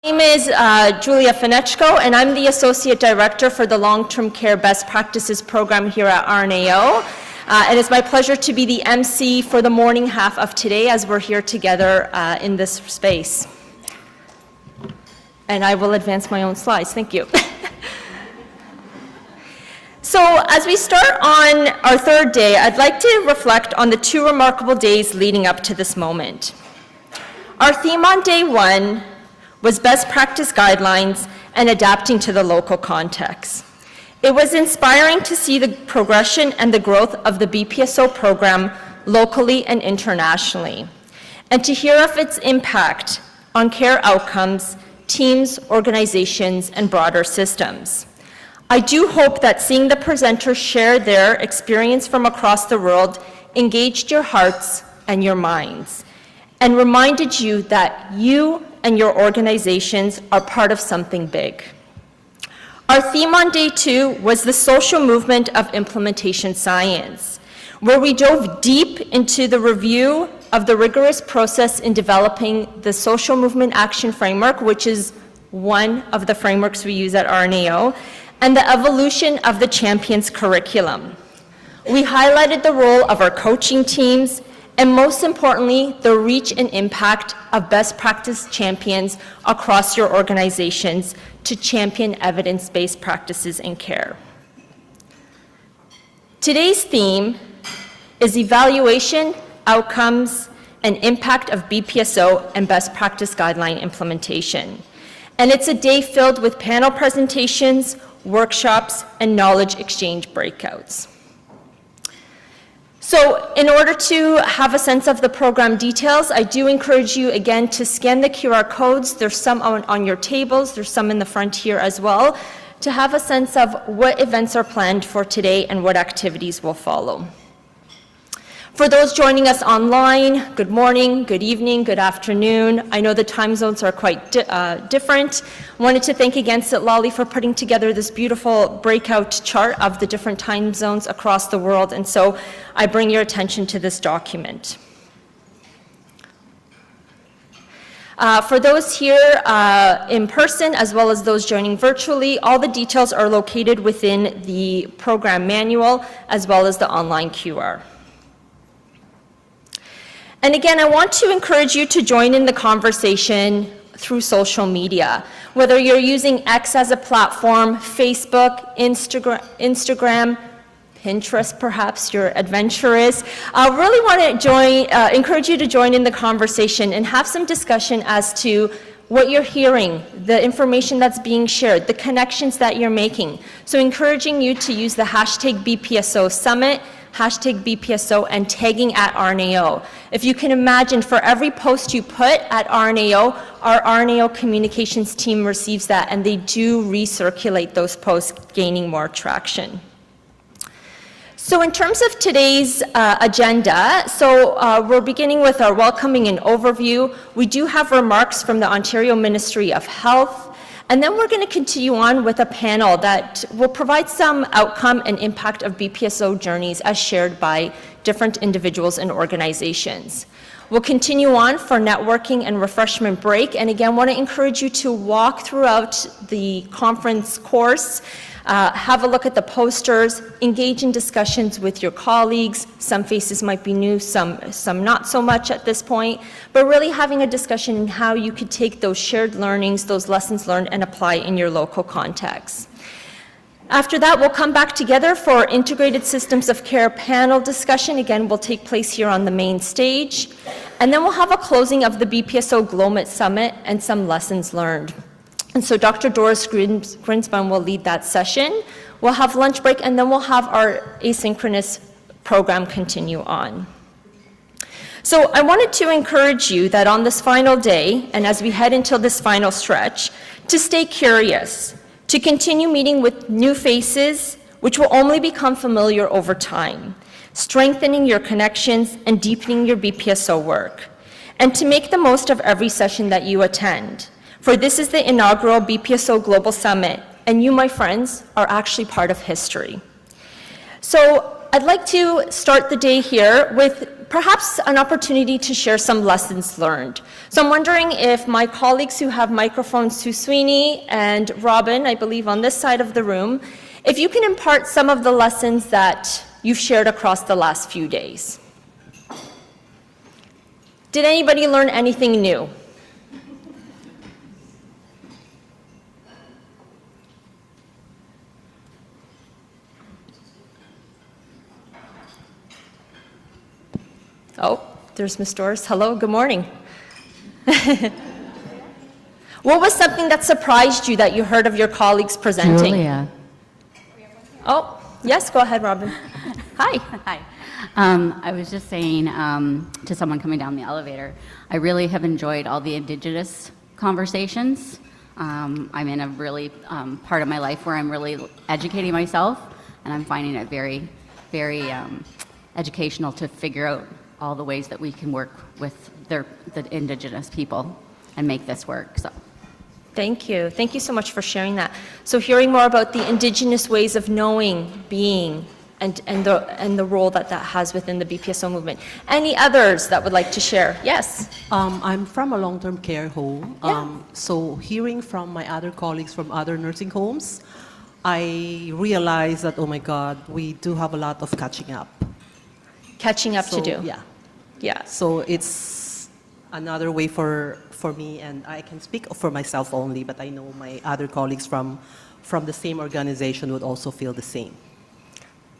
My name is Julia Finechko, and I'm the Associate Director for the Long-Term Care Best Practices Program here at RNAO. And it's my pleasure to be the MC for the morning half of today as we're here together in this space. And I will advance my own slides. Thank you. So as we start on our third day, I'd like to reflect on the two remarkable days leading up to this moment. Our theme on day one was best practice guidelines and adapting to the local context. It was inspiring to see the progression and the growth of the BPSO program locally and internationally, and to hear of its impact on care outcomes, teams, organizations, and broader systems. I do hope that seeing the presenters share their experience from across the world engaged your hearts and your minds, and reminded you that you and your organizations are part of something big. Our theme on day two was the social movement of implementation science, where we dove deep into the review of the rigorous process in developing the social movement action framework, which is one of the frameworks we use at RNAO, and the evolution of the champions curriculum. We highlighted the role of our coaching teams, and most importantly, the reach and impact of best practice champions across your organizations to champion evidence-based practices in care. Today's theme is evaluation, outcomes, and impact of BPSO and best practice guideline implementation. And it's a day filled with panel presentations, workshops, and knowledge exchange breakouts. So in order to have a sense of the program details, I do encourage you again to scan the QR codes. There's some on your tables, there's some in the front here as well, to have a sense of what events are planned for today and what activities will follow. For those joining us online, good morning, good evening, good afternoon. I know the time zones are quite different. Wanted to thank again Lolly for putting together this beautiful breakout chart of the different time zones across the world, and so I bring your attention to this document. For those here in person, as well as those joining virtually, all the details are located within the program manual, as well as the online QR. And again, I want to encourage you to join in the conversation through social media. Whether you're using X as a platform, Facebook, Instagram, Pinterest, perhaps you're adventurous. I really want to encourage you to join in the conversation and have some discussion as to what you're hearing, the information that's being shared, the connections that you're making. So encouraging you to use the hashtag BPSO Summit, hashtag BPSO, and tagging at RNAO. If you can imagine, for every post you put at RNAO, our RNAO communications team receives that, and they do recirculate those posts, gaining more traction. So in terms of today's agenda, we're beginning with our welcoming and overview. We do have remarks from the Ontario Ministry of Health, and then we're going to continue on with a panel that will provide some outcome and impact of BPSO journeys as shared by different individuals and organizations. We'll continue on for networking and refreshment break, and again, want to encourage you to walk throughout the conference course, have a look at the posters, engage in discussions with your colleagues. Some faces might be new, some not so much at this point, but really having a discussion in how you could take those shared learnings, those lessons learned, and apply in your local context. After that, we'll come back together for integrated systems of care panel discussion. Again, will take place here on the main stage. And then we'll have a closing of the BPSO GLOMIT Summit and some lessons learned. And so Dr. Doris Grinspan will lead that session. We'll have lunch break, and then we'll have our asynchronous program continue on. So I wanted to encourage you that on this final day, and as we head into this final stretch, to stay curious, to continue meeting with new faces, which will only become familiar over time, strengthening your connections and deepening your BPSO work, and to make the most of every session that you attend. For this is the inaugural BPSO Global Summit, and you, my friends, are actually part of history. So I'd like to start the day here with perhaps an opportunity to share some lessons learned. So I'm wondering if my colleagues who have microphones, Sue Sweeney and Robin, I believe on this side of the room, if you can impart some of the lessons that you've shared across the last few days. Did anybody learn anything new? Oh, there's Ms. Doris. Hello, good morning. What was something that surprised you that you heard of your colleagues presenting? Julia. Oh, yes, go ahead, Robin. Hi. Hi. I was just saying to someone coming down the elevator, I really have enjoyed all the Indigenous conversations. I'm in a really part of my life where I'm really educating myself, and I'm finding it very, very educational to figure out all the ways that we can work with the Indigenous people and make this work. So. Thank you. Thank you so much for sharing that. So hearing more about the Indigenous ways of knowing, being, and the role that has within the BPSO movement. Any others that would like to share? Yes? I'm from a long-term care home. Yeah. So hearing from my other colleagues from other nursing homes, I realized that, oh my God, we do have a lot of catching up. Catching up to do. Yeah. Yeah. So it's another way for me, and I can speak for myself only, but I know my other colleagues from the same organization would also feel the same.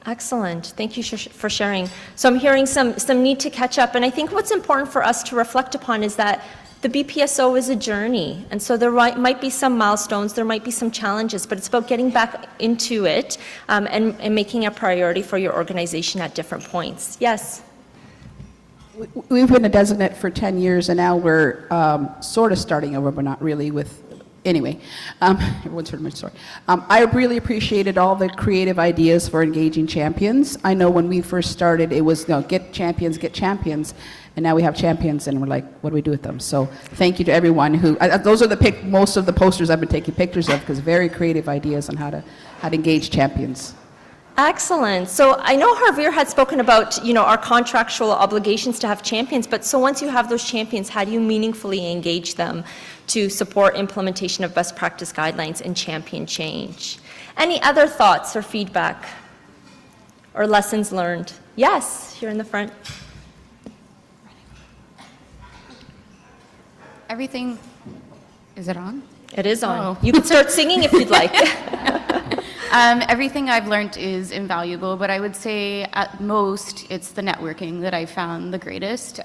Excellent. Thank you for sharing. So I'm hearing some need to catch up, and I think what's important for us to reflect upon is that the BPSO is a journey, and so there might be some milestones, there might be some challenges, but it's about getting back into it and making a priority for your organization at different points. Yes? We've been a designate for 10 years, and now we're sort of starting over, but not really with, anyway, everyone's heard my story. I really appreciated all the creative ideas for engaging champions. I know when we first started, it was, no, get champions, and now we have champions, and we're like, what do we do with them? So thank you to everyone who, those are most of the posters I've been taking pictures of, because very creative ideas on how to engage champions. Excellent. So I know Javier had spoken about, our contractual obligations to have champions, but so once you have those champions, how do you meaningfully engage them to support implementation of best practice guidelines and champion change? Any other thoughts or feedback or lessons learned? Yes, here in the front. Everything, is it on? It is on. Oh. You can start singing if you'd like. Everything I've learned is invaluable, but I would say at most it's the networking that I found the greatest.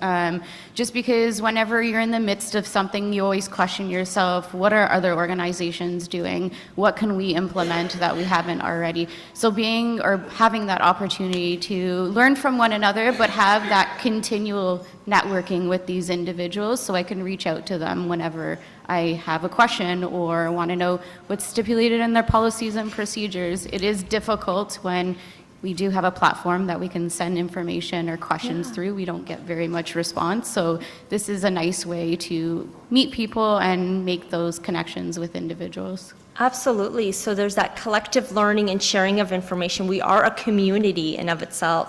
Just because whenever you're in the midst of something, you always question yourself, what are other organizations doing? What can we implement that we haven't already? So having that opportunity to learn from one another, but have that continual networking with these individuals so I can reach out to them whenever I have a question or want to know what's stipulated in their policies and procedures. It is difficult when we do have a platform that we can send information or questions through. We don't get very much response. So this is a nice way to meet people and make those connections with individuals. Absolutely. So there's that collective learning and sharing of information. We are a community in of itself.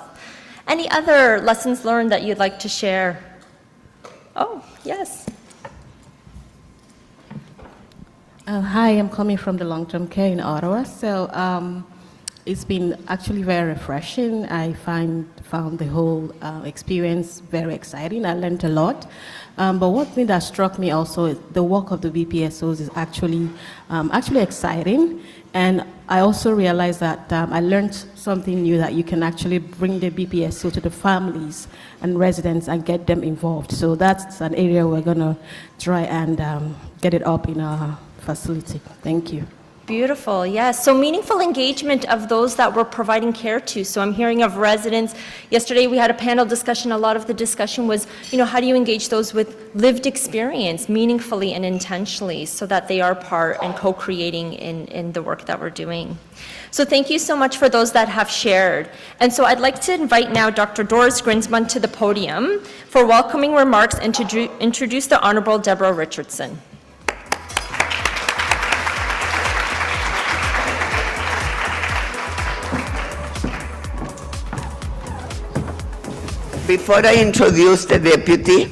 Any other lessons learned that you'd like to share? Oh, yes. Hi, I'm coming from the long-term care in Ottawa. So it's been actually very refreshing. I found the whole experience very exciting. I learned a lot. But one thing that struck me also is the work of the BPSOs is actually exciting. And I also realized that I learned something new, that you can actually bring the BPSO to the families and residents and get them involved. So that's an area we're going to try and get it up in our facility. Thank you. Beautiful, yes. So meaningful engagement of those that we're providing care to. So I'm hearing of residents. Yesterday we had a panel discussion. A lot of the discussion was, how do you engage those with lived experience meaningfully and intentionally so that they are part and co-creating in the work that we're doing. So thank you so much for those that have shared. And so I'd like to invite now Dr. Doris Grinsman to the podium for welcoming remarks and to introduce the Honorable Deborah Richardson. before I introduce the deputy,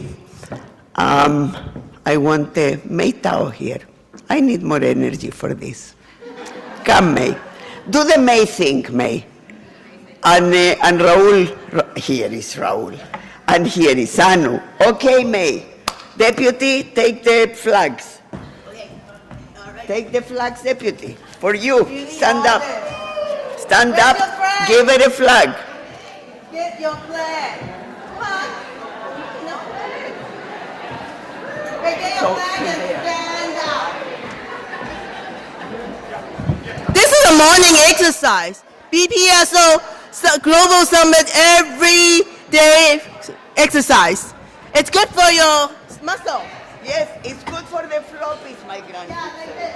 I want May Tao here. I need more energy for this. Come, May. Do the May thing, May. And Raul, here is Raul. And here is Anu. Okay, May. Deputy, take the flags. Okay. All right. Take the flags, deputy. For you. Stand up. Stand Where's up. your flag? Give her a flag. Get your flag. Come on. No. Hey, get your flag and stand up. This is a morning exercise. BPSO Global Summit every day exercise. It's good for your muscle. Yes, it's good for the floppies, my grandma. Yeah, like this.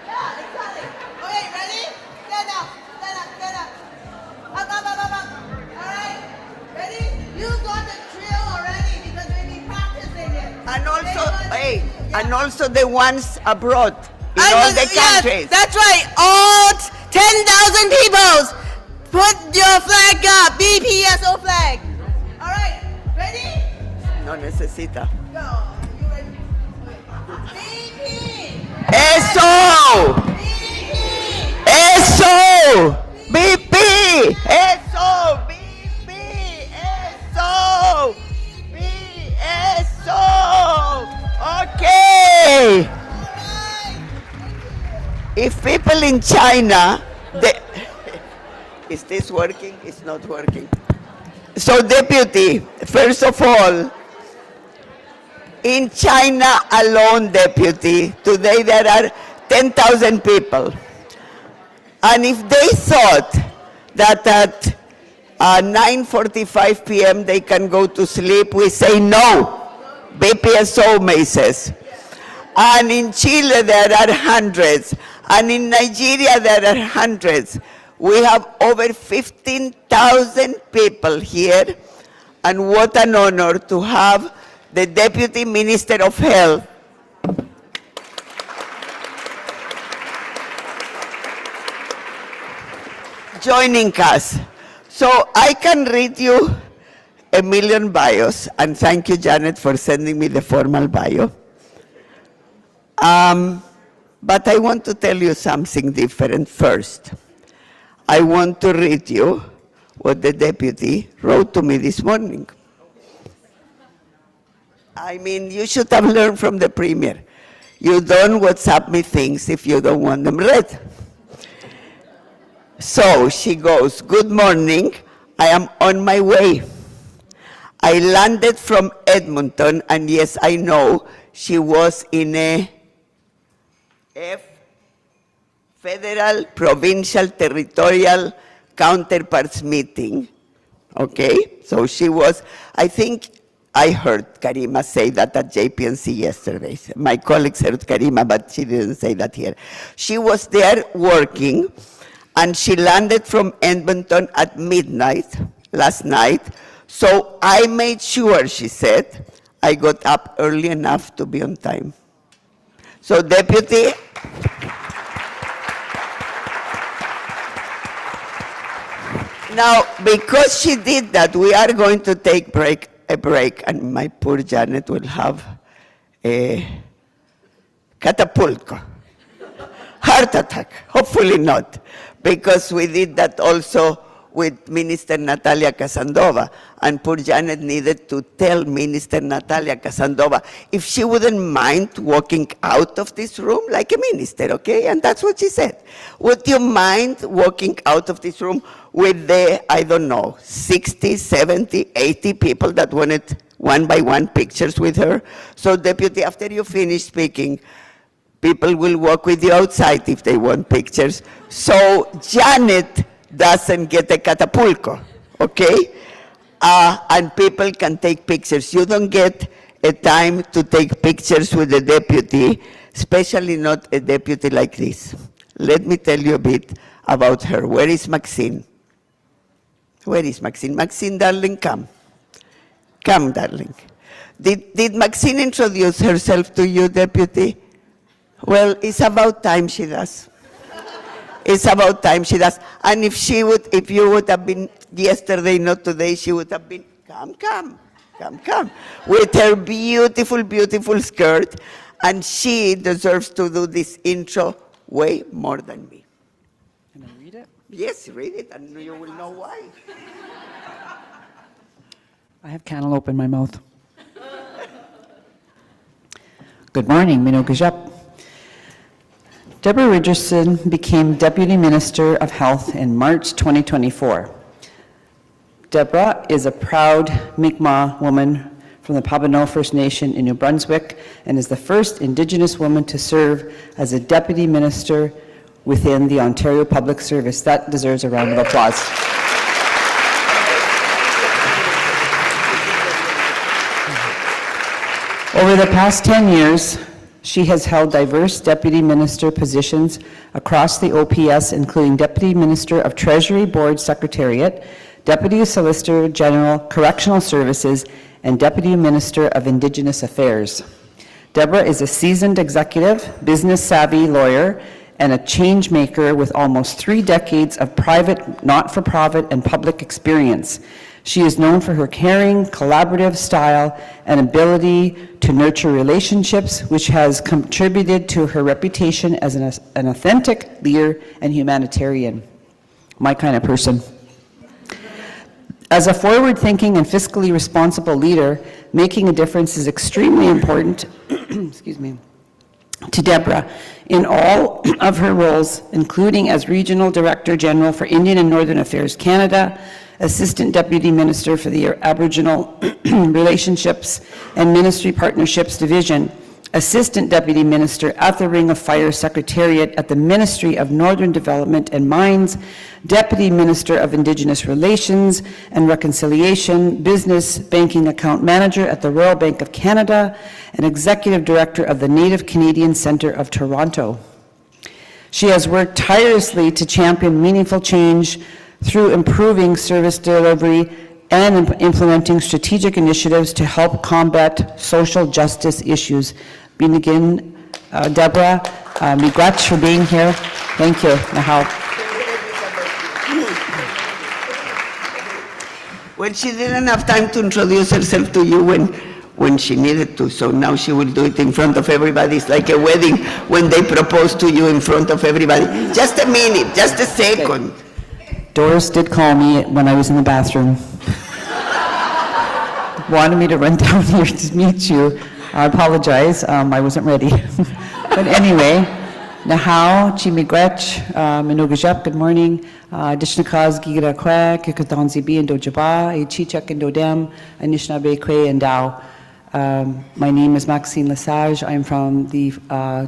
Yeah, exactly. Okay, ready? Stand up, stand up, stand up. Up, up, up, up, up. All right. Ready? You got the drill already because we've been practicing it. And also, Hey, and also the ones abroad, in all the countries. Yes, that's right. All 10,000 people. Put your flag up. BPSO flag. All right. Ready? No necesita. Go. You ready? BP. ¡Eso! BP. ¡Eso! ¡BP! ¡Eso! ¡BP! ¡Eso! ¡eso! Okay! If people in China, is this working? It's not working. So, Deputy, first of all, in China alone, Deputy, today there are 10,000 people. And if they thought that at 9:45 p.m. they can go to sleep, we say no. BPSO may says. And in Chile there are hundreds. And in Nigeria there are hundreds. We have over 15,000 people here. And what an honor to have the Deputy Minister of Health joining us. So I can read you a million bios, and thank you, Janet, for sending me the formal bio. But I want to tell you something different first. I want to read you what the deputy wrote to me this morning. I mean, you should have learned from the premier. You don't WhatsApp me things if you don't want them read. So she goes, "Good morning, I am on my way. I landed from Edmonton," and yes, I know she was in a federal, provincial, territorial counterparts meeting, okay? So she was, I think I heard Karima say that at JPNC yesterday. My colleagues heard Karima, but she didn't say that here. She was there working, and she landed from Edmonton at midnight last night. So I made sure, she said, I got up early enough to be on time. So, Deputy, now, because she did that, we are going to take a break, and my poor Janet will have a catapulco, heart attack, hopefully not, because we did that also with Minister Natalia Casandova, and poor Janet needed to tell Minister Natalia Casandova if she wouldn't mind walking out of this room like a minister, okay? And that's what she said. Would you mind walking out of this room with the, I don't know, 60, 70, 80 people that wanted one by one pictures with her? So, Deputy, after you finish speaking, people will walk with you outside if they want pictures. So, Janet doesn't get a catapulco, okay? And people can take pictures. You don't get a time to take pictures with a deputy, especially not a deputy like this. Let me tell you a bit about her. Where is Maxine? Where is Maxine? Maxine, darling, come. Come, darling. Did Maxine introduce herself to you, deputy? Well, it's about time she does. It's about time she does. And if you would have been yesterday, not today, she would have been, Come, with her beautiful, beautiful skirt, and she deserves to do this intro way more than me. Can I read it? Yes, read it, and you will know why. I have cantaloupe in my mouth. Good morning, Minogajap. Deborah Richardson became Deputy Minister of Health in March 2024. Deborah is a proud Mi'kmaq woman from the Pabonneau First Nation in New Brunswick and is the first Indigenous woman to serve as a Deputy Minister within the Ontario Public Service. That deserves a round of applause. Over the past 10 years, she has held diverse deputy minister positions across the OPS, including Deputy Minister of Treasury Board Secretariat, Deputy Solicitor General Correctional Services, and Deputy Minister of Indigenous Affairs. Deborah is a seasoned executive, business-savvy lawyer, and a change maker with almost 3 decades of private, not-for-profit, and public experience. She is known for her caring, collaborative style and ability to nurture relationships, which has contributed to her reputation as an authentic leader and humanitarian. My kind of person. As a forward-thinking and fiscally responsible leader, making a difference is extremely important excuse me, to Deborah in all of her roles, including as Regional Director General for Indian and Northern Affairs Canada, Assistant Deputy Minister for the Aboriginal Relationships and Ministry Partnerships Division, Assistant Deputy Minister at the Ring of Fire Secretariat at the Ministry of Northern Development and Mines, Deputy Minister of Indigenous Relations and Reconciliation, Business Banking Account Manager at the Royal Bank of Canada, and Executive Director of the Native Canadian Centre of Toronto. She has worked tirelessly to champion meaningful change through improving service delivery and implementing strategic initiatives to help combat social justice issues. Begin, Deborah, miigwech for being here. Thank you. Nahau. Well, she didn't have time to introduce herself to you when she needed to, so now she will do it in front of everybody. It's like a wedding when they propose to you in front of everybody. Just a minute, just a second. Doris did call me when I was in the bathroom. Wanted me to run down here to meet you. I apologize, I wasn't ready. But anyway, Nahau, Chimigwech, Minogajap, good morning. Dishnakaz, Gigira Kwe, Kikatanzibi, and Dojaba, Chichak and Dodem, Anishinaabe Kwe and Dao. My name is Maxine Lesage. I'm from the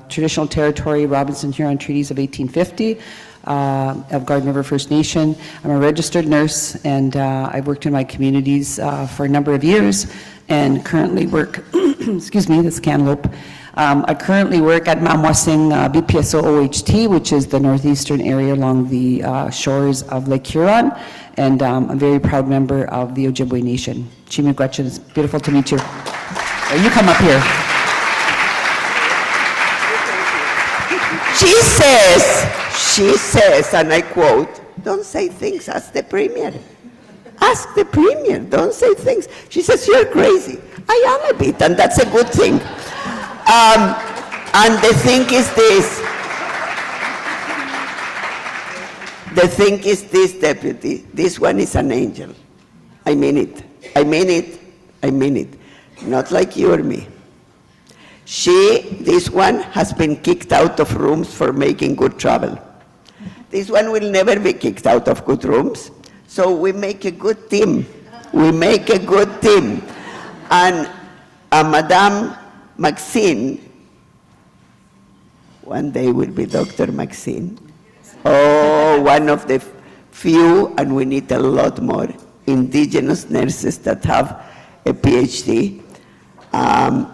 traditional territory Robinson Huron Treaties of 1850. Of Garden River First Nation. I'm a registered nurse, and I've worked in my communities for a number of years, and currently work, excuse me, this cantaloupe. I currently work at Mamwasing BPSO OHT, which is the northeastern area along the shores of Lake Huron, and I'm a very proud member of the Ojibwe Nation. Chimigwech, it's beautiful to meet you. You come up here. She says, and I quote, don't say things, ask the Premier. Ask the Premier, don't say things. She says, you're crazy. I am a bit, and that's a good thing. And the thing is this. The thing is this, Deputy. This one is an angel. I mean it. I mean it. I mean it. Not like you or me. This one has been kicked out of rooms for making good travel. This one will never be kicked out of good rooms. So we make a good team. We make a good team. And Madame Maxine, one day will be Dr. Maxine. Oh, one of the few, and we need a lot more, Indigenous nurses that have a PhD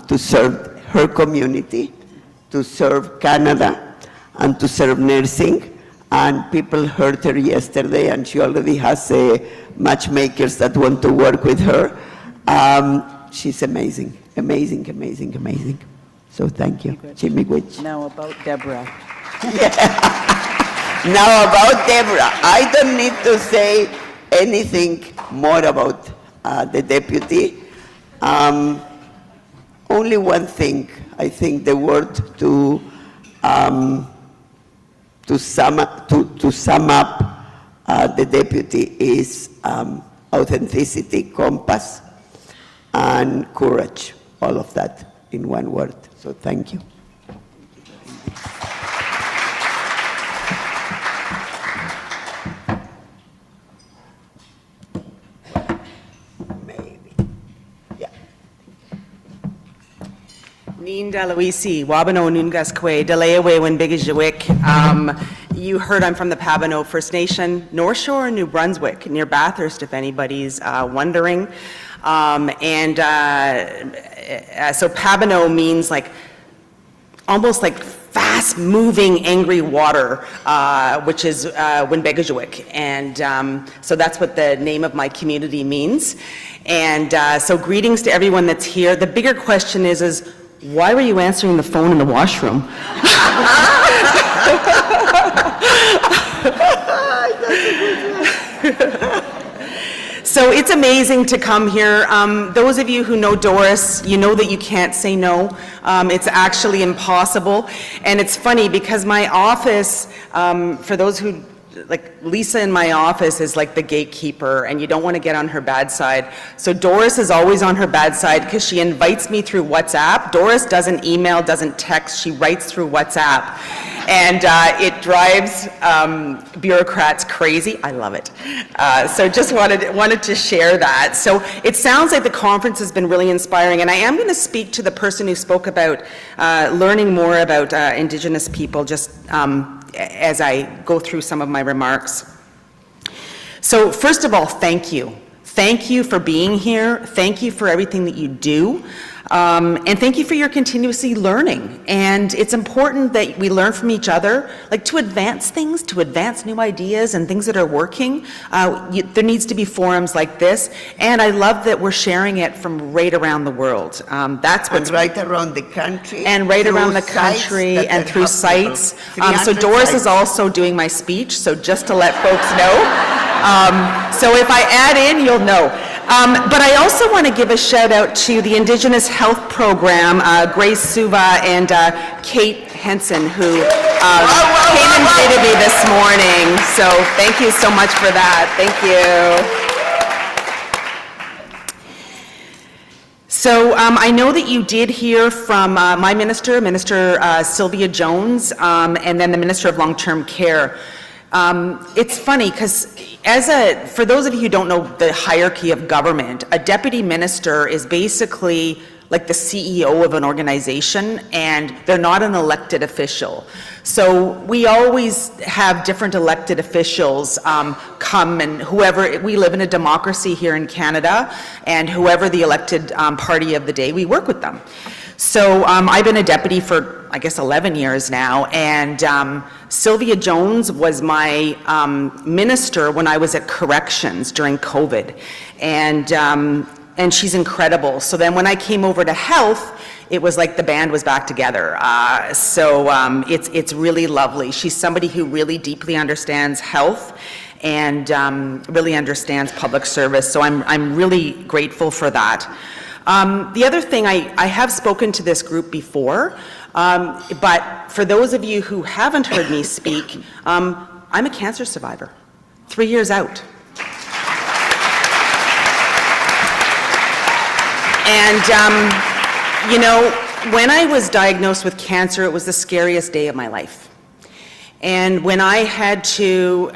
to serve her community, to serve Canada, and to serve nursing. And people heard her yesterday, and she already has matchmakers that want to work with her. She's amazing, amazing, amazing, amazing. So thank you. Chimigwech. Now about Deborah. Now about Deborah. I don't need to say anything more about the deputy. Only one thing, I think the word to sum up the deputy is authenticity, compass, and courage. All of that in one word. So thank you. Maybe. Yeah. Nin Dalawisi, Wabano Nungaskwe, Deleawe Winbigajawik. You heard I'm from the Pabano First Nation, North Shore, New Brunswick, near Bathurst, if anybody's wondering. So Pabano means like, almost like fast-moving, angry water, which is Winbigajawik. And so that's what the name of my community means. And so greetings to everyone that's here. The bigger question is why were you answering the phone in the washroom? So it's amazing to come here. Those of you who know Doris, you know that you can't say no. It's actually impossible. And it's funny because my office, for those who, like Lisa in my office is like the gatekeeper and you don't want to get on her bad side. So Doris is always on her bad side because she invites me through WhatsApp. Doris doesn't email, doesn't text, she writes through WhatsApp. And it drives bureaucrats crazy. I love it. So just wanted to share that. So it sounds like the conference has been really inspiring, and I am going to speak to the person who spoke about learning more about Indigenous people just as I go through some of my remarks. So first of all, thank you. Thank you for being here. Thank you for everything that you do. And thank you for your continuously learning. And it's important that we learn from each other, like to advance things, to advance new ideas and things that are working. There needs to be forums like this. And I love that we're sharing it from right around the world. That's what's and right around the country. And right around the country and through sites. So Doris is also doing my speech, so just to let folks know. So if I add in, you'll know. But I also want to give a shout out to the Indigenous Health Program, Grace Suva and Kate Henson, who came and visited me this morning. So thank you so much for that. Thank you. So I know that you did hear from my minister, Minister Sylvia Jones, and then the Minister of Long-Term Care. It's funny because for those of you who don't know the hierarchy of government, a deputy minister is basically like the CEO of an organization, and they're not an elected official. So we always have different elected officials come, and whoever, we live in a democracy here in Canada, and whoever the elected party of the day, we work with them. So I've been a deputy for, I guess, 11 years now, and Sylvia Jones was my minister when I was at corrections during COVID, and she's incredible. So then when I came over to health, it was like the band was back together. It's really lovely. She's somebody who really deeply understands health and really understands public service, so I'm really grateful for that. The other thing, I have spoken to this group before, but for those of you who haven't heard me speak, I'm a cancer survivor, 3 years out. And, you know, when I was diagnosed with cancer, it was the scariest day of my life. And when I had to,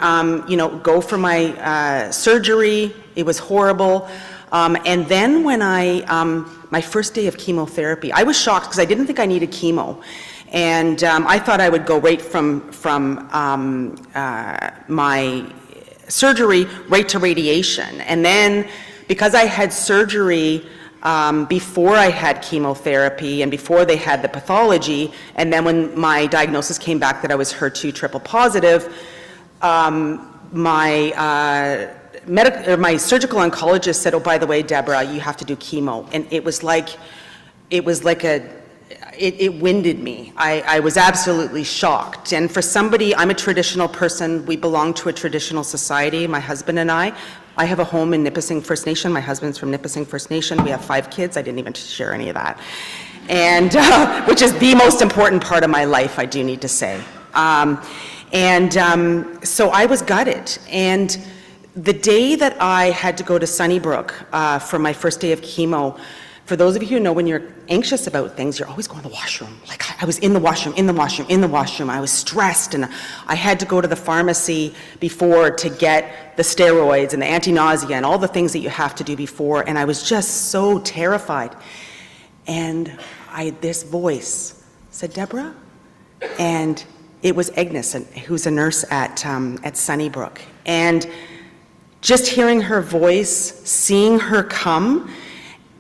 you know, go for my surgery, it was horrible. And then when my first day of chemotherapy, I was shocked because I didn't think I needed chemo. And I thought I would go right from my surgery right to radiation. And then because I had surgery before I had chemotherapy and before they had the pathology, and then when my diagnosis came back that I was HER2 triple positive, my surgical oncologist said, "Oh, by the way, Deborah, you have to do chemo." And it was like it winded me. I was absolutely shocked. And for somebody, I'm a traditional person. We belong to a traditional society, my husband and I. I have a home in Nipissing First Nation. My husband's from Nipissing First Nation. We have 5 kids. I didn't even share any of that. And, which is the most important part of my life, I do need to say. So I was gutted. And the day that I had to go to Sunnybrook for my first day of chemo, for those of you who know, when you're anxious about things, you're always going to the washroom. Like, I was in the washroom. I was stressed, and I had to go to the pharmacy before to get the steroids and the anti-nausea and all the things that you have to do before, and I was just so terrified. And this voice said, "Deborah," and it was Agnes, who's a nurse at Sunnybrook. And just hearing her voice, seeing her come,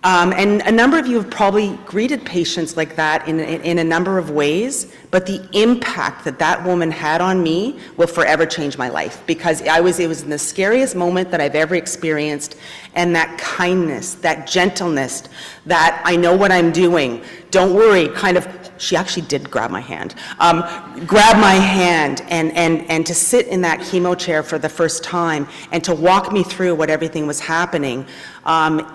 and a number of you have probably greeted patients like that in a number of ways, but the impact that that woman had on me will forever change my life, because it was in the scariest moment that I've ever experienced, and that kindness, that gentleness, that I know what I'm doing, don't worry, kind of, she actually did grab my hand, and to sit in that chemo chair for the first time and to walk me through what everything was happening,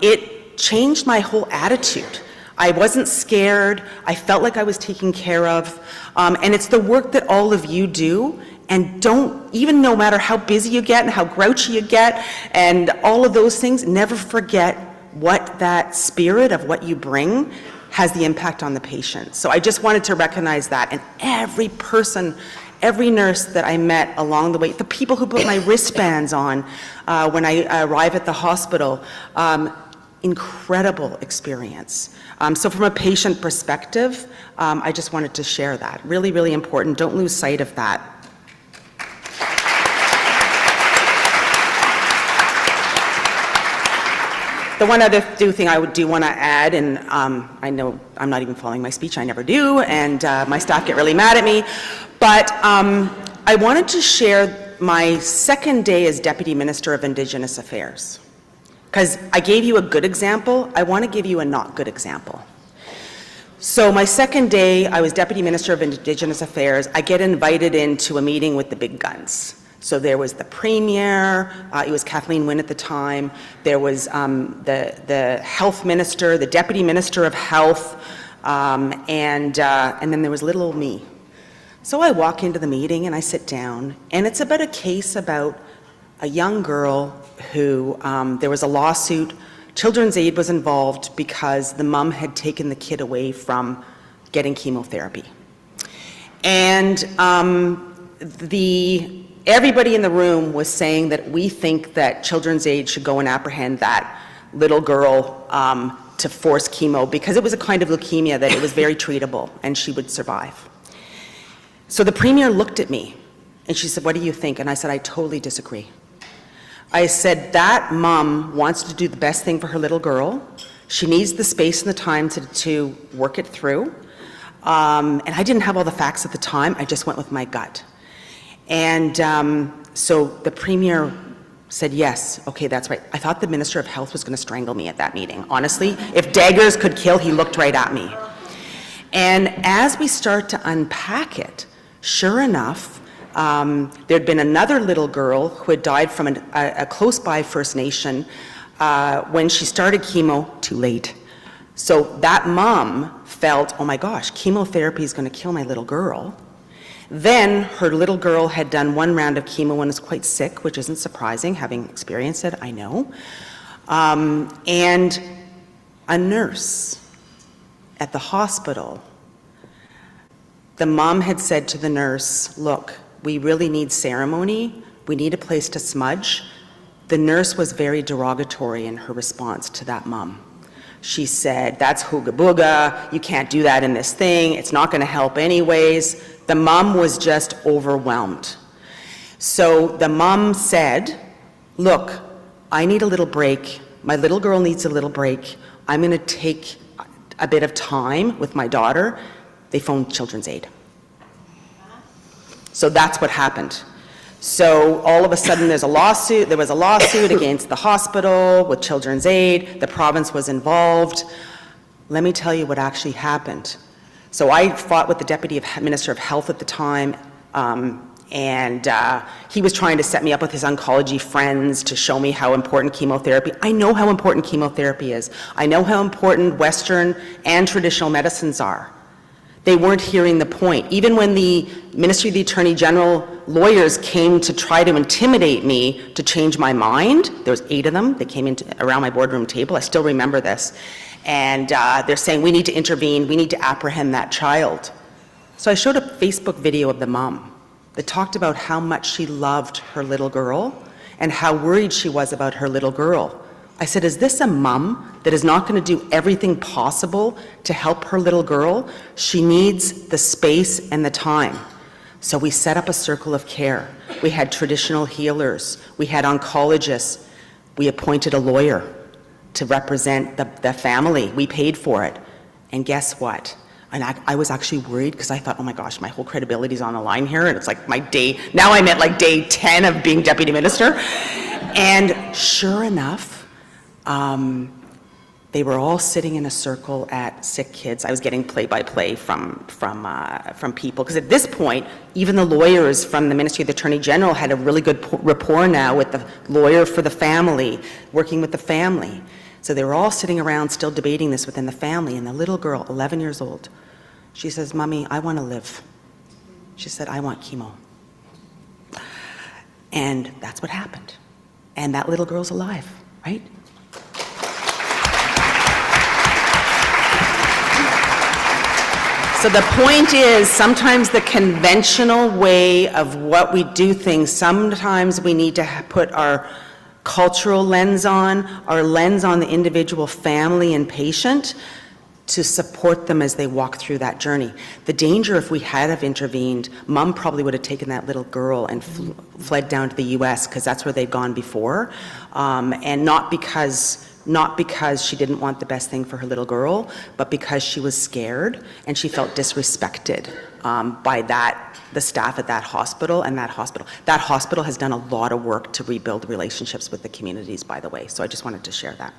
it changed my whole attitude. I wasn't scared. I felt like I was taken care of. And it's the work that all of you do. And don't, even no matter how busy you get and how grouchy you get and all of those things, never forget what that spirit of what you bring has the impact on the patient. So I just wanted to recognize that. And every person, every nurse that I met along the way, the people who put my wristbands on when I arrive at the hospital, incredible experience. So from a patient perspective, I just wanted to share that. Really, really important. Don't lose sight of that. The one other thing I do want to add, and I know I'm not even following my speech, I never do, and my staff get really mad at me, but I wanted to share my second day as Deputy Minister of Indigenous Affairs. Because I gave you a good example, I want to give you a not good example. So my second day, I was Deputy Minister of Indigenous Affairs. I get invited into a meeting with the big guns. So there was the Premier, it was Kathleen Wynne at the time, there was the Health Minister, the Deputy Minister of Health, and then there was little old me. So I walk into the meeting and I sit down, and it's about a case about a young girl who, there was a lawsuit, Children's Aid was involved because the mom had taken the kid away from getting chemotherapy. And everybody in the room was saying that we think that Children's Aid should go and apprehend that little girl to force chemo, because it was a kind of leukemia that it was very treatable and she would survive. So the Premier looked at me and she said, "What do you think?" And I said, "I totally disagree." I said, that mom wants to do the best thing for her little girl. She needs the space and the time to work it through. And I didn't have all the facts at the time. I just went with my gut. And so the Premier said, yes, okay, that's right. I thought the Minister of Health was going to strangle me at that meeting. Honestly, if daggers could kill, he looked right at me. And as we start to unpack it, sure enough, there'd been another little girl who had died from a close-by First Nation when she started chemo too late. So that mom felt, oh my gosh, chemotherapy is going to kill my little girl. Then her little girl had done one round of chemo and was quite sick, which isn't surprising, having experienced it, I know. And a nurse at the hospital, the mom had said to the nurse, look, we really need ceremony. We need a place to smudge. The nurse was very derogatory in her response to that mom. She said, that's hooga booga, you can't do that in this thing, it's not going to help anyways. The mom was just overwhelmed. So the mom said, look, I need a little break. My little girl needs a little break. I'm going to take a bit of time with my daughter. They phoned Children's Aid. So that's what happened. So all of a sudden there was a lawsuit against the hospital with Children's Aid. The province was involved. Let me tell you what actually happened. So I fought with the Deputy Minister of Health at the time And he was trying to set me up with his oncology friends to show me how important chemotherapy. I know how important chemotherapy is. I know how important Western and traditional medicines are. They weren't hearing the point. Even when the Ministry of the Attorney General lawyers came to try to intimidate me to change my mind, there was 8 of them, they came around my boardroom table, I still remember this, and they're saying, we need to intervene, we need to apprehend that child. So I showed a Facebook video of the mom that talked about how much she loved her little girl and how worried she was about her little girl. I said, is this a mom that is not going to do everything possible to help her little girl? She needs the space and the time. So we set up a circle of care. We had traditional healers. We had oncologists. We appointed a lawyer to represent the family. We paid for it. And guess what? And I was actually worried because I thought, oh my gosh, my whole credibility is on the line here. And it's like my day, now I'm at like day 10 of being deputy minister. And sure enough, they were all sitting in a circle at sick kids. I was getting play-by-play from people, because at this point, even the lawyers from the Ministry of the Attorney General had a really good rapport now with the lawyer for the family, working with the family. So they were all sitting around still debating this within the family, and the little girl, 11 years old, she says, Mommy, I want to live. She said, I want chemo. And that's what happened. And that little girl's alive, right? So the point is, sometimes the conventional way of what we do things, sometimes we need to put our cultural lens on, our lens on the individual family and patient to support them as they walk through that journey. The danger, if we had have intervened, Mom probably would have taken that little girl and fled down to the US, because that's where they'd gone before, and not because she didn't want the best thing for her little girl, but because she was scared and she felt disrespected by the staff at that hospital. And that hospital has done a lot of work to rebuild relationships with the communities, by the way. So I just wanted to share that.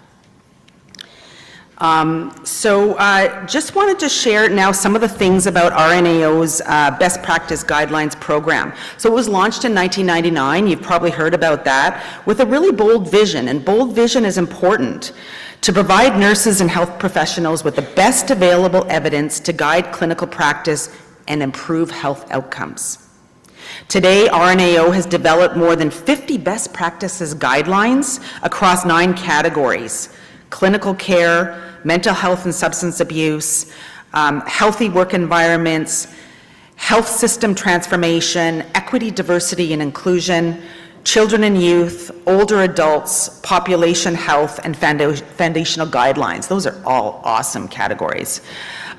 Just wanted to share now some of the things about RNAO's Best Practice Guidelines program. So it was launched in 1999, you've probably heard about that, with a really bold vision, and bold vision is important, to provide nurses and health professionals with the best available evidence to guide clinical practice and improve health outcomes. Today, RNAO has developed more than 50 best practices guidelines across 9 categories: clinical care, mental health and substance abuse, healthy work environments, health system transformation, equity, diversity, and inclusion, children and youth, older adults, population health, and foundational guidelines. Those are all awesome categories.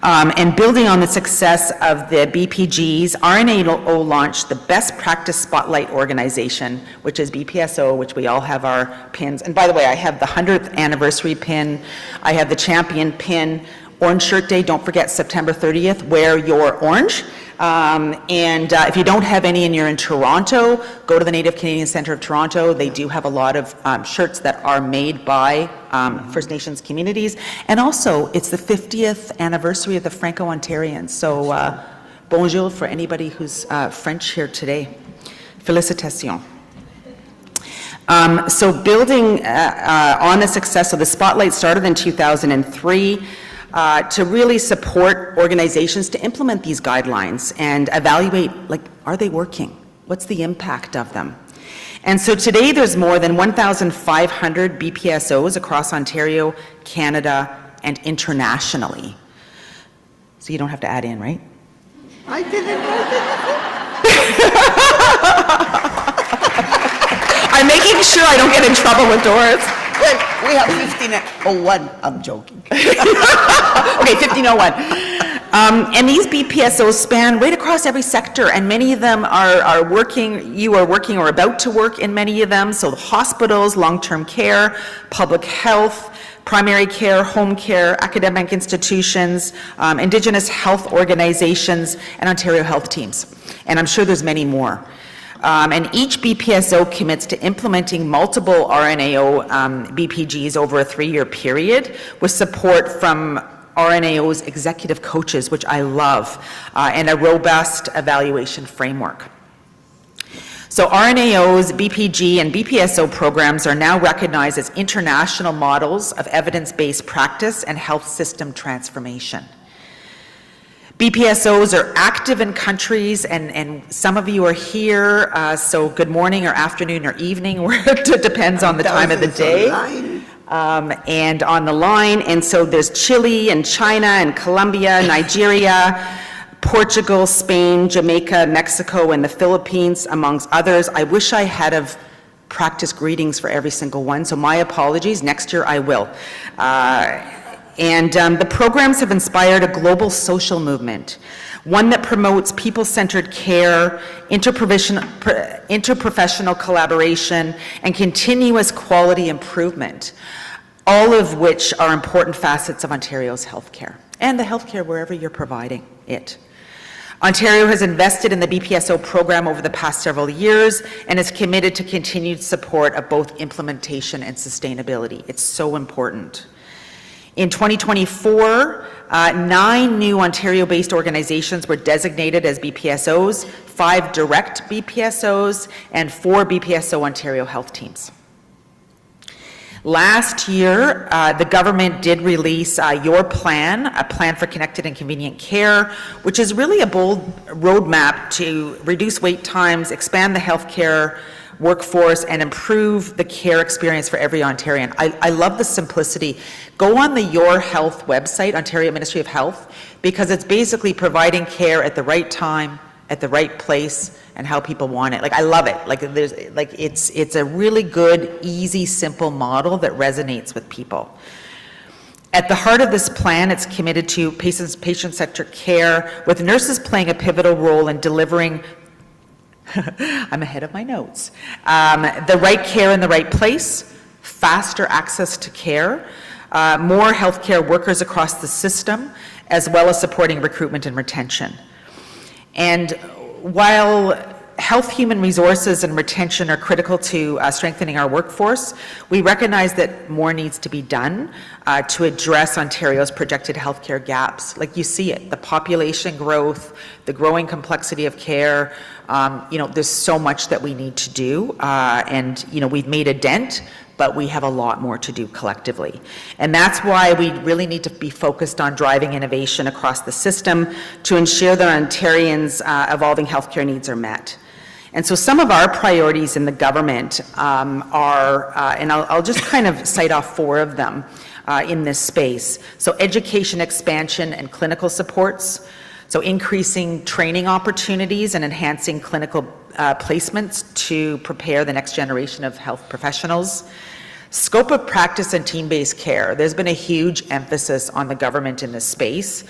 And building on the success of the BPGs, RNAO launched the Best Practice Spotlight Organization, which is BPSO, which we all have our pins. And by the way, I have the 100th anniversary pin. I have the champion pin. Orange Shirt Day, don't forget September 30th, wear your orange. If you don't have any and you're in Toronto, go to the Native Canadian Centre of Toronto. They do have a lot of shirts that are made by First Nations communities. And also, it's the 50th anniversary of the Franco-Ontarians. So bonjour for anybody who's French here today. Félicitations. So building on the success of the Spotlight started in 2003, to really support organizations to implement these guidelines and evaluate, like, are they working? What's the impact of them? And so today there's more than 1,500 BPSOs across Ontario, Canada, and internationally. So you don't have to add in, right? I didn't know I'm making sure I don't get in trouble with Doris. Well, we have 1501. I'm joking. Okay, 1501. And these BPSOs span right across every sector, and many of them are working, you are working or about to work in many of them. So hospitals, long-term care, public health, primary care, home care, academic institutions, Indigenous health organizations, and Ontario health teams. And I'm sure there's many more. And each BPSO commits to implementing multiple RNAO BPGs over a 3-year period with support from RNAO's executive coaches, which I love, and a robust evaluation framework. So RNAOs, BPG, and BPSO programs are now recognized as international models of evidence-based practice and health system transformation. BPSOs are active in countries, and some of you are here, so good morning or afternoon or evening, where it depends on the time of the day. And on the line, and so there's Chile and China and Colombia, Nigeria, Portugal, Spain, Jamaica, Mexico, and the Philippines, amongst others. I wish I had have practiced greetings for every single one, so my apologies. Next year I will. The programs have inspired a global social movement, one that promotes people-centered care, interprofessional collaboration, and continuous quality improvement, all of which are important facets of Ontario's healthcare, and the healthcare wherever you're providing it. Ontario has invested in the BPSO program over the past several years and is committed to continued support of both implementation and sustainability. It's so important. In 2024, 9 new Ontario-based organizations were designated as BPSOs, 5 direct BPSOs, and 4 BPSO Ontario health teams. Last year, the government did release Your Plan, a plan for connected and convenient care, which is really a bold roadmap to reduce wait times, expand the healthcare workforce, and improve the care experience for every Ontarian. I love the simplicity. Go on the Your Health website, Ontario Ministry of Health, because it's basically providing care at the right time, at the right place, and how people want it. Like, I love it. It's a really good, easy, simple model that resonates with people. At the heart of this plan, it's committed to patient-centric care, with nurses playing a pivotal role in delivering I'm ahead of my notes. The right care in the right place, faster access to care, more healthcare workers across the system, as well as supporting recruitment and retention. And while health, human resources, and retention are critical to strengthening our workforce, we recognize that more needs to be done to address Ontario's projected healthcare gaps. Like, you see it, the population growth, the growing complexity of care. There's so much that we need to do, and we've made a dent, but we have a lot more to do collectively. And that's why we really need to be focused on driving innovation across the system to ensure that Ontarians' evolving healthcare needs are met. And so some of our priorities in the government are, and I'll just kind of cite off 4 of them in this space. So education expansion and clinical supports, so increasing training opportunities and enhancing clinical placements to prepare the next generation of health professionals. Scope of practice and team-based care. There's been a huge emphasis on the government in this space.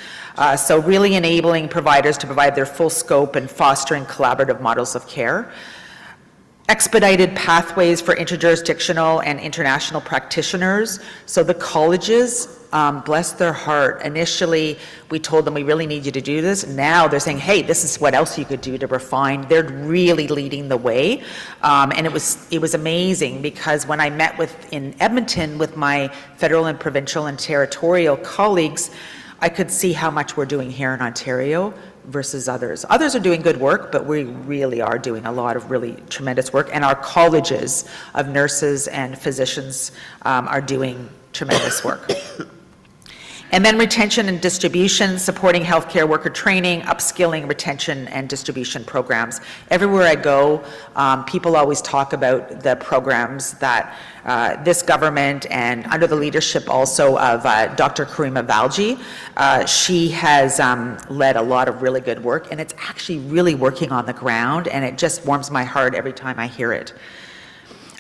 So really enabling providers to provide their full scope and fostering collaborative models of care. Expedited pathways for interjurisdictional and international practitioners. So the colleges, bless their heart, initially we told them we really need you to do this. Now they're saying, hey, this is what else you could do to refine. They're really leading the way. And it was amazing, because when I met in Edmonton with my federal and provincial and territorial colleagues, I could see how much we're doing here in Ontario versus others. Others are doing good work, but we really are doing a lot of really tremendous work, and our colleges of nurses and physicians are doing tremendous work. And then retention and distribution, supporting healthcare worker training, upskilling, retention, and distribution programs. Everywhere I go, people always talk about the programs that this government, and under the leadership also of Dr. Karima Valji, she has led a lot of really good work, and it's actually really working on the ground, and it just warms my heart every time I hear it.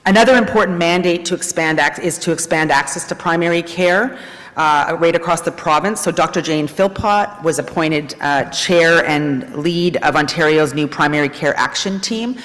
Another important mandate is to expand access to primary care right across the province. So Dr. Jane Philpott was appointed chair and lead of Ontario's new primary care action team.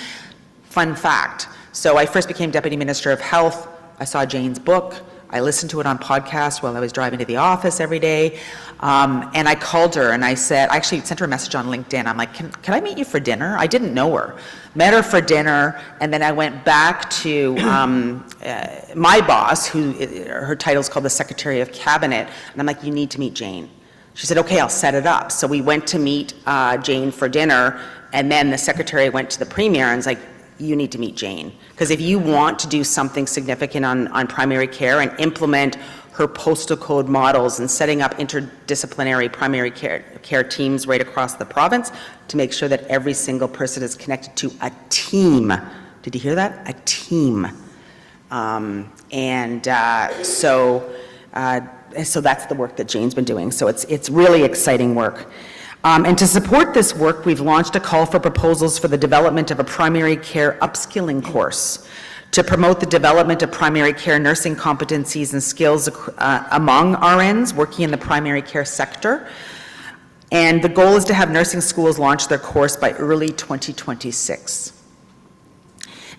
Fun fact, so I first became Deputy Minister of Health. I saw Jane's book. I listened to it on podcast while I was driving to the office every day. And I called her and I actually sent her a message on LinkedIn. I'm like, can I meet you for dinner? I didn't know her. Met her for dinner, and then I went back to my boss, who her title is called the Secretary of Cabinet, and I'm like, you need to meet Jane. She said, okay, I'll set it up. So we went to meet Jane for dinner, and then the secretary went to the premier and was like, you need to meet Jane. Because if you want to do something significant on primary care and implement her postal code models and setting up interdisciplinary primary care teams right across the province to make sure that every single person is connected to a team. Did you hear that? A team. So that's the work that Jane's been doing. So it's really exciting work. And to support this work, we've launched a call for proposals for the development of a primary care upskilling course to promote the development of primary care nursing competencies and skills among RNs working in the primary care sector. And the goal is to have nursing schools launch their course by early 2026.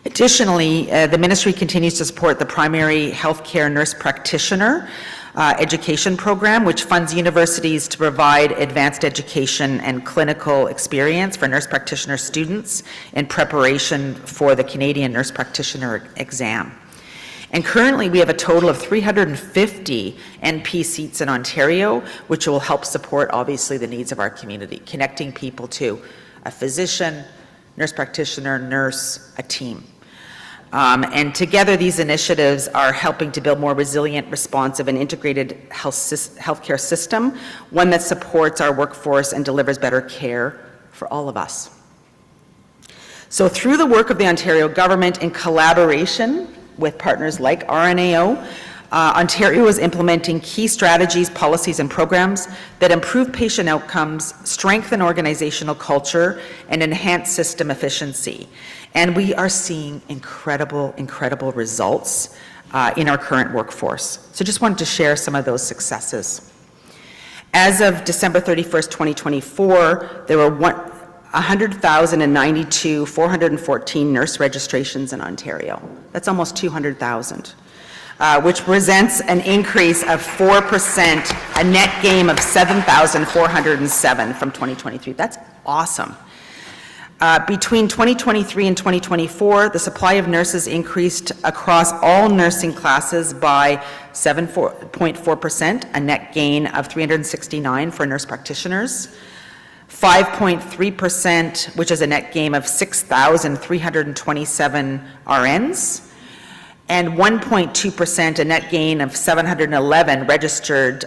Additionally, the ministry continues to support the primary healthcare nurse practitioner education program, which funds universities to provide advanced education and clinical experience for nurse practitioner students in preparation for the Canadian Nurse Practitioner exam. And currently, we have a total of 350 NP seats in Ontario, which will help support, obviously, the needs of our community, connecting people to a physician, nurse practitioner, nurse, a team. And together, these initiatives are helping to build more resilient, responsive, and integrated healthcare system, one that supports our workforce and delivers better care for all of us. So through the work of the Ontario government in collaboration with partners like RNAO, Ontario is implementing key strategies, policies, and programs that improve patient outcomes, strengthen organizational culture, and enhance system efficiency. And we are seeing incredible, incredible results in our current workforce. So just wanted to share some of those successes. As of December 31st, 2024, there were 100,092, 414 nurse registrations in Ontario. That's almost 200,000. Which presents an increase of 4%, a net gain of 7,407 from 2023. That's awesome. Between 2023 and 2024, the supply of nurses increased across all nursing classes by 7.4%, a net gain of 369 for nurse practitioners, 5.3%, which is a net gain of 6,327 RNs, and 1.2%, a net gain of 711 registered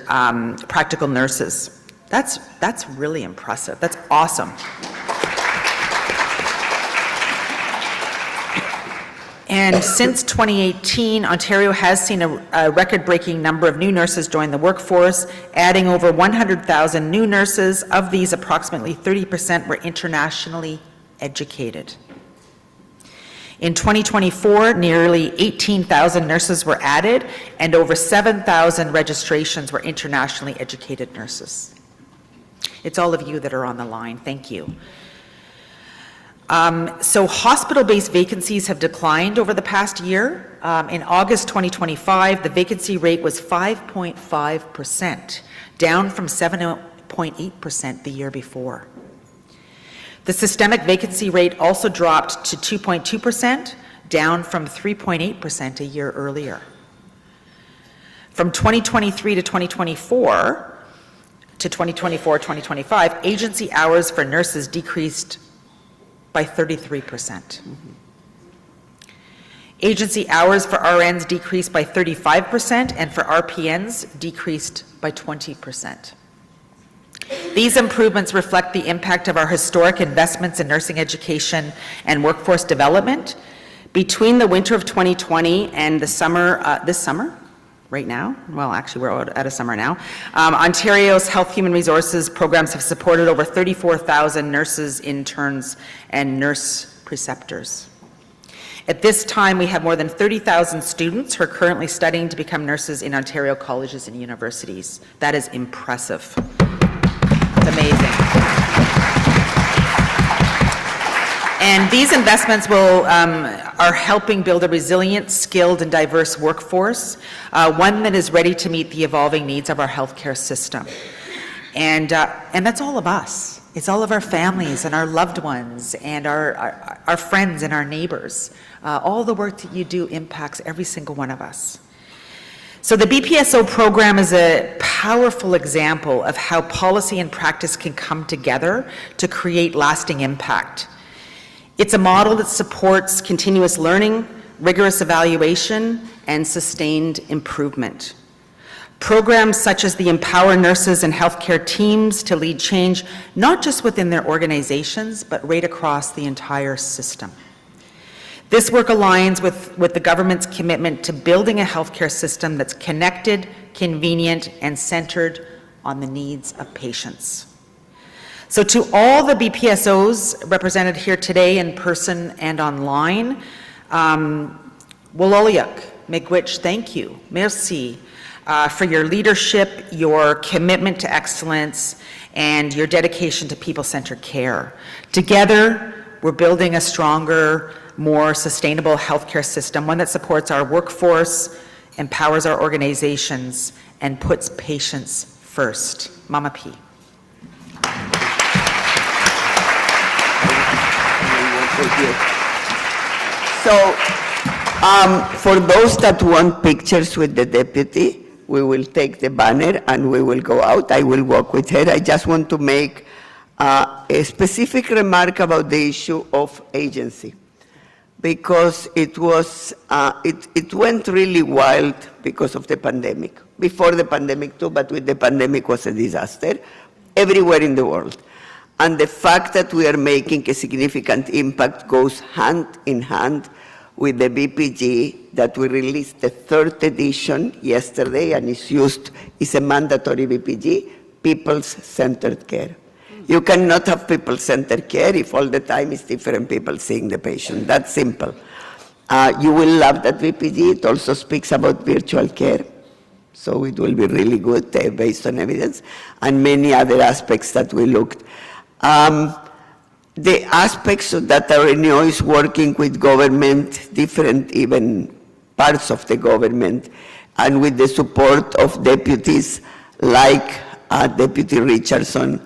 practical nurses. That's really impressive. That's awesome. And since 2018, Ontario has seen a record-breaking number of new nurses join the workforce, adding over 100,000 new nurses. Of these, approximately 30% were internationally educated. In 2024, nearly 18,000 nurses were added, and over 7,000 registrations were internationally educated nurses. It's all of you that are on the line. Thank you. So hospital-based vacancies have declined over the past year. In August 2025, the vacancy rate was 5.5%, down from 7.8% the year before. The systemic vacancy rate also dropped to 2.2%, down from 3.8% a year earlier. From 2023 to 2024 to 2024-2025, agency hours for nurses decreased by 33%. Agency hours for RNs decreased by 35%, and for RPNs decreased by 20%. These improvements reflect the impact of our historic investments in nursing education and workforce development. Between the winter of 2020 and the summer, this summer, right now, well, actually we're out of summer now, Ontario's Health Human Resources programs have supported over 34,000 nurses, interns, and nurse preceptors. At this time, we have more than 30,000 students who are currently studying to become nurses in Ontario colleges and universities. That is impressive. It's amazing. And these investments are helping build a resilient, skilled, and diverse workforce, one that is ready to meet the evolving needs of our healthcare system. And that's all of us. It's all of our families and our loved ones and our friends and our neighbors. All the work that you do impacts every single one of us. So the BPSO program is a powerful example of how policy and practice can come together to create lasting impact. It's a model that supports continuous learning, rigorous evaluation, and sustained improvement. Programs such as the Empower Nurses and Healthcare Teams to lead change, not just within their organizations, but right across the entire system. This work aligns with the government's commitment to building a healthcare system that's connected, convenient, and centered on the needs of patients. So to all the BPSOs represented here today in person and online, Wololiuk, Miigwech, thank you, merci, for your leadership, your commitment to excellence, and your dedication to people-centered care. Together, we're building a stronger, more sustainable healthcare system, one that supports our workforce, empowers our organizations, and puts patients first. Mama P. So, for those that want pictures with the deputy, we will take the banner and we will go out. I will walk with her. I just want to make a specific remark about the issue of agency, because it went really wild because of the pandemic. Before the pandemic too, but with the pandemic was a disaster everywhere in the world. And the fact that we are making a significant impact goes hand in hand with the BPG that we released the 3rd edition yesterday, and is a mandatory BPG, people-centered care. You cannot have people-centered care if all the time it's different people seeing the patient. That's simple. You will love that BPG. It also speaks about virtual care, so it will be really good based on evidence, and many other aspects that we looked. The aspects that RNO is working with government, different even parts of the government, and with the support of deputies like Deputy Richardson,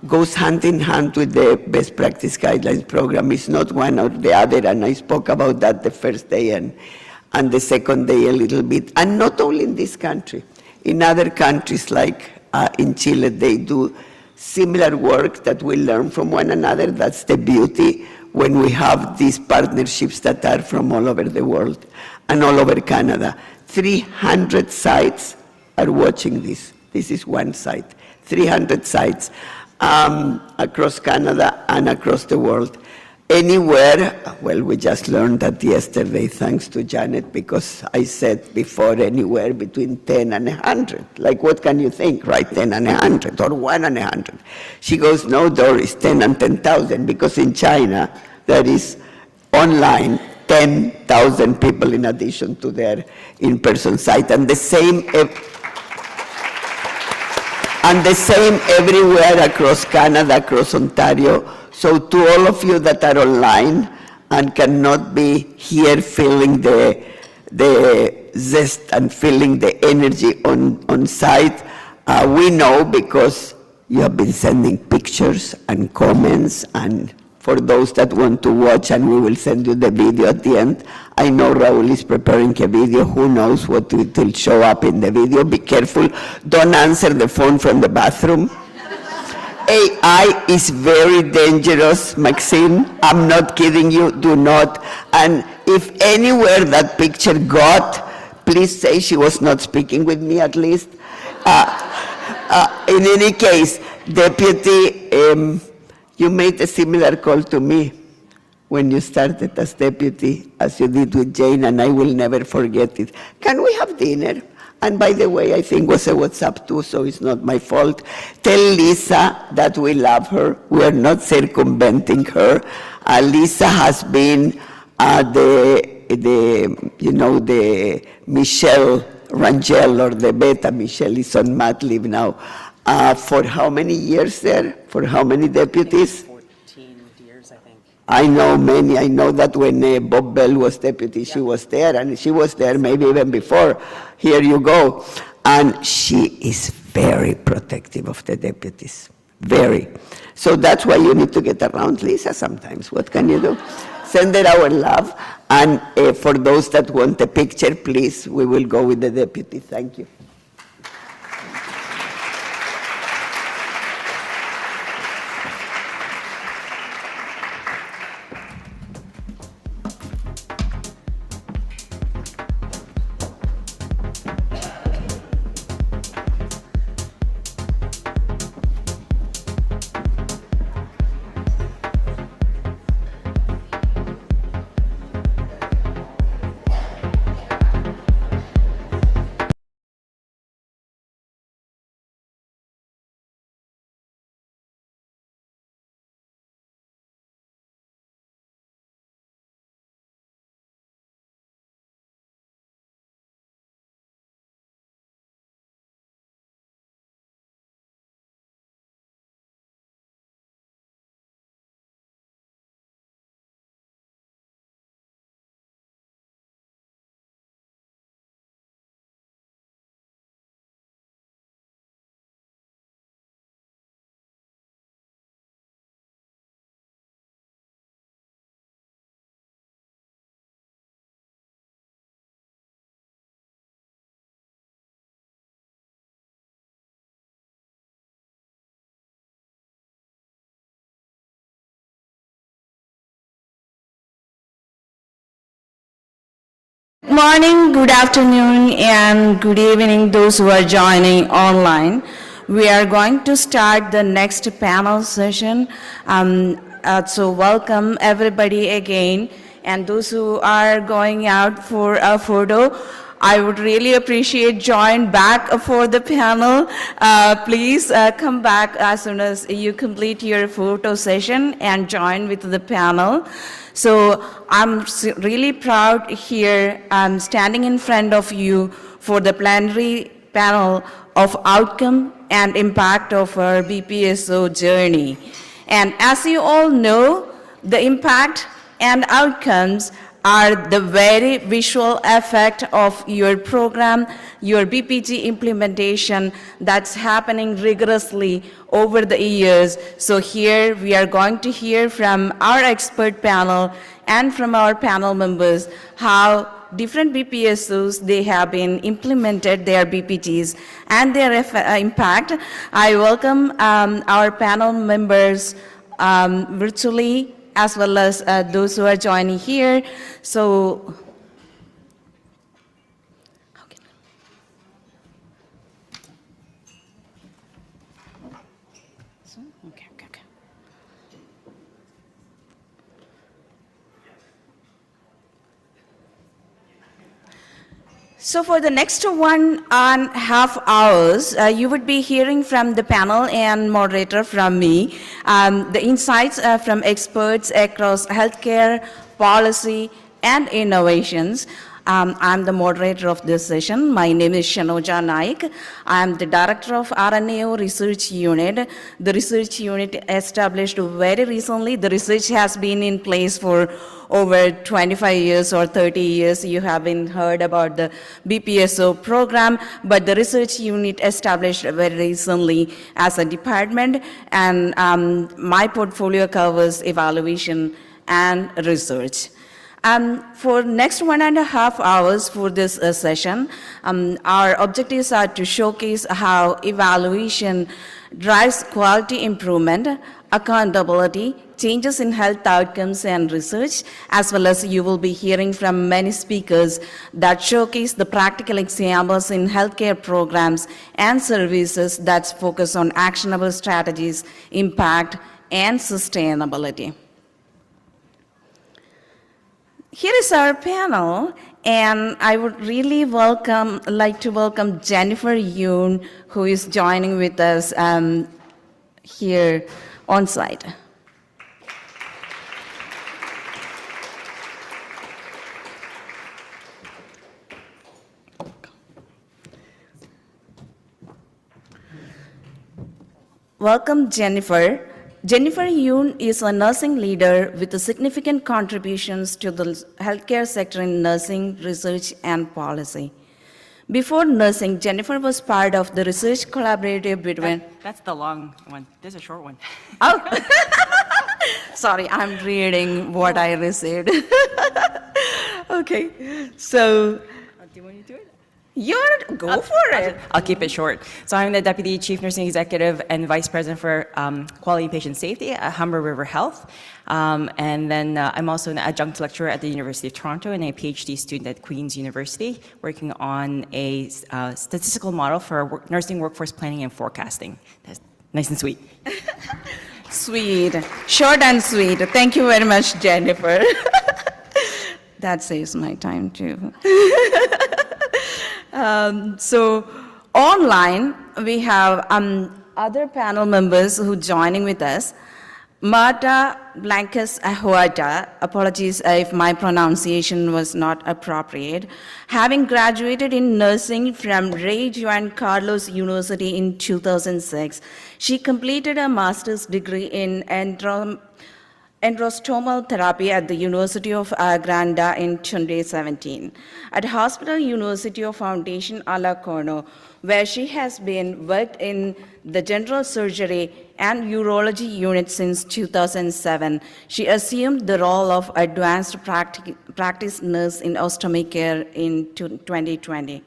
goes hand in hand with the best practice guidelines program. It's not one or the other, and I spoke about that the first day and the second day a little bit. And not only in this country, in other countries like in Chile, they do similar work that we learn from one another. That's the beauty when we have these partnerships that are from all over the world and all over Canada. 300 sites are watching this. This is one site. 300 sites across Canada and across the world. Anywhere, well, we just learned that yesterday, thanks to Janet, because I said before anywhere between 10 and 100. Like, what can you think, right? 10 and 100 or 1 and 100. She goes, no, Doris, 10 and 10,000, because in China, there is online 10,000 people in addition to their in-person site, and the same everywhere across Canada, across Ontario. So to all of you that are online and cannot be here feeling the zest and feeling the energy on site, we know because you have been sending pictures and comments, and for those that want to watch, and we will send you the video at the end. I know Raul is preparing a video. Who knows what will show up in the video? Be careful. Don't answer the phone from the bathroom. AI is very dangerous, Maxine. I'm not kidding you. Do not. And if anywhere that picture got, please say she was not speaking with me at least. In any case, Deputy, you made a similar call to me when you started as deputy, as you did with Jane, and I will never forget it. Can we have dinner? And by the way, I think it was a WhatsApp too, so it's not my fault. Tell Lisa that we love her. We are not circumventing her. Lisa has been the Michelle Rangel, or the Beta Michelle is on mat leave now. For how many years there? For how many deputies? 14 years, I think. I know many. I know that when Bob Bell was deputy, she was there, and she was there maybe even before. Here you go. And she is very protective of the deputies. Very. So that's why you need to get around Lisa sometimes. What can you do? Send her our love. And for those that want a picture, please, we will go with the deputy. Thank you. Good morning, good afternoon, and good evening, those who are joining online. We are going to start the next panel session. So welcome everybody again, and those who are going out for a photo, I would really appreciate join back for the panel. Please come back as soon as you complete your photo session and join with the panel. So I'm really proud here. I'm standing in front of you for the plenary panel of outcome and impact of our BPSO journey. And as you all know, the impact and outcomes are the very visual effect of your program, your BPG implementation that's happening rigorously over the years. So here we are going to hear from our expert panel and from our panel members how different BPSOs, they have been implemented their BPGs and their impact. I welcome our panel members virtually, as well as those who are joining here. So, okay. So for the next 1.5 hours, you would be hearing from the panel and moderator from me, the insights from experts across healthcare, policy, and innovations. I'm the moderator of this session. My name is Shanoja Naik. I'm the director of RNAO Research Unit. The research unit established very recently. The research has been in place for over 25 years or 30 years. You haven't heard about the BPSO program, but the research unit established very recently as a department, and my portfolio covers evaluation and research. For next 1.5 hours for this session, our objectives are to showcase how evaluation drives quality improvement, accountability, changes in health outcomes and research, as well as you will be hearing from many speakers that showcase the practical examples in healthcare programs and services that focus on actionable strategies, impact, and sustainability. Here is our panel, and I would really like to welcome Jennifer Yoon, who is joining with us here on site. Welcome, Jennifer. Jennifer Yoon is a nursing leader with significant contributions to the healthcare sector in nursing, research, and policy. Before nursing, Jennifer was part of the research collaborative between... That's the long one. There's a short one. Oh, sorry, I'm reading what I received. Okay, so... Do you want to do it? Go for it. I'll keep it short. So I'm the Deputy Chief Nursing Executive and Vice President for Quality and Patient Safety at Humber River Health. And then I'm also an adjunct lecturer at the University of Toronto and a PhD student at Queen's University, working on a statistical model for nursing workforce planning and forecasting. That's nice and sweet. Sweet. Short and sweet. Thank you very much, Jennifer. That saves my time, too. So online, we have other panel members who joining with us. Marta Blancas Ahuata, apologies if my pronunciation was not appropriate, having graduated in nursing from Rey Juan Carlos University in 2006, she completed a master's degree in endostromal therapy at the University of Granada in 2017. At Hospital University of Foundation Alacorno, where she has been worked in the general surgery and urology unit since 2007. She assumed the role of advanced practice nurse in ostomy care in 2020.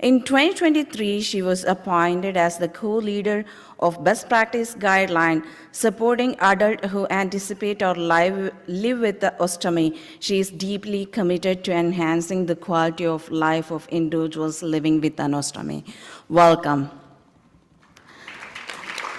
In 2023, she was appointed as the co-leader of Best Practice Guideline, supporting adults who anticipate or live with the ostomy. She is deeply committed to enhancing the quality of life of individuals living with an ostomy. Welcome.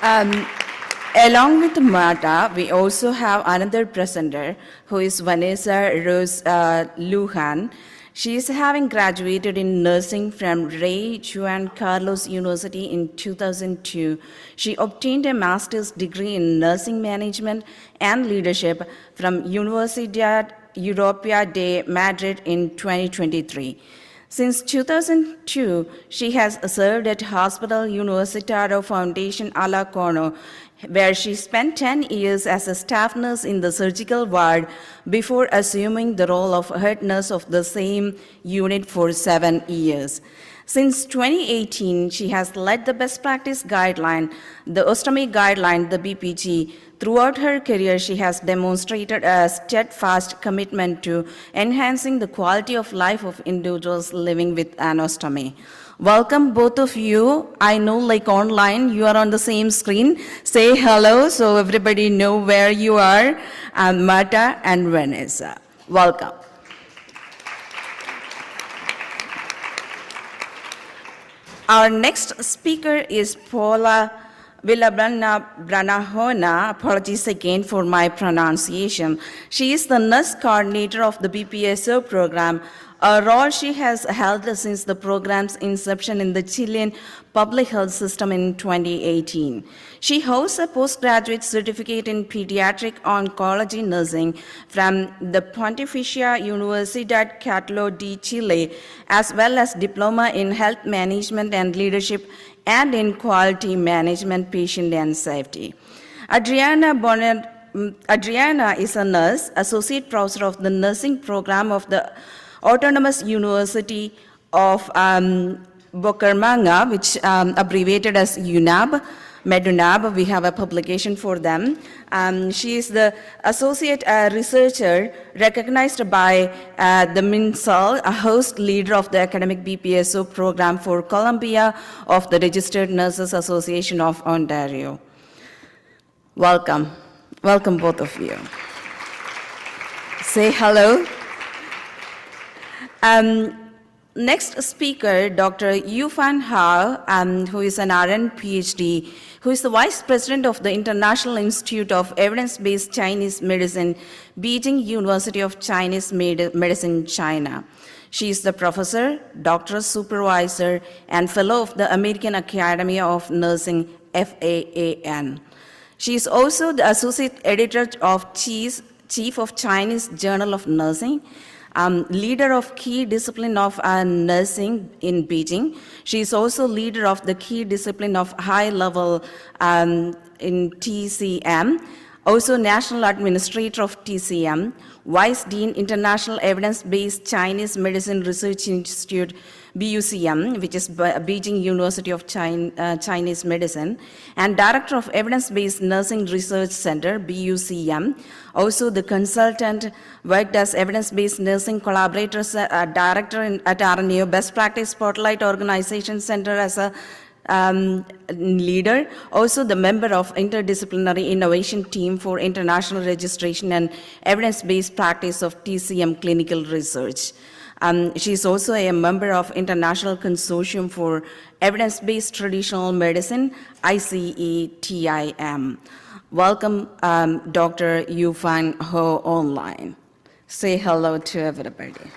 Along with Marta, we also have another presenter who is Vanessa Rose Lujan. She is having graduated in nursing from Rey Juan Carlos University in 2002. She obtained a master's degree in nursing management and leadership from Universidad Europea de Madrid in 2023. Since 2002, she has served at Hospital Universitario Foundation Alacono, where she spent 10 years as a staff nurse in the surgical ward before assuming the role of head nurse of the same unit for 7 years. Since 2018, she has led the Best Practice Guideline, the Ostomy Guideline, the BPG. Throughout her career, she has demonstrated a steadfast commitment to enhancing the quality of life of individuals living with an ostomy. Welcome, both of you. I know, like online, you are on the same screen. Say hello so everybody know where you are. Marta and Vanessa. Welcome. Our next speaker is Paula Villabranahona. Apologies again for my pronunciation. She is the nurse coordinator of the BPSO program, a role she has held since the program's inception in the Chilean public health system in 2018. She holds a postgraduate certificate in pediatric oncology nursing from the Pontificia Universidad Católica de Chile, as well as diploma in health management and leadership and in quality management, patient and safety. Adriana is a nurse, associate professor of the nursing program of the Autonomous University of Bucaramanga, which abbreviated as UNAB, MEDUNAB. We have a publication for them. She is the associate researcher recognized by the MINSAL, a host leader of the academic BPSO program for Colombia of the Registered Nurses Association of Ontario. Welcome. Welcome, both of you. Say hello. Next speaker, Dr. Yufan Hao, who is an RN PhD, who is the Vice President of the International Institute of Evidence-Based Chinese Medicine, Beijing University of Chinese Medicine, China. She is the professor, doctoral supervisor, and fellow of the American Academy of Nursing, FAAN. She is also the associate editor of Chief of Chinese Journal of Nursing, leader of key discipline of nursing in Beijing. She is also leader of the key discipline of high level in TCM, also national administrator of TCM, Vice Dean International Evidence-Based Chinese Medicine Research Institute, BUCM, which is Beijing University of Chinese Medicine, and Director of Evidence-Based Nursing Research Center, BUCM. Also the consultant, worked as Evidence-Based Nursing Collaborators Director at RNAO Best Practice Spotlight Organization Center as a leader, also the member of Interdisciplinary Innovation Team for International Registration and Evidence-Based Practice of TCM Clinical Research. She is also a member of International Consortium for Evidence-Based Traditional Medicine, ICE-TIM. Welcome, Dr. Yufan Ho online. Say hello to everybody.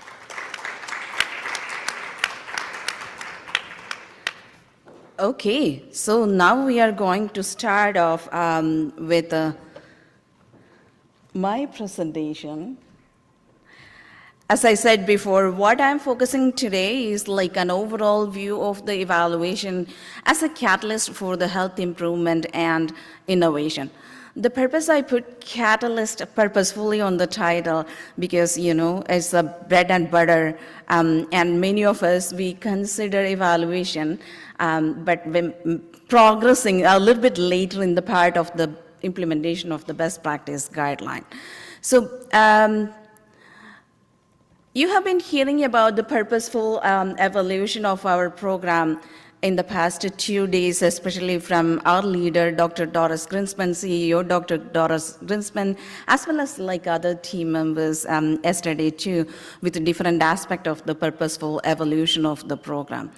Okay, so now we are going to start off with my presentation. As I said before, what I'm focusing today is like an overall view of the evaluation as a catalyst for the health improvement and innovation. The purpose I put catalyst purposefully on the title because, you know, it's the bread and butter, and many of us, we consider evaluation, but when progressing a little bit later in the part of the implementation of the best practice guideline. So, You have been hearing about the purposeful evolution of our program in the past 2 days, especially from our leader, Dr. Doris Grinspan, CEO, Dr. Doris Grinspan, as well as like other team members yesterday too, with a different aspect of the purposeful evolution of the program.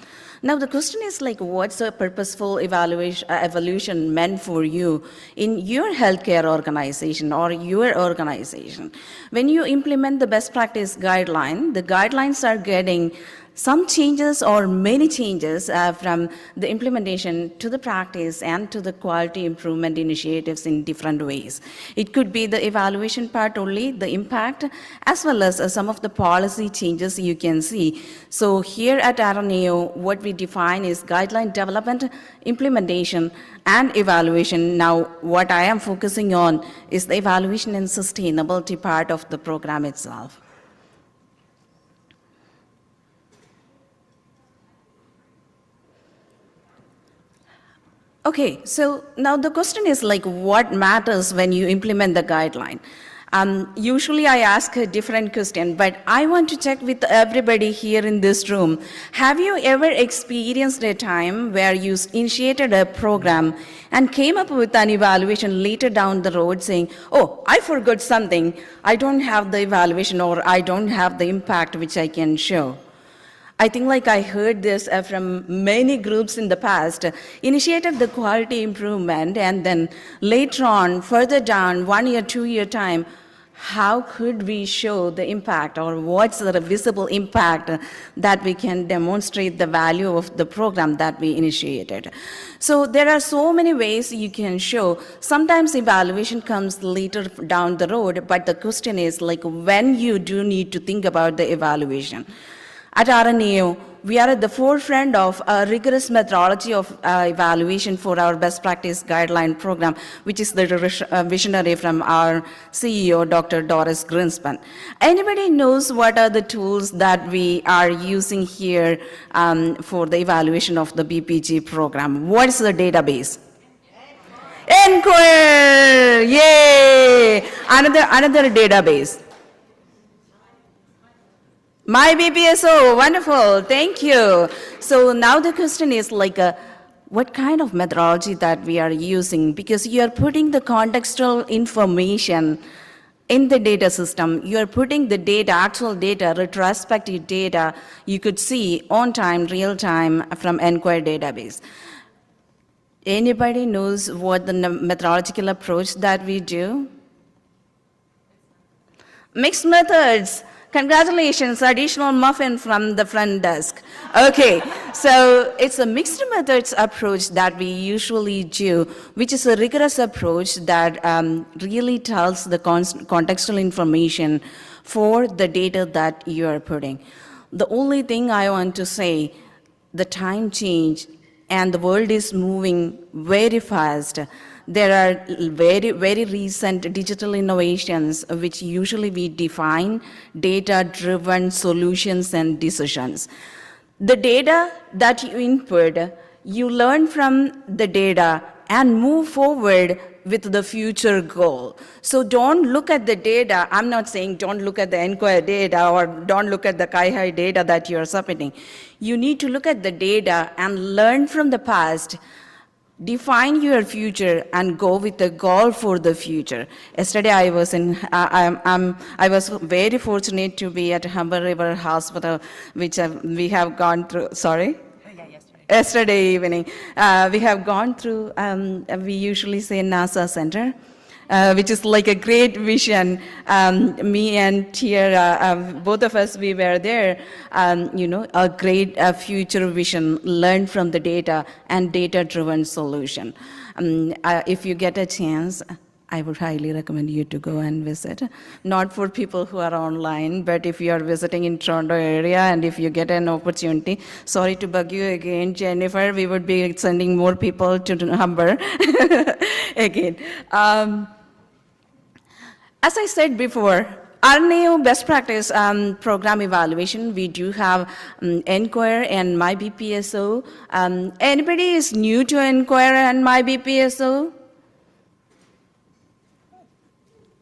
Now the question is like, what's a purposeful evolution meant for you in your healthcare organization or your organization? When you implement the best practice guideline, the guidelines are getting some changes or many changes from the implementation to the practice and to the quality improvement initiatives in different ways. It could be the evaluation part only, the impact, as well as some of the policy changes you can see. So here at RNAO, what we define is guideline development, implementation, and evaluation. Now, what I am focusing on is the evaluation and sustainability part of the program itself. Okay, so now the question is like, what matters when you implement the guideline? Usually I ask a different question, but I want to check with everybody here in this room. Have you ever experienced a time where you initiated a program and came up with an evaluation later down the road saying, oh, I forgot something, I don't have the evaluation or I don't have the impact which I can show? I think like I heard this from many groups in the past, initiated the quality improvement, and then later on, further down, 1 year, 2 year time, how could we show the impact or what's the visible impact that we can demonstrate the value of the program that we initiated? So there are so many ways you can show. Sometimes evaluation comes later down the road, but the question is like when you do need to think about the evaluation. At RNAO, we are at the forefront of a rigorous methodology of evaluation for our best practice guideline program, which is the visionary from our CEO, Dr. Doris Grinspan. Anybody knows what are the tools that we are using here for the evaluation of the BPG program? What is the database? Enquire! Yay! Another database. My BPSO, wonderful, thank you. So now the question is like, what kind of methodology that we are using? Because you are putting the contextual information in the data system. You are putting the data, actual data, retrospective data, you could see on time, real time from Enquire database. Anybody knows what the methodological approach that we do? Mixed methods. Congratulations, additional muffin from the front desk. Okay, so it's a mixed methods approach that we usually do, which is a rigorous approach that really tells the contextual information for the data that you are putting. The only thing I want to say, the time change and the world is moving very fast. There are very, very recent digital innovations which usually we define data-driven solutions and decisions. The data that you input, you learn from the data and move forward with the future goal. So don't look at the data. I'm not saying don't look at the Enquire data or don't look at the Kai-Hai data that you're submitting. You need to look at the data and learn from the past, define your future and go with the goal for the future. Yesterday I was I was very fortunate to be at Humber River Hospital, which we have gone through. Sorry. Yesterday evening, we have gone through. We usually say NASA Center, which is like a great vision. Me and Tiara, both of us, we were there. A great future vision, learn from the data and data-driven solution. If you get a chance, I would highly recommend you to go and visit. Not for people who are online, but if you are visiting in Toronto area and if you get an opportunity, sorry to bug you again, Jennifer, we would be sending more people to Humber again. As I said before, RNAO best practice program evaluation, we do have Enquire and My BPSO. Anybody is new to Enquire and My BPSO?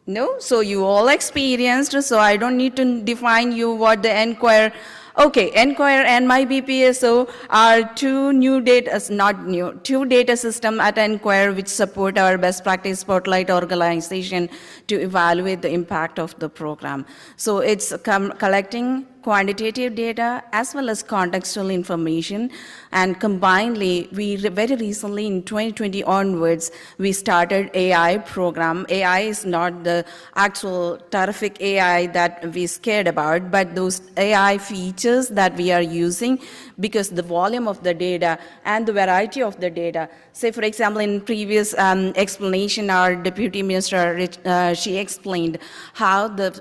No? So you all experienced, so I don't need to define you what the Enquire. Okay, Enquire and my BPSO are two new data, not new, two data system at Enquire which support our best practice spotlight organization to evaluate the impact of the program. So it's collecting quantitative data as well as contextual information, and combinedly, very recently in 2020 onwards, we started AI program. AI is not the actual terrific AI that we scared about, but those AI features that we are using because the volume of the data and the variety of the data. Say, for example, in previous explanation, our Deputy Minister, she explained how the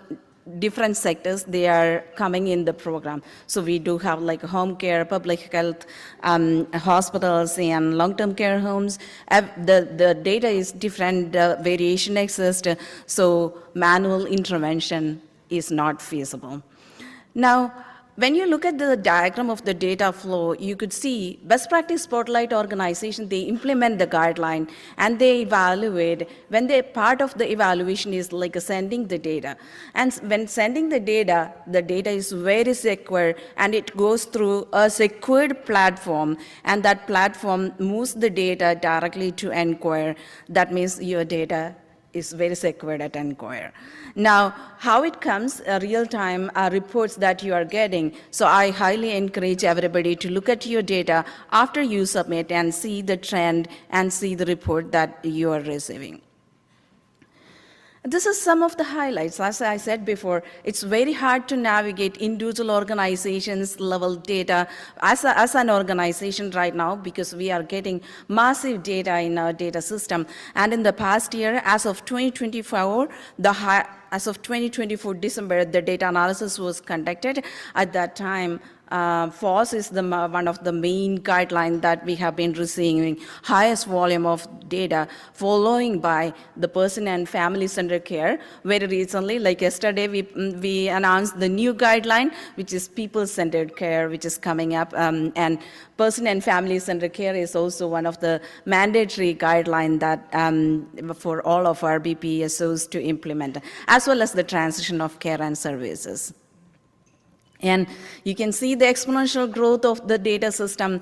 different sectors they are coming in the program. So we do have like home care, public health, hospitals and long-term care homes. The data is different, variation exists, so manual intervention is not feasible. Now, when you look at the diagram of the data flow, you could see best practice spotlight organization, they implement the guideline and they evaluate. When they part of the evaluation is like sending the data. And when sending the data is very secure and it goes through a secured platform, and that platform moves the data directly to Enquire. That means your data is very secured at Enquire. Now, how it comes, real-time reports that you are getting. So I highly encourage everybody to look at your data after you submit and see the trend and see the report that you are receiving. This is some of the highlights. As I said before, it's very hard to navigate individual organizations level data as an organization right now because we are getting massive data in our data system. And in the past year, as of 2024, as of 2024 December, the data analysis was conducted. At that time, FOSS is one of the main guidelines that we have been receiving highest volume of data, following by the person and family-centered care. Very recently, like yesterday, we announced the new guideline, which is people-centered care, which is coming up. And person and family-centered care is also one of the mandatory guidelines that for all of our BPSOs to implement, as well as the transition of care and services. And you can see the exponential growth of the data system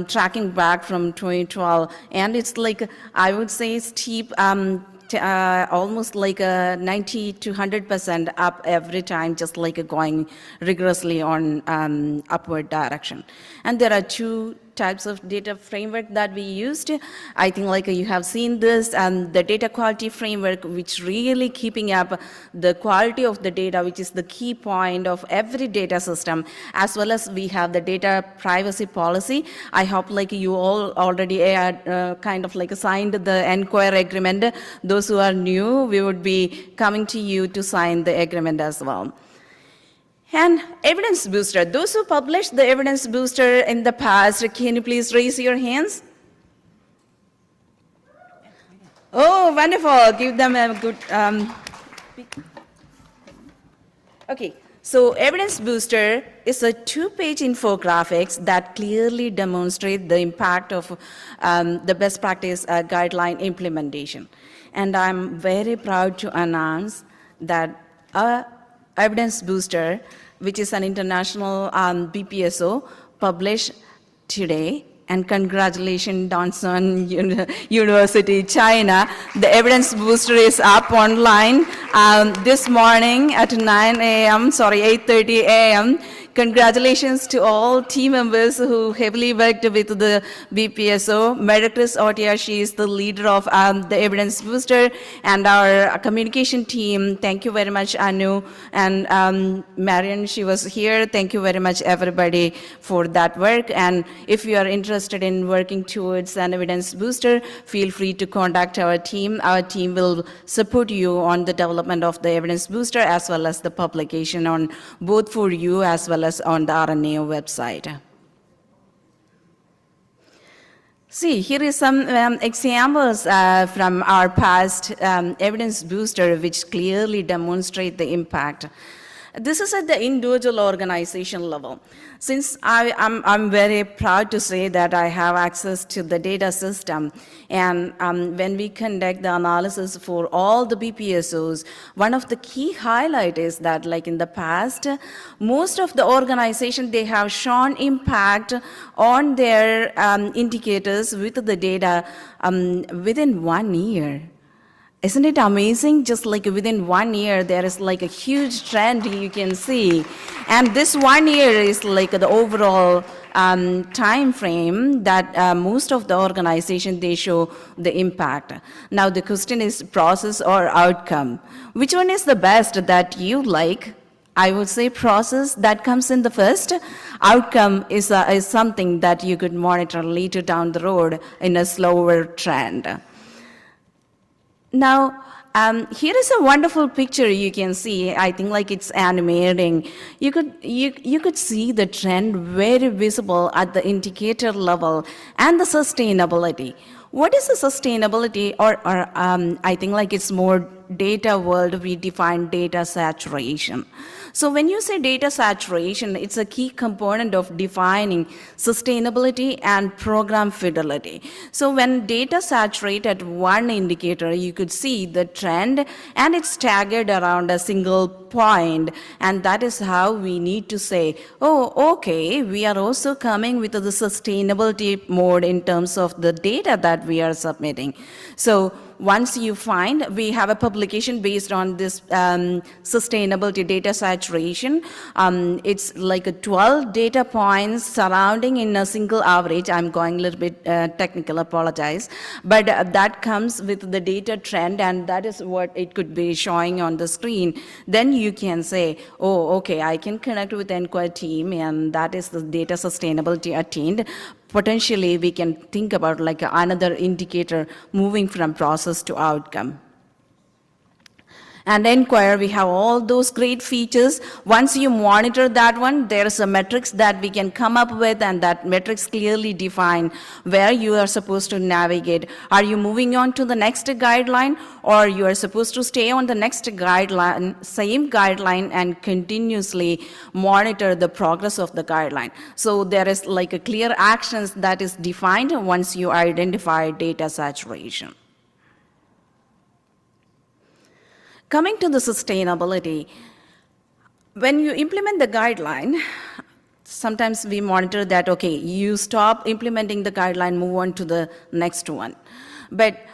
tracking back from 2012. And it's like, I would say, steep, almost like a 90 to 100% up every time, just like going rigorously on upward direction. And there are two types of data framework that we used. I think like you have seen this, the data quality framework, which really keeping up the quality of the data, which is the key point of every data system, as well as we have the data privacy policy. I hope like you all already kind of like signed the Enquire agreement. Those who are new, we would be coming to you to sign the agreement as well. And evidence booster, those who published the evidence booster in the past, can you please raise your hands? Oh, wonderful, give them a good, okay. So evidence booster is a 2-page infographics that clearly demonstrate the impact of the best practice guideline implementation. And I'm very proud to announce that evidence booster, which is an international BPSO, published today. And congratulations, Danson University, China. The evidence booster is up online this morning at 8:30 a.m. Congratulations to all team members who heavily worked with the BPSO. Meredith Otia, she is the leader of the evidence booster, and our communication team. Thank you very much, Anu. And Marian, she was here. Thank you very much, everybody, for that work. And if you are interested in working towards an evidence booster, feel free to contact our team. Our team will support you on the development of the evidence booster as well as the publication on both for you as well as on the RNAO website. See, here is some examples from our past evidence booster which clearly demonstrate the impact. This is at the individual organization level. Since I'm very proud to say that I have access to the data system, and when we conduct the analysis for all the BPSOs, one of the key highlight is that like in the past, most of the organization, they have shown impact on their indicators with the data within 1 year. Isn't it amazing? Just like within 1 year, there is like a huge trend you can see. And this 1 year is like the overall time frame that most of the organization, they show the impact. Now the question is process or outcome. Which one is the best that you like? I would say process that comes in the first. Outcome is something that you could monitor later down the road in a slower trend. Now, here is a wonderful picture you can see. I think like it's animating. You could see the trend very visible at the indicator level and the sustainability. What is the sustainability? Or I think like it's more data world, we define data saturation. So when you say data saturation, it's a key component of defining sustainability and program fidelity. So when data saturate at one indicator, you could see the trend and it's staggered around a single point. And that is how we need to say, oh, okay, we are also coming with the sustainability mode in terms of the data that we are submitting. So once you find, we have a publication based on this sustainability data saturation. It's like a 12 data points surrounding in a single average. I'm going a little bit technical, apologize. But that comes with the data trend, and that is what it could be showing on the screen. Then you can say, oh, okay, I can connect with the Enquire team, and that is the data sustainability attained. Potentially, we can think about like another indicator moving from process to outcome. And Enquire, we have all those great features. Once you monitor that one, there is a metrics that we can come up with, and that metrics clearly define where you are supposed to navigate. Are you moving on to the next guideline, or you are supposed to stay on the next guideline, same guideline, and continuously monitor the progress of the guideline. So there is like a clear actions that is defined once you identify data saturation. Coming to the sustainability, when you implement the guideline, sometimes we monitor that, okay, you stop implementing the guideline, move on to the next one. But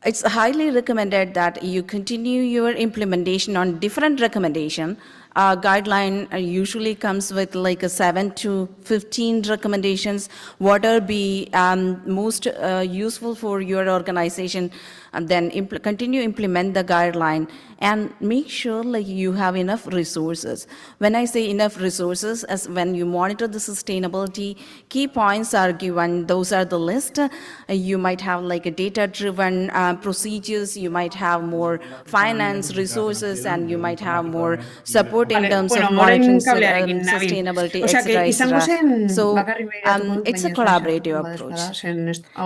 it's highly recommended that you continue your implementation on different recommendation. Guideline usually comes with like a 7 to 15 recommendations. What are be most useful for your organization, and then continue implement the guideline and make sure like you have enough resources. When I say enough resources, as when you monitor the sustainability, key points are given. Those are the list. You might have like a data-driven procedures. You might have more finance resources, and you might have more support in terms of monitoring sustainability, etc. So it's a collaborative approach.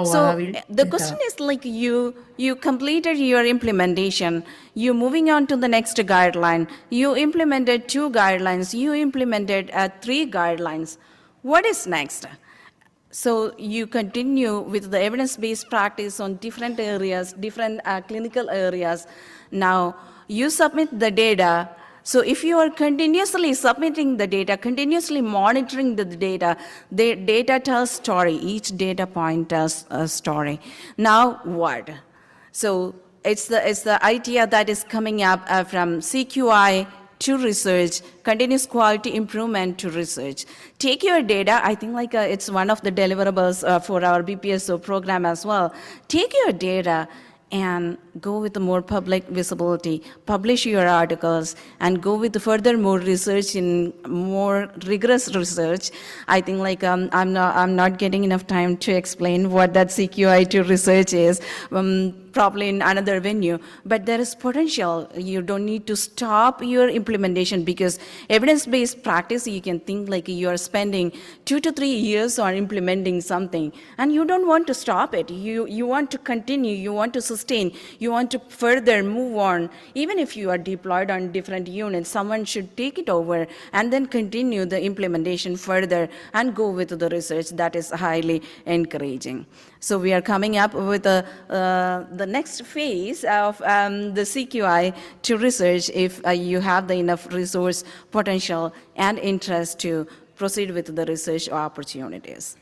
So the question is like you completed your implementation, you moving on to the next guideline, you implemented 2 guidelines, you implemented 3 guidelines. What is next? So you continue with the evidence-based practice on different areas, different clinical areas. Now you submit the data. So if you are continuously submitting the data, continuously monitoring the data tells story. Each data point tells a story. Now what? So it's the idea that is coming up from CQI to research, continuous quality improvement to research. Take your data, I think like it's one of the deliverables for our BPSO program as well. Take your data and go with the more public visibility, publish your articles, and go with the further more research in more rigorous research. I think like I'm not getting enough time to explain what that CQI to research is. probably in another venue, but there is potential. You don't need to stop your implementation, because evidence-based practice, you can think like you are spending 2 to 3 years on implementing something, and you don't want to stop it. You want to continue, you want to sustain, you want to further move on. Even if you are deployed on different units, someone should take it over and then continue the implementation further and go with the research. That is highly encouraging. So we are coming up with the next phase of the CQI to research if you have the enough resource, potential, and interest to proceed with the research opportunities.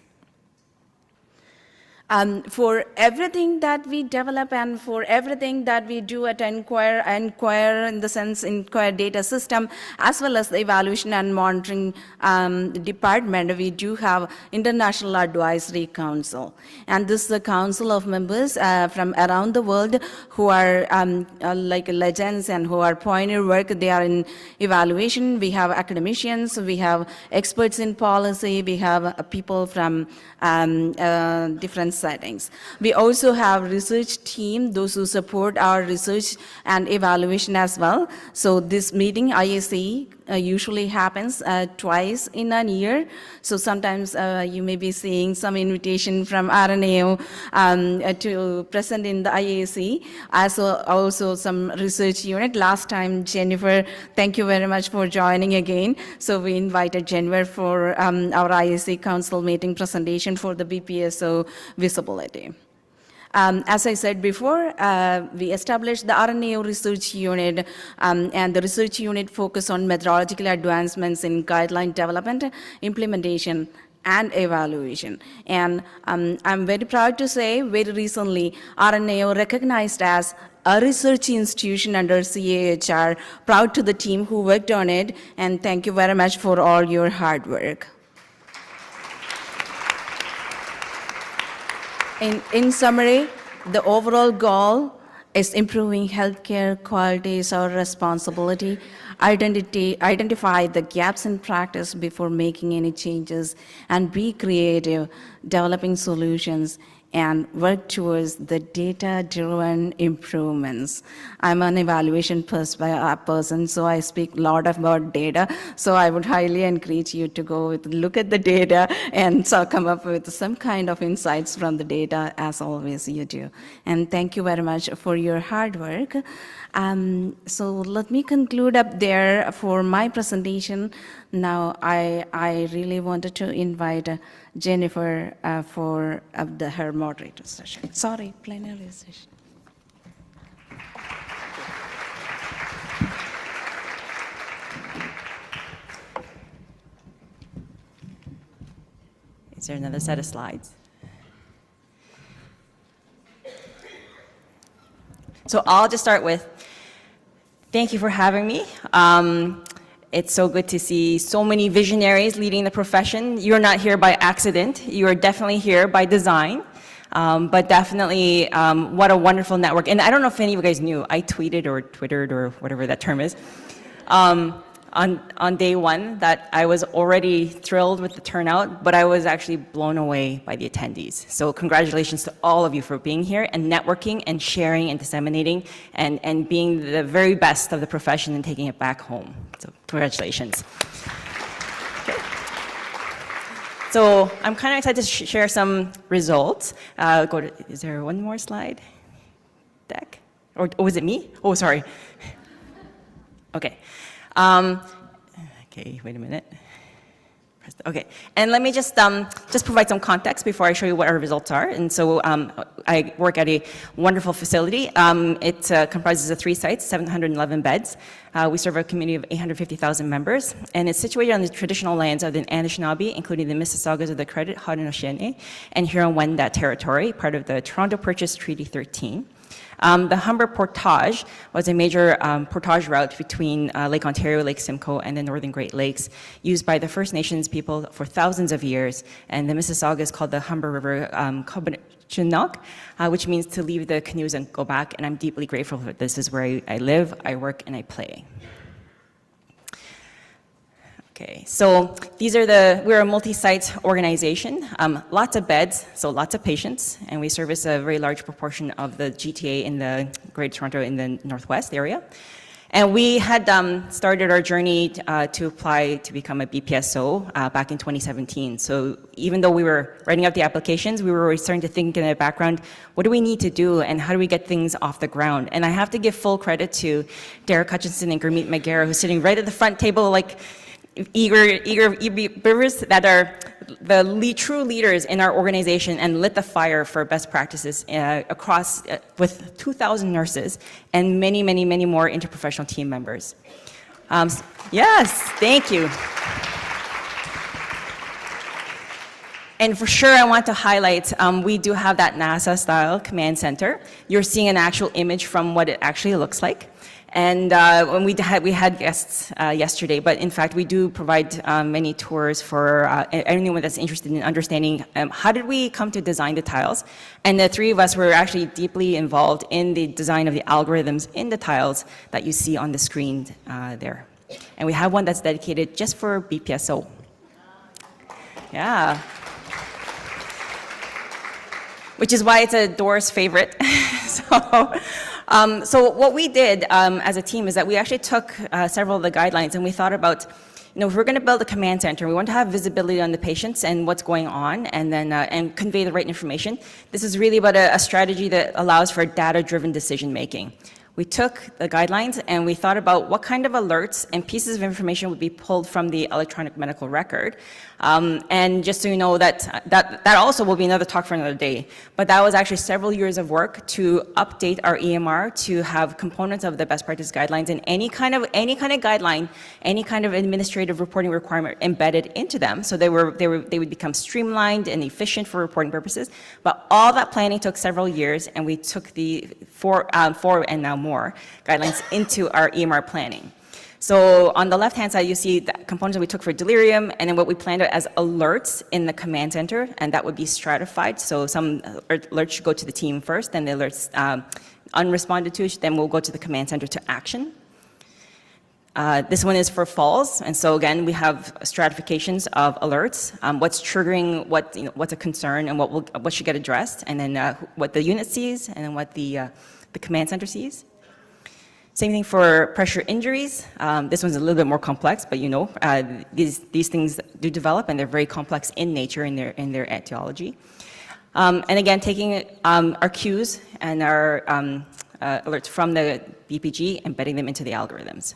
For everything that we develop and for everything that we do at Inquire in the sense Inquire data system, as well as the evaluation and monitoring department, we do have International Advisory Council. And this is a council of members from around the world who are like legends and who are pioneer work. They are in evaluation. We have academicians, we have experts in policy, we have people from different settings. We also have research team, those who support our research and evaluation as well. So this meeting, IAC, usually happens twice in a year. So sometimes you may be seeing some invitation from RNAO to present in the IAC, also some research unit. Last time, Jennifer, thank you very much for joining again. So we invited Jennifer for our IAC Council meeting presentation for the BPSO visibility. As I said before, we established the RNAO research unit, and the research unit focused on methodological advancements in guideline development, implementation, and evaluation. And I'm very proud to say, very recently, RNAO recognized as a research institution under CAHR. Proud to the team who worked on it, and thank you very much for all your hard work. In summary, the overall goal is improving healthcare quality is our responsibility. Identify the gaps in practice before making any changes, and be creative, developing solutions, and work towards the data-driven improvements. I'm an evaluation person, so I speak a lot about data. So I would highly encourage you to go look at the data and so come up with some kind of insights from the data, as always you do. And thank you very much for your hard work. So let me conclude up there for my presentation. Now I really wanted to invite Jennifer for her moderator session. Sorry, plenary session. Is there another set of slides? So I'll just start with, thank you for having me. It's so good to see so many visionaries leading the profession. You're not here by accident. You are definitely here by design. But definitely, what a wonderful network. And I don't know if any of you guys knew, I tweeted or twittered or whatever that term is, on day one that I was already thrilled with the turnout, but I was actually blown away by the attendees. So congratulations to all of you for being here and networking and sharing and disseminating and being the very best of the profession and taking it back home. So congratulations. So I'm kind of excited to share some results. Is there one more slide deck? Or was it me? Oh, sorry. Okay. Okay, wait a minute. Okay, and let me just provide some context before I show you what our results are. And so I work at a wonderful facility. It comprises of 3 sites, 711 beds. We serve a community of 850,000 members, and it's situated on the traditional lands of the Anishinaabe, including the Mississaugas of the Credit, Haudenosaunee, and Huron-Wendat territory, part of the Toronto Purchase Treaty 13. The Humber Portage was a major portage route between Lake Ontario, Lake Simcoe, and the Northern Great Lakes, used by the First Nations people for thousands of years. And the Mississauga is called the Humber River Chinook, which means to leave the canoes and go back. And I'm deeply grateful for this. This is where I live, I work, and I play. Okay, so we're a multi-site organization, lots of beds, so lots of patients, and we service a very large proportion of the GTA in the Greater Toronto in the Northwest area. And we had started our journey to apply to become a BPSO back in 2017. So even though we were writing out the applications, we were already starting to think in the background, what do we need to do and how do we get things off the ground? And I have to give full credit to Derek Hutchinson and Gurmeet Magera, who's sitting right at the front table, like eager beavers that are the true leaders in our organization and lit the fire for best practices across with 2,000 nurses and many, many, many more interprofessional team members. Yes, thank you. And for sure, I want to highlight, we do have that NASA-style command center. You're seeing an actual image from what it actually looks like. And when we had guests yesterday, but in fact, we do provide many tours for anyone that's interested in understanding how did we come to design the tiles. And the three of us were actually deeply involved in the design of the algorithms in the tiles that you see on the screen there. And we have one that's dedicated just for BPSO. Yeah. Which is why it's a Doris favorite. So what we did as a team is that we actually took several of the guidelines and we thought about, if we're going to build a command center, we want to have visibility on the patients and what's going on, and then and convey the right information. This is really about a strategy that allows for data-driven decision making. We took the guidelines and we thought about what kind of alerts and pieces of information would be pulled from the electronic medical record. And just so you know that also will be another talk for another day. But that was actually several years of work to update our EMR to have components of the best practice guidelines and any kind of guideline, any kind of administrative reporting requirement embedded into them. So they would become streamlined and efficient for reporting purposes. But all that planning took several years, and we took the four and now more guidelines into our EMR planning. So on the left-hand side, you see the components that we took for delirium, and then what we planned out as alerts in the command center, and that would be stratified. So some alerts should go to the team first, then the alerts unresponded to, then we'll go to the command center to action. This one is for falls, and so again, we have stratifications of alerts, what's triggering, what's a concern, and what should get addressed, and then what the unit sees, and then what the command center sees. Same thing for pressure injuries. This one's a little bit more complex, but these things do develop, and they're very complex in nature in their etiology. And again, taking our cues and our alerts from the BPG, embedding them into the algorithms.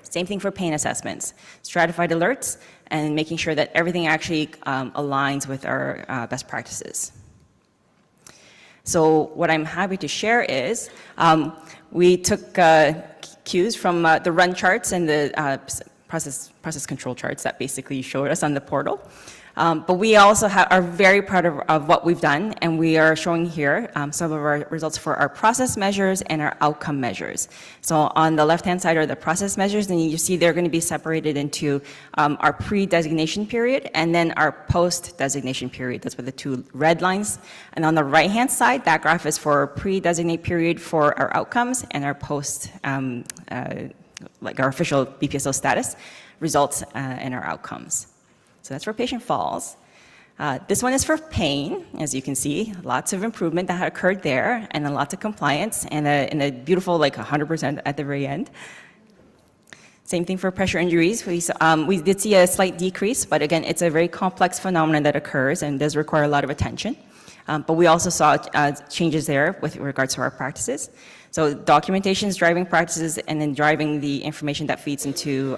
Same thing for pain assessments. Stratified alerts and making sure that everything actually aligns with our best practices. So what I'm happy to share is we took cues from the run charts and the process control charts that basically showed us on the portal. But we also are very proud of what we've done, and we are showing here some of our results for our process measures and our outcome measures. So on the left-hand side are the process measures, and you see they're going to be separated into our pre-designation period and then our post-designation period. That's with the two red lines. And on the right-hand side, that graph is for our pre-designate period for our outcomes and our post, like our official BPSO status results and our outcomes. So that's for patient falls. This one is for pain, as you can see, lots of improvement that had occurred there, and then lots of compliance, and a beautiful 100% at the very end. Same thing for pressure injuries. We did see a slight decrease, but again, it's a very complex phenomenon that occurs and does require a lot of attention. But we also saw changes there with regards to our practices. So documentation is driving practices and then driving the information that feeds into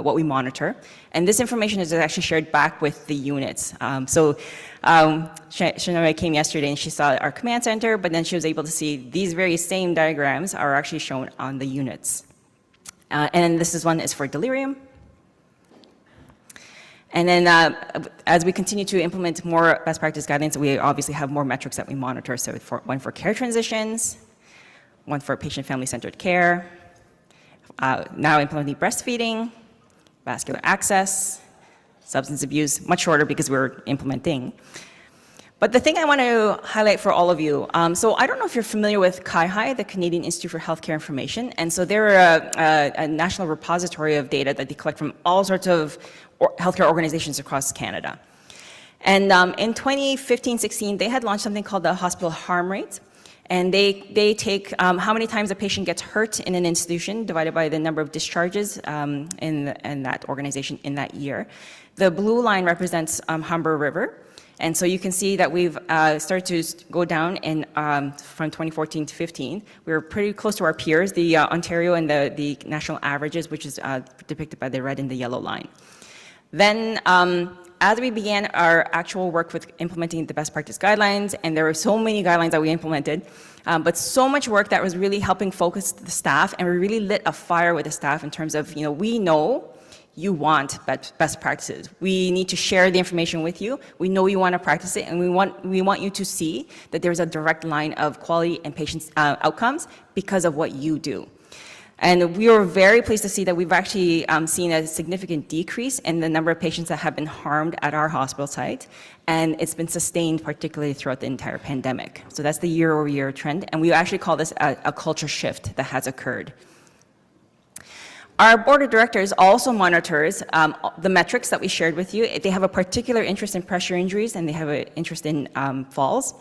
what we monitor. And this information is actually shared back with the units. Shania came yesterday and she saw our command center, but then she was able to see these very same diagrams are actually shown on the units. And this one is for delirium. And then as we continue to implement more best practice guidance, we obviously have more metrics that we monitor. So one for care transitions, one for patient family-centered care, now implementing breastfeeding, vascular access, substance abuse, much shorter because we're implementing. But the thing I want to highlight for all of you, so I don't know if you're familiar with CIHI, the Canadian Institute for Healthcare Information, and so they're a national repository of data that they collect from all sorts of healthcare organizations across Canada. And in 2015-16, they had launched something called the hospital harm rate, and they take how many times a patient gets hurt in an institution divided by the number of discharges in that organization in that year. The blue line represents Humber River. And so you can see that we've started to go down from 2014 to 15. We were pretty close to our peers, the Ontario and the national averages, which is depicted by the red and the yellow line. Then as we began our actual work with implementing the best practice guidelines, and there were so many guidelines that we implemented, but so much work that was really helping focus the staff, and we really lit a fire with the staff in terms of, we know you want best practices. We need to share the information with you. We know you want to practice it, and we want you to see that there's a direct line of quality and patient outcomes because of what you do. And we were very pleased to see that we've actually seen a significant decrease in the number of patients that have been harmed at our hospital site, and it's been sustained particularly throughout the entire pandemic. So that's the year-over-year trend, and we actually call this a culture shift that has occurred. Our board of directors also monitors the metrics that we shared with you. They have a particular interest in pressure injuries, and they have an interest in falls.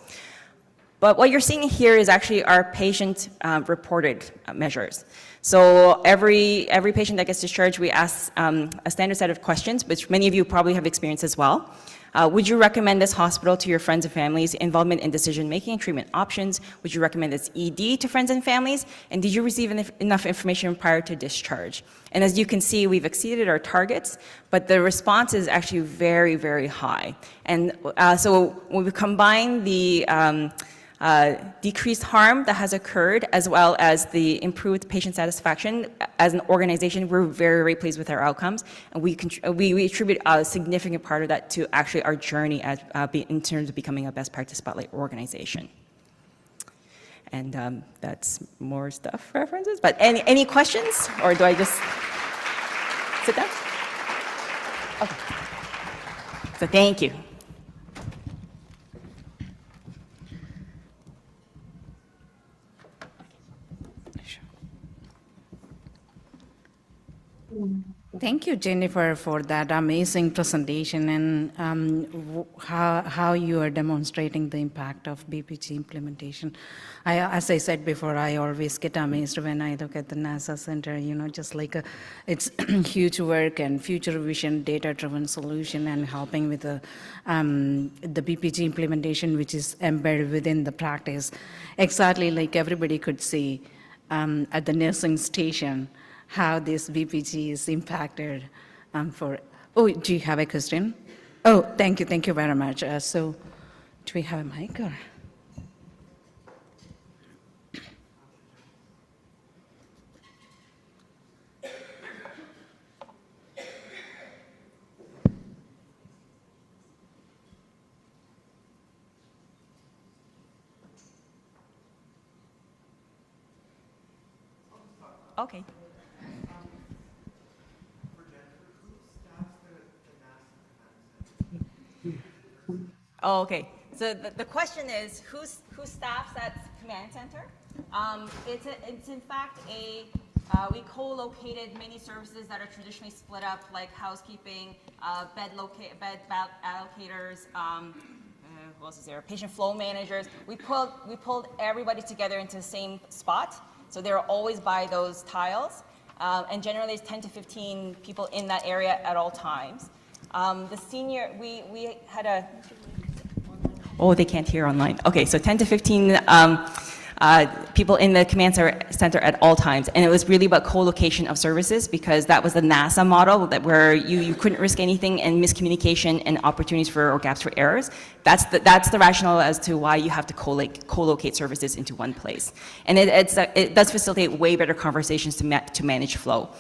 But what you're seeing here is actually our patient reported measures. So every patient that gets discharged, we ask a standard set of questions, which many of you probably have experienced as well. Would you recommend this hospital to your friends and families? Involvement in decision-making and treatment options. Would you recommend this ED to friends and families? And did you receive enough information prior to discharge? And as you can see, we've exceeded our targets, but the response is actually very, very high. And so when we combine the decreased harm that has occurred, as well as the improved patient satisfaction, as an organization, we're very, very pleased with our outcomes, and we attribute a significant part of that to actually our journey in terms of becoming a best practice spotlight organization. And that's more stuff references, but any questions, or do I just sit down? Okay. So thank you. Thank you, Jennifer, for that amazing presentation and how you are demonstrating the impact of BPG implementation. As I said before, I always get amazed when I look at the NASA Center, just like it's huge work and future vision, data-driven solution, and helping with the BPG implementation, which is embedded within the practice. Exactly like everybody could see at the nursing station, how this BPG is impacted oh, do you have a question? Oh, thank you very much. So, do we have a mic or? Okay. Oh, okay. So the question is, who staffs that command center? It's in fact we co-located many services that are traditionally split up, like housekeeping, bed allocators, who else is there? Patient flow managers. We pulled everybody together into the same spot, so they're always by those tiles, and generally there's 10 to 15 people in that area at all times. The senior, we had a. Oh, they can't hear online. Okay, so 10 to 15 people in the command center at all times, and it was really about co-location of services, because that was the NASA model where you couldn't risk anything, and miscommunication and opportunities or gaps for errors. That's the rationale as to why you have to co-locate services into one place, and it does facilitate way better conversations to manage flow.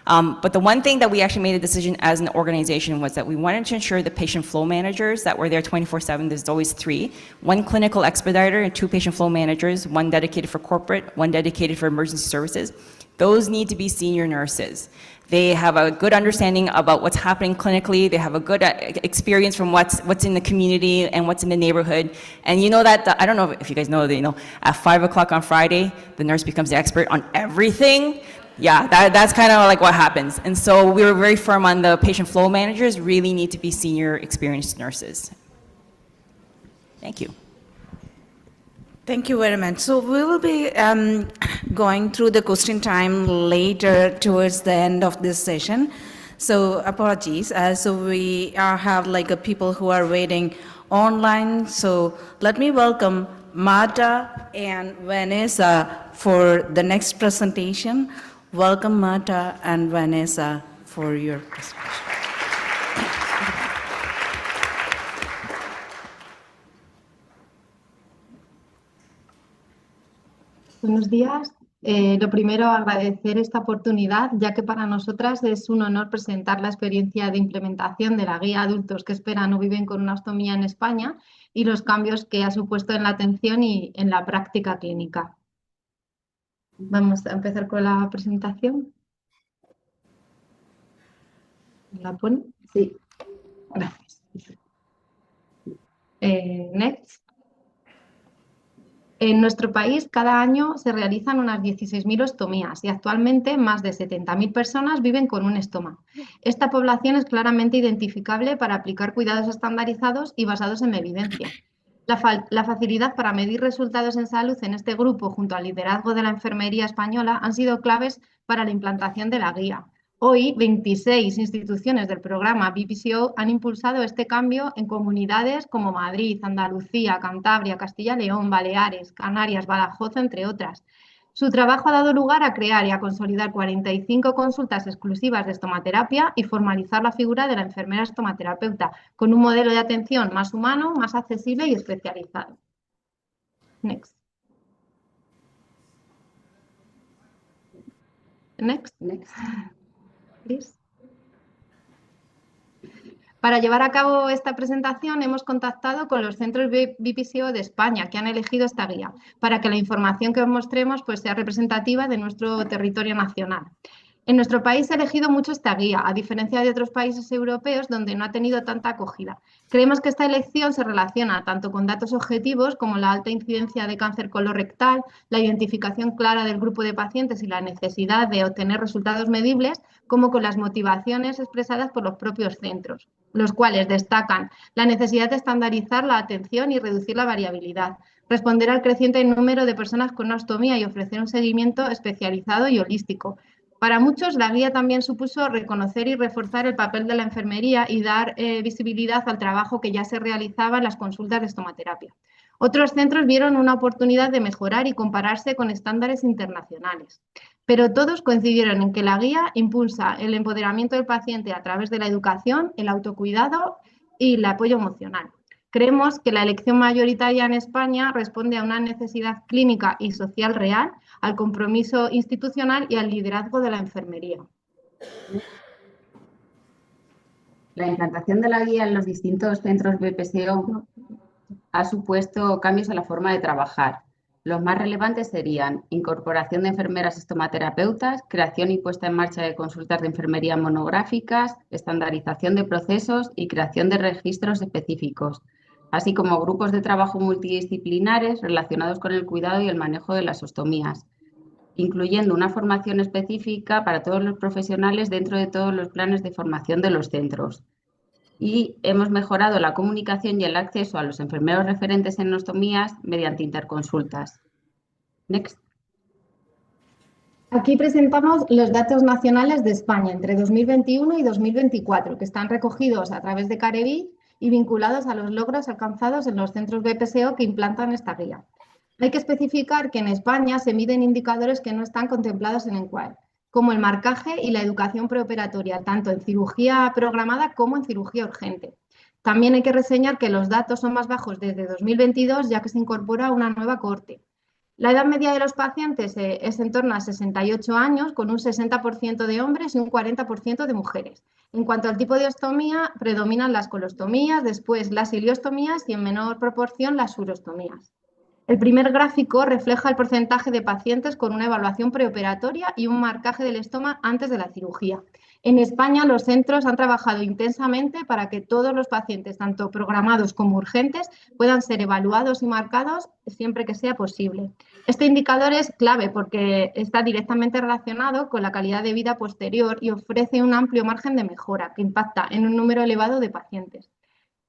But the one thing that we actually made a decision as an organization was that we wanted to ensure the patient flow managers that were there 24/7, there's always 3, 1 clinical expediter and 2 patient flow managers, 1 dedicated for corporate, 1 dedicated for emergency services. Those need to be senior nurses. They have a good understanding about what's happening clinically. They have a good experience from what's in the community and what's in the neighborhood. And you know that, I don't know if you guys know that, at 5 o'clock on Friday, the nurse becomes the expert on everything. Yeah, that's kind of like what happens. And so we were very firm on the patient flow managers really need to be senior experienced nurses. Thank you. Thank you very much. So we will be going through the question time later towards the end of this session. So apologies. So we have like people who are waiting online. So let me welcome Marta and Vanessa for the next presentation. Welcome Marta and Vanessa for your presentation. Buenos días. Lo primero, agradecer esta oportunidad, ya que para nosotras es un honor presentar la experiencia de implementación de la guía Adultos que esperan o viven con una ostomía en España y los cambios que ha supuesto en la atención y en la práctica clínica. Vamos a empezar con la presentación. ¿La pone? Sí. Gracias. Next. En nuestro país, cada año se realizan unas 16.000 ostomías y actualmente más de 70.000 personas viven con un estoma. Esta población es claramente identificable para aplicar cuidados estandarizados y basados en evidencia. La facilidad para medir resultados en salud en este grupo, junto al liderazgo de la enfermería española, han sido claves para la implantación de la guía. Hoy, 26 instituciones del programa BPSO han impulsado este cambio en comunidades como Madrid, Andalucía, Cantabria, Castilla y León, Baleares, Canarias, Badajoz, entre otras. Su trabajo ha dado lugar a crear y a consolidar 45 consultas exclusivas de estomaterapia y formalizar la figura de la enfermera estomaterapeuta, con un modelo de atención más humano, más accesible y especializado. Next. Next. Next. Please. Para llevar a cabo esta presentación hemos contactado con los centros BPSO de España que han elegido esta guía para que la información que os mostremos sea representativa de nuestro territorio nacional. En nuestro país se ha elegido mucho esta guía, a diferencia de otros países europeos donde no ha tenido tanta acogida. Creemos que esta elección se relaciona tanto con datos objetivos como la alta incidencia de cáncer colorectal, la identificación clara del grupo de pacientes y la necesidad de obtener resultados medibles, como con las motivaciones expresadas por los propios centros, los cuales destacan la necesidad de estandarizar la atención y reducir la variabilidad, responder al creciente número de personas con una ostomía y ofrecer un seguimiento especializado y holístico. Para muchos, la guía también supuso reconocer y reforzar el papel de la enfermería y dar visibilidad al trabajo que ya se realizaba en las consultas de estomaterapia. Otros centros vieron una oportunidad de mejorar y compararse con estándares internacionales. Pero todos coincidieron en que la guía impulsa el empoderamiento del paciente a través de la educación, el autocuidado y el apoyo emocional. Creemos que la elección mayoritaria en España responde a una necesidad clínica y social real, al compromiso institucional y al liderazgo de la enfermería. La implantación de la guía en los distintos centros BPSO ha supuesto cambios en la forma de trabajar. Los más relevantes serían incorporación de enfermeras estomaterapeutas, creación y puesta en marcha de consultas de enfermería monográficas, estandarización de procesos y creación de registros específicos, así como grupos de trabajo multidisciplinares relacionados con el cuidado y el manejo de las ostomías, incluyendo una formación específica para todos los profesionales dentro de todos los planes de formación de los centros. Y hemos mejorado la comunicación y el acceso a los enfermeros referentes en ostomías mediante interconsultas. Next. Aquí presentamos los datos nacionales de España entre 2021 y 2024, que están recogidos a través de Carevi y vinculados a los logros alcanzados en los centros BPSO que implantan esta guía. Hay que especificar que en España se miden indicadores que no están contemplados en ENQUAD, como el marcaje y la educación preoperatoria, tanto en cirugía programada como en cirugía urgente. También hay que reseñar que los datos son más bajos desde 2022, ya que se incorpora una nueva cohorte. La edad media de los pacientes es en torno a 68 años, con un 60% de hombres y un 40% de mujeres. En cuanto al tipo de ostomía, predominan las colostomías, después las iliostomías y en menor proporción las urostomías. El primer gráfico refleja el porcentaje de pacientes con una evaluación preoperatoria y un marcaje del estómago antes de la cirugía. En España, los centros han trabajado intensamente para que todos los pacientes, tanto programados como urgentes, puedan ser evaluados y marcados siempre que sea posible. Este indicador es clave porque está directamente relacionado con la calidad de vida posterior y ofrece un amplio margen de mejora que impacta en un número elevado de pacientes.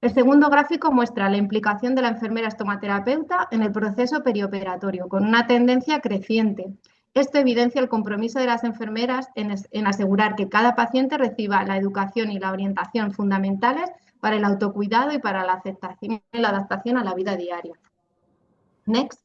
El segundo gráfico muestra la implicación de la enfermera estomaterapeuta en el proceso perioperatorio, con una tendencia creciente. Esto evidencia el compromiso de las enfermeras en asegurar que cada paciente reciba la educación y la orientación fundamentales para el autocuidado y para la aceptación y la adaptación a la vida diaria. Next.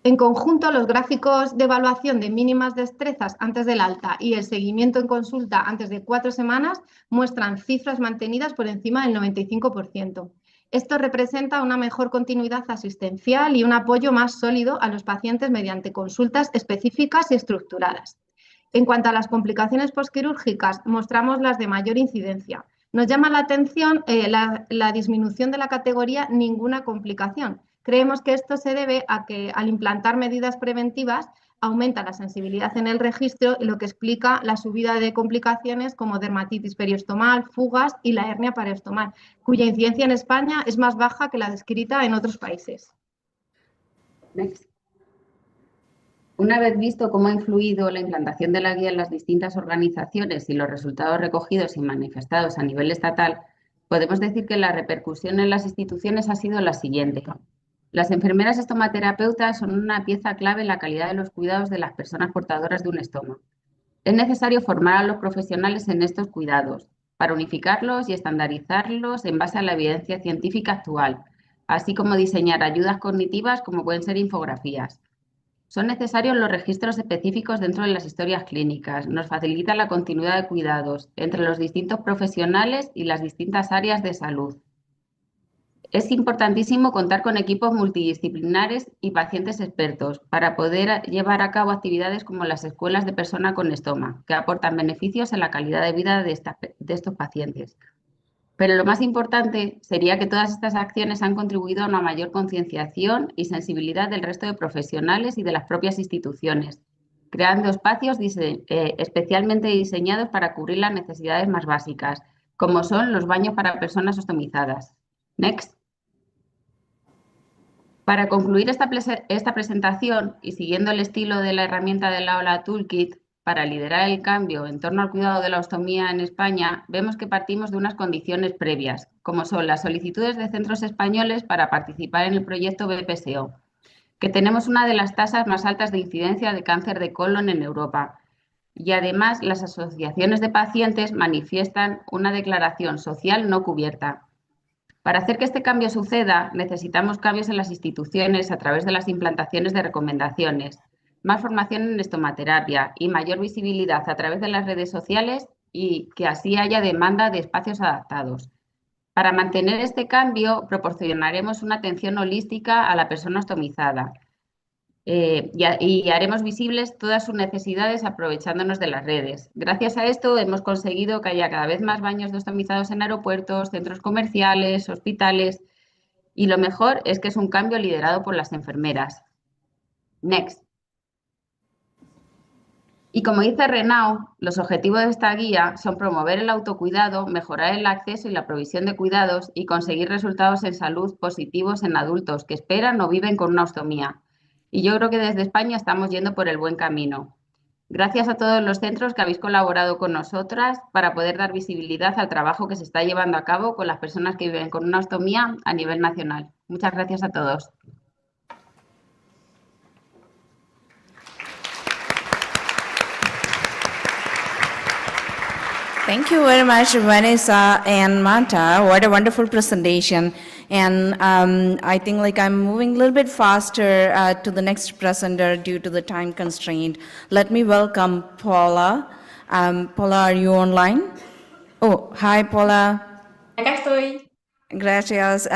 En conjunto, los gráficos de evaluación de mínimas destrezas antes del alta y el seguimiento en consulta antes de 4 semanas muestran cifras mantenidas por encima del 95%. Esto representa una mejor continuidad asistencial y un apoyo más sólido a los pacientes mediante consultas específicas y estructuradas. En cuanto a las complicaciones posquirúrgicas, mostramos las de mayor incidencia. Nos llama la atención la disminución de la categoría ninguna complicación. Creemos que esto se debe a que al implantar medidas preventivas aumenta la sensibilidad en el registro, lo que explica la subida de complicaciones como dermatitis periostomal, fugas y la hernia paraestomal, cuya incidencia en España es más baja que la descrita en otros países. Next. Una vez visto cómo ha influido la implantación de la guía en las distintas organizaciones y los resultados recogidos y manifestados a nivel estatal, podemos decir que la repercusión en las instituciones ha sido la siguiente. Las enfermeras estomaterapeutas son una pieza clave en la calidad de los cuidados de las personas portadoras de un estómago. Es necesario formar a los profesionales en estos cuidados, para unificarlos y estandarizarlos en base a la evidencia científica actual, así como diseñar ayudas cognitivas como pueden ser infografías. Son necesarios los registros específicos dentro de las historias clínicas. Nos facilita la continuidad de cuidados entre los distintos profesionales y las distintas áreas de salud. Es importantísimo contar con equipos multidisciplinares y pacientes expertos para poder llevar a cabo actividades como las escuelas de persona con estoma, que aportan beneficios en la calidad de vida de estos pacientes. Pero lo más importante sería que todas estas acciones han contribuido a una mayor concienciación y sensibilidad del resto de profesionales y de las propias instituciones, creando espacios especialmente diseñados para cubrir las necesidades más básicas, como son los baños para personas ostomizadas. Next. Para concluir esta presentación y siguiendo el estilo de la herramienta de la OLA Toolkit, para liderar el cambio en torno al cuidado de la ostomía en España, vemos que partimos de unas condiciones previas, como son las solicitudes de centros españoles para participar en el proyecto BPSO, que tenemos una de las tasas más altas de incidencia de cáncer de colon en Europa. Y además, las asociaciones de pacientes manifiestan una declaración social no cubierta. Para hacer que este cambio suceda, necesitamos cambios en las instituciones a través de las implantaciones de recomendaciones, más formación en estomaterapia y mayor visibilidad a través de las redes sociales y que así haya demanda de espacios adaptados. Para mantener este cambio, proporcionaremos una atención holística a la persona ostomizada y haremos visibles todas sus necesidades aprovechándonos de las redes. Gracias a esto hemos conseguido que haya cada vez más baños de ostomizados en aeropuertos, centros comerciales, hospitales y lo mejor es que es un cambio liderado por las enfermeras. Next. Y como dice Renau, los objetivos de esta guía son promover el autocuidado, mejorar el acceso y la provisión de cuidados y conseguir resultados en salud positivos en adultos que esperan o viven con una ostomía. Y yo creo que desde España estamos yendo por el buen camino. Gracias a todos los centros que habéis colaborado con nosotras para poder dar visibilidad al trabajo que se está llevando a cabo con las personas que viven con una ostomía a nivel nacional. Muchas gracias a todos. Thank you very much, Vanessa and Manta. What a wonderful presentation. And I think I'm moving a little bit faster to the next presenter due to the time constraint. Let me welcome Paula. Paula, are you online? Oh, hi, Paula. Acá estoy. Gracias.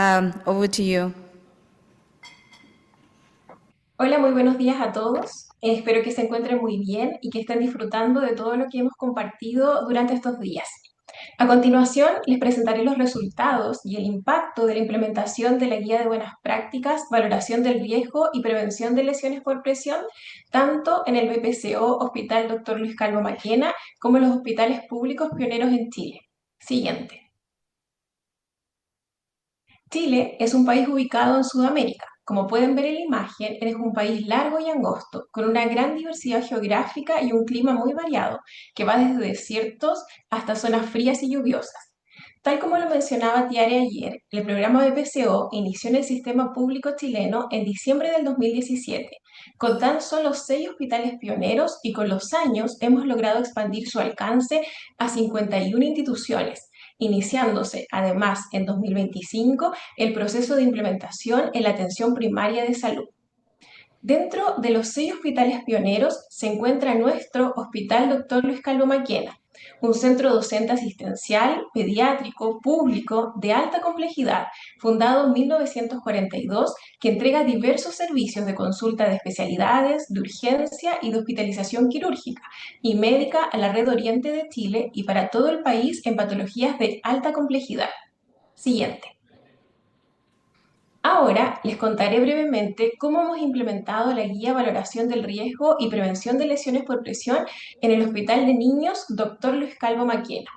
Over to you. Hola, muy buenos días a todos. Espero que se encuentren muy bien y que estén disfrutando de todo lo que hemos compartido durante estos días. A continuación, les presentaré los resultados y el impacto de la implementación de la Guía de Buenas Prácticas, Valoración del Riesgo y Prevención de Lesiones por Presión, tanto en el BPSO Hospital Dr. Luis Calvo Maquena como en los hospitales públicos pioneros en Chile. Siguiente. Chile es un país ubicado en Sudamérica. Como pueden ver en la imagen, es un país largo y angosto, con una gran diversidad geográfica y un clima muy variado, que va desde desiertos hasta zonas frías y lluviosas. Tal como lo mencionaba Tiare ayer, el programa BPSO inició en el sistema público chileno en diciembre del 2017, con tan solo 6 hospitales pioneros y con los años hemos logrado expandir su alcance a 51 instituciones, iniciándose además en 2025 el proceso de implementación en la atención primaria de salud. Dentro de los 6 hospitales pioneros se encuentra nuestro Hospital Dr. Luis Calvo Maquena, un centro docente asistencial, pediátrico, público, de alta complejidad, fundado en 1942, que entrega diversos servicios de consulta de especialidades, de urgencia y de hospitalización quirúrgica y médica a la red oriente de Chile y para todo el país en patologías de alta complejidad. Siguiente. Ahora les contaré brevemente cómo hemos implementado la guía Valoración del Riesgo y Prevención de Lesiones por Presión en el Hospital de Niños Dr. Luis Calvo Maquena.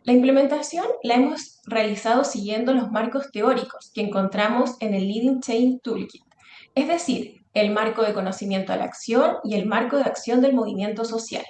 La implementación la hemos realizado siguiendo los marcos teóricos que encontramos en el Leading Chain Toolkit, es decir, el marco de conocimiento a la acción y el marco de acción del movimiento social.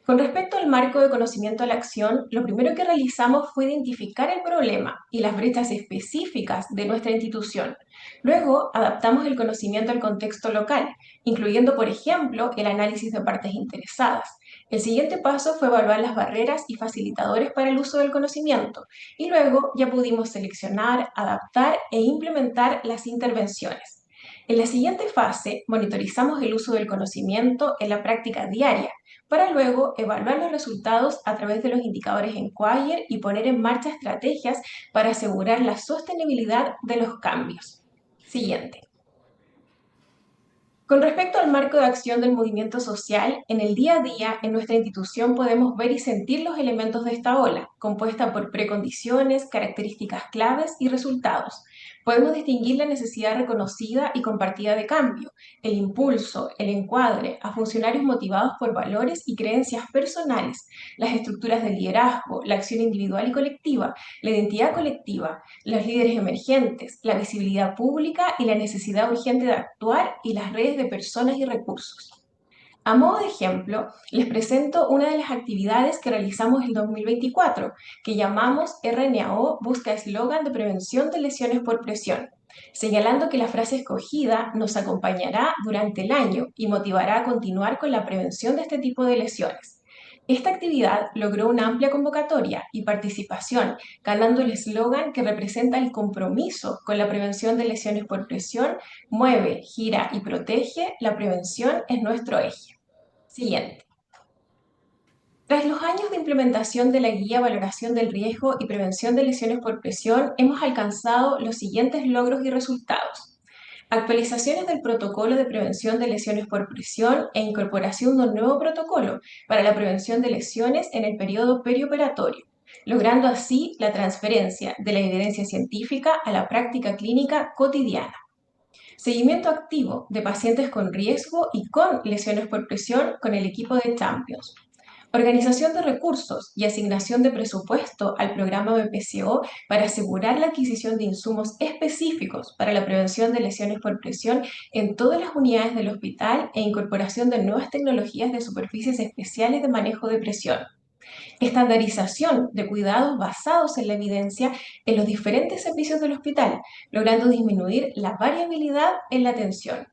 Con respecto al marco de conocimiento a la acción, lo primero que realizamos fue identificar el problema y las brechas específicas de nuestra institución. Luego, adaptamos el conocimiento al contexto local, incluyendo, por ejemplo, el análisis de partes interesadas. El siguiente paso fue evaluar las barreras y facilitadores para el uso del conocimiento, y luego ya pudimos seleccionar, adaptar e implementar las intervenciones. En la siguiente fase, monitorizamos el uso del conocimiento en la práctica diaria, para luego evaluar los resultados a través de los indicadores en Quagmire y poner en marcha estrategias para asegurar la sostenibilidad de los cambios. Siguiente. Con respecto al marco de acción del movimiento social, en el día a día en nuestra institución podemos ver y sentir los elementos de esta ola, compuesta por precondiciones, características claves y resultados. Podemos distinguir la necesidad reconocida y compartida de cambio, el impulso, el encuadre a funcionarios motivados por valores y creencias personales, las estructuras de liderazgo, la acción individual y colectiva, la identidad colectiva, los líderes emergentes, la visibilidad pública y la necesidad urgente de actuar y las redes de personas y recursos. A modo de ejemplo, les presento una de las actividades que realizamos en 2024, que llamamos RNAO Busca Eslogan de Prevención de Lesiones por Presión, señalando que la frase escogida nos acompañará durante el año y motivará a continuar con la prevención de este tipo de lesiones. Esta actividad logró una amplia convocatoria y participación, ganando el eslogan que representa el compromiso con la prevención de lesiones por presión: mueve, gira y protege, la prevención es nuestro eje. Siguiente. Tras los años de implementación de la guía Valoración del Riesgo y Prevención de Lesiones por Presión, hemos alcanzado los siguientes logros y resultados. Actualizaciones del protocolo de prevención de lesiones por presión e incorporación de un nuevo protocolo para la prevención de lesiones en el periodo perioperatorio, logrando así la transferencia de la evidencia científica a la práctica clínica cotidiana. Seguimiento activo de pacientes con riesgo y con lesiones por presión con el equipo de Champions. Organización de recursos y asignación de presupuesto al programa BPSO para asegurar la adquisición de insumos específicos para la prevención de lesiones por presión en todas las unidades del hospital e incorporación de nuevas tecnologías de superficies especiales de manejo de presión. Estandarización de cuidados basados en la evidencia en los diferentes servicios del hospital, logrando disminuir la variabilidad en la atención.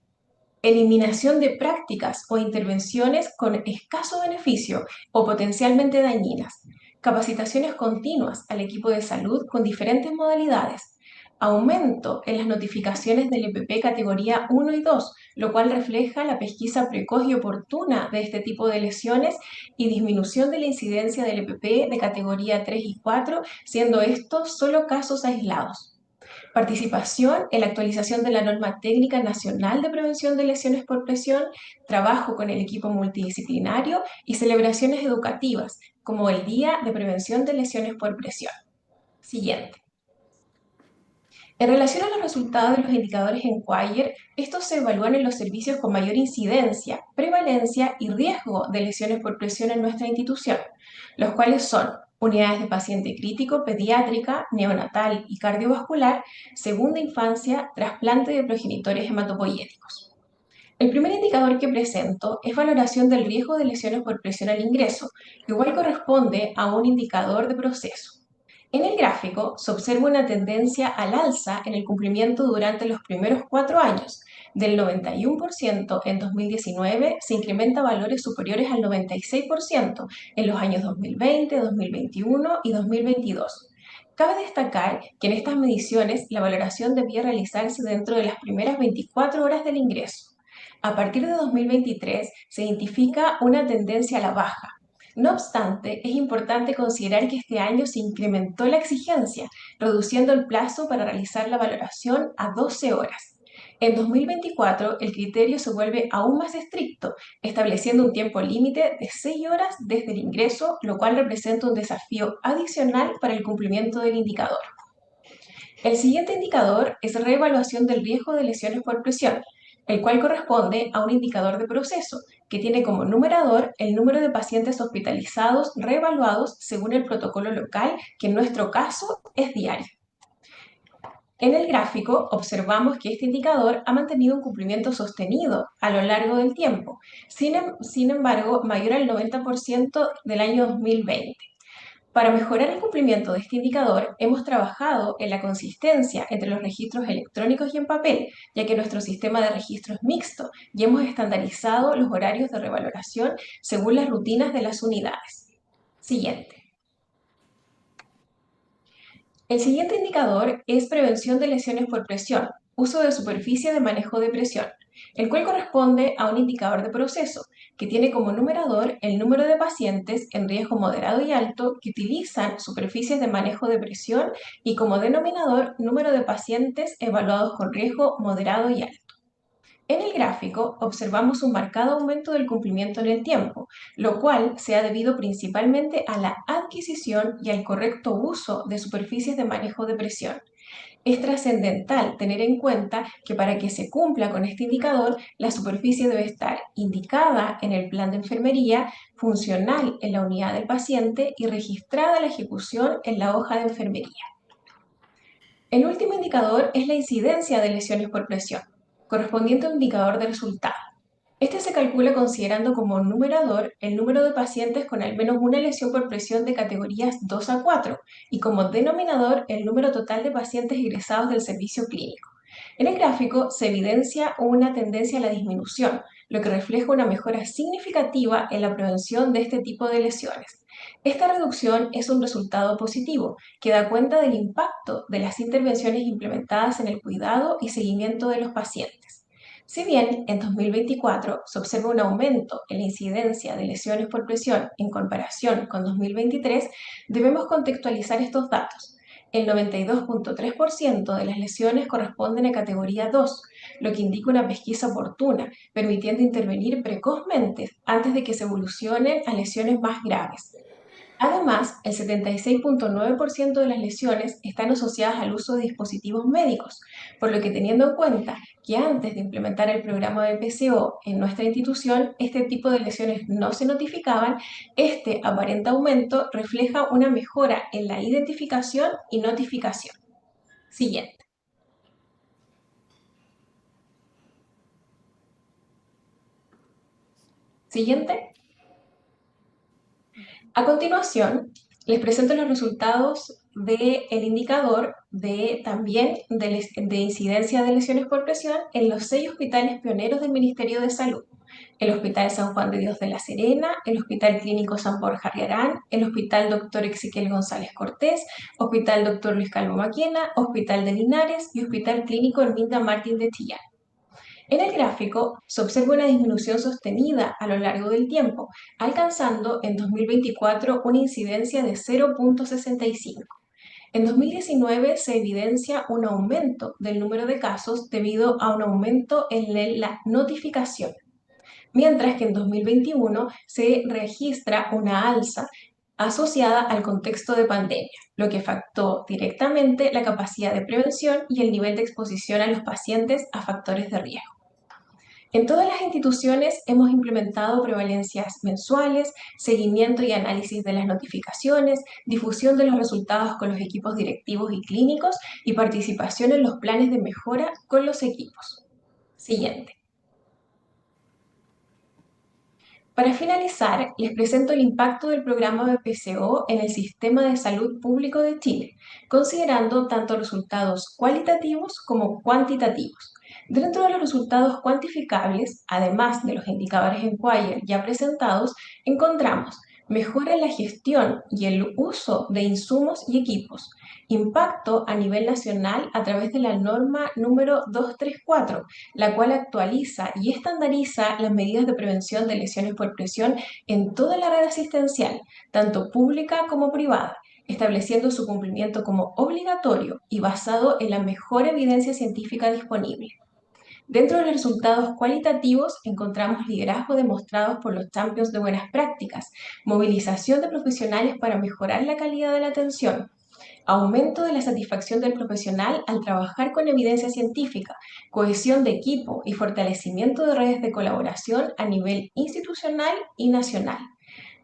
Eliminación de prácticas o intervenciones con escaso beneficio o potencialmente dañinas. Capacitaciones continuas al equipo de salud con diferentes modalidades. Aumento en las notificaciones del EPP categoría 1 y 2, lo cual refleja la pesquisa precoz y oportuna de este tipo de lesiones, y disminución de la incidencia del EPP de categoría 3 y 4, siendo estos solo casos aislados. Participación en la actualización de la norma técnica nacional de prevención de lesiones por presión, trabajo con el equipo multidisciplinario y celebraciones educativas, como el Día de Prevención de Lesiones por Presión. Siguiente. En relación a los resultados de los indicadores en Quayer, estos se evalúan en los servicios con mayor incidencia, prevalencia y riesgo de lesiones por presión en nuestra institución, los cuales son unidades de paciente crítico, pediátrica, neonatal y cardiovascular, segunda infancia, trasplante de progenitores hematopoyéticos. El primer indicador que presento es valoración del riesgo de lesiones por presión al ingreso, que igual corresponde a un indicador de proceso. En el gráfico se observa una tendencia al alza en el cumplimiento durante los primeros 4 años. Del 91% en 2019 se incrementa a valores superiores al 96% en los años 2020, 2021 y 2022. Cabe destacar que en estas mediciones la valoración debía realizarse dentro de las primeras 24 horas del ingreso. A partir de 2023 se identifica una tendencia a la baja. No obstante, es importante considerar que este año se incrementó la exigencia, reduciendo el plazo para realizar la valoración a 12 horas. En 2024, el criterio se vuelve aún más estricto, estableciendo un tiempo límite de 6 horas desde el ingreso, lo cual representa un desafío adicional para el cumplimiento del indicador. El siguiente indicador es reevaluación del riesgo de lesiones por presión, el cual corresponde a un indicador de proceso, que tiene como numerador el número de pacientes hospitalizados reevaluados según el protocolo local, que en nuestro caso es diario. En el gráfico observamos que este indicador ha mantenido un cumplimiento sostenido a lo largo del tiempo, sin embargo mayor al 90% del año 2020. Para mejorar el cumplimiento de este indicador, hemos trabajado en la consistencia entre los registros electrónicos y en papel, ya que nuestro sistema de registro es mixto y hemos estandarizado los horarios de revaloración según las rutinas de las unidades. Siguiente. El siguiente indicador es prevención de lesiones por presión, uso de superficie de manejo de presión, el cual corresponde a un indicador de proceso, que tiene como numerador el número de pacientes en riesgo moderado y alto que utilizan superficies de manejo de presión y como denominador número de pacientes evaluados con riesgo moderado y alto. En el gráfico observamos un marcado aumento del cumplimiento en el tiempo, lo cual se ha debido principalmente a la adquisición y al correcto uso de superficies de manejo de presión. Es trascendental tener en cuenta que para que se cumpla con este indicador, la superficie debe estar indicada en el plan de enfermería, funcional en la unidad del paciente y registrada la ejecución en la hoja de enfermería. El último indicador es la incidencia de lesiones por presión, correspondiente a un indicador de resultado. Este se calcula considerando como numerador el número de pacientes con al menos una lesión por presión de categorías 2 a 4 y como denominador el número total de pacientes ingresados del servicio clínico. En el gráfico se evidencia una tendencia a la disminución, lo que refleja una mejora significativa en la prevención de este tipo de lesiones. Esta reducción es un resultado positivo que da cuenta del impacto de las intervenciones implementadas en el cuidado y seguimiento de los pacientes. Si bien en 2024 se observa un aumento en la incidencia de lesiones por presión en comparación con 2023, debemos contextualizar estos datos. El 92.3% de las lesiones corresponden a categoría 2, lo que indica una pesquisa oportuna, permitiendo intervenir precozmente antes de que se evolucionen a lesiones más graves. Además, el 76.9% de las lesiones están asociadas al uso de dispositivos médicos, por lo que teniendo en cuenta que antes de implementar el programa BPSO en nuestra institución, este tipo de lesiones no se notificaban, este aparente aumento refleja una mejora en la identificación y notificación. Siguiente. Siguiente. A continuación, les presento los resultados del indicador de incidencia de lesiones por presión en los 6 hospitales pioneros del Ministerio de Salud. El Hospital San Juan de Dios de La Serena, el Hospital Clínico San Borja Riarán, el Hospital Dr. Ezequiel González Cortés, Hospital Dr. Luis Calvo Maquena, Hospital de Linares y Hospital Clínico Herminda Martín de Chillán. En el gráfico se observa una disminución sostenida a lo largo del tiempo, alcanzando en 2024 una incidencia de 0.65. En 2019 se evidencia un aumento del número de casos debido a un aumento en la notificación, mientras que en 2021 se registra una alza asociada al contexto de pandemia, lo que afectó directamente la capacidad de prevención y el nivel de exposición a los pacientes a factores de riesgo. En todas las instituciones hemos implementado prevalencias mensuales, seguimiento y análisis de las notificaciones, difusión de los resultados con los equipos directivos y clínicos y participación en los planes de mejora con los equipos. Siguiente. Para finalizar, les presento el impacto del programa BPSO en el sistema de salud público de Chile, considerando tanto resultados cualitativos como cuantitativos. Dentro de los resultados cuantificables, además de los indicadores en Quayer ya presentados, encontramos mejora en la gestión y el uso de insumos y equipos, impacto a nivel nacional a través de la norma número 234, la cual actualiza y estandariza las medidas de prevención de lesiones por presión en toda la red asistencial, tanto pública como privada, estableciendo su cumplimiento como obligatorio y basado en la mejor evidencia científica disponible. Dentro de los resultados cualitativos encontramos liderazgo demostrados por los champions de buenas prácticas, movilización de profesionales para mejorar la calidad de la atención, aumento de la satisfacción del profesional al trabajar con evidencia científica, cohesión de equipo y fortalecimiento de redes de colaboración a nivel institucional y nacional.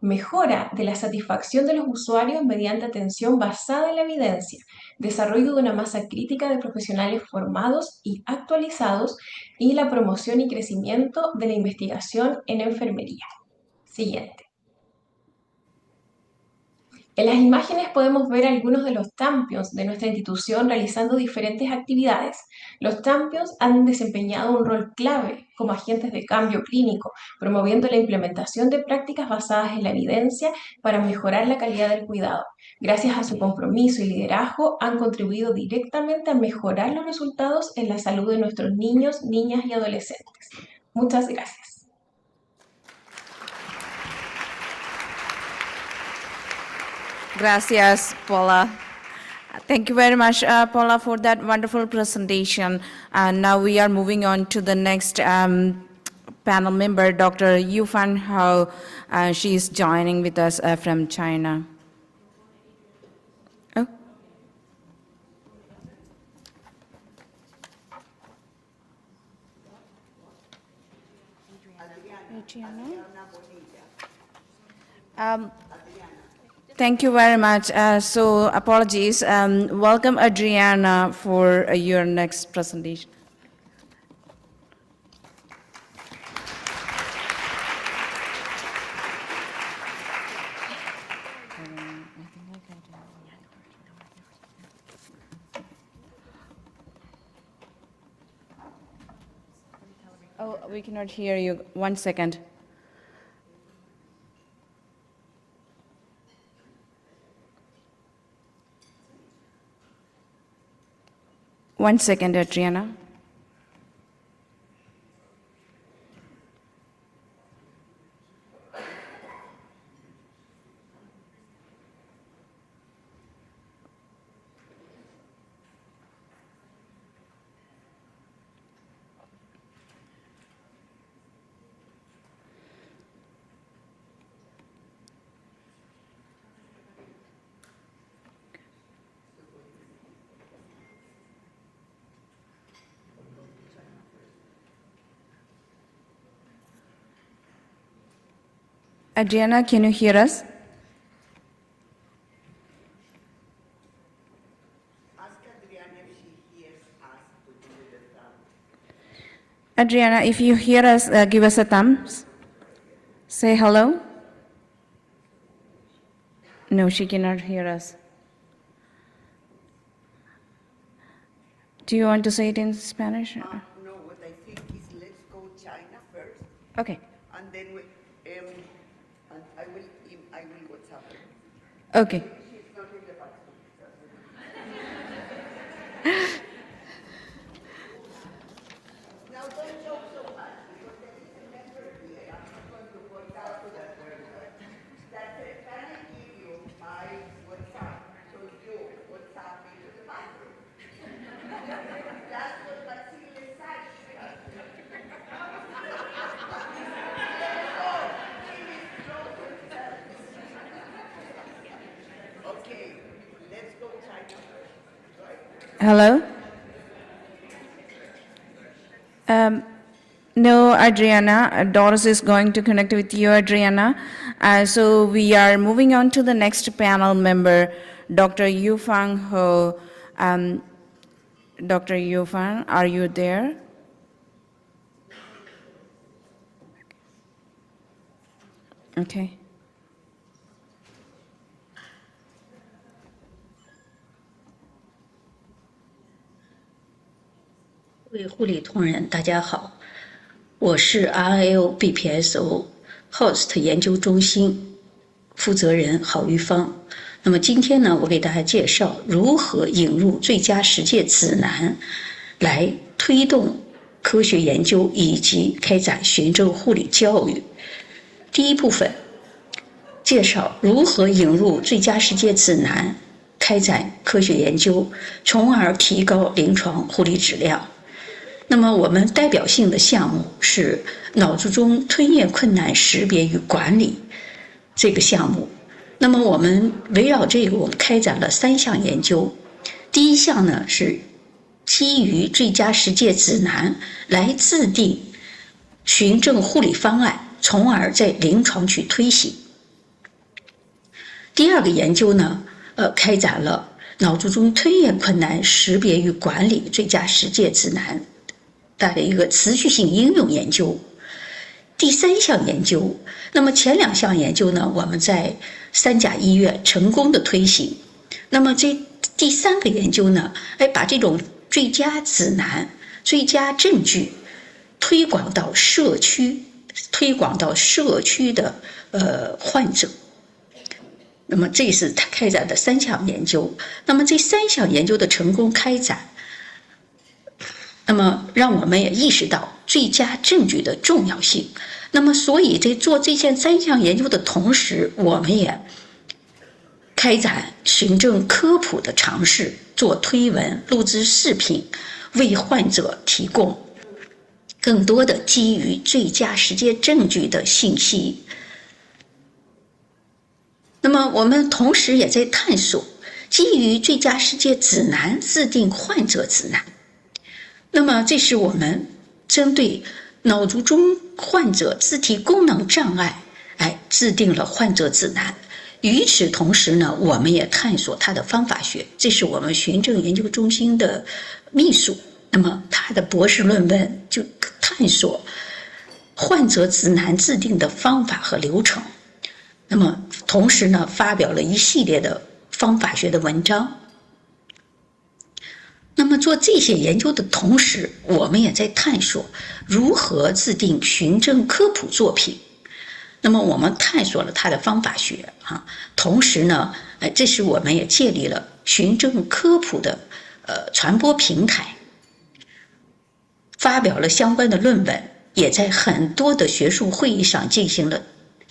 Mejora de la satisfacción de los usuarios mediante atención basada en la evidencia, desarrollo de una masa crítica de profesionales formados y actualizados y la promoción y crecimiento de la investigación en enfermería. Siguiente. En las imágenes podemos ver algunos de los champions de nuestra institución realizando diferentes actividades. Los champions han desempeñado un rol clave como agentes de cambio clínico, promoviendo la implementación de prácticas basadas en la evidencia para mejorar la calidad del cuidado. Gracias a su compromiso y liderazgo, han contribuido directamente a mejorar los resultados en la salud de nuestros niños, niñas y adolescentes. Muchas gracias. Gracias, Paula. Thank you very much, Paula, for that wonderful presentation. And now we are moving on to the next panel member, Dr. Yu Fan Hao. She is joining with us from China. Oh. Thank you very much. So apologies. Welcome, Adriana, for your next presentation. Oh, we cannot hear you. 1 second. One second, Adriana. Adriana, can you hear us? Adriana, if you hear us, give us a thumbs. Say hello. No, she cannot hear us. Do you want to say it in Spanish? No, what I think is let's go China first. Okay. And then we, and I will WhatsApp her. Okay. She's not in the back. Now don't joke so much because there is a member here. I'm not going to point out to that person that can I give you my WhatsApp so you WhatsApp Hello? No, Adriana. Doris is going to connect with you, Adriana. So we are moving on to the next panel member, Dr. Yufang Ho. Dr. Yufang, are you there? Okay. 各位护理同仁，大家好，我是 RIO BPSO Host 研究中心负责人郝玉芳。那么今天呢，我给大家介绍如何引入最佳实践指南，来推动科学研究以及开展循证护理教育。第一部分，介绍如何引入最佳实践指南，开展科学研究，从而提高临床护理质量。那么我们代表性的项目是脑卒中吞咽困难识别与管理这个项目。那么我们围绕这个，我们开展了3项研究。第一项呢是基于最佳实践指南来制定循证护理方案，从而在临床去推行。第二个研究呢，开展了脑卒中吞咽困难识别与管理最佳实践指南的一个持续性应用研究。第3项研究，那么前2项研究呢，我们在3甲医院成功的推行。那么这第3个研究呢，把这种最佳指南、最佳证据推广到社区的患者。那么这是他开展的3项研究。那么这3项研究的成功开展，那么让我们也意识到最佳证据的重要性。那么所以在做这3项研究的同时，我们也开展循证科普的尝试，做推文、录制视频，为患者提供更多的基于最佳实践证据的信息。那么我们同时也在探索基于最佳实践指南制定患者指南。那么这是我们针对脑卒中患者肢体功能障碍，制定了患者指南。与此同时呢，我们也探索它的方法学。这是我们循证研究中心的秘书，那么他的博士论文就探索患者指南制定的方法和流程。那么同时呢，发表了一系列的方法学的文章。那么做这些研究的同时，我们也在探索如何制定循证科普作品。那么我们探索了它的方法学同时呢，这是我们也建立了循证科普的传播平台，发表了相关的论文，也在很多的学术会议上进行了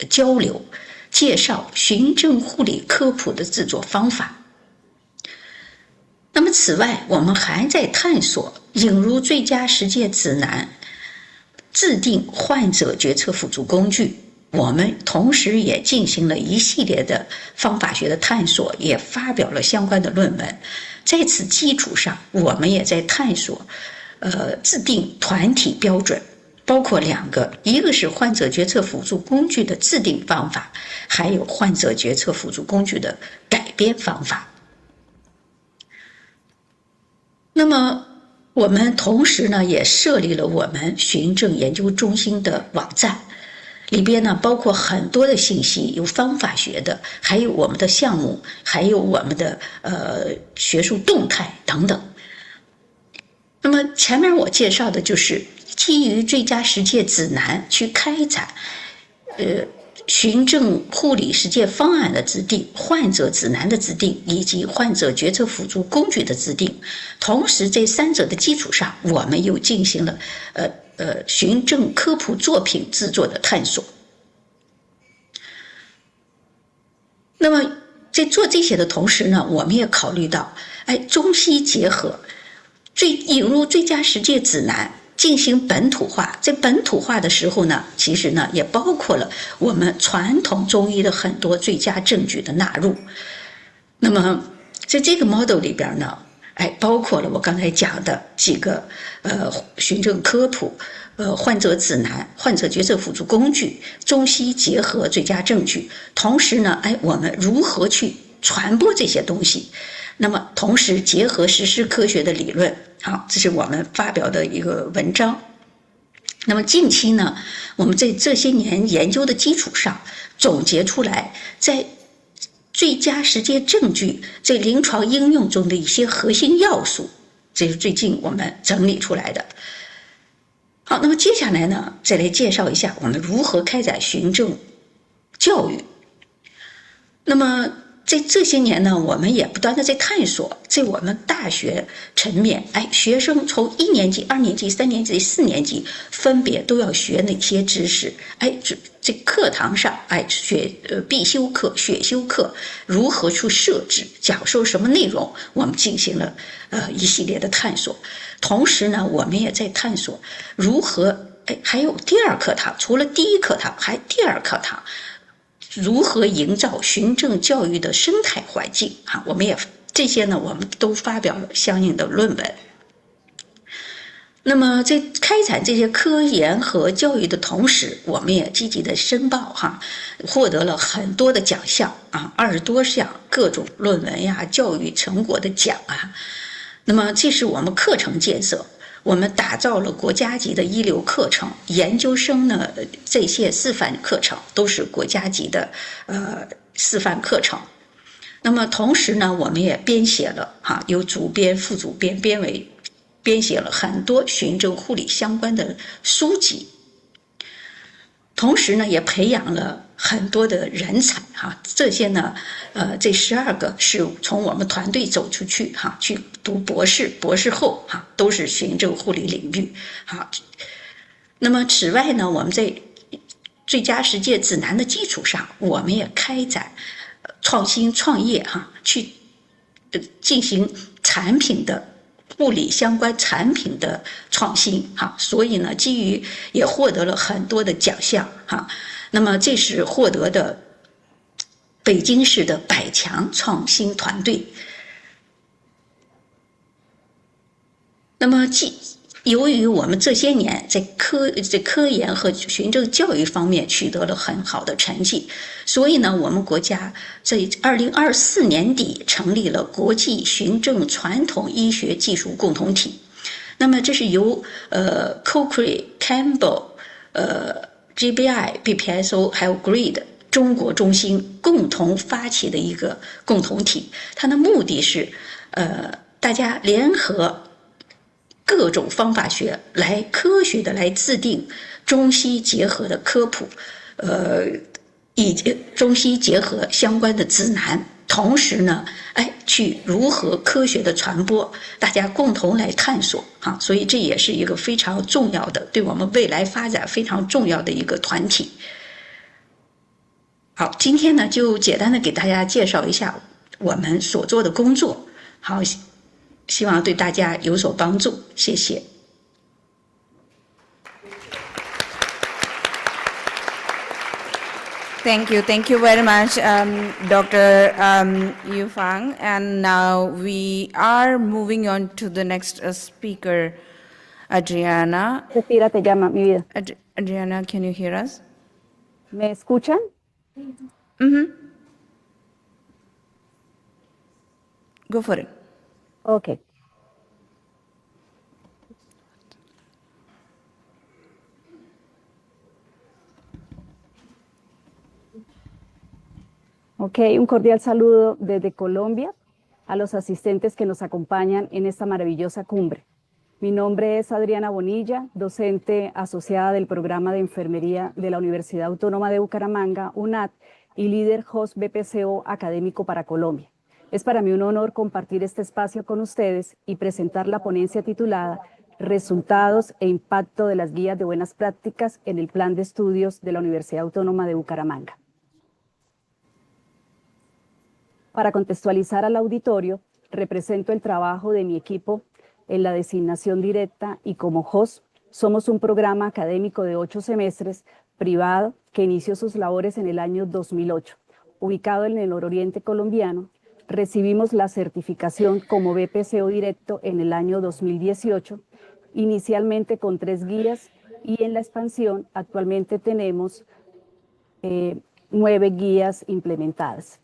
交流，介绍循证护理科普的制作方法。那么此外，我们还在探索引入最佳实践指南，制定患者决策辅助工具。我们同时也进行了一系列的方法学的探索，也发表了相关的论文。在此基础上，我们也在探索制定团体标准，包括2个，一个是患者决策辅助工具的制定方法，还有患者决策辅助工具的改编方法。那么我们同时呢，也设立了我们循证研究中心的网站，里边呢包括很多的信息，有方法学的，还有我们的项目，还有我们的学术动态等等。那么前面我介绍的就是基于最佳实践指南去开展循证护理实践方案的制定、患者指南的制定以及患者决策辅助工具的制定。同时这3者的基础上，我们又进行了循证科普作品制作的探索。那么在做这些的同时呢，我们也考虑到中西结合，引入最佳实践指南进行本土化。在本土化的时候呢，其实呢也包括了我们传统中医的很多最佳证据的纳入。那么在这个 model 里边呢，包括了我刚才讲的几个循证科普、患者指南、患者决策辅助工具、中西结合最佳证据。同时呢，我们如何去传播这些东西？那么同时结合实施科学的理论，好，这是我们发表的一个文章。那么近期呢，我们在这些年研究的基础上总结出来，在最佳实践证据在临床应用中的一些核心要素，这是最近我们整理出来的。好，那么接下来呢，再来介绍一下我们如何开展循证教育。那么在这些年呢，我们也不断的在探索，在我们大学层面，学生从1年级、2年级、3年级、4年级分别都要学哪些知识？在课堂上，学必修课、选修课如何去设置，讲授什么内容，我们进行了一系列的探索。同时呢，我们也在探索如何，还有第二课堂，除了第一课堂，还第二课堂。如何营造循证教育的生态环境啊？我们也这些呢，我们都发表了相应的论文。那么在开展这些科研和教育的同时，我们也积极的申报获得了很多的奖项20多项各种论文呀、教育成果的奖啊。那么这是我们课程建设。我们打造了国家级的一流课程，研究生呢这些示范课程都是国家级的示范课程。那么同时呢，我们也编写了由主编、副主编编写了很多循证护理相关的书籍。同时呢，也培养了很多的人才这些呢，这12个是从我们团队走出去去读博士、博士后都是循证护理领域那么此外呢，我们在最佳实践指南的基础上，我们也开展创新创业去进行产品的护理相关产品的创新所以呢，基于也获得了很多的奖项那么这是获得的北京市的100强创新团队。那么由于我们这些年在科研和循证教育方面取得了很好的成绩，所以呢，我们国家在2024年底成立了国际循证传统医学技术共同体。那么这是由Cochrane、Campbell、GBI、BPSO 还有 GREED 中国中心共同发起的一个共同体。它的目的是大家联合各种方法学来科学的来制定中西结合的科普，以及中西结合相关的指南，同时呢，去如何科学的传播，大家共同来探索所以这也是一个非常重要的，对我们未来发展非常重要的一个团体。好，今天呢就简单的给大家介绍一下我们所做的工作，好。希望对大家有所帮助，谢谢。Thank you very much, Dr. Yu Fang. And now we are moving on to the next speaker, Adriana. Cecilia te llama, mi vida. Adriana, can you hear us? ¿Me escuchan? Go for it. Ok. Ok, un cordial saludo desde Colombia a los asistentes que nos acompañan en esta maravillosa cumbre. Mi nombre es Adriana Bonilla, docente asociada del programa de enfermería de la Universidad Autónoma de Bucaramanga, UNAD, y líder host BPSO académico para Colombia. Es para mí un honor compartir este espacio con ustedes y presentar la ponencia titulada Resultados e impacto de las guías de buenas prácticas en el plan de estudios de la Universidad Autónoma de Bucaramanga. Para contextualizar al auditorio, represento el trabajo de mi equipo en la designación directa y como host somos un programa académico de 8 semestres privado que inició sus labores en el año 2008, ubicado en el nororiente colombiano, Recibimos la certificación como BPSO directo en el año 2018, inicialmente con 3 guías y en la expansión actualmente tenemos 9 guías implementadas.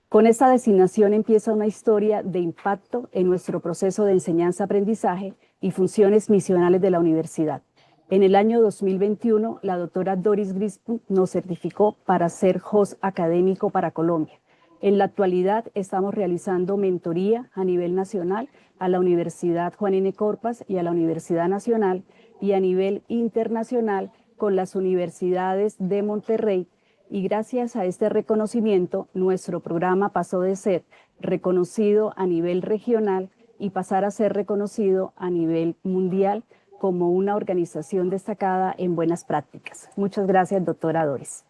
Con esta designación empieza una historia de impacto en nuestro proceso de enseñanza-aprendizaje y funciones misionales de la universidad. En el año 2021, la doctora Doris Grispu nos certificó para ser host académico para Colombia. En la actualidad estamos realizando mentoría a nivel nacional a la Universidad Juan N. Corpas y a la Universidad Nacional y a nivel internacional con las universidades de Monterrey. Y gracias a este reconocimiento, nuestro programa pasó de ser reconocido a nivel regional y pasar a ser reconocido a nivel mundial como una organización destacada en buenas prácticas. Muchas gracias, doctora Doris.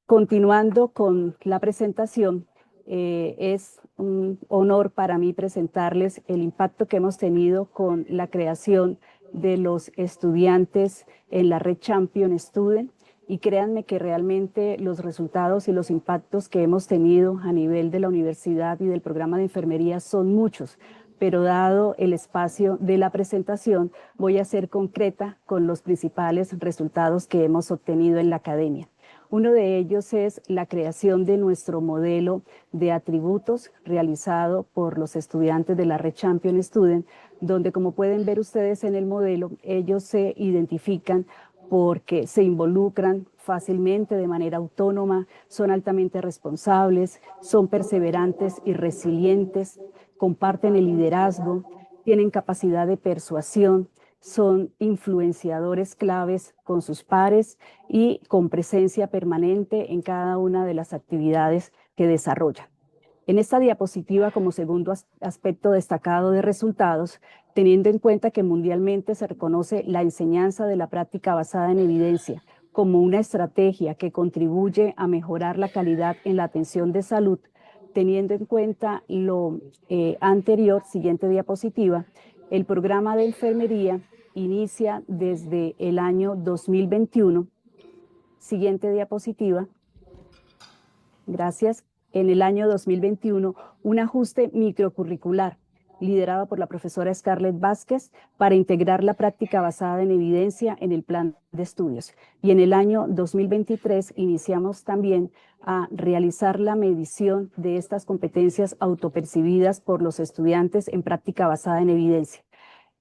Continuando con la presentación, es un honor para mí presentarles el impacto que hemos tenido con la creación de los estudiantes en la red Champion Student. Y créanme que realmente los resultados y los impactos que hemos tenido a nivel de la universidad y del programa de enfermería son muchos, pero dado el espacio de la presentación, voy a ser concreta con los principales resultados que hemos obtenido en la academia. Uno de ellos es la creación de nuestro modelo de atributos realizado por los estudiantes de la red Champion Student, donde, como pueden ver ustedes en el modelo, ellos se identifican porque se involucran fácilmente de manera autónoma, son altamente responsables, son perseverantes y resilientes, comparten el liderazgo, tienen capacidad de persuasión, son influenciadores claves con sus pares y con presencia permanente en cada una de las actividades que desarrollan. En esta diapositiva, como segundo aspecto destacado de resultados, teniendo en cuenta que mundialmente se reconoce la enseñanza de la práctica basada en evidencia como una estrategia que contribuye a mejorar la calidad en la atención de salud, teniendo en cuenta lo anterior, siguiente diapositiva, el programa de enfermería inicia desde el año 2021. Siguiente diapositiva. Gracias. En el año 2021, un ajuste microcurricular liderado por la profesora Scarlett Vázquez para integrar la práctica basada en evidencia en el plan de estudios. Y en el año 2023 iniciamos también a realizar la medición de estas competencias autopercibidas por los estudiantes en práctica basada en evidencia,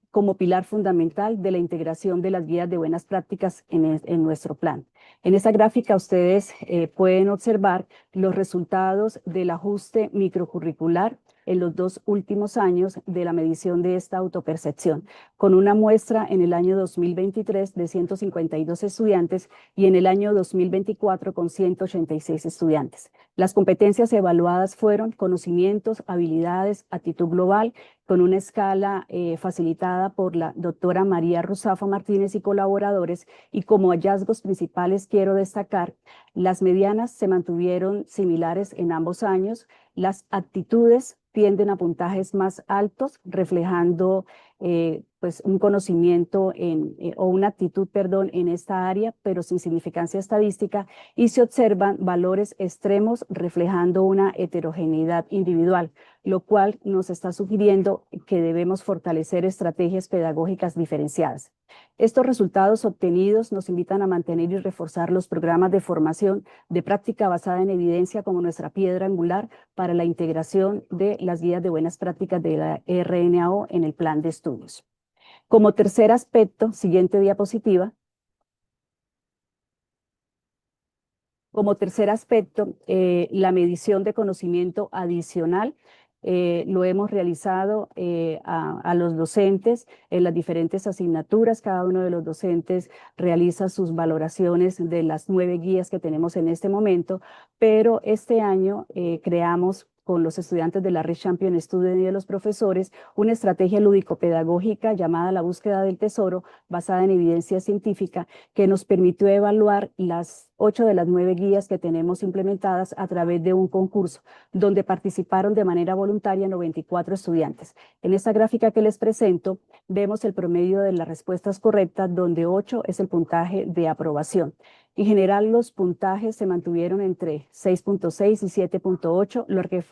como pilar fundamental de la integración de las guías de buenas prácticas en nuestro plan. En esta gráfica ustedes pueden observar los resultados del ajuste microcurricular en los 2 últimos años de la medición de esta autopercepción, con una muestra en el año 2023 de 152 estudiantes y en el año 2024 con 186 estudiantes. Las competencias evaluadas fueron conocimientos, habilidades, actitud global, con una escala facilitada por la doctora María Ruzafa Martínez y colaboradores, y como hallazgos principales quiero destacar, las medianas se mantuvieron similares en ambos años, las actitudes tienden a puntajes más altos, reflejando pues un conocimiento o una actitud, perdón, en esta área, pero sin significancia estadística, y se observan valores extremos reflejando una heterogeneidad individual, lo cual nos está sugiriendo que debemos fortalecer estrategias pedagógicas diferenciadas. Estos resultados obtenidos nos invitan a mantener y reforzar los programas de formación de práctica basada en evidencia como nuestra piedra angular para la integración de las guías de buenas prácticas de la RNAO en el plan de estudios. Como tercer aspecto, siguiente diapositiva. Como tercer aspecto, la medición de conocimiento adicional. Lo hemos realizado a los docentes en las diferentes asignaturas. Cada uno de los docentes realiza sus valoraciones de las 9 guías que tenemos en este momento, pero este año creamos con los estudiantes de la Red Champion Student y de los profesores, una estrategia lúdico-pedagógica llamada la búsqueda del tesoro, basada en evidencia científica, que nos permitió evaluar las 8 de las 9 guías que tenemos implementadas a través de un concurso, donde participaron de manera voluntaria 94 estudiantes. En esta gráfica que les presento, vemos el promedio de las respuestas correctas, donde 8 es el puntaje de aprobación. En general, los puntajes se mantuvieron entre 6.6 y 7.8,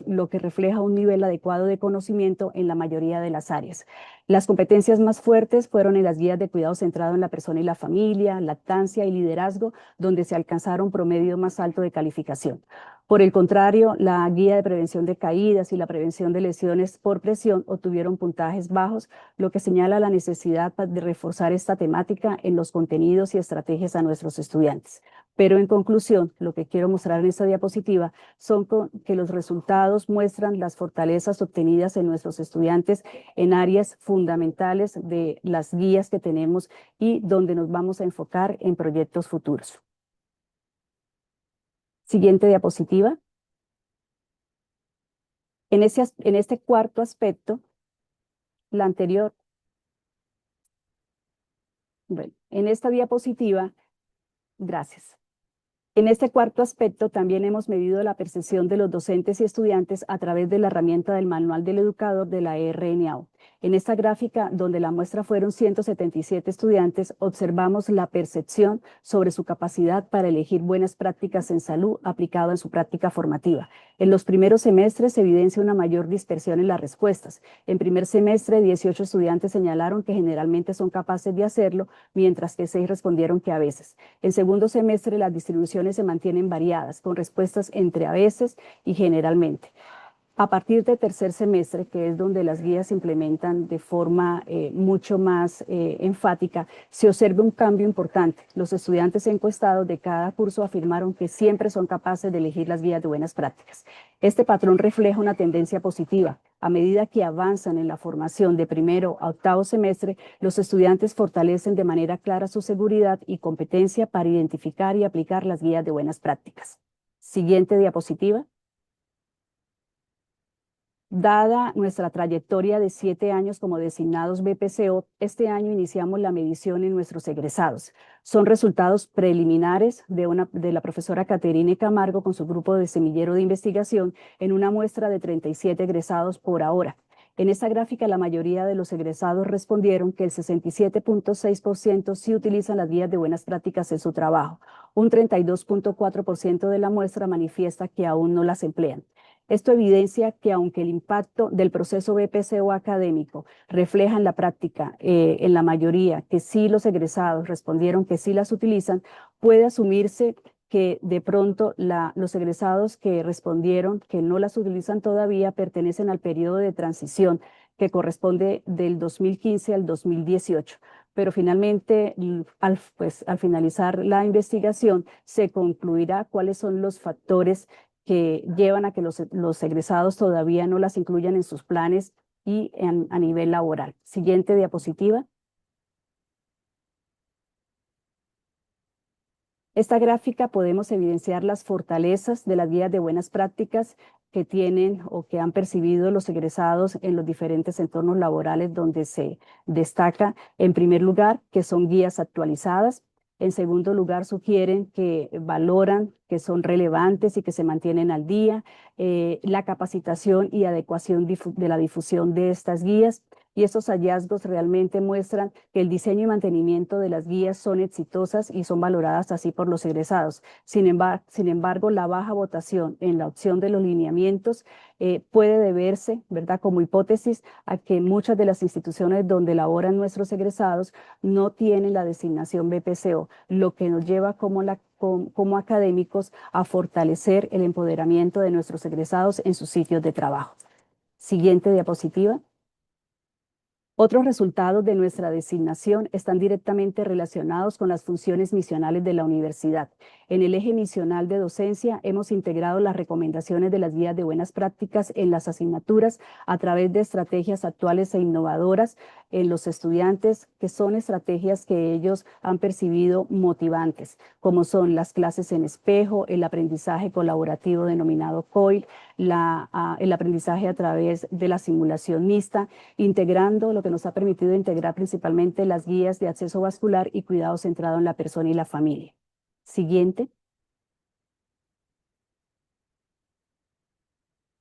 lo que refleja un nivel adecuado de conocimiento en la mayoría de las áreas. Las competencias más fuertes fueron en las guías de cuidado centrado en la persona y la familia, lactancia y liderazgo, donde se alcanzaron promedio más alto de calificación. Por el contrario, la guía de prevención de caídas y la prevención de lesiones por presión obtuvieron puntajes bajos, lo que señala la necesidad de reforzar esta temática en los contenidos y estrategias a nuestros estudiantes. Pero en conclusión, lo que quiero mostrar en esta diapositiva son que los resultados muestran las fortalezas obtenidas en nuestros estudiantes en áreas fundamentales de las guías que tenemos y donde nos vamos a enfocar en proyectos futuros. Siguiente diapositiva. En este cuarto aspecto, la anterior, bueno, en esta diapositiva, gracias. En este cuarto aspecto también hemos medido la percepción de los docentes y estudiantes a través de la herramienta del Manual del Educador de la RNAO. En esta gráfica, donde la muestra fueron 177 estudiantes, observamos la percepción sobre su capacidad para elegir buenas prácticas en salud aplicado en su práctica formativa. En los primeros semestres se evidencia una mayor dispersión en las respuestas. En primer semestre, 18 estudiantes señalaron que generalmente son capaces de hacerlo, mientras que 6 respondieron que a veces. En segundo semestre, las distribuciones se mantienen variadas, con respuestas entre a veces y generalmente. A partir del tercer semestre, que es donde las guías se implementan de forma mucho más enfática, se observa un cambio importante. Los estudiantes encuestados de cada curso afirmaron que siempre son capaces de elegir las guías de buenas prácticas. Este patrón refleja una tendencia positiva. A medida que avanzan en la formación de primero a octavo semestre, los estudiantes fortalecen de manera clara su seguridad y competencia para identificar y aplicar las guías de buenas prácticas. Siguiente diapositiva. Dada nuestra trayectoria de 7 años como designados BPSO, este año iniciamos la medición en nuestros egresados. Son resultados preliminares de la profesora Caterine Camargo con su grupo de semillero de investigación en una muestra de 37 egresados por ahora. En esta gráfica, la mayoría de los egresados respondieron que el 67.6% sí utilizan las guías de buenas prácticas en su trabajo. Un 32.4% de la muestra manifiesta que aún no las emplean. Esto evidencia que aunque el impacto del proceso BPSO académico refleja en la práctica, en la mayoría, que sí los egresados respondieron que sí las utilizan, puede asumirse que de pronto los egresados que respondieron que no las utilizan todavía pertenecen al periodo de transición que corresponde del 2015 al 2018. Pero finalmente, al finalizar la investigación, se concluirá cuáles son los factores que llevan a que los egresados todavía no las incluyan en sus planes y a nivel laboral. Siguiente diapositiva. Esta gráfica podemos evidenciar las fortalezas de las guías de buenas prácticas que tienen o que han percibido los egresados en los diferentes entornos laborales donde se destaca, en primer lugar, que son guías actualizadas. En segundo lugar, sugieren que valoran que son relevantes y que se mantienen al día, la capacitación y adecuación de la difusión de estas guías. Y estos hallazgos realmente muestran que el diseño y mantenimiento de las guías son exitosas y son valoradas así por los egresados. Sin embargo, la baja votación en la opción de los lineamientos puede deberse, ¿verdad?, como hipótesis, a que muchas de las instituciones donde laboran nuestros egresados no tienen la designación BPSO, lo que nos lleva como académicos a fortalecer el empoderamiento de nuestros egresados en sus sitios de trabajo. Siguiente diapositiva. Otros resultados de nuestra designación están directamente relacionados con las funciones misionales de la universidad. En el eje misional de docencia hemos integrado las recomendaciones de las guías de buenas prácticas en las asignaturas a través de estrategias actuales e innovadoras en los estudiantes, que son estrategias que ellos han percibido motivantes, como son las clases en espejo, el aprendizaje colaborativo denominado COIL, el aprendizaje a través de la simulación mixta, integrando lo que nos ha permitido integrar principalmente las guías de acceso vascular y cuidado centrado en la persona y la familia. Siguiente.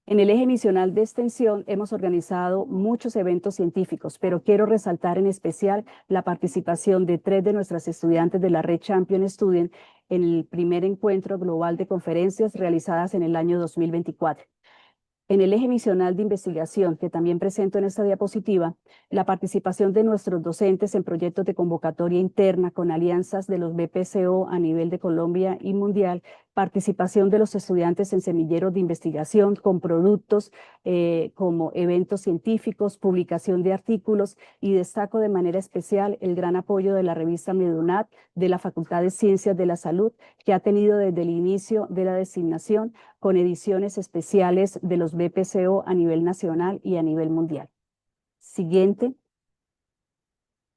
En el eje misional de extensión hemos organizado muchos eventos científicos, pero quiero resaltar en especial la participación de 3 de nuestras estudiantes de la red Champion Student en el primer encuentro global de conferencias realizadas en el año 2024. En el eje misional de investigación, que también presento en esta diapositiva, la participación de nuestros docentes en proyectos de convocatoria interna con alianzas de los BPSO a nivel de Colombia y mundial, participación de los estudiantes en semilleros de investigación con productos como eventos científicos, publicación de artículos, y destaco de manera especial el gran apoyo de la revista Medunat de la Facultad de Ciencias de la Salud, que ha tenido desde el inicio de la designación con ediciones especiales de los BPSO a nivel nacional y a nivel mundial. Siguiente.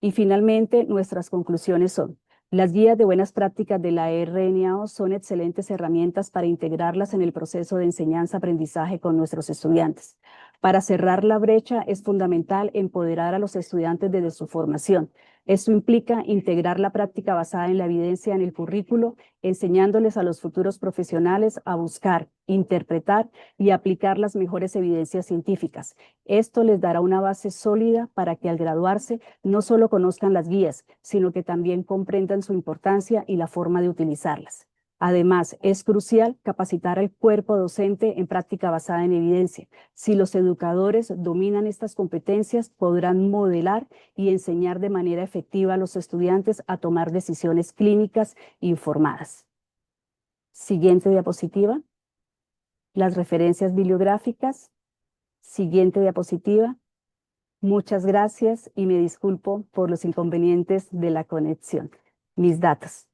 Y finalmente, nuestras conclusiones son: las guías de buenas prácticas de la RNAO son excelentes herramientas para integrarlas en el proceso de enseñanza-aprendizaje con nuestros estudiantes. Para cerrar la brecha es fundamental empoderar a los estudiantes desde su formación. Esto implica integrar la práctica basada en la evidencia en el currículo, enseñándoles a los futuros profesionales a buscar, interpretar y aplicar las mejores evidencias científicas. Esto les dará una base sólida para que al graduarse no solo conozcan las guías, sino que también comprendan su importancia y la forma de utilizarlas. Además, es crucial capacitar al cuerpo docente en práctica basada en evidencia. Si los educadores dominan estas competencias, podrán modelar y enseñar de manera efectiva a los estudiantes a tomar decisiones clínicas informadas. Siguiente diapositiva. Las referencias bibliográficas. Siguiente diapositiva. Muchas gracias y me disculpo por los inconvenientes de la conexión. Mis datos.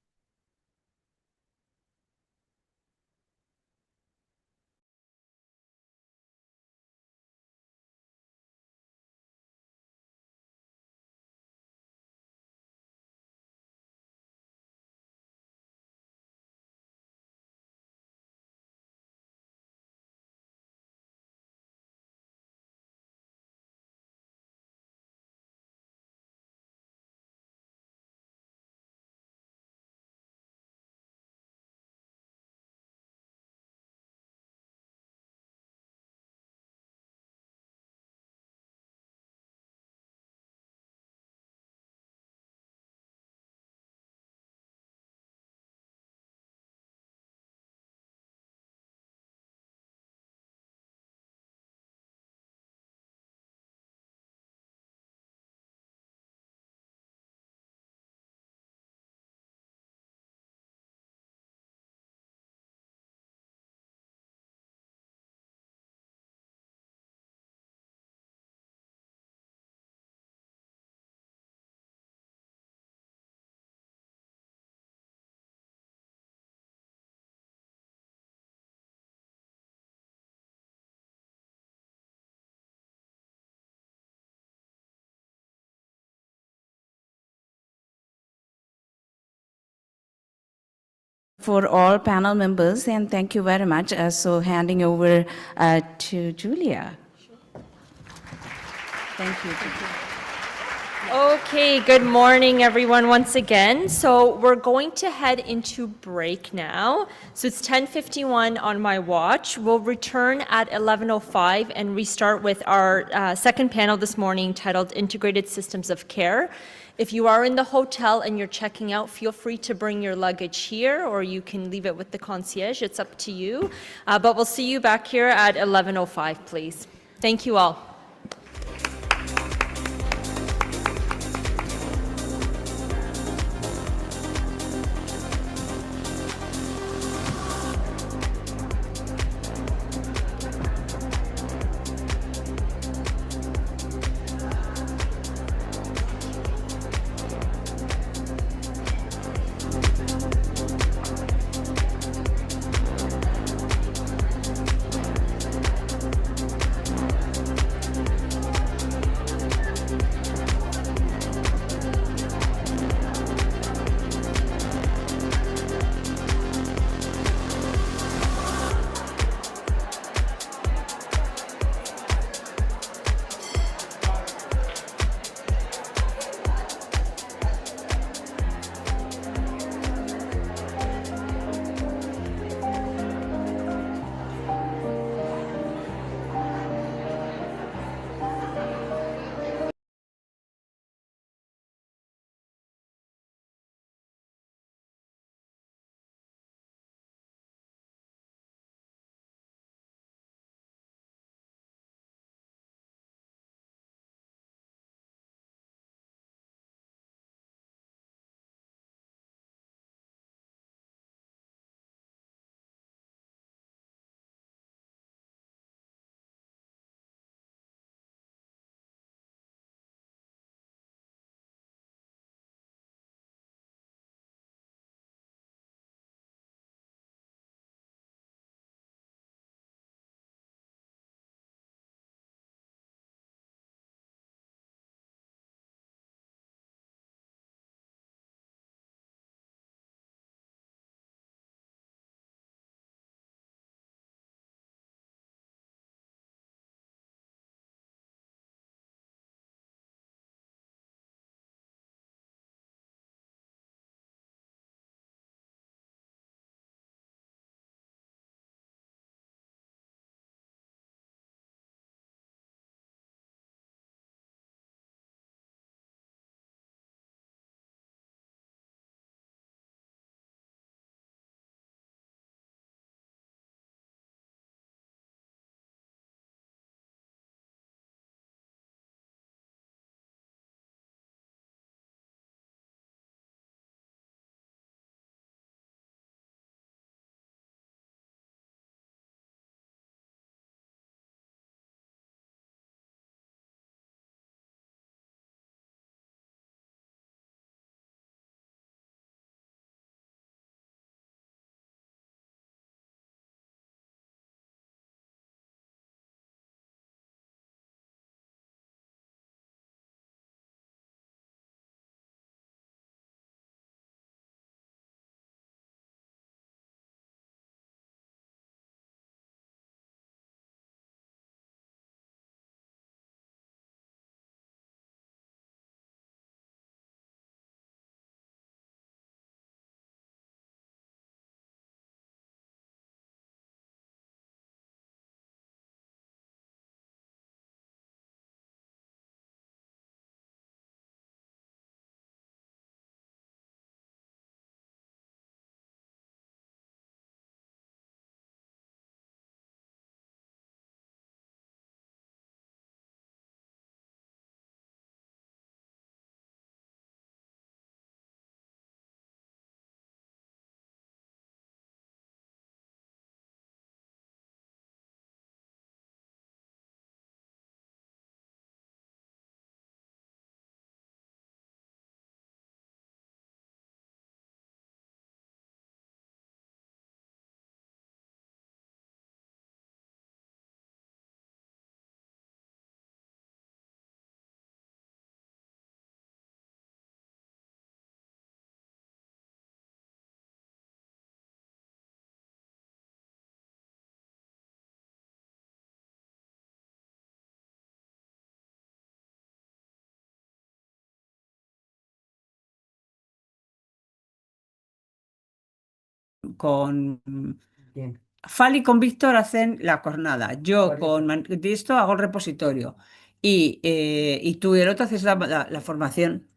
For all panel members, and thank you very much. So handing over to Julia. Thank you. Okay, good morning, everyone, once again. So we're going to head into break now. So it's 10:51 on my watch. We'll return at 11:05 and restart with our second panel this morning titled Integrated Systems of Care. If you are in the hotel and you're checking out, feel free to bring your luggage here, or you can leave it with the concierge. It's up to you. But we'll see you back here at 11:05, please. Thank you all. Fali y con Víctor hacen la jornada. Yo con de esto hago el repositorio. Y tú y el otro haces la formación.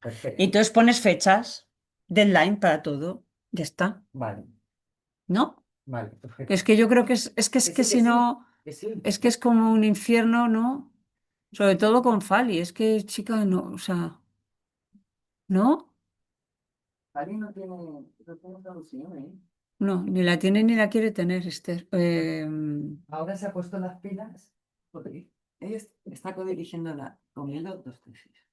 Perfecto. Y entonces pones fechas, deadline para todo. Ya está. Vale, ¿No? vale, perfecto. Es que yo creo que es que si no, es que es como un infierno, ¿no? Sobre todo con Fali, es que chica, no, o sea, ¿no? Alguien no tiene traducción, ¿eh? No, ni la tiene ni la quiere tener, Esther. Ahora se ha puesto las pilas porque ella está codirigiendo con él dos tesis.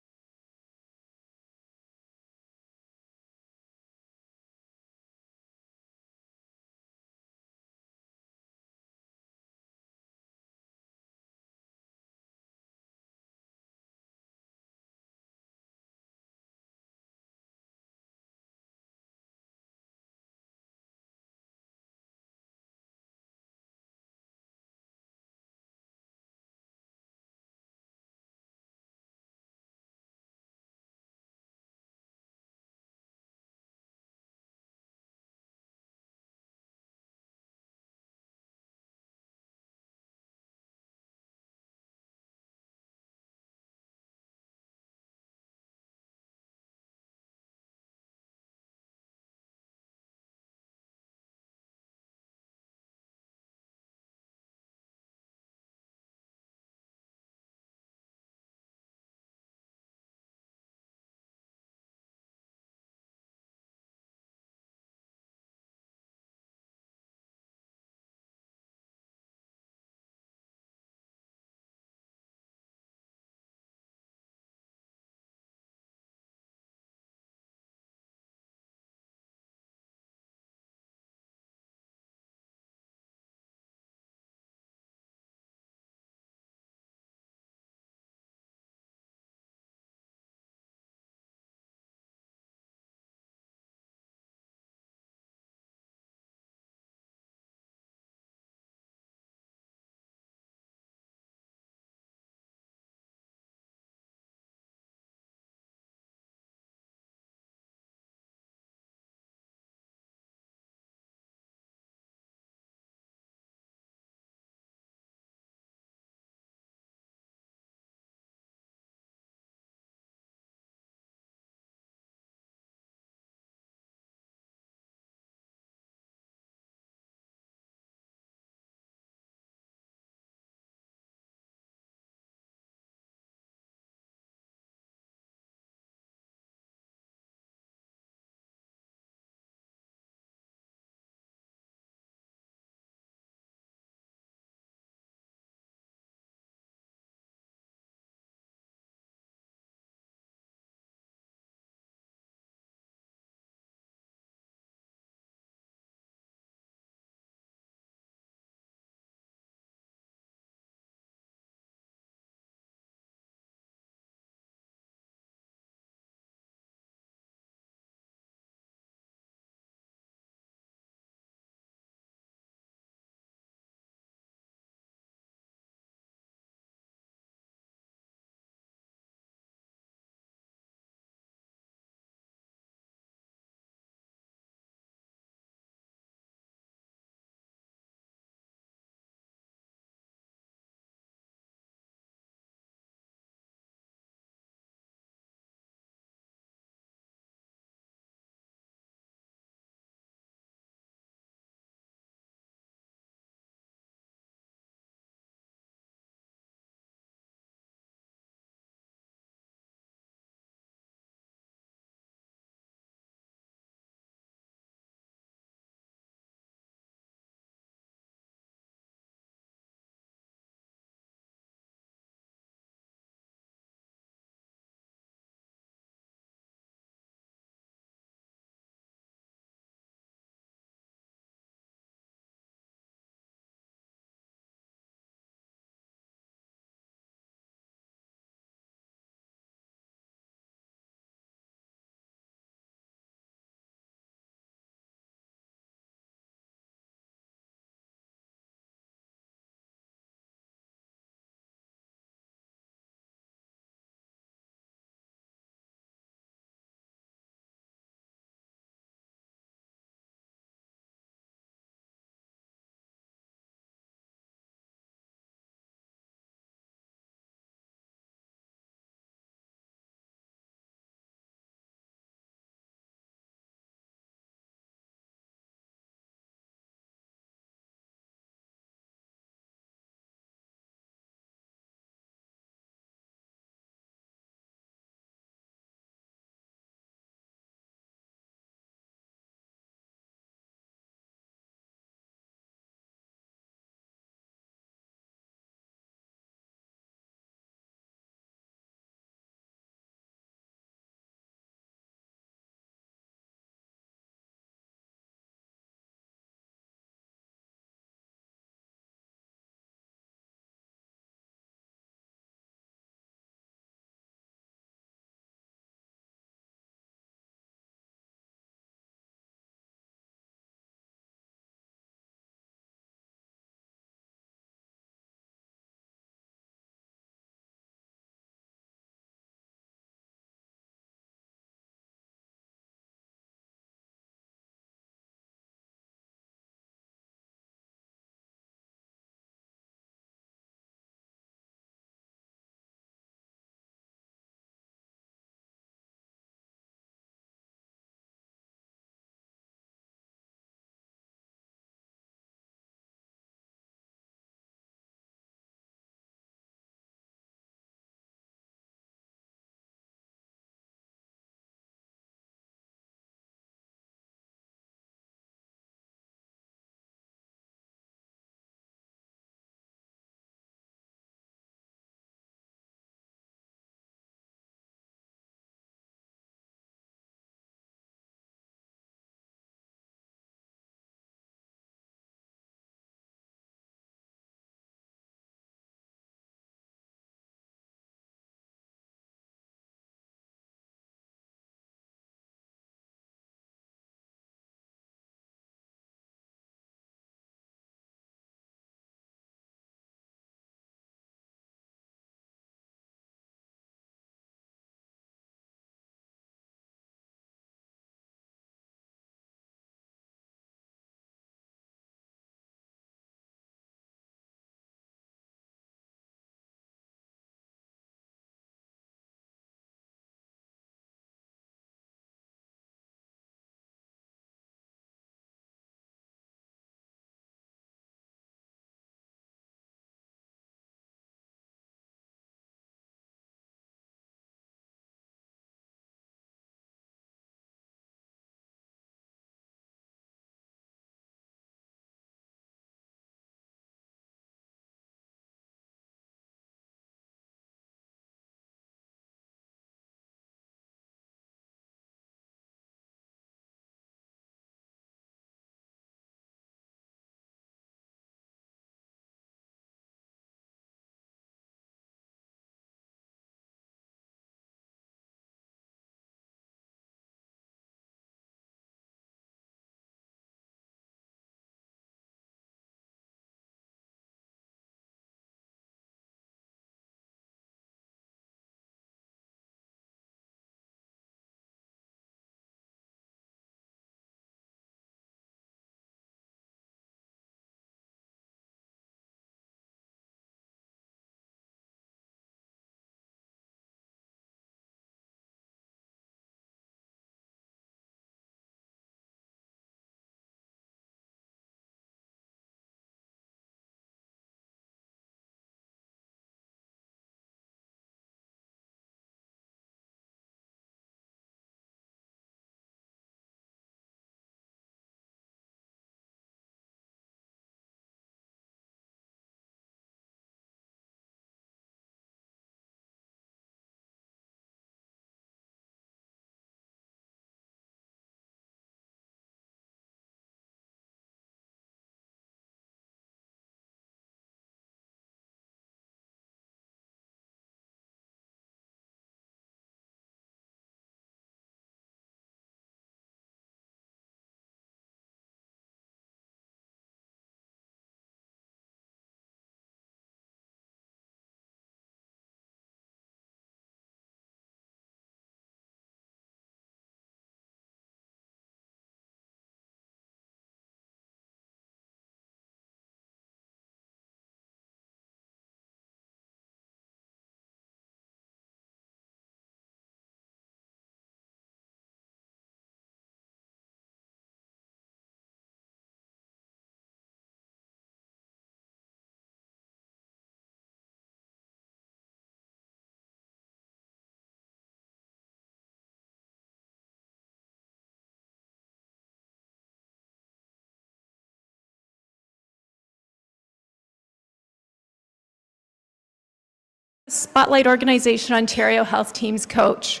Spotlight Organization Ontario Health Team's coach.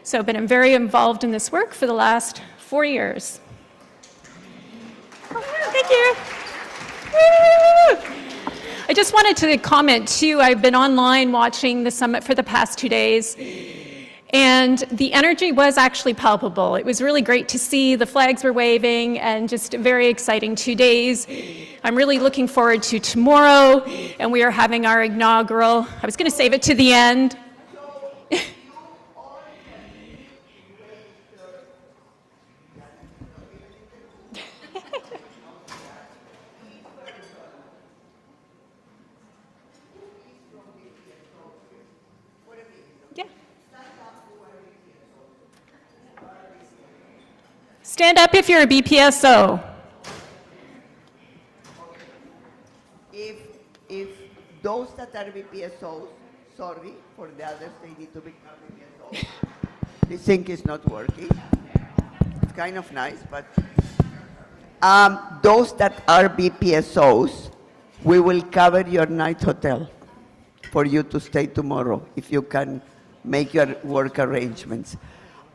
So I've been very involved in this work for the last 4 years. Oh, thank you. Woo! I just wanted to comment too, I've been online watching the summit for the past 2 days, and the energy was actually palpable. It was really great to see, the flags were waving, and just a very exciting 2 days. I'm really looking forward to tomorrow, and we are having our inaugural, I was going to save it to the end. Stand up if you're a BPSO. If those that are BPSOs, sorry, for the others, they need to become BPSOs. This thing is not working. It's kind of nice, but those that are BPSOs, we will cover your night hotel for you to stay tomorrow, if you can make your work arrangements.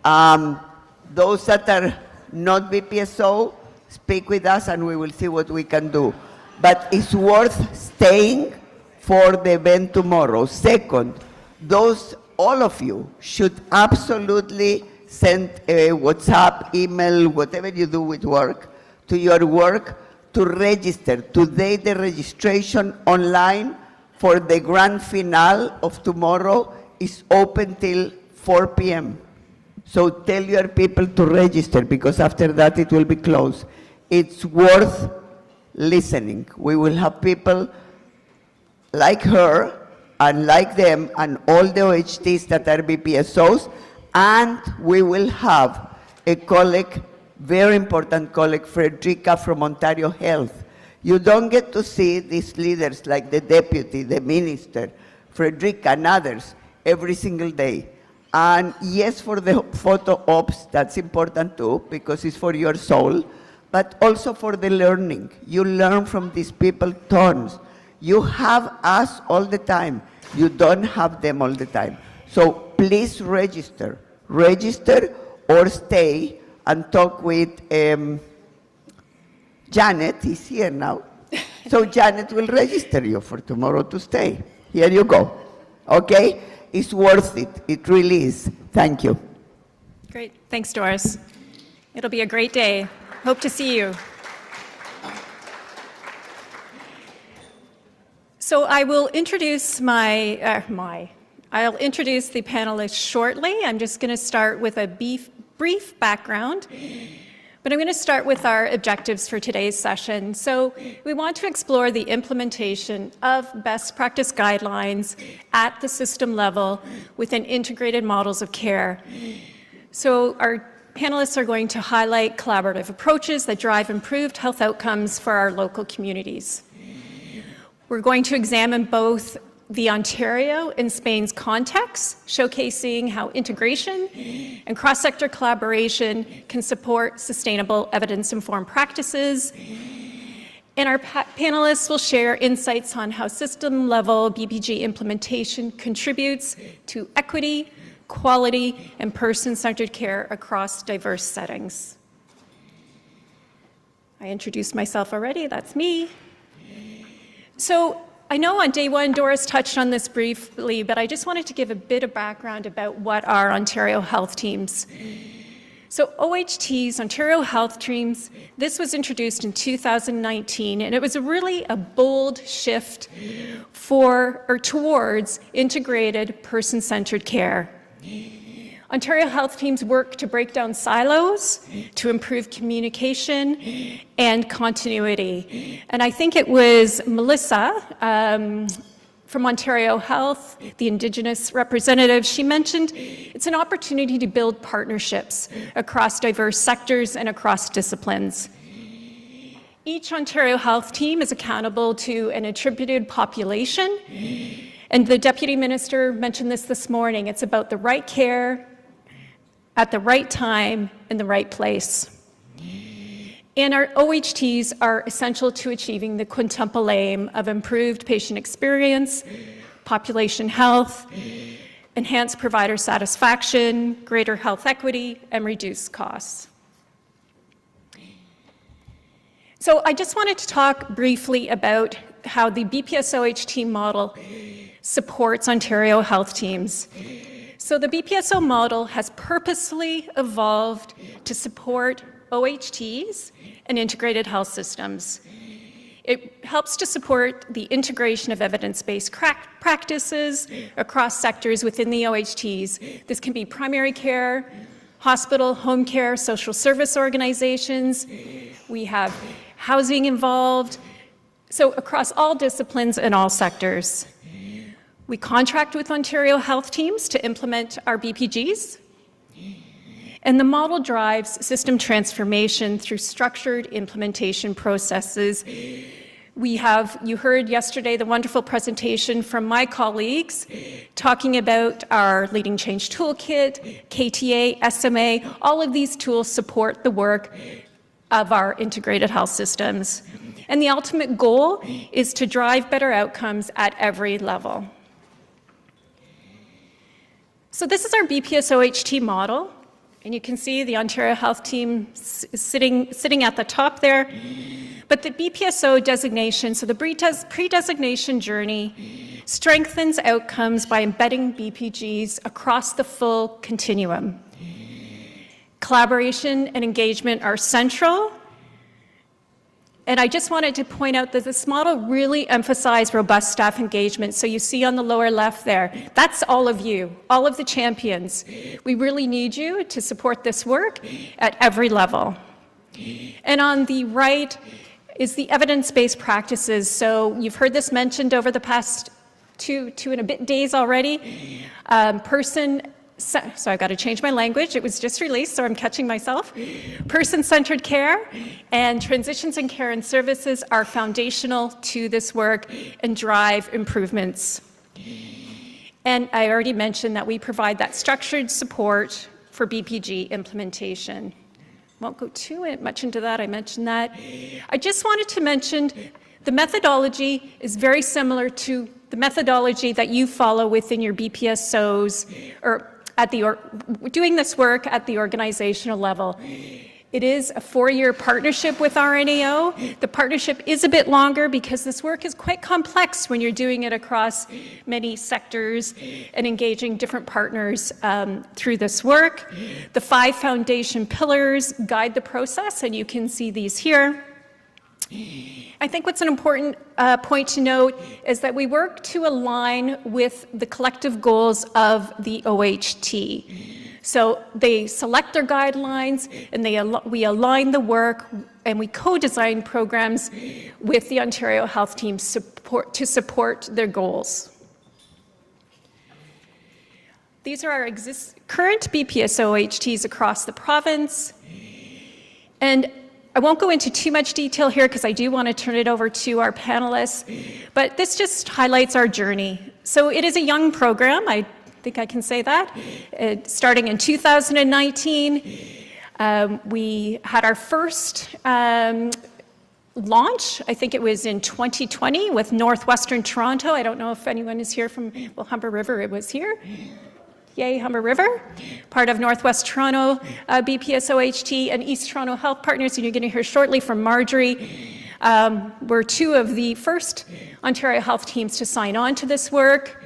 Those that are not BPSO, speak with us and we will see what we can do. But it's worth staying for the event tomorrow. Second, all of you should absolutely send a WhatsApp, email, whatever you do with work, to your work to register. Today the registration online for the grand finale of tomorrow is open till 4 p.m. So tell your people to register, because after that it will be closed. It's worth listening. We will have people like her and like them and all the OHTs that are BPSOs, and we will have a colleague, very important colleague, Frederica from Ontario Health. You don't get to see these leaders like the deputy, the minister, Frederica and others every single day. And yes, for the photo ops, that's important too, because it's for your soul, but also for the learning. You learn from these people tons. You have us all the time. You don't have them all the time. So please register. Register or stay and talk with Janet, is here now. So Janet will register you for tomorrow to stay. Here you go, okay? It's worth it. It really is. Thank you. Great. Thanks, Doris. It'll be a great day. Hope to see you. So I will introduce I'll introduce the panelists shortly. I'm just going to start with a brief background. But I'm going to start with our objectives for today's session. So we want to explore the implementation of best practice guidelines at the system level within integrated models of care. So our panelists are going to highlight collaborative approaches that drive improved health outcomes for our local communities. We're going to examine both the Ontario and Spain's context, showcasing how integration and cross-sector collaboration can support sustainable evidence-informed practices. And our panelists will share insights on how system-level BPG implementation contributes to equity, quality, and person-centered care across diverse settings. I introduced myself already, that's me. So I know on day one, Doris touched on this briefly, but I just wanted to give a bit of background about what are Ontario Health Teams. So OHTs, Ontario Health Teams, this was introduced in 2019, and it was really a bold shift towards integrated person-centered care. Ontario Health Teams work to break down silos, to improve communication and continuity. And I think it was Melissa from Ontario Health, the Indigenous representative, she mentioned it's an opportunity to build partnerships across diverse sectors and across disciplines. Each Ontario Health Team is accountable to an attributed population, and the Deputy Minister mentioned this morning. It's about the right care at the right time in the right place. And our OHTs are essential to achieving the quintuple aim of improved patient experience, population health, enhance provider satisfaction, greater health equity, and reduce costs. So I just wanted to talk briefly about how the BPSO-HT model supports Ontario health teams. So the BPSO model has purposely evolved to support OHTs and integrated health systems. It helps to support the integration of evidence-based practices across sectors within the OHTs. This can be primary care, hospital, home care, social service organizations. We have housing involved, so across all disciplines and all sectors. We contract with Ontario health teams to implement our BPGs, and the model drives system transformation through structured implementation processes. You heard yesterday the wonderful presentation from my colleagues talking about our Leading Change Toolkit, KTA, SMA. All of these tools support the work of our integrated health systems. And the ultimate goal is to drive better outcomes at every level. So this is our BPSO-HT model, and you can see the Ontario Health Team sitting at the top there. But the BPSO designation, so the pre-designation journey, strengthens outcomes by embedding BPGs across the full continuum. Collaboration and engagement are central. And I just wanted to point out that this model really emphasized robust staff engagement. So you see on the lower left there, that's all of you, all of the champions. We really need you to support this work at every level. And on the right is the evidence-based practices. So you've heard this mentioned over the past two and a bit days already. So I've got to change my language. It was just released, so I'm catching myself. Person-centered care and transitions in care and services are foundational to this work and drive improvements. And I already mentioned that we provide that structured support for BPG implementation. Won't go too much into that, I mentioned that. I just wanted to mention the methodology is very similar to the methodology that you follow within your BPSOs or doing this work at the organizational level. It is a 4-year partnership with RNAO. The partnership is a bit longer because this work is quite complex when you're doing it across many sectors and engaging different partners through this work. The 5 foundation pillars guide the process, and you can see these here. I think what's an important point to note is that we work to align with the collective goals of the OHT. So they select their guidelines, and we align the work, and we co-design programs with the Ontario Health Team to support their goals. These are our current BPSO OHTs across the province. And I won't go into too much detail here because I do want to turn it over to our panelists, but this just highlights our journey. So it is a young program, I think I can say that. Starting in 2019, we had our first launch, I think it was in 2020 with Northwestern Toronto. I don't know if anyone is here from, well, Humber River, it was here. Yay, Humber River, part of Northwest Toronto, BPSO-HT, and East Toronto Health Partners, and you're going to hear shortly from Marjorie. We're 2 of the first Ontario health teams to sign on to this work.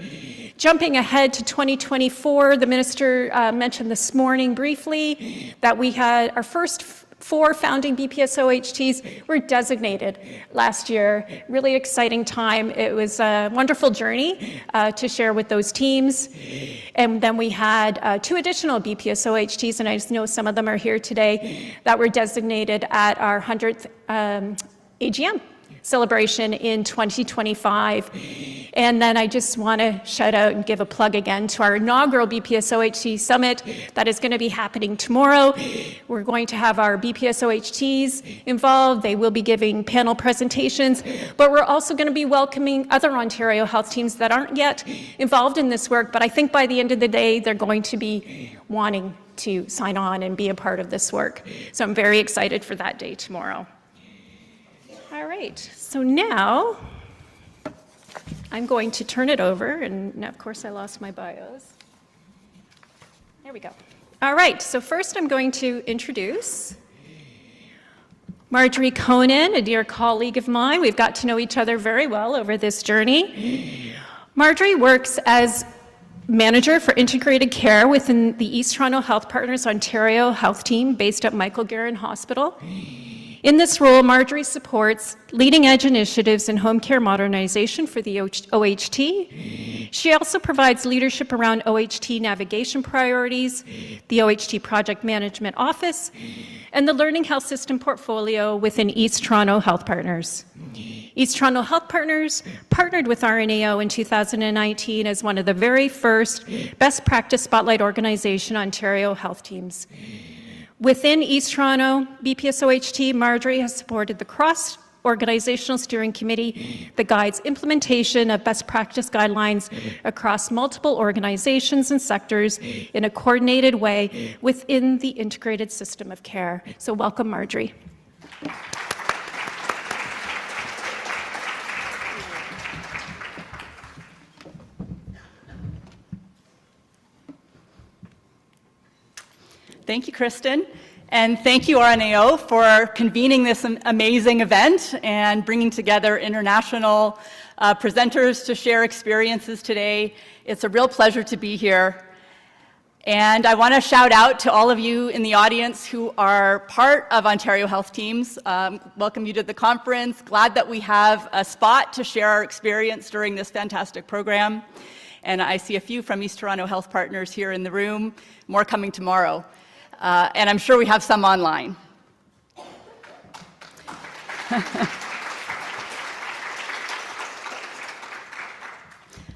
Jumping ahead to 2024, the minister mentioned this morning briefly that we had our first 4 founding BPSO-HTs were designated last year. Really exciting time. It was a wonderful journey to share with those teams. And then we had 2 additional BPSO-HTs, and I just know some of them are here today, that were designated at our 100th AGM celebration in 2025. And then I just want to shout out and give a plug again to our inaugural BPSO-HT Summit that is going to be happening tomorrow. We're going to have our BPSO-HTs involved. They will be giving panel presentations, but we're also going to be welcoming other Ontario health teams that aren't yet involved in this work, but I think by the end of the day, they're going to be wanting to sign on and be a part of this work. So I'm very excited for that day tomorrow. All right, so now I'm going to turn it over, and now, of course, I lost my bios. There we go. All right, so first I'm going to introduce Marjorie Conan, a dear colleague of mine. We've got to know each other very well over this journey. Marjorie works as manager for integrated care within the East Toronto Health Partners Ontario Health Team based at Michael Garron Hospital. In this role, Marjorie supports leading-edge initiatives in home care modernization for the OHT. She also provides leadership around OHT navigation priorities, the OHT Project Management Office, and the Learning Health System portfolio within East Toronto Health Partners. East Toronto Health Partners partnered with RNAO in 2019 as one of the very first Best Practice Spotlight Organization Ontario health teams. Within East Toronto BPSO-OHT, Marjorie has supported the cross-organizational steering committee that guides implementation of best practice guidelines across multiple organizations and sectors in a coordinated way within the integrated system of care. So welcome, Marjorie. Thank you, Kristen, and thank you, RNAO, for convening this amazing event and bringing together international presenters to share experiences today. It's a real pleasure to be here. And I want to shout out to all of you in the audience who are part of Ontario Health Teams. Welcome you to the conference. Glad that we have a spot to share our experience during this fantastic program. And I see a few from East Toronto Health Partners here in the room, more coming tomorrow. And I'm sure we have some online.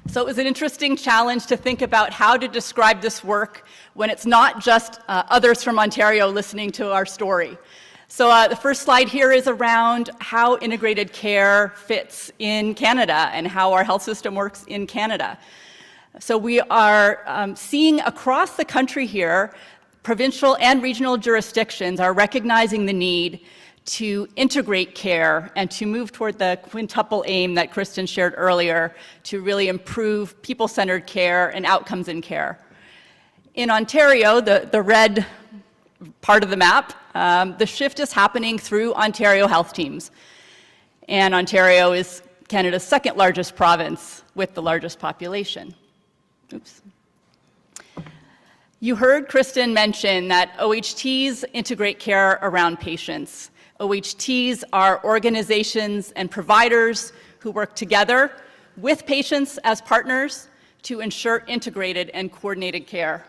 So it was an interesting challenge to think about how to describe this work when it's not just others from Ontario listening to our story. So the first slide here is around how integrated care fits in Canada and how our health system works in Canada. So we are seeing across the country here, provincial and regional jurisdictions are recognizing the need to integrate care and to move toward the quintuple aim that Kristen shared earlier to really improve people-centered care and outcomes in care. In Ontario, the red part of the map, the shift is happening through Ontario Health Teams. And Ontario is Canada's second largest province with the largest population. Oops. You heard Kristen mention that OHTs integrate care around patients. OHTs are organizations and providers who work together with patients as partners to ensure integrated and coordinated care.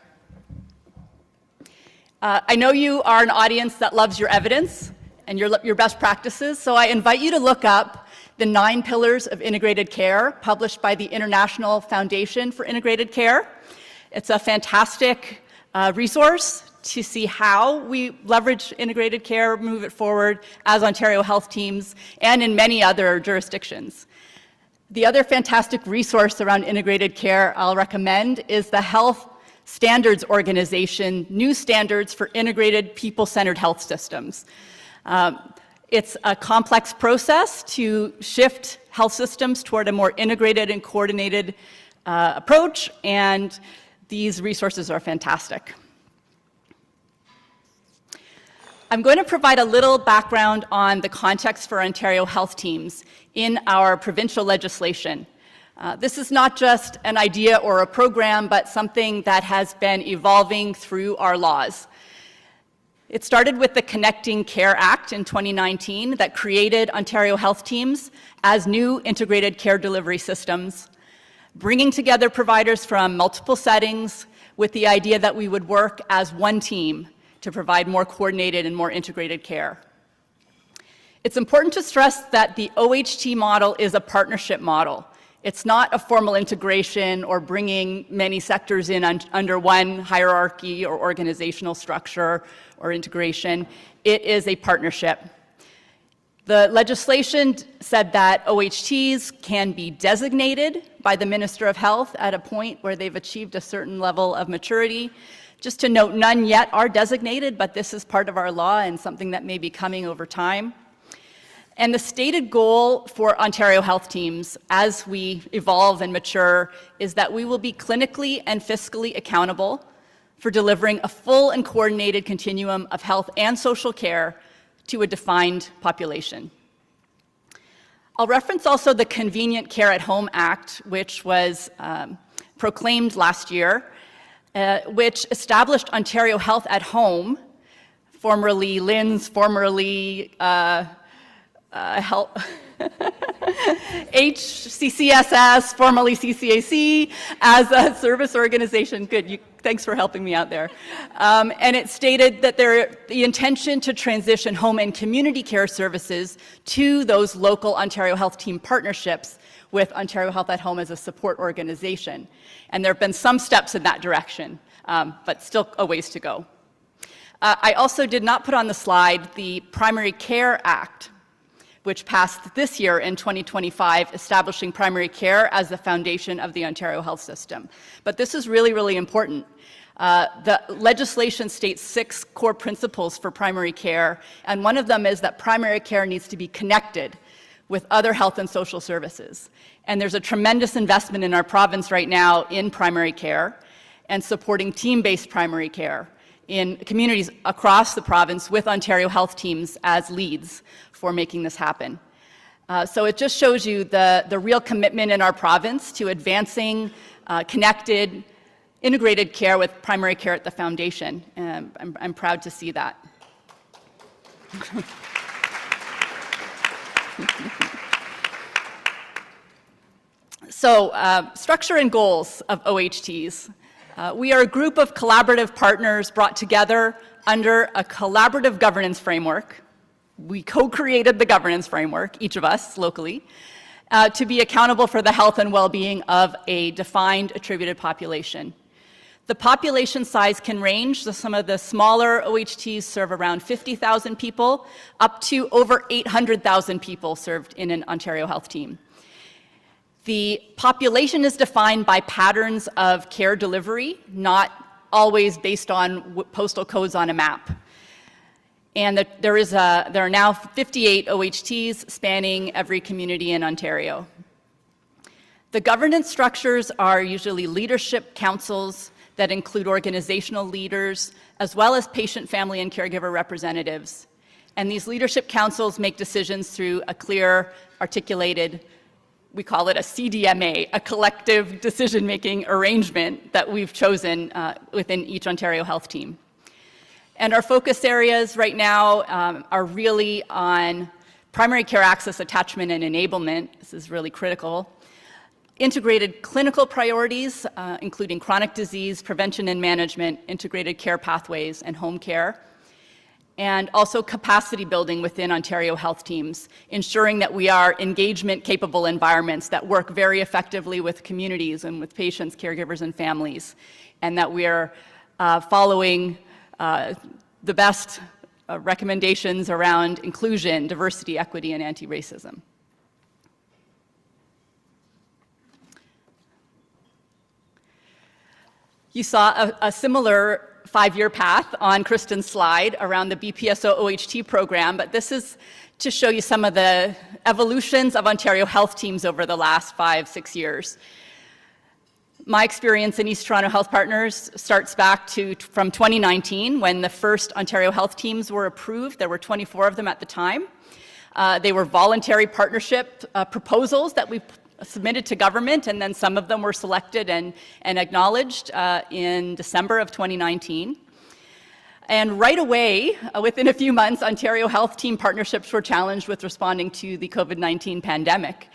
I know you are an audience that loves your evidence and your best practices, so I invite you to look up the 9 Pillars of Integrated Care published by the International Foundation for Integrated Care. It's a fantastic resource to see how we leverage integrated care, move it forward as Ontario Health Teams and in many other jurisdictions. The other fantastic resource around integrated care I'll recommend is the Health Standards Organization, New Standards for Integrated People-Centered Health Systems. It's a complex process to shift health systems toward a more integrated and coordinated approach, and these resources are fantastic. I'm going to provide a little background on the context for Ontario Health Teams in our provincial legislation. This is not just an idea or a program, but something that has been evolving through our laws. It started with the Connecting Care Act in 2019 that created Ontario Health Teams as new integrated care delivery systems, bringing together providers from multiple settings with the idea that we would work as one team to provide more coordinated and more integrated care. It's important to stress that the OHT model is a partnership model. It's not a formal integration or bringing many sectors in under one hierarchy or organizational structure or integration. It is a partnership. The legislation said that OHTs can be designated by the Minister of Health at a point where they've achieved a certain level of maturity. Just to note, none yet are designated, but this is part of our law and something that may be coming over time. And the stated goal for Ontario health teams as we evolve and mature is that we will be clinically and fiscally accountable for delivering a full and coordinated continuum of health and social care to a defined population. I'll reference also the Convenient Care at Home Act, which was proclaimed last year, which established Ontario Health at Home, formerly LINS, formerly HCCSS, formerly CCAC, as a service organization. Good, thanks for helping me out there. And it stated that the intention to transition home and community care services to those local Ontario Health Team partnerships with Ontario Health at Home as a support organization. And there have been some steps in that direction, but still a ways to go. I also did not put on the slide the Primary Care Act, which passed this year in 2025, establishing primary care as the foundation of the Ontario health system. But this is really, really important. The legislation states 6 core principles for primary care, and one of them is that primary care needs to be connected with other health and social services. And there's a tremendous investment in our province right now in primary care and supporting team-based primary care in communities across the province with Ontario health teams as leads for making this happen. So it just shows you the real commitment in our province to advancing connected, integrated care with primary care at the foundation. I'm proud to see that. So, structure and goals of OHTs. We are a group of collaborative partners brought together under a collaborative governance framework. We co-created the governance framework, each of us locally, to be accountable for the health and well-being of a defined attributed population. The population size can range. Some of the smaller OHTs serve around 50,000 people, up to over 800,000 people served in an Ontario health team. The population is defined by patterns of care delivery, not always based on postal codes on a map. And there are now 58 OHTs spanning every community in Ontario. The governance structures are usually leadership councils that include organizational leaders, as well as patient, family, and caregiver representatives. And these leadership councils make decisions through a clear, articulated, we call it a CDMA, a collective decision-making arrangement that we've chosen within each Ontario health team. And our focus areas right now are really on primary care access, attachment, and enablement. This is really critical. Integrated clinical priorities, including chronic disease, prevention and management, integrated care pathways, and home care. And also capacity building within Ontario health teams, ensuring that we are engagement-capable environments that work very effectively with communities and with patients, caregivers, and families, and that we are following the best recommendations around inclusion, diversity, equity, and anti-racism. You saw a similar 5-year path on Kristen's slide around the BPSO OHT program, but this is to show you some of the evolutions of Ontario health teams over the last 5-6 years. My experience in East Toronto Health Partners starts back from 2019, when the first Ontario health teams were approved. There were 24 of them at the time. They were voluntary partnership proposals that we submitted to government, and then some of them were selected and acknowledged in December of 2019. And right away, within a few months, Ontario health team partnerships were challenged with responding to the COVID-19 pandemic.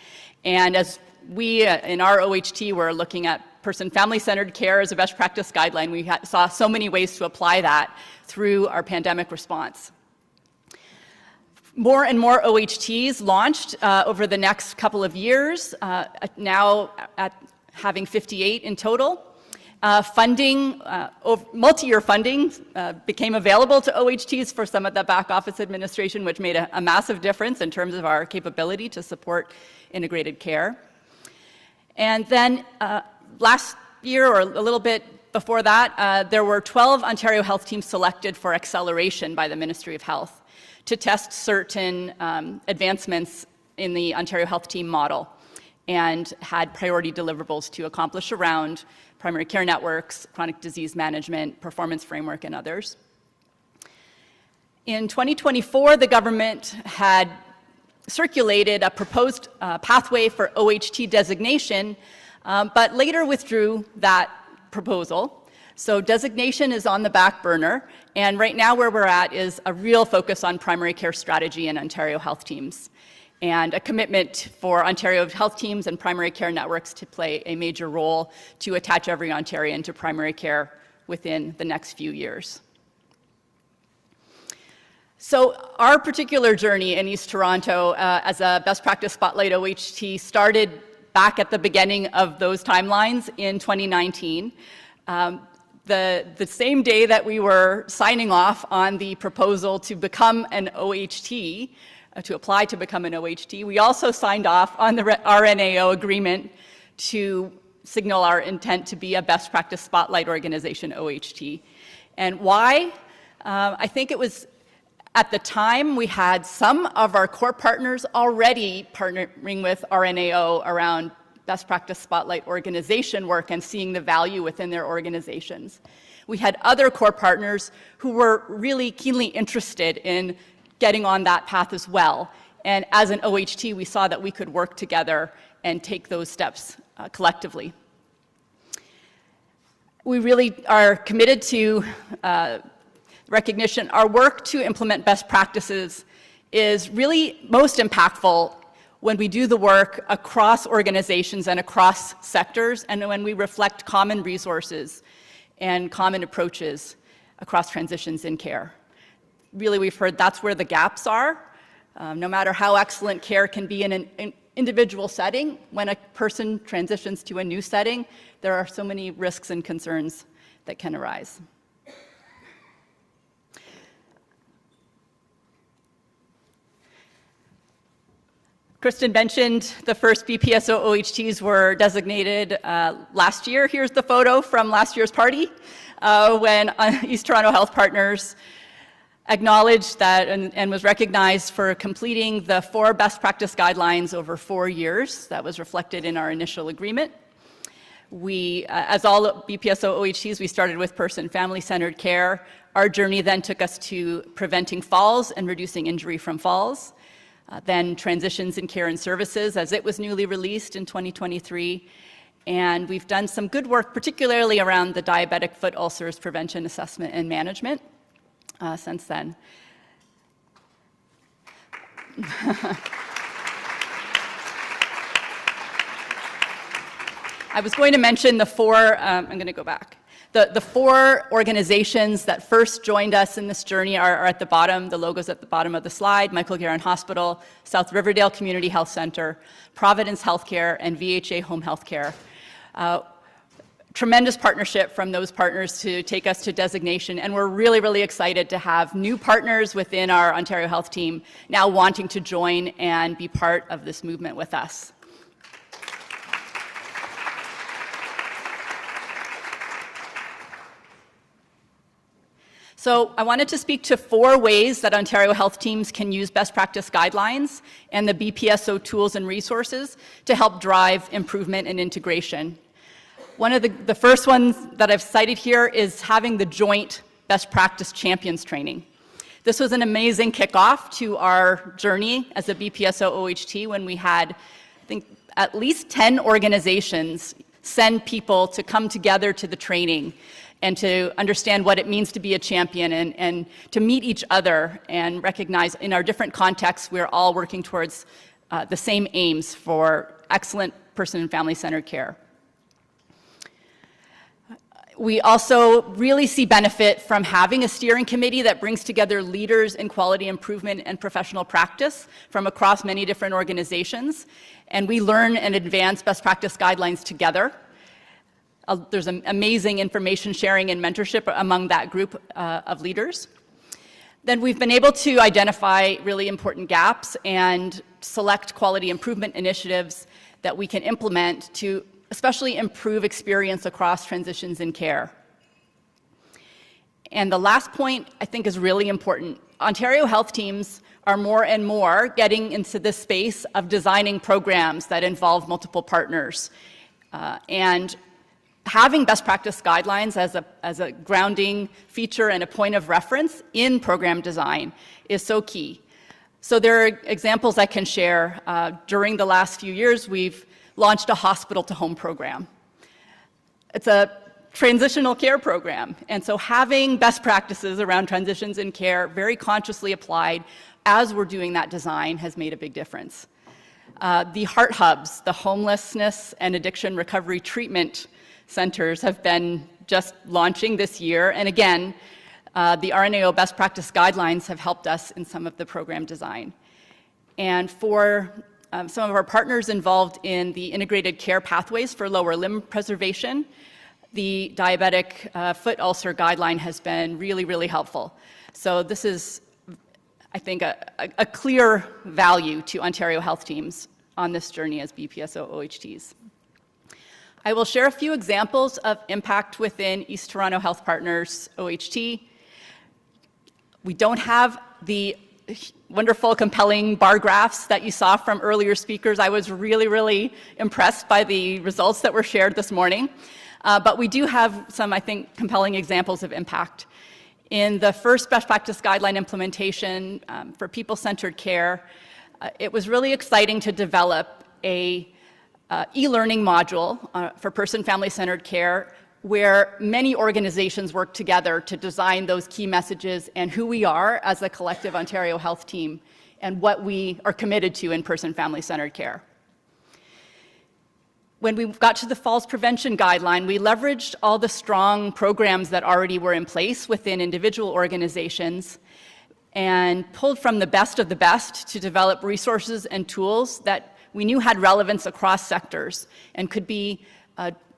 And as we in our OHT were looking at family-centered care as a best practice guideline, we saw so many ways to apply that through our pandemic response. More and more OHTs launched over the next couple of years, now at having 58 in total. Multi-year funding became available to OHTs for some of the back office administration, which made a massive difference in terms of our capability to support integrated care. And then last year, or a little bit before that, there were 12 Ontario health teams selected for acceleration by the Ministry of Health to test certain advancements in the Ontario health team model, and had priority deliverables to accomplish around primary care networks, chronic disease management, performance framework, and others. In 2024, the government had circulated a proposed pathway for OHT designation, but later withdrew that proposal. So designation is on the back burner, and right now where we're at is a real focus on primary care strategy in Ontario health teams, and a commitment for Ontario health teams and primary care networks to play a major role to attach every Ontarian to primary care within the next few years. So our particular journey in East Toronto as a best practice spotlight OHT started back at the beginning of those timelines in 2019. The same day that we were signing off on the proposal to become an OHT, to apply to become an OHT, we also signed off on the RNAO agreement to signal our intent to be a best practice spotlight organization, OHT. And why? I think it was, at the time, we had some of our core partners already partnering with RNAO around best practice spotlight organization work and seeing the value within their organizations. We had other core partners who were really keenly interested in getting on that path as well. And as an OHT, we saw that we could work together and take those steps collectively. We really are committed to recognition. Our work to implement best practices is really most impactful when we do the work across organizations and across sectors, and when we reflect common resources and common approaches across transitions in care. Really, we've heard that's where the gaps are. No matter how excellent care can be in an individual setting, when a person transitions to a new setting, there are so many risks and concerns that can arise. Kristen mentioned the first BPSO OHTs were designated last year. Here's the photo from last year's party when East Toronto Health Partners acknowledged that and was recognized for completing the 4 best practice guidelines over 4 years. That was reflected in our initial agreement. We, as all BPSO OHTs, we started with person-family-centered care. Our journey then took us to preventing falls and reducing injury from falls. Then transitions in care and services, as it was newly released in 2023. And we've done some good work, particularly around the diabetic foot ulcers prevention, assessment, and management since then. I was going to mention the 4, I'm going to go back. The 4 organizations that first joined us in this journey are at the bottom, the logos at the bottom of the slide: Michael Garron Hospital, South Riverdale Community Health Center, Providence Healthcare, and VHA Home Healthcare. Tremendous partnership from those partners to take us to designation, and we're really, really excited to have new partners within our Ontario Health team now wanting to join and be part of this movement with us. So I wanted to speak to 4 ways that Ontario health teams can use best practice guidelines and the BPSO tools and resources to help drive improvement and integration. One of the first ones that I've cited here is having the joint best practice champions training. This was an amazing kickoff to our journey as a BPSO OHT when we had, I think, at least 10 organizations send people to come together to the training and to understand what it means to be a champion and to meet each other and recognize in our different contexts we're all working towards the same aims for excellent person and family-centered care. We also really see benefit from having a steering committee that brings together leaders in quality improvement and professional practice from across many different organizations, and we learn and advance best practice guidelines together. There's amazing information sharing and mentorship among that group of leaders. Then we've been able to identify really important gaps and select quality improvement initiatives that we can implement to especially improve experience across transitions in care. And the last point I think is really important. Ontario health teams are more and more getting into this space of designing programs that involve multiple partners. And having best practice guidelines as a grounding feature and a point of reference in program design is so key. So there are examples I can share. During the last few years, we've launched a hospital-to-home program. It's a transitional care program, and so having best practices around transitions in care very consciously applied as we're doing that design has made a big difference. The Heart Hubs, the homelessness and addiction recovery treatment centers, have been just launching this year, and again, the RNAO best practice guidelines have helped us in some of the program design. And for some of our partners involved in the integrated care pathways for lower limb preservation, the diabetic foot ulcer guideline has been really, really helpful. So this is, I think, a clear value to Ontario health teams on this journey as BPSO OHTs. I will share a few examples of impact within East Toronto Health Partners OHT. We don't have the wonderful, compelling bar graphs that you saw from earlier speakers. I was really, really impressed by the results that were shared this morning. But we do have some, I think, compelling examples of impact. In the first best practice guideline implementation for people-centered care, it was really exciting to develop a e-learning module for person-family-centered care where many organizations work together to design those key messages and who we are as a collective Ontario health team and what we are committed to in person-family-centered care. When we got to the falls prevention guideline, we leveraged all the strong programs that already were in place within individual organizations and pulled from the best of the best to develop resources and tools that we knew had relevance across sectors and could be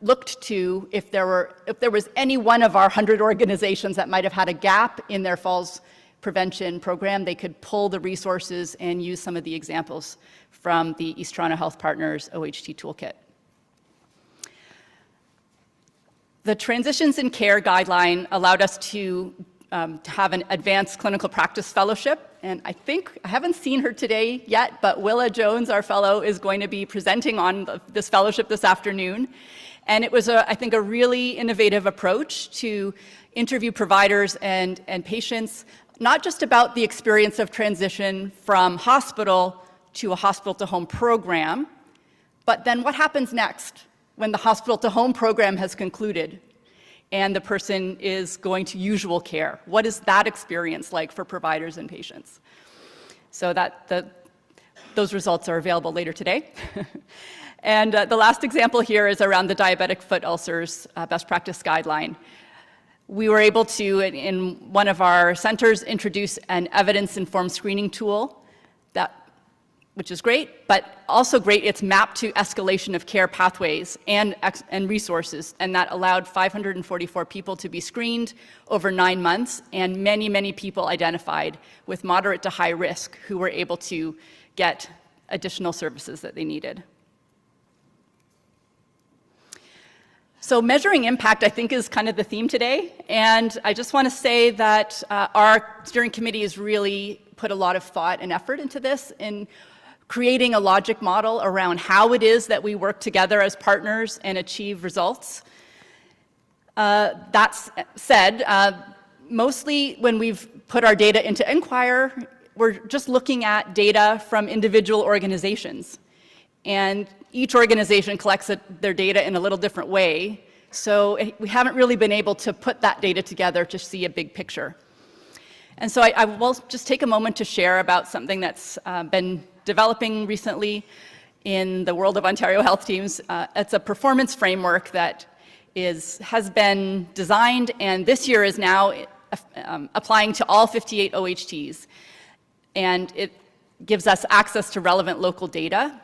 looked to if there was any one of our 100 organizations that might have had a gap in their falls prevention program. They could pull the resources and use some of the examples from the East Toronto Health Partners OHT toolkit. The Transitions in Care guideline allowed us to have an advanced clinical practice fellowship, and I haven't seen her today yet, but Willa Jones, our fellow, is going to be presenting on this fellowship this afternoon. And it was, I think, a really innovative approach to interview providers and patients, not just about the experience of transition from hospital to a hospital-to-home program, but then what happens next when the hospital-to-home program has concluded and the person is going to usual care. What is that experience like for providers and patients? So those results are available later today. And the last example here is around the diabetic foot ulcers best practice guideline. We were able to, in one of our centers, introduce an evidence-informed screening tool, which is great, but also great, it's mapped to escalation of care pathways and resources, and that allowed 544 people to be screened over 9 months, and many, many people identified with moderate to high risk who were able to get additional services that they needed. So measuring impact, I think, is kind of the theme today, and I just want to say that our steering committee has really put a lot of thought and effort into this in creating a logic model around how it is that we work together as partners and achieve results. That said, mostly when we've put our data into Enquire, we're just looking at data from individual organizations. And each organization collects their data in a little different way. So we haven't really been able to put that data together to see a big picture. And so I will just take a moment to share about something that's been developing recently in the world of Ontario health teams. It's a performance framework that has been designed and this year is now applying to all 58 OHTs. And it gives us access to relevant local data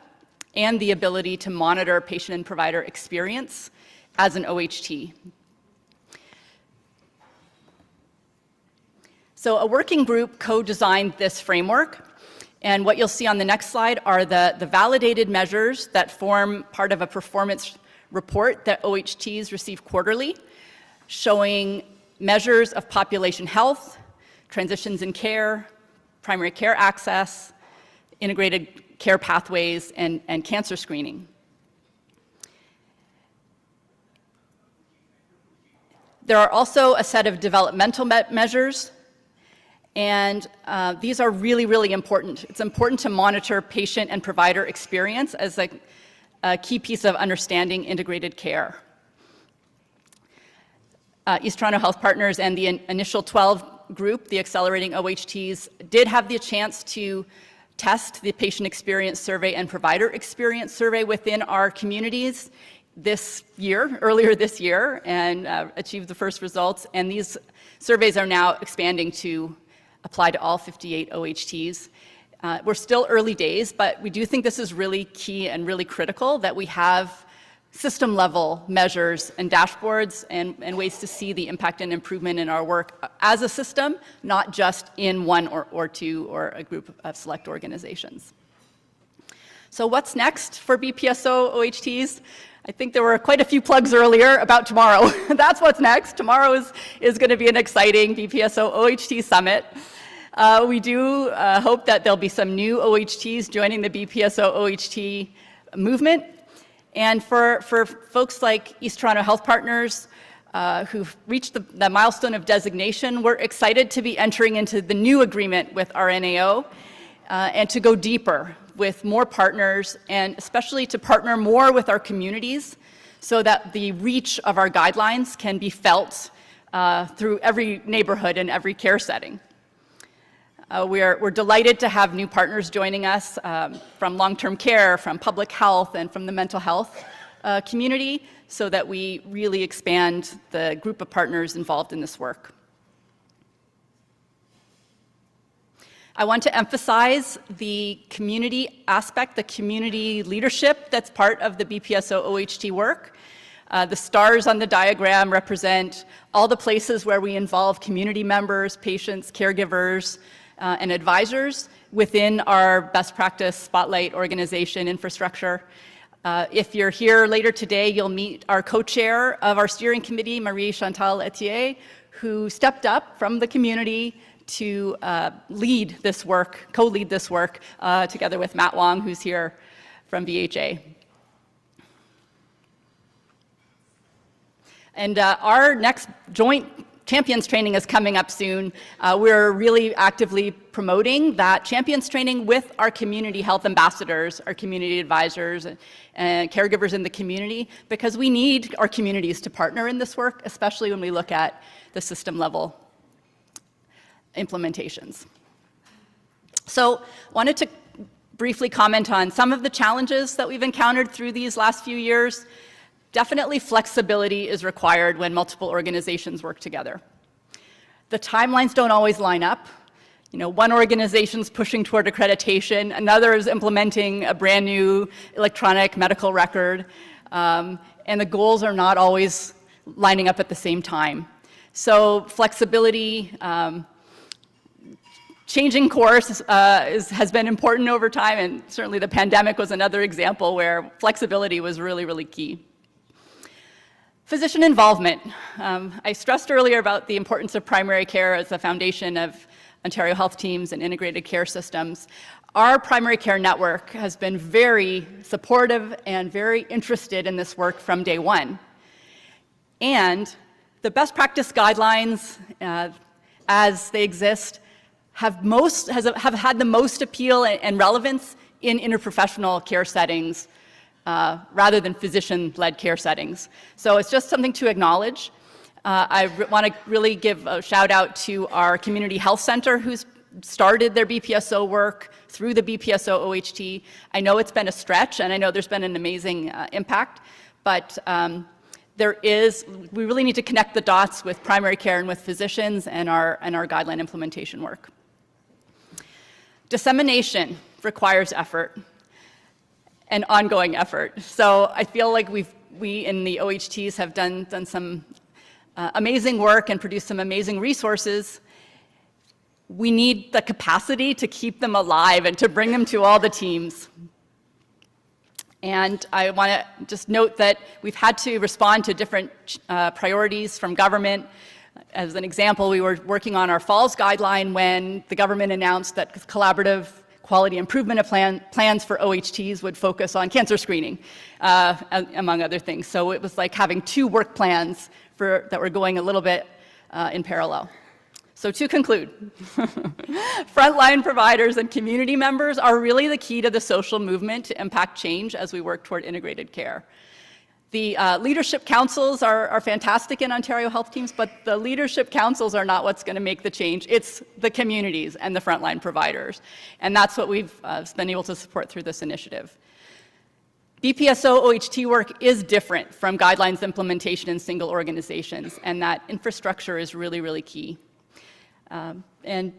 and the ability to monitor patient and provider experience as an OHT. So a working group co-designed this framework, and what you'll see on the next slide are the validated measures that form part of a performance report that OHTs receive quarterly, showing measures of population health, transitions in care, primary care access, integrated care pathways, and cancer screening. There are also a set of developmental measures, and these are really, really important. It's important to monitor patient and provider experience as a key piece of understanding integrated care. East Toronto Health Partners and the initial 12 group, the accelerating OHTs, did have the chance to test the patient experience survey and provider experience survey within our communities earlier this year, and achieved the first results. And these surveys are now expanding to apply to all 58 OHTs. We're still early days, but we do think this is really key and really critical that we have system-level measures and dashboards and ways to see the impact and improvement in our work as a system, not just in one or two or a group of select organizations. So what's next for BPSO OHTs? I think there were quite a few plugs earlier about tomorrow. That's what's next. Tomorrow is going to be an exciting BPSO OHT summit. We do hope that there'll be some new OHTs joining the BPSO OHT movement. And for folks like East Toronto Health Partners who've reached the milestone of designation, we're excited to be entering into the new agreement with our NAO and to go deeper with more partners, and especially to partner more with our communities so that the reach of our guidelines can be felt through every neighborhood and every care setting. We're delighted to have new partners joining us from long-term care, from public health, and from the mental health community, so that we really expand the group of partners involved in this work. I want to emphasize the community aspect, the community leadership that's part of the BPSO OHT work. The stars on the diagram represent all the places where we involve community members, patients, caregivers, and advisors within our best practice spotlight organization infrastructure. If you're here later today, you'll meet our co-chair of our steering committee, Marie-Chantal Etier, who stepped up from the community to lead this work, co-lead this work, together with Matt Wong, who's here from VHA. And our next joint Champions training is coming up soon. We're really actively promoting that Champions training with our community health ambassadors, our community advisors, and caregivers in the community, because we need our communities to partner in this work, especially when we look at the system level implementations. So wanted to briefly comment on some of the challenges that we've encountered through these last few years. Definitely flexibility is required when multiple organizations work together. The timelines don't always line up. You know, one organization's pushing toward accreditation, another is implementing a brand new electronic medical record, and the goals are not always lining up at the same time. So flexibility, changing course has been important over time, and certainly the pandemic was another example where flexibility was really, really key. Physician involvement. I stressed earlier about the importance of primary care as the foundation of Ontario health teams and integrated care systems. Our primary care network has been very supportive and very interested in this work from day one. And the best practice guidelines as they exist have had the most appeal and relevance in interprofessional care settings rather than physician-led care settings. So it's just something to acknowledge. I want to really give a shout out to our community health center who's started their BPSO work through the BPSO OHT. I know it's been a stretch, and I know there's been an amazing impact, but we really need to connect the dots with primary care and with physicians and our guideline implementation work. Dissemination requires effort and ongoing effort. So I feel like we in the OHTs have done some amazing work and produced some amazing resources. We need the capacity to keep them alive and to bring them to all the teams. And I want to just note that we've had to respond to different priorities from government, As an example, we were working on our Falls guideline when the government announced that collaborative quality improvement plans for OHTs would focus on cancer screening, among other things. So it was like having two work plans that were going a little bit in parallel. So to conclude, frontline providers and community members are really the key to the social movement to impact change as we work toward integrated care. The leadership councils are fantastic in Ontario health teams, but the leadership councils are not what's going to make the change. It's the communities and the frontline providers. And that's what we've been able to support through this initiative. BPSO OHT work is different from guidelines implementation in single organizations, and that infrastructure is really, really key. And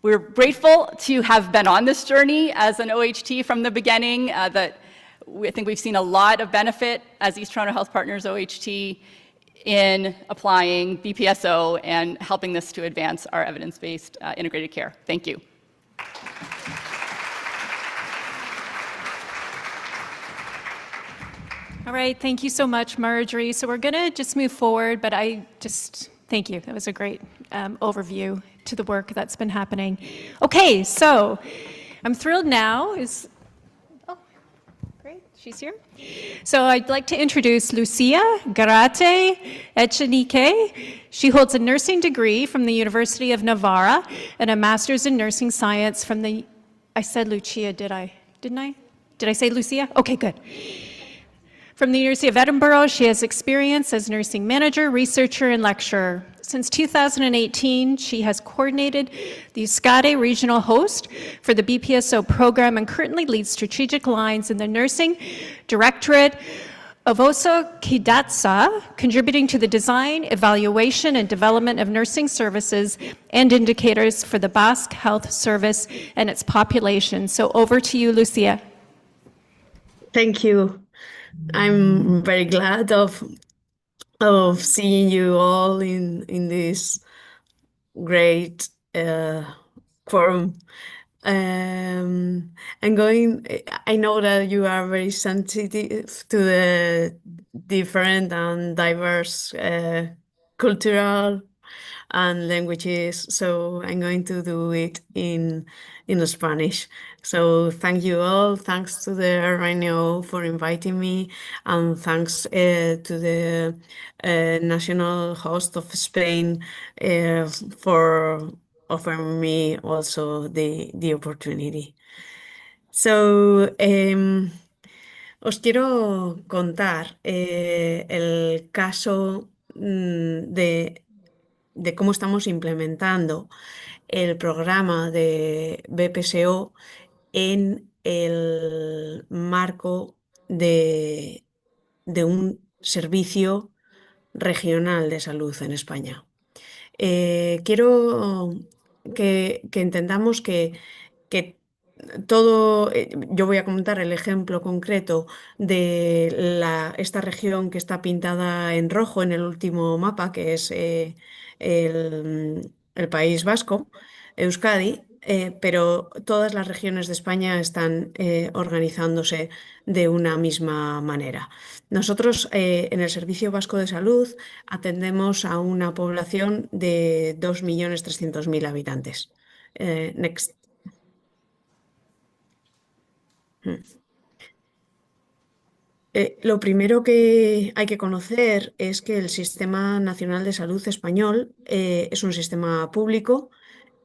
we're grateful to have been on this journey as an OHT from the beginning. I think we've seen a lot of benefit as East Toronto Health Partners OHT in applying BPSO and helping this to advance our evidence-based integrated care. Thank you. All right, thank you so much, Marjorie. So we're going to just move forward, but thank you. That was a great overview to the work that's been happening. Okay, so I'm thrilled now. Oh, great, she's here. So I'd like to introduce Lucia Garate Echenique. She holds a nursing degree from the University of Navarra and a master's in nursing science from I said Lucia, didn't I? Did I say Lucia? Okay, good. From the University of Edinburgh, she has experience as nursing manager, researcher, and lecturer. Since 2018, she has coordinated the Euskadi regional host for the BPSO program and currently leads strategic lines in the nursing directorate of Oso Kidatsa, contributing to the design, evaluation, and development of nursing services and indicators for the Basque Health Service and its population. So over to you, Lucia. Thank you. I'm very glad of seeing you all in this great forum. I know that you are very sensitive to the different and diverse cultural and languages, so I'm going to do it in Spanish. So thank you all. Thanks to the RNO for inviting me, and thanks to the national host of Spain for offering me also the opportunity. So os quiero contar el caso de cómo estamos implementando el programa de BPSO en el marco de un servicio regional de salud en España. Quiero que entendamos que todo, yo voy a comentar el ejemplo concreto de esta región que está pintada en rojo en el último mapa, que es el País Vasco, Euskadi, pero todas las regiones de España están organizándose de una misma manera. Nosotros en el Servicio Vasco de Salud atendemos a una población de 2.300.000 habitantes. Next. Lo primero que hay que conocer es que el Sistema Nacional de Salud español es un sistema público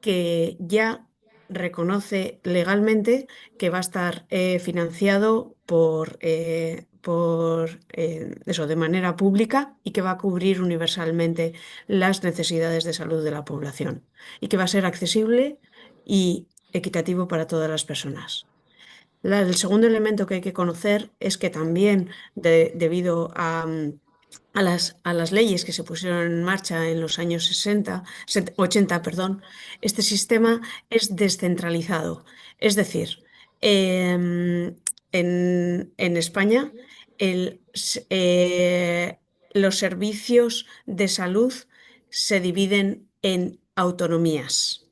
que ya reconoce legalmente que va a estar financiado de manera pública y que va a cubrir universalmente las necesidades de salud de la población y que va a ser accesible y equitativo para todas las personas. El segundo elemento que hay que conocer es que también debido a las leyes que se pusieron en marcha en los años 80, este sistema es descentralizado. Es decir, en España los servicios de salud se dividen en autonomías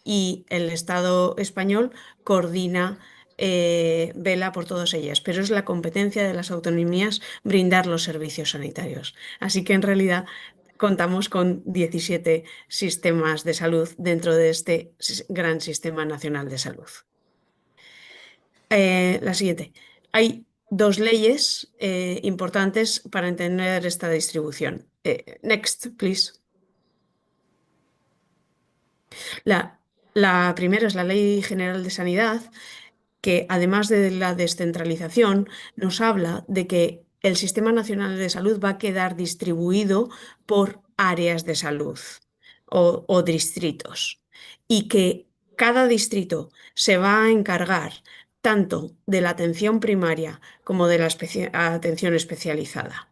y el Estado español coordina, vela por todas ellas, pero es la competencia de las autonomías brindar los servicios sanitarios. Así que en realidad contamos con 17 sistemas de salud dentro de este gran sistema nacional de salud. La siguiente. Hay dos leyes importantes para entender esta distribución. Next, please. La primera es la Ley General de Sanidad, que además de la descentralización, nos habla de que el Sistema Nacional de Salud va a quedar distribuido por áreas de salud o distritos, y que cada distrito se va a encargar tanto de la atención primaria como de la atención especializada.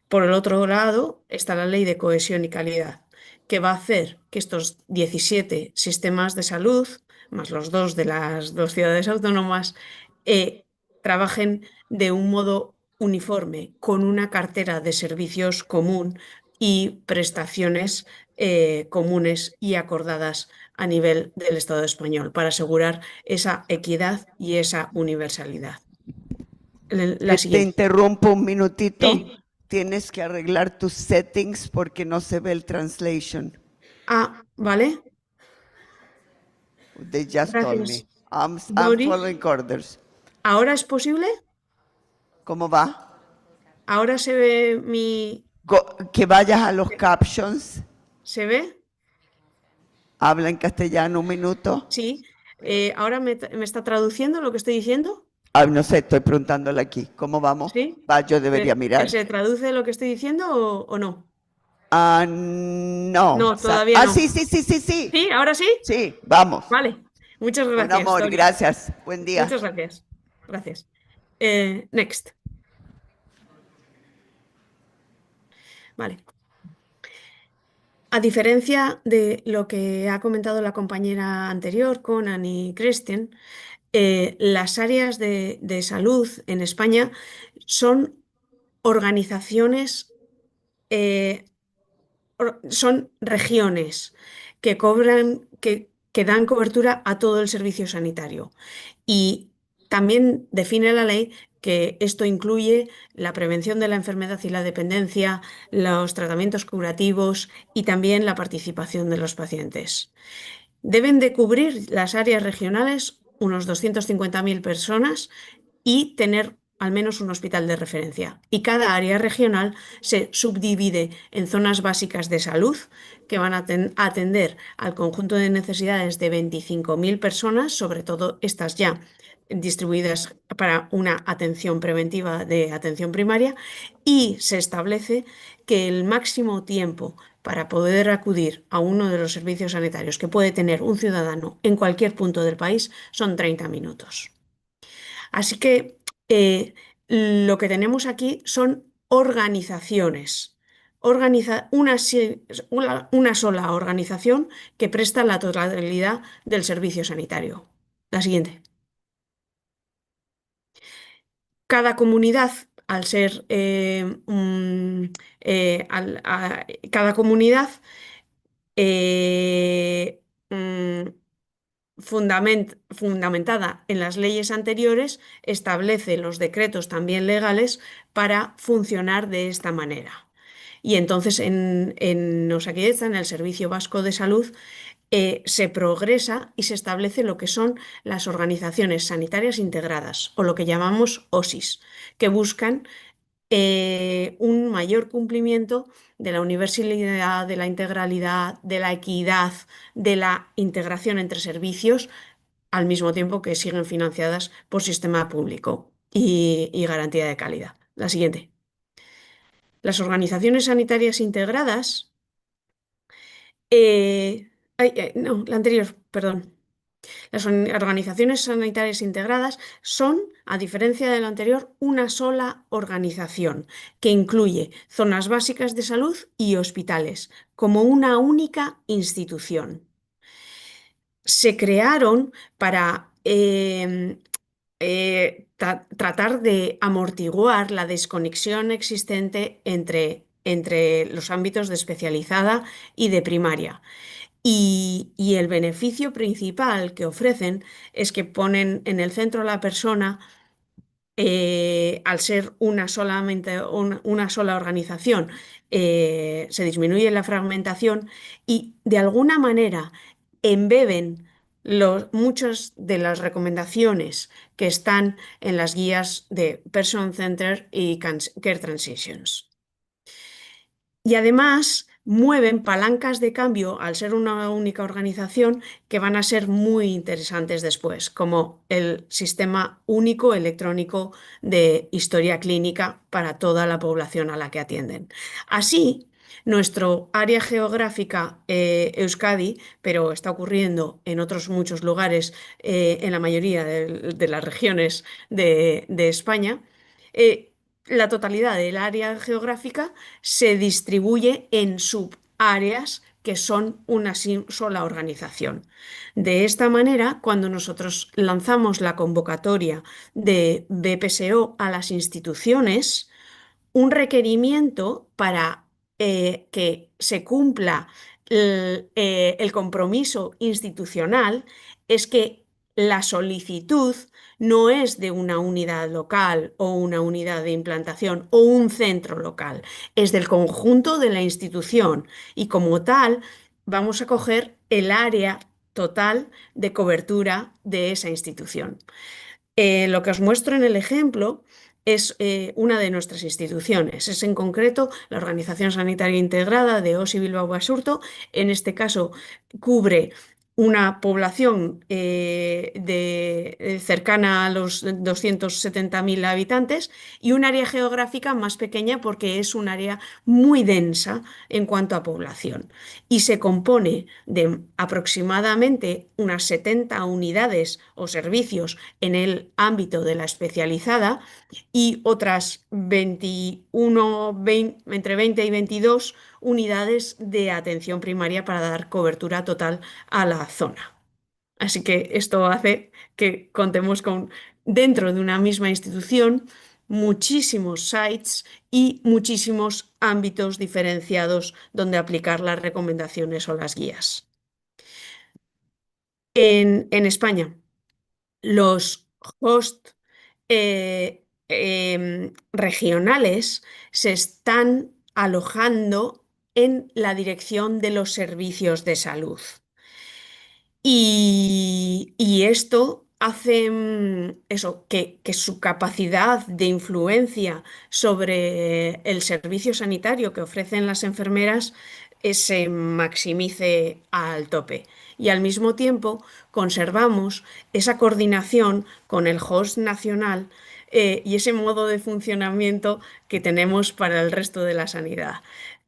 Por el otro lado está la Ley de Cohesión y Calidad, que va a hacer que estos 17 sistemas de salud, más los dos de las dos ciudades autónomas, trabajen de un modo uniforme, con una cartera de servicios común y prestaciones comunes y acordadas a nivel del Estado español, para asegurar esa equidad y esa universalidad. La Te siguiente. interrumpo un minutito. Sí. Tienes que arreglar tus settings porque no se ve el translation. Ah, vale. They just told me. Gracias. I'm Dori. following orders. ¿Ahora es posible? ¿Cómo va? ¿Ahora se ve mi... Que vayas a los captions. ¿Se ve? Habla en castellano un minuto. Sí. ¿Ahora me está traduciendo lo que estoy diciendo? Ah, no sé, estoy preguntándole aquí. ¿Cómo vamos? Sí. Va, yo debería mirar. ¿Se traduce lo que estoy diciendo o no? Ah, no. No, todavía no. Sí, sí, sí, sí, sí. ¿Sí? ¿Ahora sí? Sí, vamos. Vale. Muchas gracias. Un amor, Dori. gracias. Buen día. Muchas gracias. Gracias. Next. Vale. A diferencia de lo que ha comentado la compañera anterior, Conan y Kristen, las áreas de salud en España son organizaciones, son regiones que que dan cobertura a todo el servicio sanitario. Y también define la ley que esto incluye la prevención de la enfermedad y la dependencia, los tratamientos curativos y también la participación de los pacientes. Deben de cubrir las áreas regionales unos 250.000 personas y tener al menos un hospital de referencia. Y cada área regional se subdivide en zonas básicas de salud, que van a atender al conjunto de necesidades de 25.000 personas, sobre todo estas ya distribuidas para una atención preventiva de atención primaria, y se establece que el máximo tiempo para poder acudir a uno de los servicios sanitarios que puede tener un ciudadano en cualquier punto del país son 30 minutos. Así que lo que tenemos aquí son organizaciones. Una sola organización que presta la totalidad del servicio sanitario. La siguiente. Cada comunidad, al ser cada comunidad fundamentada en las leyes anteriores, establece los decretos también legales para funcionar de esta manera. Y entonces en Osakidetza, en el Servicio Vasco de Salud, se progresa y se establece lo que son las organizaciones sanitarias integradas, o lo que llamamos OSIS, que buscan un mayor cumplimiento de la universalidad, de la integralidad, de la equidad, de la integración entre servicios, al mismo tiempo que siguen financiadas por sistema público y garantía de calidad. La siguiente. Las organizaciones sanitarias integradas... no, la anterior, perdón. Las organizaciones sanitarias integradas son, a diferencia de lo anterior, una sola organización que incluye zonas básicas de salud y hospitales como una única institución. Se crearon para tratar de amortiguar la desconexión existente entre los ámbitos de especializada y de primaria. Y el beneficio principal que ofrecen es que ponen en el centro a la persona, al ser una sola organización, se disminuye la fragmentación y de alguna manera embeben muchas de las recomendaciones que están en las guías de Person Center y Care Transitions. Y además mueven palancas de cambio al ser una única organización que van a ser muy interesantes después, como el sistema único electrónico de historia clínica para toda la población a la que atienden. Así, nuestro área geográfica Euskadi, pero está ocurriendo en otros muchos lugares, en la mayoría de las regiones de España, la totalidad del área geográfica se distribuye en subáreas que son una sola organización. De esta manera, cuando nosotros lanzamos la convocatoria de BPSO a las instituciones, un requerimiento para que se cumpla el compromiso institucional es que la solicitud no es de una unidad local o una unidad de implantación o un centro local, es del conjunto de la institución y como tal vamos a coger el área total de cobertura de esa institución. Lo que os muestro en el ejemplo es una de nuestras instituciones, es en concreto la Organización Sanitaria Integrada de Osi Bilbao Basurto. En este caso cubre una población cercana a los 270.000 habitantes y un área geográfica más pequeña porque es un área muy densa en cuanto a población y se compone de aproximadamente unas 70 unidades o servicios en el ámbito de la especializada y otras 21, entre 20 y 22 unidades de atención primaria para dar cobertura total a la zona. Así que esto hace que contemos con, dentro de una misma institución, muchísimos sites y muchísimos ámbitos diferenciados donde aplicar las recomendaciones o las guías. En España, los host regionales se están alojando en la dirección de los servicios de salud. Y esto hace eso, que su capacidad de influencia sobre el servicio sanitario que ofrecen las enfermeras se maximice al tope. Y al mismo tiempo conservamos esa coordinación con el host nacional y ese modo de funcionamiento que tenemos para el resto de la sanidad.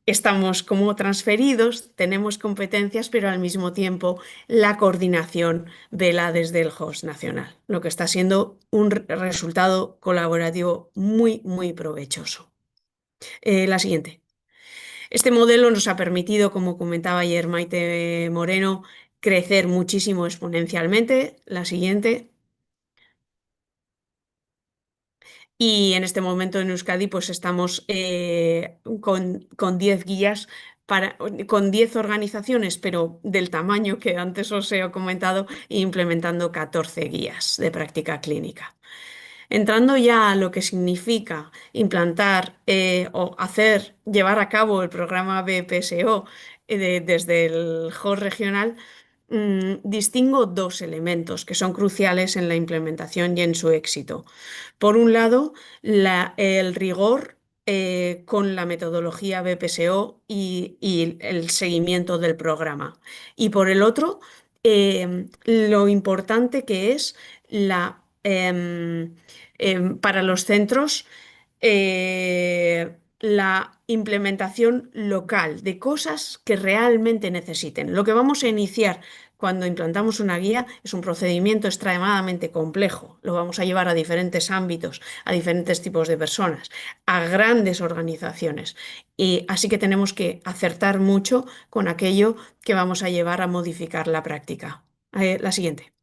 Estamos como transferidos, tenemos competencias, pero al mismo tiempo la coordinación vela desde el host nacional, lo que está siendo un resultado colaborativo muy, muy provechoso. La siguiente. Este modelo nos ha permitido, como comentaba ayer Maite Moreno, crecer muchísimo exponencialmente. La siguiente. Y en este momento en Euskadi pues estamos con 10 guías, con 10 organizaciones, pero del tamaño que antes os he comentado, e implementando 14 guías de práctica clínica. Entrando ya a lo que significa implantar o llevar a cabo el programa BPSO desde el host regional, distingo dos elementos que son cruciales en la implementación y en su éxito. Por un lado, el rigor con la metodología BPSO y el seguimiento del programa. Y por el otro, lo importante que es para los centros la implementación local de cosas que realmente necesiten. Lo que vamos a iniciar cuando implantamos una guía es un procedimiento extremadamente complejo. Lo vamos a llevar a diferentes ámbitos, a diferentes tipos de personas, a grandes organizaciones. Y así que tenemos que acertar mucho con aquello que vamos a llevar a modificar la práctica. La siguiente.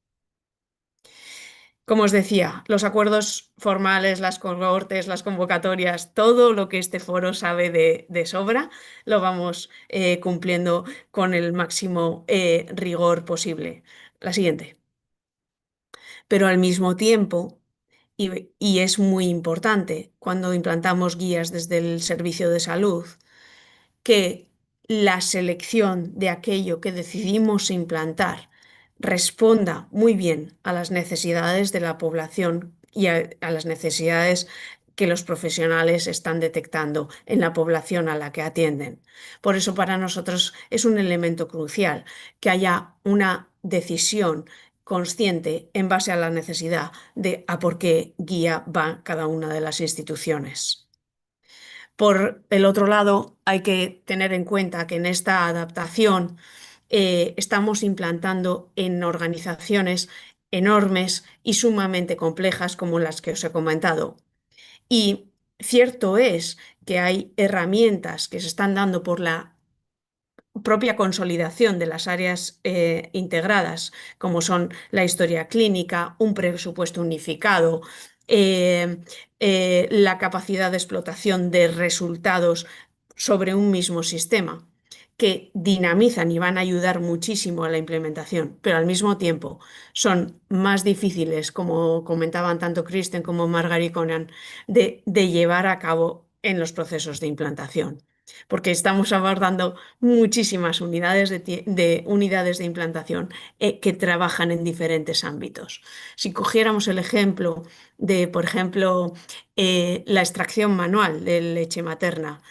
Como os decía, los acuerdos formales, las cohortes, las convocatorias, todo lo que este foro sabe de sobra, lo vamos cumpliendo con el máximo rigor posible. La siguiente. Pero al mismo tiempo, y es muy importante cuando implantamos guías desde el servicio de salud, que la selección de aquello que decidimos implantar responda muy bien a las necesidades de la población y a las necesidades que los profesionales están detectando en la población a la que atienden. Por eso para nosotros es un elemento crucial que haya una decisión consciente en base a la necesidad de a por qué guía va cada una de las instituciones. Por el otro lado, hay que tener en cuenta que en esta adaptación estamos implantando en organizaciones enormes y sumamente complejas como las que os he comentado. Y cierto es que hay herramientas que se están dando por la propia consolidación de las áreas integradas, como son la historia clínica, un presupuesto unificado, la capacidad de explotación de resultados sobre un mismo sistema, que dinamizan y van a ayudar muchísimo a la implementación, pero al mismo tiempo son más difíciles, como comentaban tanto Kristen como Margaret Conan, de llevar a cabo en los procesos de implantación, porque estamos abordando muchísimas unidades de implantación que trabajan en diferentes ámbitos. Si cogiéramos el ejemplo de, por ejemplo, la extracción manual de leche materna,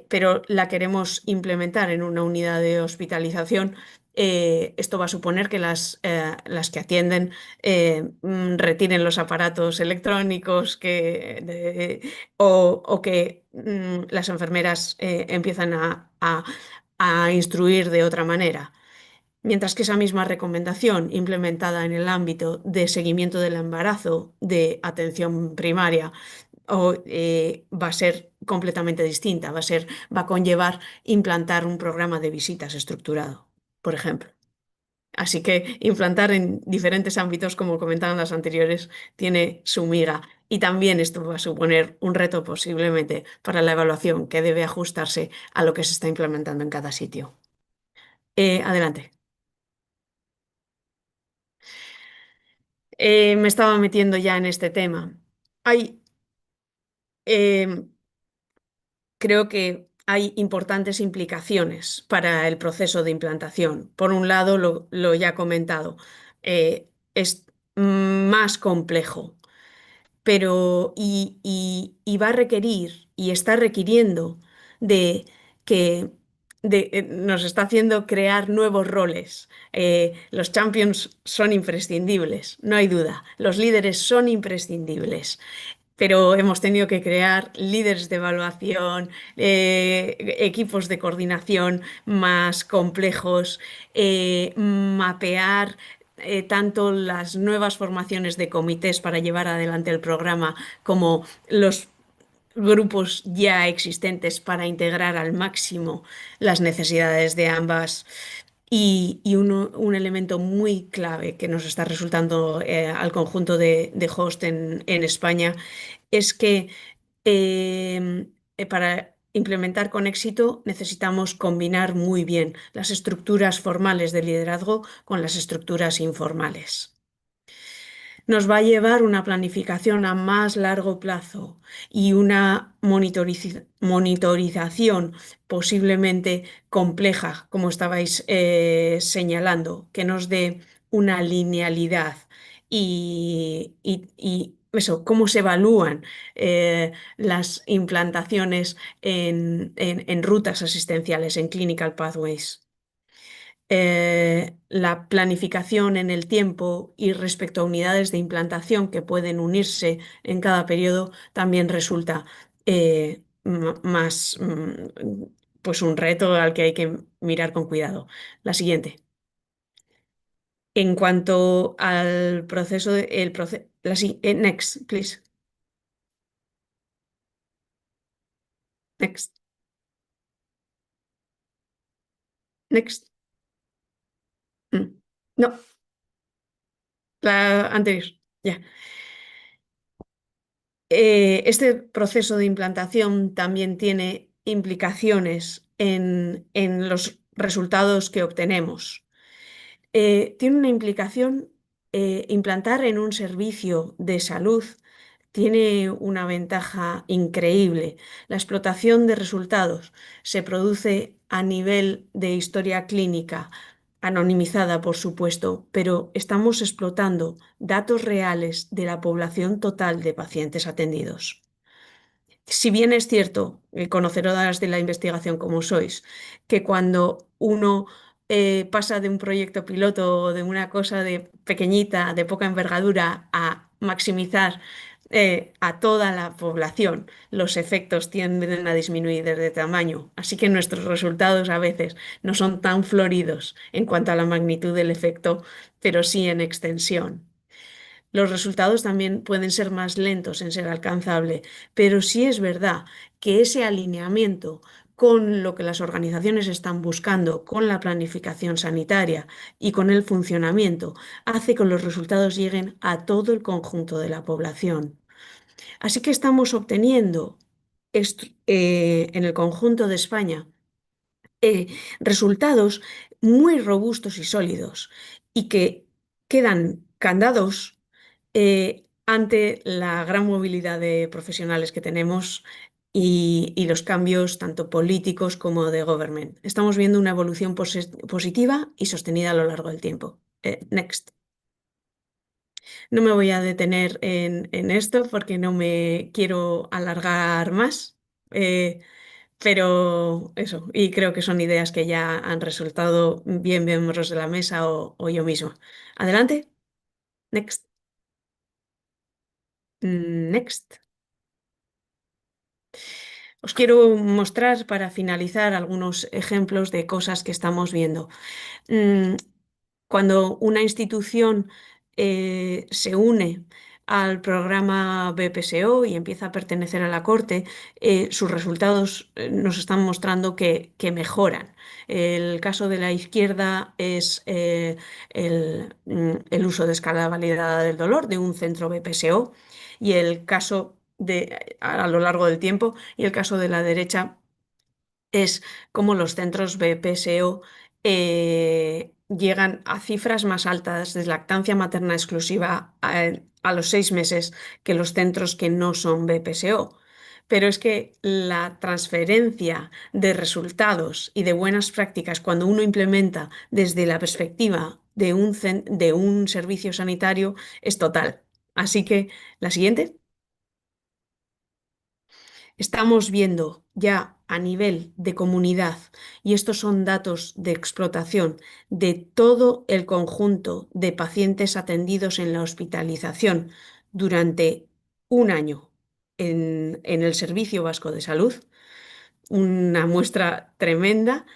pero la queremos implementar en una unidad de hospitalización, esto va a suponer que las que atienden retiren los aparatos electrónicos o que las enfermeras empiezan a instruir de otra manera. Mientras que esa misma recomendación implementada en el ámbito de seguimiento del embarazo, de atención primaria, va a ser completamente distinta, va a conllevar implantar un programa de visitas estructurado, por ejemplo. Así que implantar en diferentes ámbitos, como comentaban las anteriores, tiene su miga. Y también esto va a suponer un reto posiblemente para la evaluación que debe ajustarse a lo que se está implementando en cada sitio. Adelante. Me estaba metiendo ya en este tema. Eh, Creo que hay importantes implicaciones para el proceso de implantación. Por un lado, lo ya comentado, es más complejo, pero y va a requerir y está requiriendo de que nos está haciendo crear nuevos roles. Los champions son imprescindibles, no hay duda. Los líderes son imprescindibles, pero hemos tenido que crear líderes de evaluación, equipos de coordinación más complejos, mapear tanto las nuevas formaciones de comités para llevar adelante el programa como los grupos ya existentes para integrar al máximo las necesidades de ambas. Y un elemento muy clave que nos está resultando al conjunto de host en España es que para implementar con éxito necesitamos combinar muy bien las estructuras formales de liderazgo con las estructuras informales. Nos va a llevar una planificación a más largo plazo y una monitorización posiblemente compleja, como estabais señalando, que nos dé una linealidad y eso, cómo se evalúan las implantaciones en rutas asistenciales, en clinical pathways. La planificación en el tiempo y respecto a unidades de implantación que pueden unirse en cada periodo también resulta más pues un reto al que hay que mirar con cuidado. La siguiente. En cuanto al proceso, next, please. Next. Next. No, la anterior. Ya. Este proceso de implantación también tiene implicaciones en los resultados que obtenemos. Tiene una implicación implantar en un servicio de salud tiene una ventaja increíble. La explotación de resultados se produce a nivel de historia clínica, anonimizada, por supuesto, pero estamos explotando datos reales de la población total de pacientes atendidos. Si bien es cierto, conocedoras de la investigación como sois, que cuando uno pasa de un proyecto piloto o de una cosa de pequeñita, de poca envergadura, a maximizar a toda la población, los efectos tienden a disminuir de tamaño. Así que nuestros resultados a veces no son tan floridos en cuanto a la magnitud del efecto, pero sí en extensión. Los resultados también pueden ser más lentos en ser alcanzable, pero sí es verdad que ese alineamiento con lo que las organizaciones están buscando, con la planificación sanitaria y con el funcionamiento, hace que los resultados lleguen a todo el conjunto de la población. Así que estamos obteniendo en el conjunto de España resultados muy robustos y sólidos y que quedan candados ante la gran movilidad de profesionales que tenemos y los cambios tanto políticos como de government. Estamos viendo una evolución positiva y sostenida a lo largo del tiempo. Next. No me voy a detener en esto porque no me quiero alargar más. Pero eso, y creo que son ideas que ya han resultado bien miembros de la mesa o yo misma. Adelante. Next. Next. Os quiero mostrar para finalizar algunos ejemplos de cosas que estamos viendo. Cuando una institución se une al programa BPSO y empieza a pertenecer a la Corte, sus resultados nos están mostrando que mejoran. El caso de la izquierda es el uso de escala validada del dolor de un centro BPSO y el caso a lo largo del tiempo, y el caso de la derecha es cómo los centros BPSO llegan a cifras más altas de lactancia materna exclusiva a los 6 meses que los centros que no son BPSO. Pero es que la transferencia de resultados y de buenas prácticas cuando uno implementa desde la perspectiva de un servicio sanitario es total. Así que la siguiente. Estamos viendo ya a nivel de comunidad, y estos son datos de explotación de todo el conjunto de pacientes atendidos en la hospitalización durante un año en el Servicio Vasco de Salud, una muestra tremenda,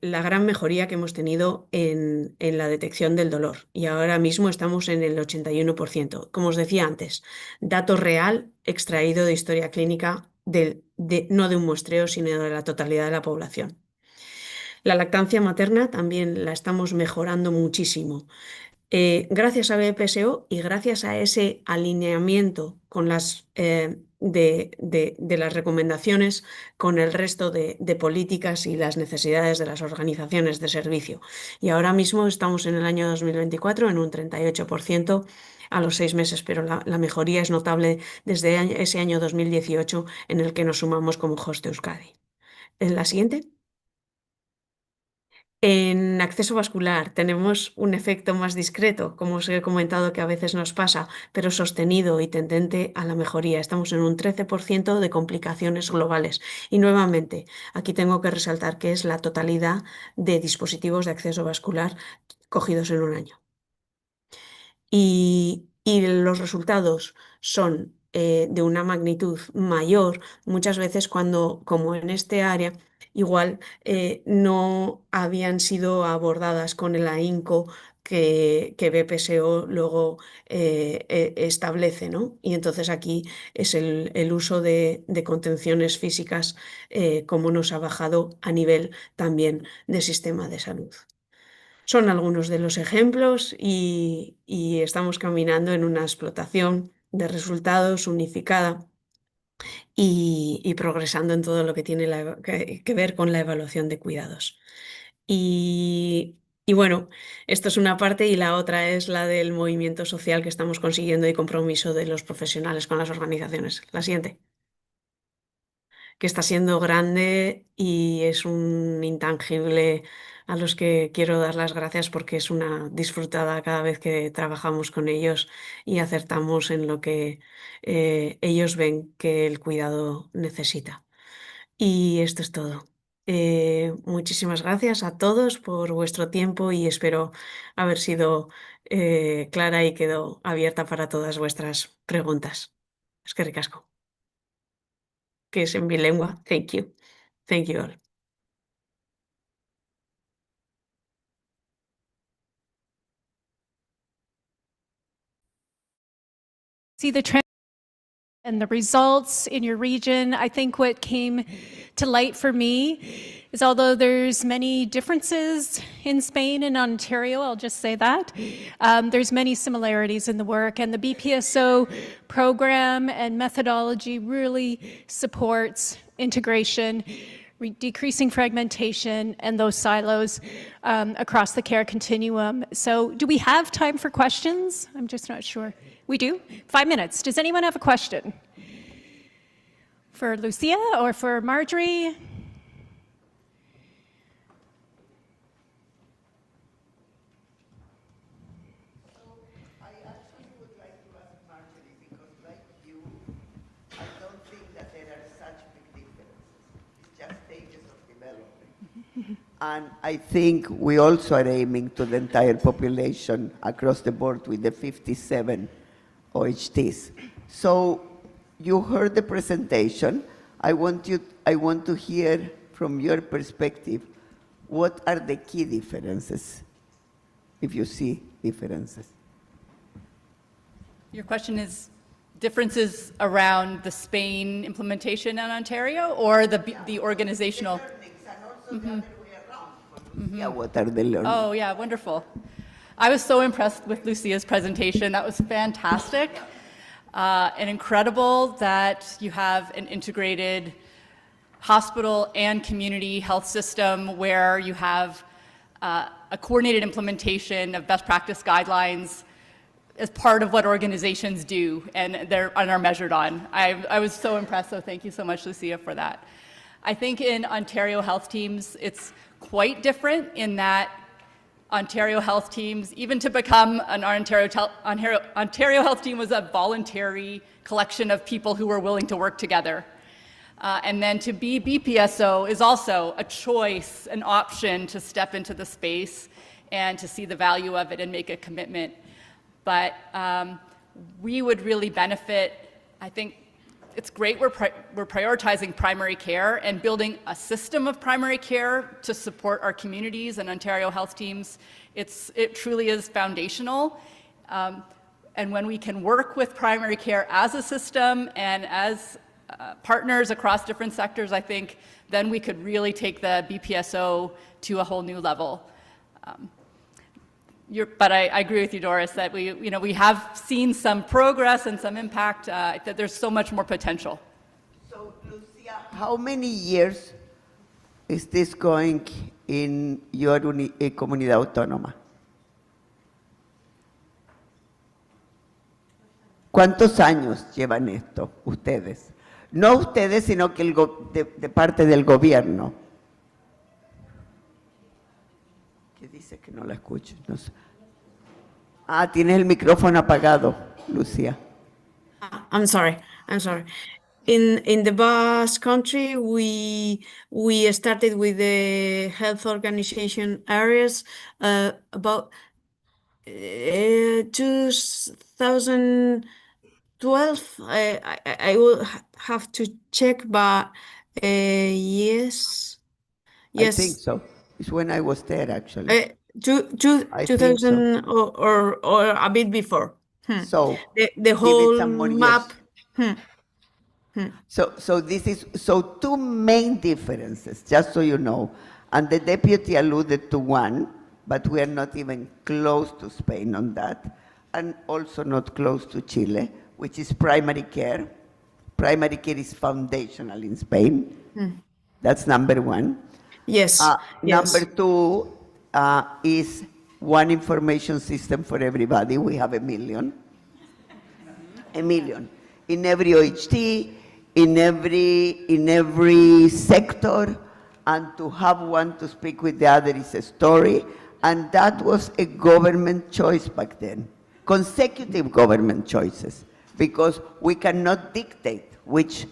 la gran mejoría que hemos tenido en la detección del dolor. Y ahora mismo estamos en el 81%. Como os decía antes, dato real extraído de historia clínica, no de un muestreo, sino de la totalidad de la población. La lactancia materna también la estamos mejorando muchísimo. Gracias a BPSO y gracias a ese alineamiento con de las recomendaciones con el resto de políticas y las necesidades de las organizaciones de servicio. Y ahora mismo estamos en el año 2024 en un 38% a los 6 meses, pero la mejoría es notable desde ese año 2018 en el que nos sumamos como host de Euskadi. ¿En la siguiente? En acceso vascular tenemos un efecto más discreto, como os he comentado que a veces nos pasa, pero sostenido y tendente a la mejoría. Estamos en un 13% de complicaciones globales. Y nuevamente, aquí tengo que resaltar que es la totalidad de dispositivos de acceso vascular cogidos en un año. Y los resultados son de una magnitud mayor, muchas veces cuando, como en este área, igual no habían sido abordadas con el ahínco que BPSO luego establece, ¿no? Y entonces aquí es el uso de contenciones físicas, como nos ha bajado a nivel también de sistema de salud. Son algunos de los ejemplos y estamos caminando en una explotación de resultados unificada y progresando en todo lo que tiene que ver con la evaluación de cuidados. Y Y bueno, esto es una parte y la otra es la del movimiento social que estamos consiguiendo y compromiso de los profesionales con las organizaciones. La siguiente. Que está siendo grande y es un intangible a los que quiero dar las gracias porque es una disfrutada cada vez que trabajamos con ellos y acertamos en lo que ellos ven que el cuidado necesita. Y esto es todo. Muchísimas gracias a todos por vuestro tiempo y espero haber sido clara y quedo abierta para todas vuestras preguntas. Es que ricasco. Que es en mi lengua. Thank you. Thank you all. See the trend and the results in your region. I think what came to light for me is although there's many differences in Spain and Ontario, I'll just say that, there's many similarities in the work, and the BPSO program and methodology really supports integration, decreasing fragmentation and those silos across the care continuum. So do we have time for questions? I'm just not sure. We do? 5 minutes. Does anyone have a question? For Lucia or for Marjorie? And I think we also are aiming to the entire population across the board with the 57 OHTs. So you heard the presentation. I want to hear from your perspective, what are the key differences, if you see differences? Your question is differences around the Spain implementation in Ontario or the organizational? Yeah, what are the learnings? Oh, yeah, wonderful. I was so impressed with Lucia's presentation. That was fantastic and incredible that you have an integrated hospital and community health system where you have a coordinated implementation of best practice guidelines as part of what organizations do and are measured on. I was so impressed, so thank you so much, Lucia, for that. I think in Ontario health teams, it's quite different in that Ontario health teams, even to become an Ontario health team was a voluntary collection of people who were willing to work together. And then to be BPSO is also a choice, an option to step into the space and to see the value of it and make a commitment. But we would really benefit, I think, it's great we're prioritizing primary care and building a system of primary care to support our communities and Ontario health teams. It truly is foundational. And when we can work with primary care as a system and as partners across different sectors, I think then we could really take the BPSO to a whole new level. But I agree with you, Doris, that we have seen some progress and some impact, that there's so much more potential. So, Lucia, how many years is this going in your comunidad autónoma? ¿Cuántos años llevan esto ustedes? No ustedes, sino que de parte del gobierno. ¿Qué dice que no la escucho? No sé. Ah, tienes el micrófono apagado, Lucia. I'm sorry. In the Basque Country, we started with the health organization areas about 2012. I will have to check, but yes. I think so. It's when I was there, actually. 2000 so. or a bit before. So the whole some more map. So this is two main differences, just so you know. And the deputy alluded to one, but we are not even close to Spain on that, and also not close to Chile, which is primary care. Primary care is foundational in Spain. That's number one. Yes. Number two, is one information system for everybody. We have 1 million. 1 million. In every OHT, in every sector, and to have one to speak with the other is a story. And that was a government choice back then, consecutive government choices, because we cannot dictate which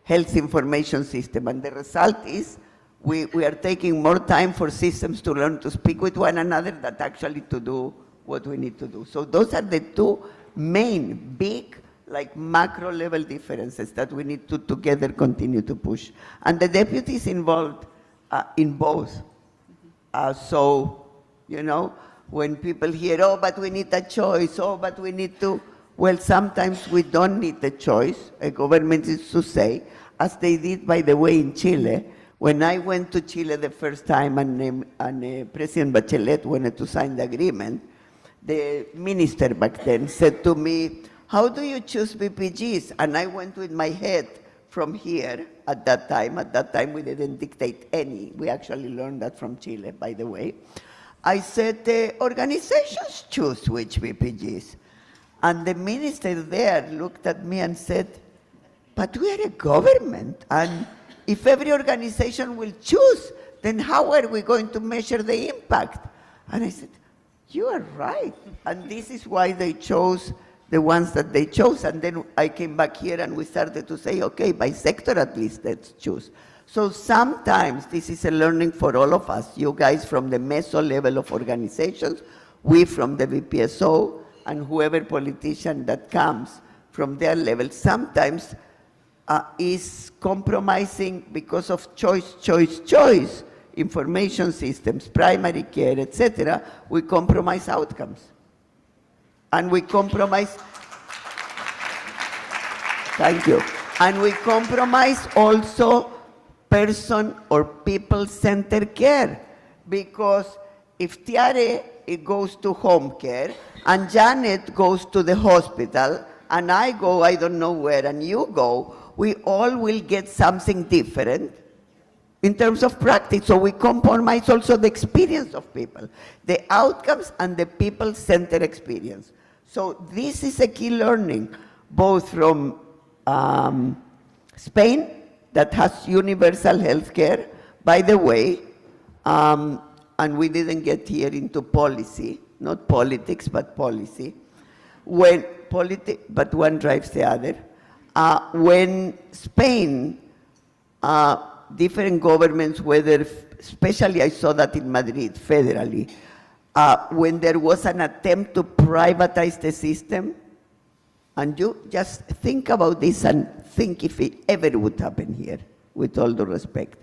health information system. And the result is we are taking more time for systems to learn to speak with one another than actually to do what we need to do. So those are the two main, big, like macro level differences that we need to together continue to push. And the deputies involved in both. So, you know, when people hear, oh, but we need a choice, oh, but we need to, well, sometimes we don't need the choice. A government is to say, as they did, by the way, in Chile. When I went to Chile the first time and President Bachelet wanted to sign the agreement, the minister back then said to me, how do you choose BPGs? And I went with my head from here at that time. At that time, we didn't dictate any. We actually learned that from Chile, by the way. I said, the organizations choose which BPGs. And the minister there looked at me and said, but we are a government. And if every organization will choose, then how are we going to measure the impact? And I said, you are right. And this is why they chose the ones that they chose. And then I came back here and we started to say, okay, by sector at least, let's choose. So sometimes this is a learning for all of us, you guys from the meso level of organizations, we from the BPSO, and whoever politician that comes from their level, sometimes is compromising because of choice, information systems, primary care, etc. We compromise outcomes. And we compromise, thank you, and we compromise also person or people-centered care, because if Tiare goes to home care, and Janet goes to the hospital, and I go I don't know where, and you go, we all will get something different in terms of practice. So we compromise also the experience of people, the outcomes and the people-centered experience. So this is a key learning, both from Spain, that has universal health care, by the way, and we didn't get here into policy, not politics, but policy, but one drives the other. When Spain, different governments, whether, especially I saw that in Madrid, federally, when there was an attempt to privatize the system, and you just think about this and think if it ever would happen here, with all due respect.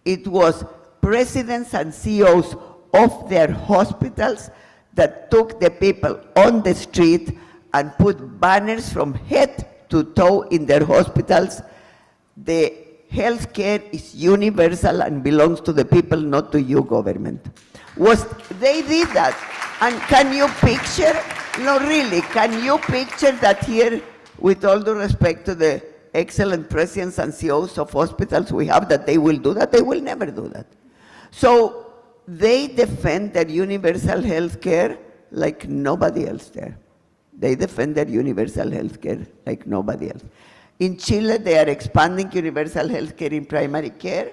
It was presidents and CEOs of their hospitals that took the people on the street and put banners from head to toe in their hospitals. The health care is universal and belongs to the people, not to you, government. They did that. And can you picture, no really, can you picture that here, with all due respect to the excellent presidents and CEOs of hospitals we have, that they will do that? They will never do that. So they defend their universal health care like nobody else there. They defend their universal health care like nobody else. In Chile, they are expanding universal health care in primary care,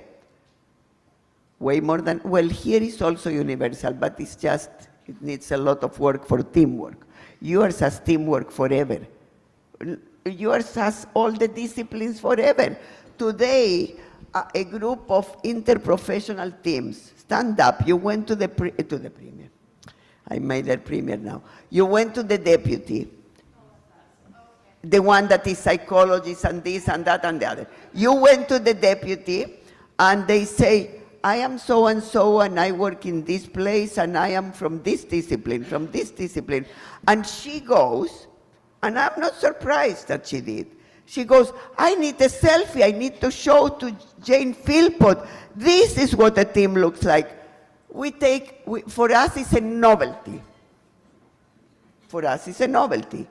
way more than, well, here is also universal, but it's just, it needs a lot of work for teamwork. Yours has teamwork forever. Yours has all the disciplines forever. Today, a group of interprofessional teams, stand up, you went to the premier. I made a premier now. You went to the deputy, the one that is psychologist and this and that and the other. You went to the deputy and they say, I am so-and-so and I work in this place and I am from this discipline. And she goes, and I'm not surprised that she did. She goes, I need a selfie. I need to show to Jane Philpott. This is what a team looks like. For us, it's a novelty. For us, it's a novelty.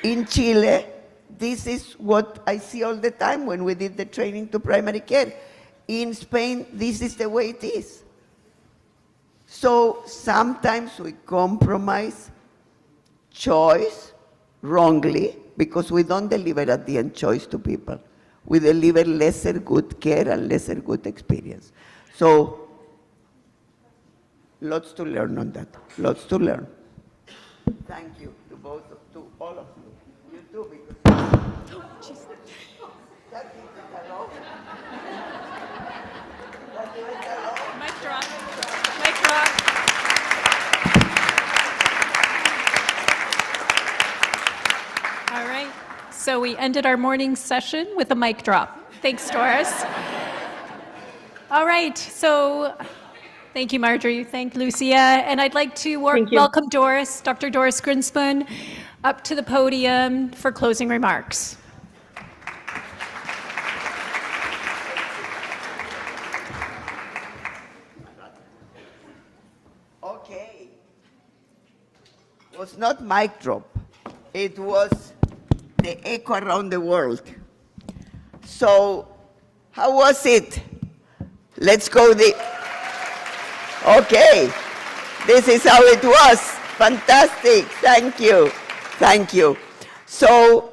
In Chile, this is what I see all the time when we did the training to primary care. In Spain, this is the way it is. So sometimes we compromise choice wrongly because we don't deliver at the end choice to people. We deliver lesser good care and lesser good experience. So lots to learn on that, lots to learn. Thank you to to all of you. You too, because... Mic drop. Mic drop. All right. So we ended our morning session with a mic drop. Thanks, Doris. All right. So thank you, Marjorie. Thank Lucia. And I'd like to welcome Doris, Dr. Doris Grinspoon, up to the podium for closing remarks. Okay. It was not mic drop. It was the echo around the world. So, how was it? Let's go Okay. This is how it was. Fantastic. Thank you. Thank you. So,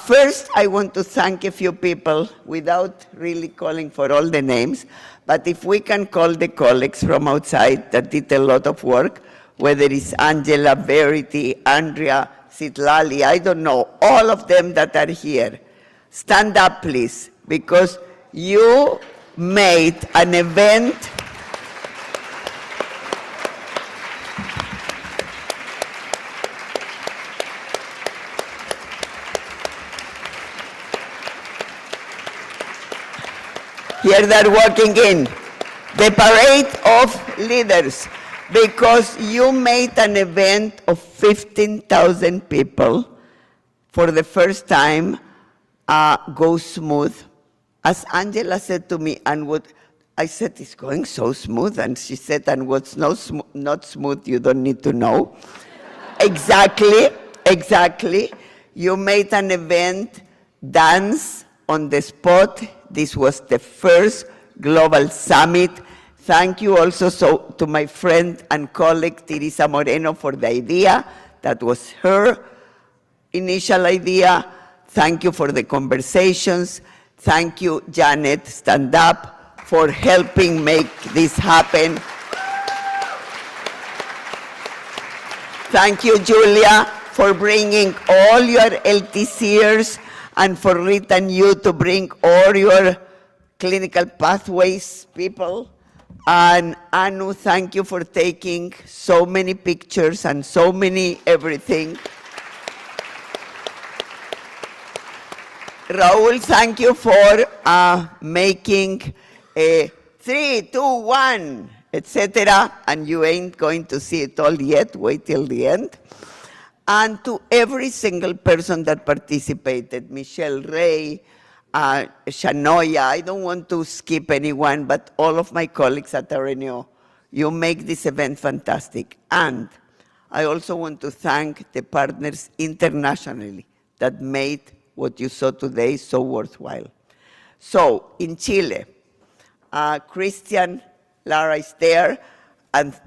first, I want to thank a few people without really calling for all the names, but if we can call the colleagues from outside that did a lot of work, whether it's Angela, Verity, Andrea, Sitlali, I don't know, all of them that are here. Stand up, please, because you made an event here they're walking in, the parade of leaders, because you made an event of 15,000 people for the first time go smooth. As Angela said to me, and what I said, it's going so smooth, and she said, and what's not smooth, you don't need to know. Exactly, exactly. You made an event, dance on the spot. This was the first global summit. Thank you also to my friend and colleague Teresa Moreno for the idea. That was her initial idea. Thank you for the conversations. Thank you, Janet, stand up, for helping make this happen. Thank you, Julia, for bringing all your LTCers and for Rita and you to bring all your clinical pathways people. And Anu, thank you for taking so many pictures and so many everything. Raul, thank you for making a 3, 2, 1, etc. And you ain't going to see it all yet, wait till the end. And to every single person that participated, Michelle Ray, Shanoya, I don't want to skip anyone, but all of my colleagues at RNO, you make this event fantastic. And I also want to thank the partners internationally that made what you saw today so worthwhile. So in Chile, Christian Lara is there, and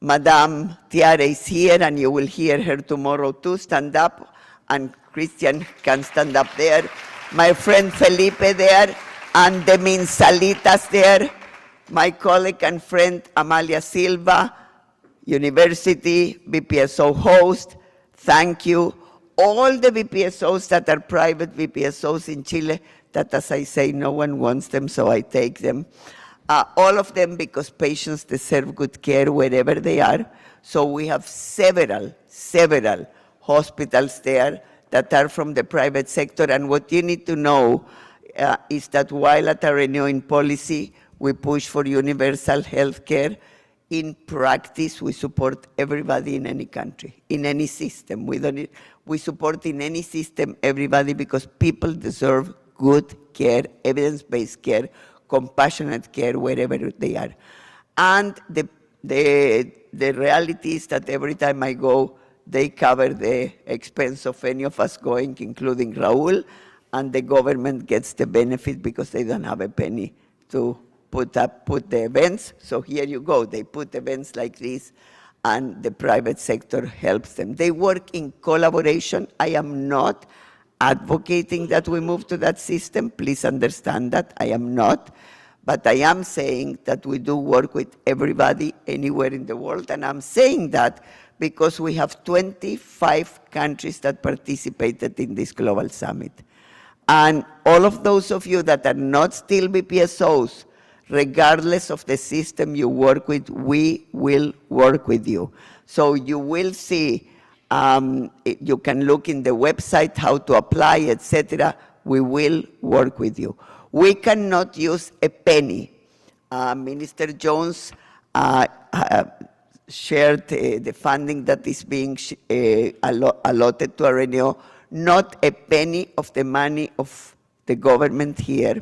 Madame Tiara is here, and you will hear her tomorrow too. Stand up, and Christian can stand up there. My friend Felipe there, and the Minsalitas there. My colleague and friend Amalia Silva, University BPSO host. Thank you. All the BPSOs that are private BPSOs in Chile, that as I say, no one wants them, so I take them. All of them, because patients deserve good care wherever they are. So we have several hospitals there that are from the private sector. And what you need to know is that while at RNO in policy, we push for universal health care, in practice, we support everybody in any country, in any system. We support in any system everybody because people deserve good care, evidence-based care, compassionate care wherever they are. And the reality is that every time I go, they cover the expense of any of us going, including Raul, and the government gets the benefit because they don't have a penny to put the events. So here you go. They put events like this, and the private sector helps them. They work in collaboration. I am not advocating that we move to that system. Please understand that. I am not. But I am saying that we do work with everybody anywhere in the world, and I'm saying that because we have 25 countries that participated in this global summit. And all of those of you that are not still BPSOs, regardless of the system you work with, we will work with you. So you will see, you can look in the website how to apply, etc. We will work with you. We cannot use a penny. Minister Jones shared the funding that is being allotted to RNO, not a penny of the money of the government here.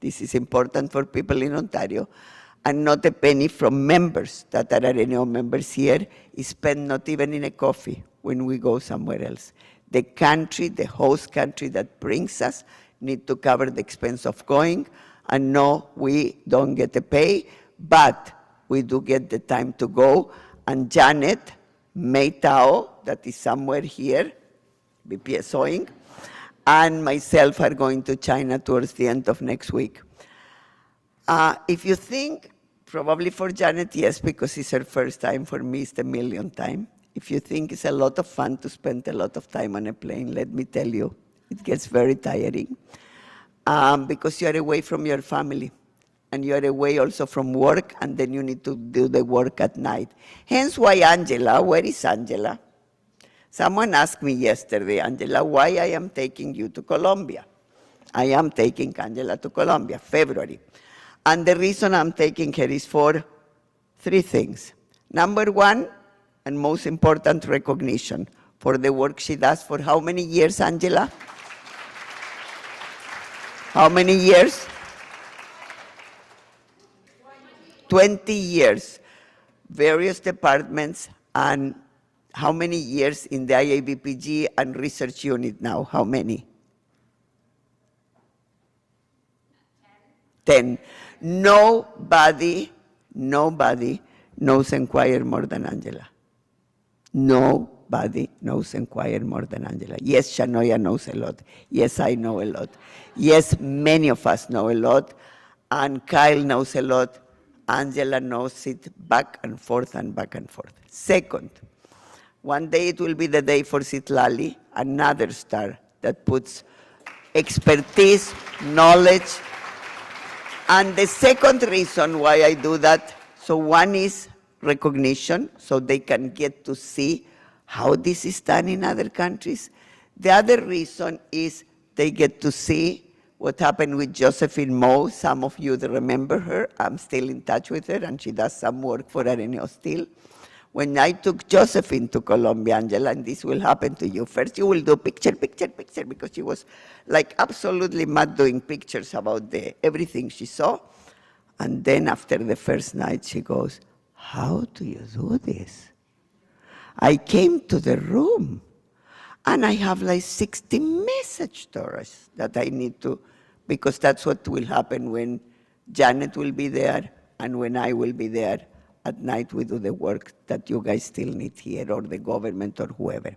This is important for people in Ontario, and not a penny from members that are RNO members here is spent not even in a coffee when we go somewhere else. The country, the host country that brings us, need to cover the expense of going, and no, we don't get a pay, but we do get the time to go. And Janet Meitao, that is somewhere here, BPSOing, and myself are going to China towards the end of next week. If you think, probably for Janet, yes, because it's her first time. For me, it's the millionth time. If you think it's a lot of fun to spend a lot of time on a plane, let me tell you, it gets very tiring because you are away from your family, and you are away also from work, and then you need to do the work at night. Hence why Angela, where is Angela? Someone asked me yesterday, Angela, why I am taking you to Colombia? I am taking Angela to Colombia, February. And the reason I'm taking her is for 3 things. Number 1, and most important, recognition for the work she does for how many years, Angela? How many years? 20 years. Various departments, and how many years in the IABPG and research unit now? How many? 10. Nobody knows Enquire more than Angela. Nobody knows Enquire more than Angela. Yes, Shanoya knows a lot. Yes, I know a lot. Yes, many of us know a lot. And Kyle knows a lot. Angela knows it back and forth and back and forth. Second, one day it will be the day for Citlali, another star that puts expertise, knowledge. And the second reason why I do that, so one is recognition, so they can get to see how this is done in other countries. The other reason is they get to see what happened with Josephine Moe. Some of you that remember her, I'm still in touch with her, and she does some work for RNO still. When I took Josephine to Colombia, Angela, and this will happen to you, first you will do picture, because she was like absolutely mad doing pictures about everything she saw. And then after the first night, she goes, how do you do this? I came to the room, and I have like 60 message stories that I need to, because that's what will happen when Janet will be there and when I will be there. At night we do the work that you guys still need here, or the government, or whoever.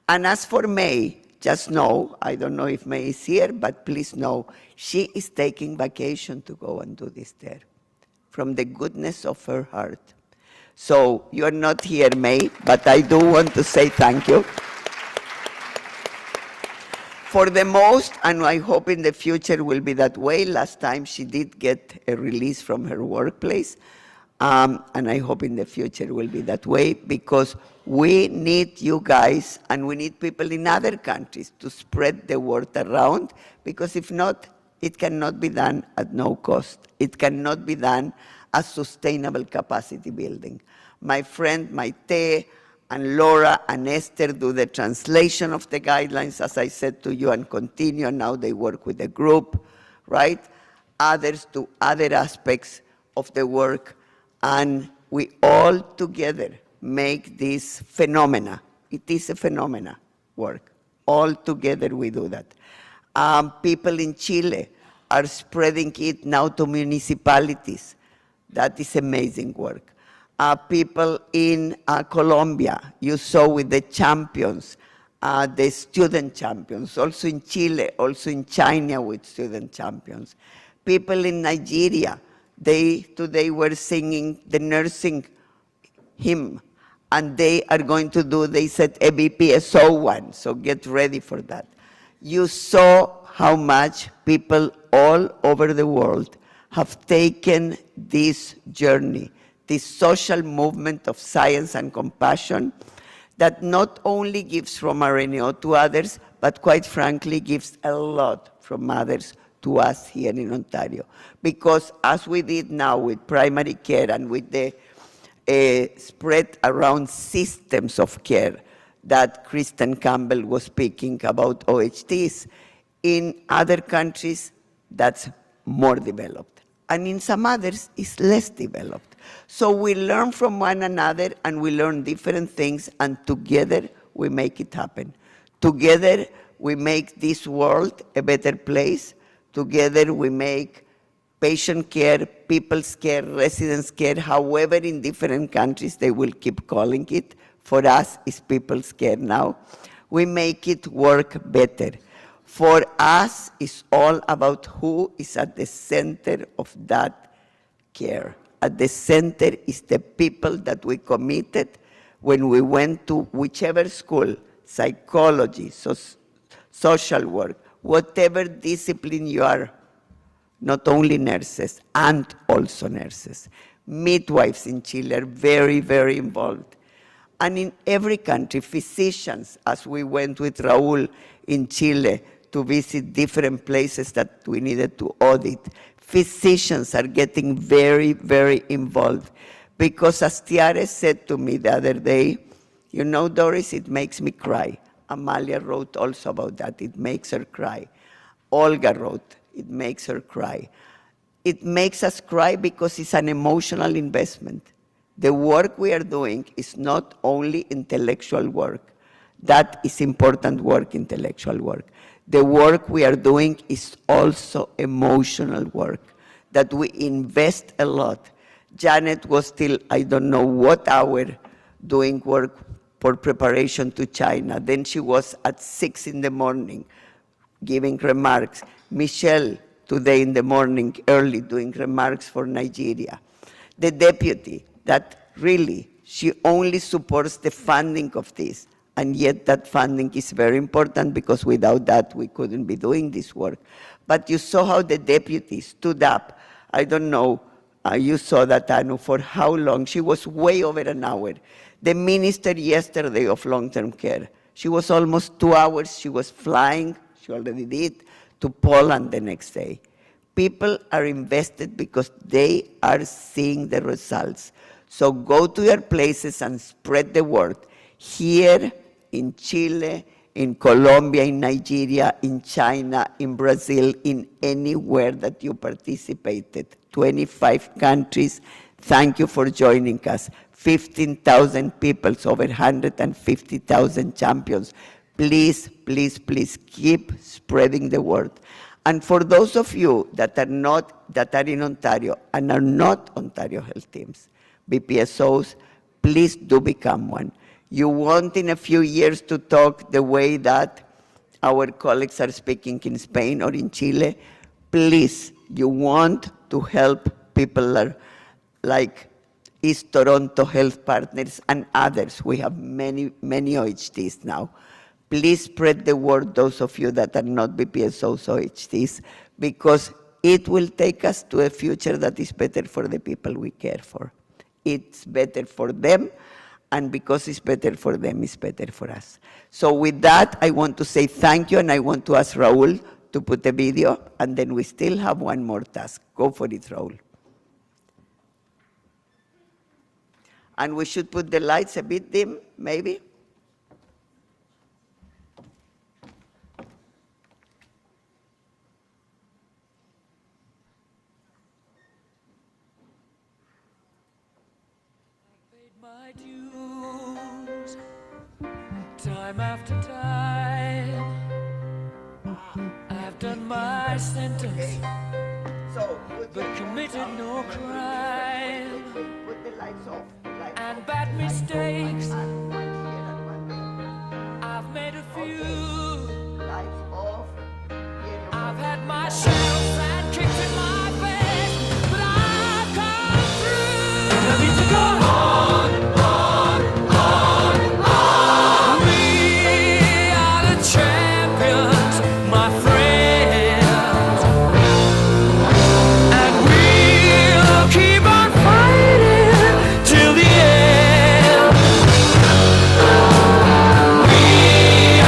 And as for May, just know, I don't know if May is here, but please know, she is taking vacation to go and do this there, from the goodness of her heart. So you are not here, May, but I do want to say thank you. For the most, and I hope in the future will be that way, last time she did get a release from her workplace, and I hope in the future will be that way, because we need you guys, and we need people in other countries to spread the word around, because if not, it cannot be done at no cost. It cannot be done as sustainable capacity building. My friend Maite and Laura and Esther do the translation of the guidelines, as I said to you, and continue. Now they work with the group, right? Others do other aspects of the work, and we all together make this phenomena. It is a phenomena work. All together we do that. People in Chile are spreading it now to municipalities. That is amazing work. People in Colombia, you saw with the champions, the student champions, also in Chile, also in China with student champions. People in Nigeria, they today were singing the nursing hymn, and they are going to do, they said, a BPSO one, so get ready for that. You saw how much people all over the world have taken this journey, this social movement of science and compassion that not only gives from RNO to others, but quite frankly gives a lot from others to us here in Ontario. Because as we did now with primary care and with the spread around systems of care that Kristen Campbell was speaking about OHTs, in other countries that's more developed. And in some others, it's less developed. So we learn from one another and we learn different things, and together we make it happen. Together we make this world a better place. Together we make patient care, people's care, residents' care, however in different countries they will keep calling it. For us, it's people's care now. We make it work better. For us, it's all about who is at the center of that care. At the center is the people that we committed when we went to whichever school, psychology, social work, whatever discipline you are, not only nurses, and also nurses. Midwives in Chile are very, very involved. And in every country, physicians, as we went with Raul in Chile to visit different places that we needed to audit, physicians are getting very, very involved. Because as Tiare said to me the other day, you know, Doris, it makes me cry. Amalia wrote also about that, it makes her cry. Olga wrote, it makes her cry. It makes us cry because it's an emotional investment. The work we are doing is not only intellectual work. That is important work, intellectual work. The work we are doing is also emotional work, that we invest a lot. Janet was still, I don't know what hour, doing work for preparation to China. Then she was at 6 in the morning giving remarks. Michelle, today in the morning, early, doing remarks for Nigeria. The deputy, that really, she only supports the funding of this. And yet that funding is very important because without that we couldn't be doing this work. But you saw how the deputy stood up. I don't know, you saw that, Anu, for how long. She was way over an hour. The minister yesterday of long-term care, she was almost 2 hours. She was flying, she already did, to Poland the next day. People are invested because they are seeing the results. So go to your places and spread the word. Here, in Chile, in Colombia, in Nigeria, in China, in Brazil, in anywhere that you participated, 25 countries, thank you for joining us. 15,000 people, over 150,000 champions. Please, please, please keep spreading the word. And for those of you that are in Ontario and are not Ontario Health Teams, BPSOs, please do become one. You want in a few years to talk the way that our colleagues are speaking in Spain or in Chile, please, you want to help people like East Toronto Health Partners and others. We have many, many OHTs now. Please spread the word, those of you that are not BPSOs or OHTs, because it will take us to a future that is better for the people we care for. It's better for them, and because it's better for them, it's better for us. So with that, I want to say thank you, and I want to ask Raul to put the video, and then we still have one more task. Go for it, Raul. And we should put the lights a bit dim, maybe. Time after time, I've done my my sentence, So, but committed no crime. put the lights off. And bad mistakes, I've made a few. Lights off. I've had my shadows and kicks in my face, but I've come through. I need to go on, on, on, on. We are the champions, my friends, and we'll keep on fighting till the end. We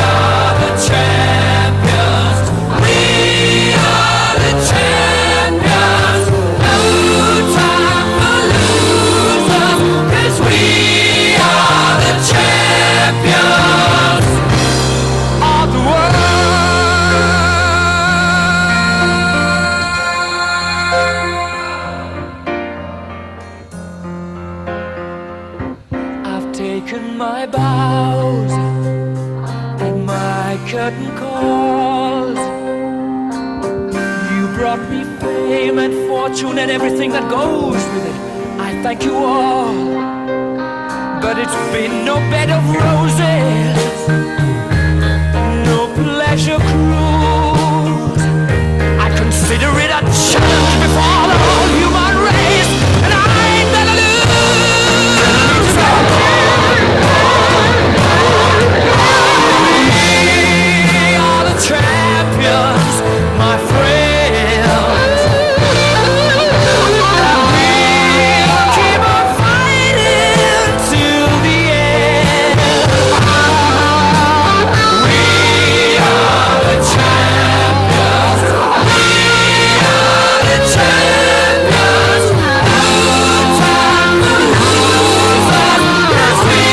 are the champions. We are the champions. No time for losers, 'cause we are the champions of the world. I've taken my bows and my curtain calls. You brought me fame and fortune and everything that goes with it. I thank you all, but it's been no bed of roses, no pleasure cruise. I consider it a challenge before the whole human race, and I ain't gonna lose. We are the champions, my friends. We'll keep on fighting till the end. We are the champions. We are the champions. No time for losers, 'cause we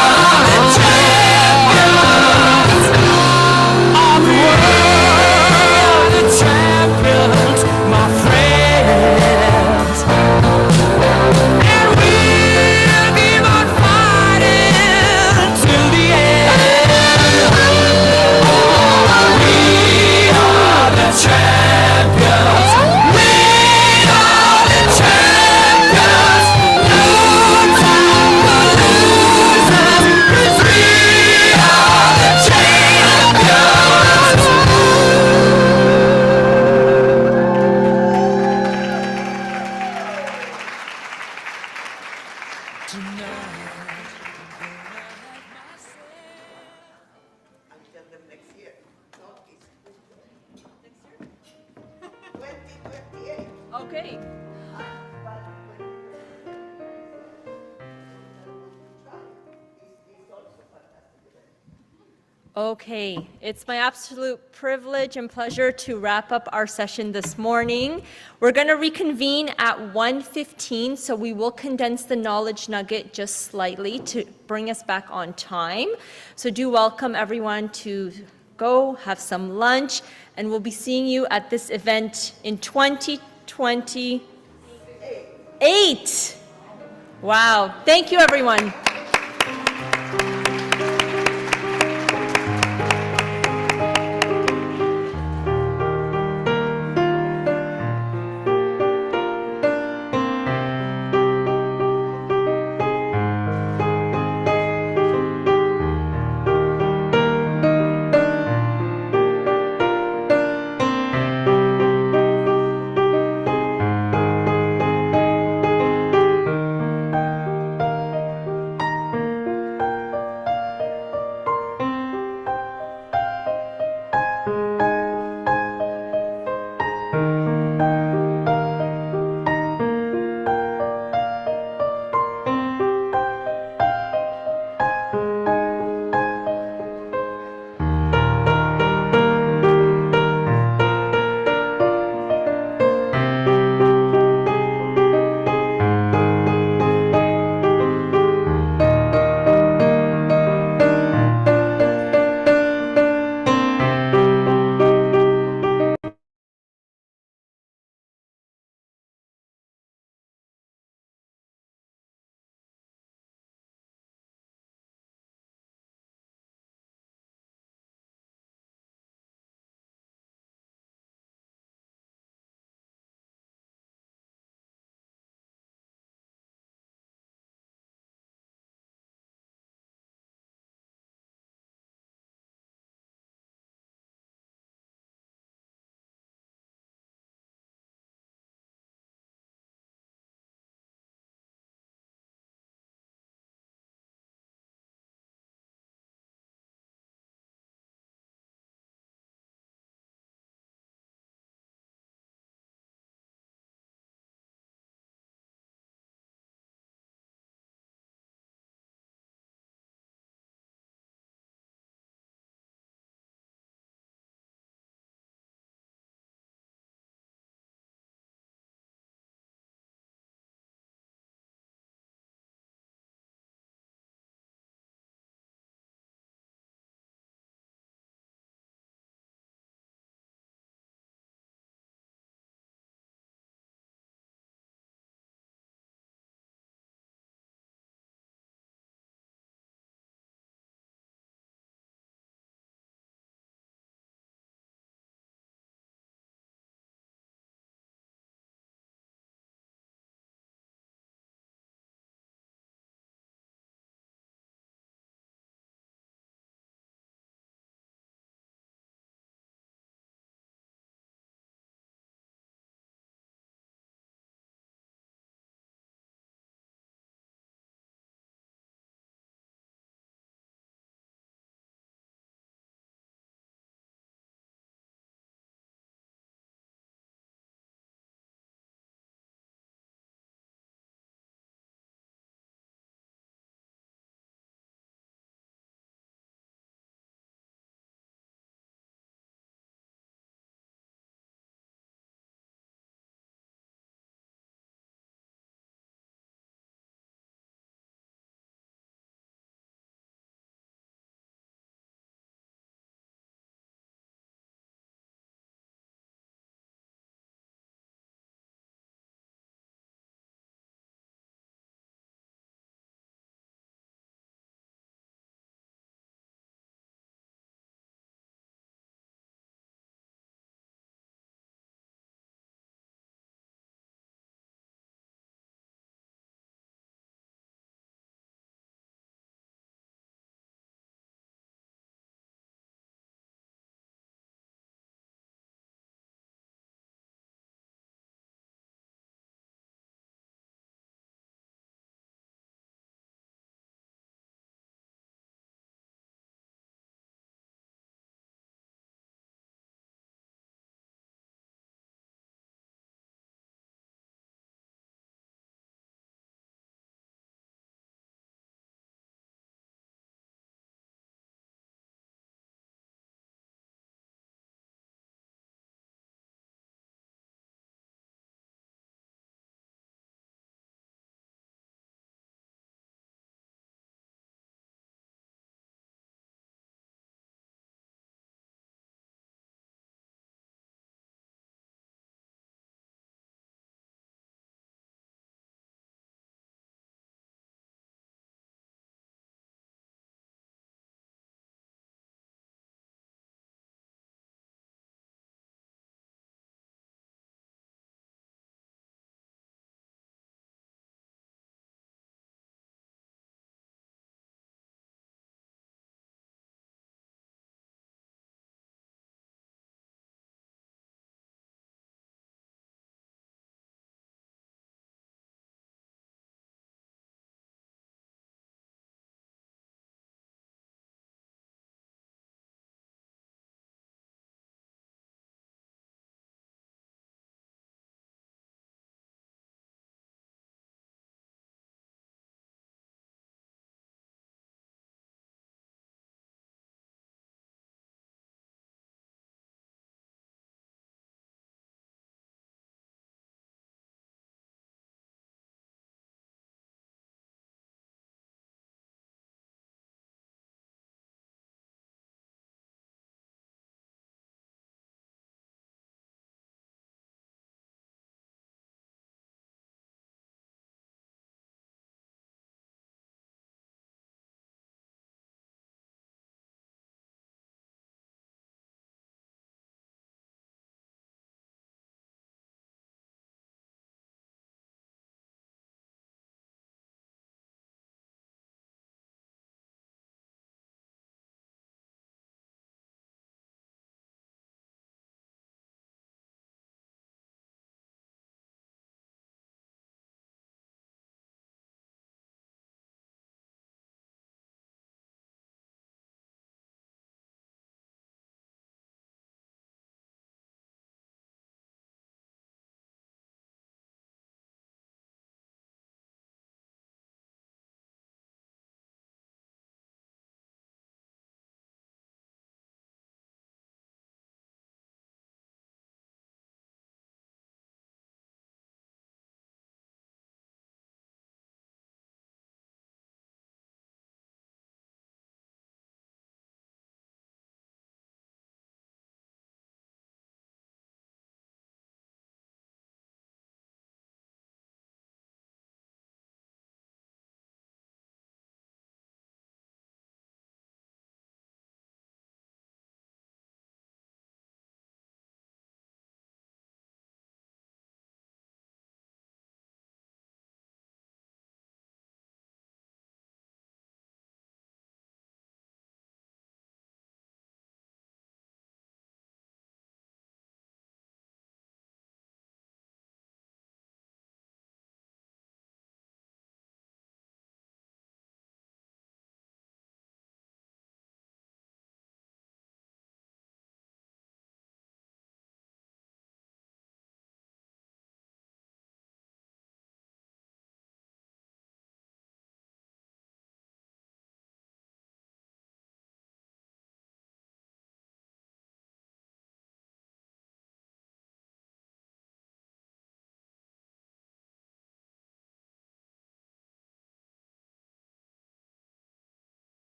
are the champions of the world. The champions, my friends. And we'll keep on fighting till the end. We are the champions. We are the champions. No time for losers, 'cause we are the champions. Until the next year. Notice. 2028. Okay. Okay, it's my absolute privilege and pleasure to wrap up our session this morning. We're going to reconvene at 1:15, so we will condense the knowledge nugget just slightly to bring us back on time. So do welcome everyone to go have some lunch, and we'll be seeing you at this event in 2028. Wow, thank you everyone.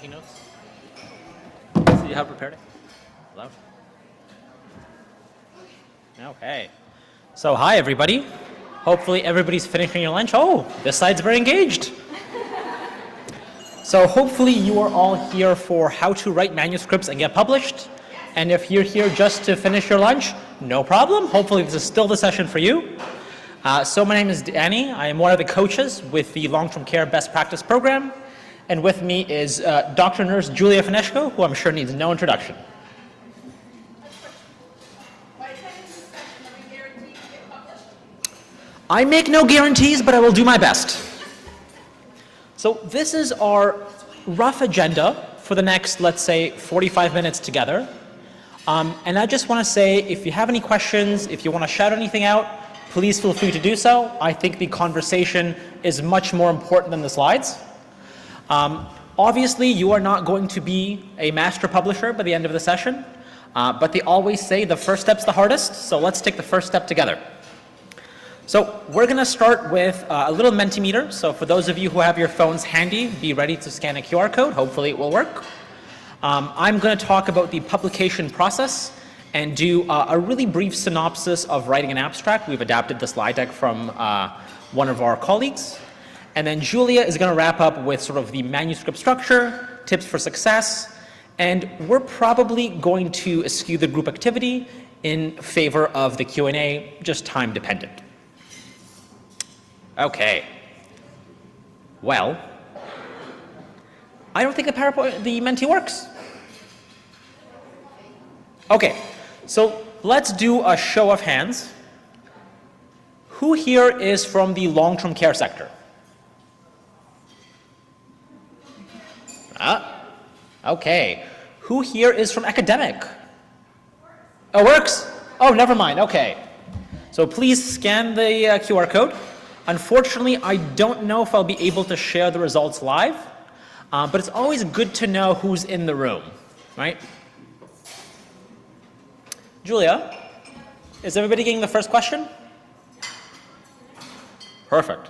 taking notes? So you have prepared it? Hello? Okay. So hi, everybody. Hopefully everybody's finishing your lunch. Oh, this side's very engaged. So hopefully you are all here for how to write manuscripts and get published. And if you're here just to finish your lunch, no problem. Hopefully this is still the session for you. So my name is Danny. I am one of the coaches with the Long-Term Care Best Practice Program. And with me is Dr. Nurse Julia Fineshko, who I'm sure needs no introduction. I make no guarantees, but I will do my best. So this is our rough agenda for the next, let's say, 45 minutes together. And I just want to say, if you have any questions, if you want to shout anything out, please feel free to do so. I think the conversation is much more important than the slides. Obviously, you are not going to be a master publisher by the end of the session, but they always say the first step's the hardest, so let's take the first step together. So we're going to start with a little Mentimeter. So for those of you who have your phones handy, be ready to scan a QR code. Hopefully it will work. I'm going to talk about the publication process and do a really brief synopsis of writing an abstract. We've adapted the slide deck from one of our colleagues. And then Julia is going to wrap up with sort of the manuscript structure, tips for success, and we're probably going to eschew the group activity in favor of the Q&A, just time dependent. Okay. Well, I don't think the Menti works. Okay, so let's do a show of hands. Who here is from the long-term care sector? Okay. Who here is from academic? Oh, works? Oh, never mind. Okay. So please scan the QR code. Unfortunately, I don't know if I'll be able to share the results live, but it's always good to know who's in the room, right? Julia, is everybody getting the first question? Perfect.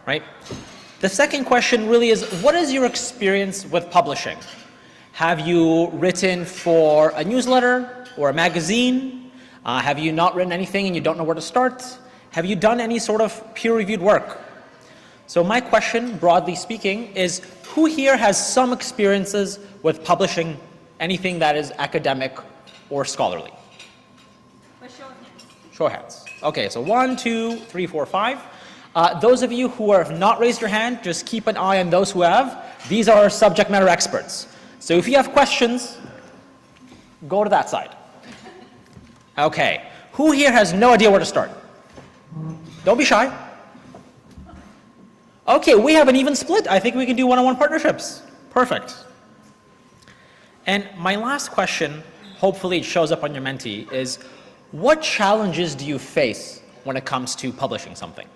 Right? The second question really is, what is your experience with publishing? Have you written for a newsletter or a magazine? Have you not written anything and you don't know where to start? Have you done any sort of peer-reviewed work? So my question, broadly speaking, is who here has some experiences with publishing anything that is academic or scholarly? Show of hands. Okay, so 1, 2, 3, 4, 5. Those of you who have not raised your hand, just keep an eye on those who have. These are our subject matter experts. So if you have questions, go to that side. Okay, who here has no idea where to start? Don't be shy. Okay, we have an even split. I think we can do one-on-one partnerships. Perfect. And my last question, hopefully it shows up on your Menti, is what challenges do you face when it comes to publishing something?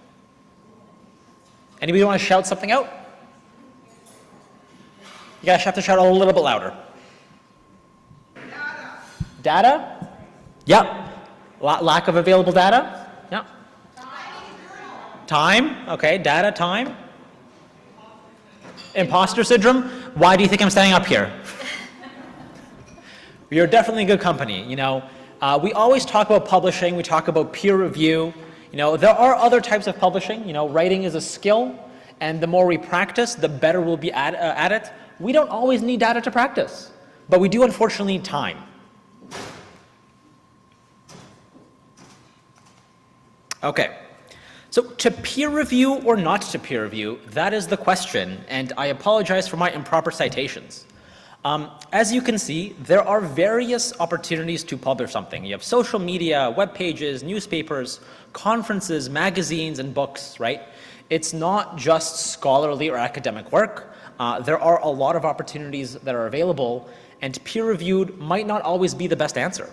Anybody want to shout something out? You guys have to shout a little bit louder. Data? Yep. Lack of available data? Yep. Time? Okay, data, time. Imposter syndrome? Why do you think I'm standing up here? You're definitely good company, you know. We always talk about publishing, we talk about peer review. You know, there are other types of publishing. You know, writing is a skill, and the more we practice, the better we'll be at it. We don't always need data to practice, but we do unfortunately need time. Okay, so to peer review or not to peer review, that is the question, and I apologize for my improper citations. As you can see, there are various opportunities to publish something. You have social media, web pages, newspapers, conferences, magazines, and books, right? It's not just scholarly or academic work. There are a lot of opportunities that are available, and peer-reviewed might not always be the best answer,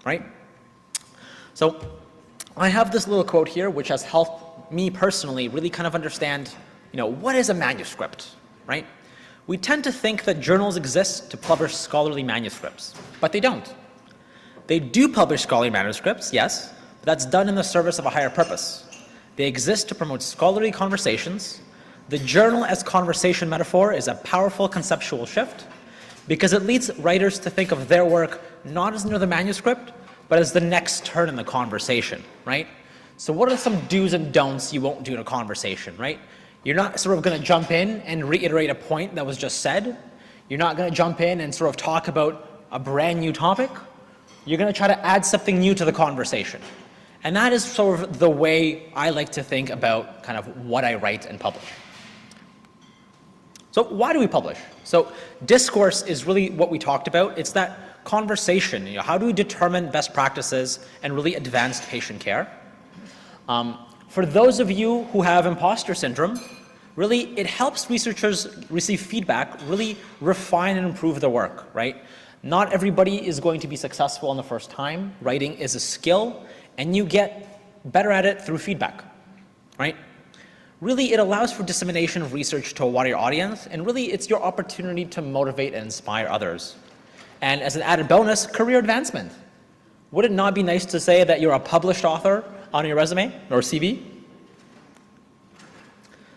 right? So I have this little quote here, which has helped me personally really kind of understand, you know, what is a manuscript, right? We tend to think that journals exist to publish scholarly manuscripts, but they don't. They do publish scholarly manuscripts, yes, but that's done in the service of a higher purpose. They exist to promote scholarly conversations, The journal as conversation metaphor is a powerful conceptual shift because it leads writers to think of their work not as near the manuscript, but as the next turn in the conversation, right? So what are some do's and don'ts you won't do in a conversation, right? You're not sort of going to jump in and reiterate a point that was just said. You're not going to jump in and sort of talk about a brand new topic. You're going to try to add something new to the conversation. And that is sort of the way I like to think about kind of what I write and publish. So why do we publish? So discourse is really what we talked about. It's that conversation. How do we determine best practices and really advance patient care? For those of you who have imposter syndrome, really it helps researchers receive feedback, really refine and improve their work, right? Not everybody is going to be successful on the first time. Writing is a skill, and you get better at it through feedback, right? Really, it allows for dissemination of research to a wider audience, and really it's your opportunity to motivate and inspire others. And as an added bonus, career advancement. Would it not be nice to say that you're a published author on your resume or CV?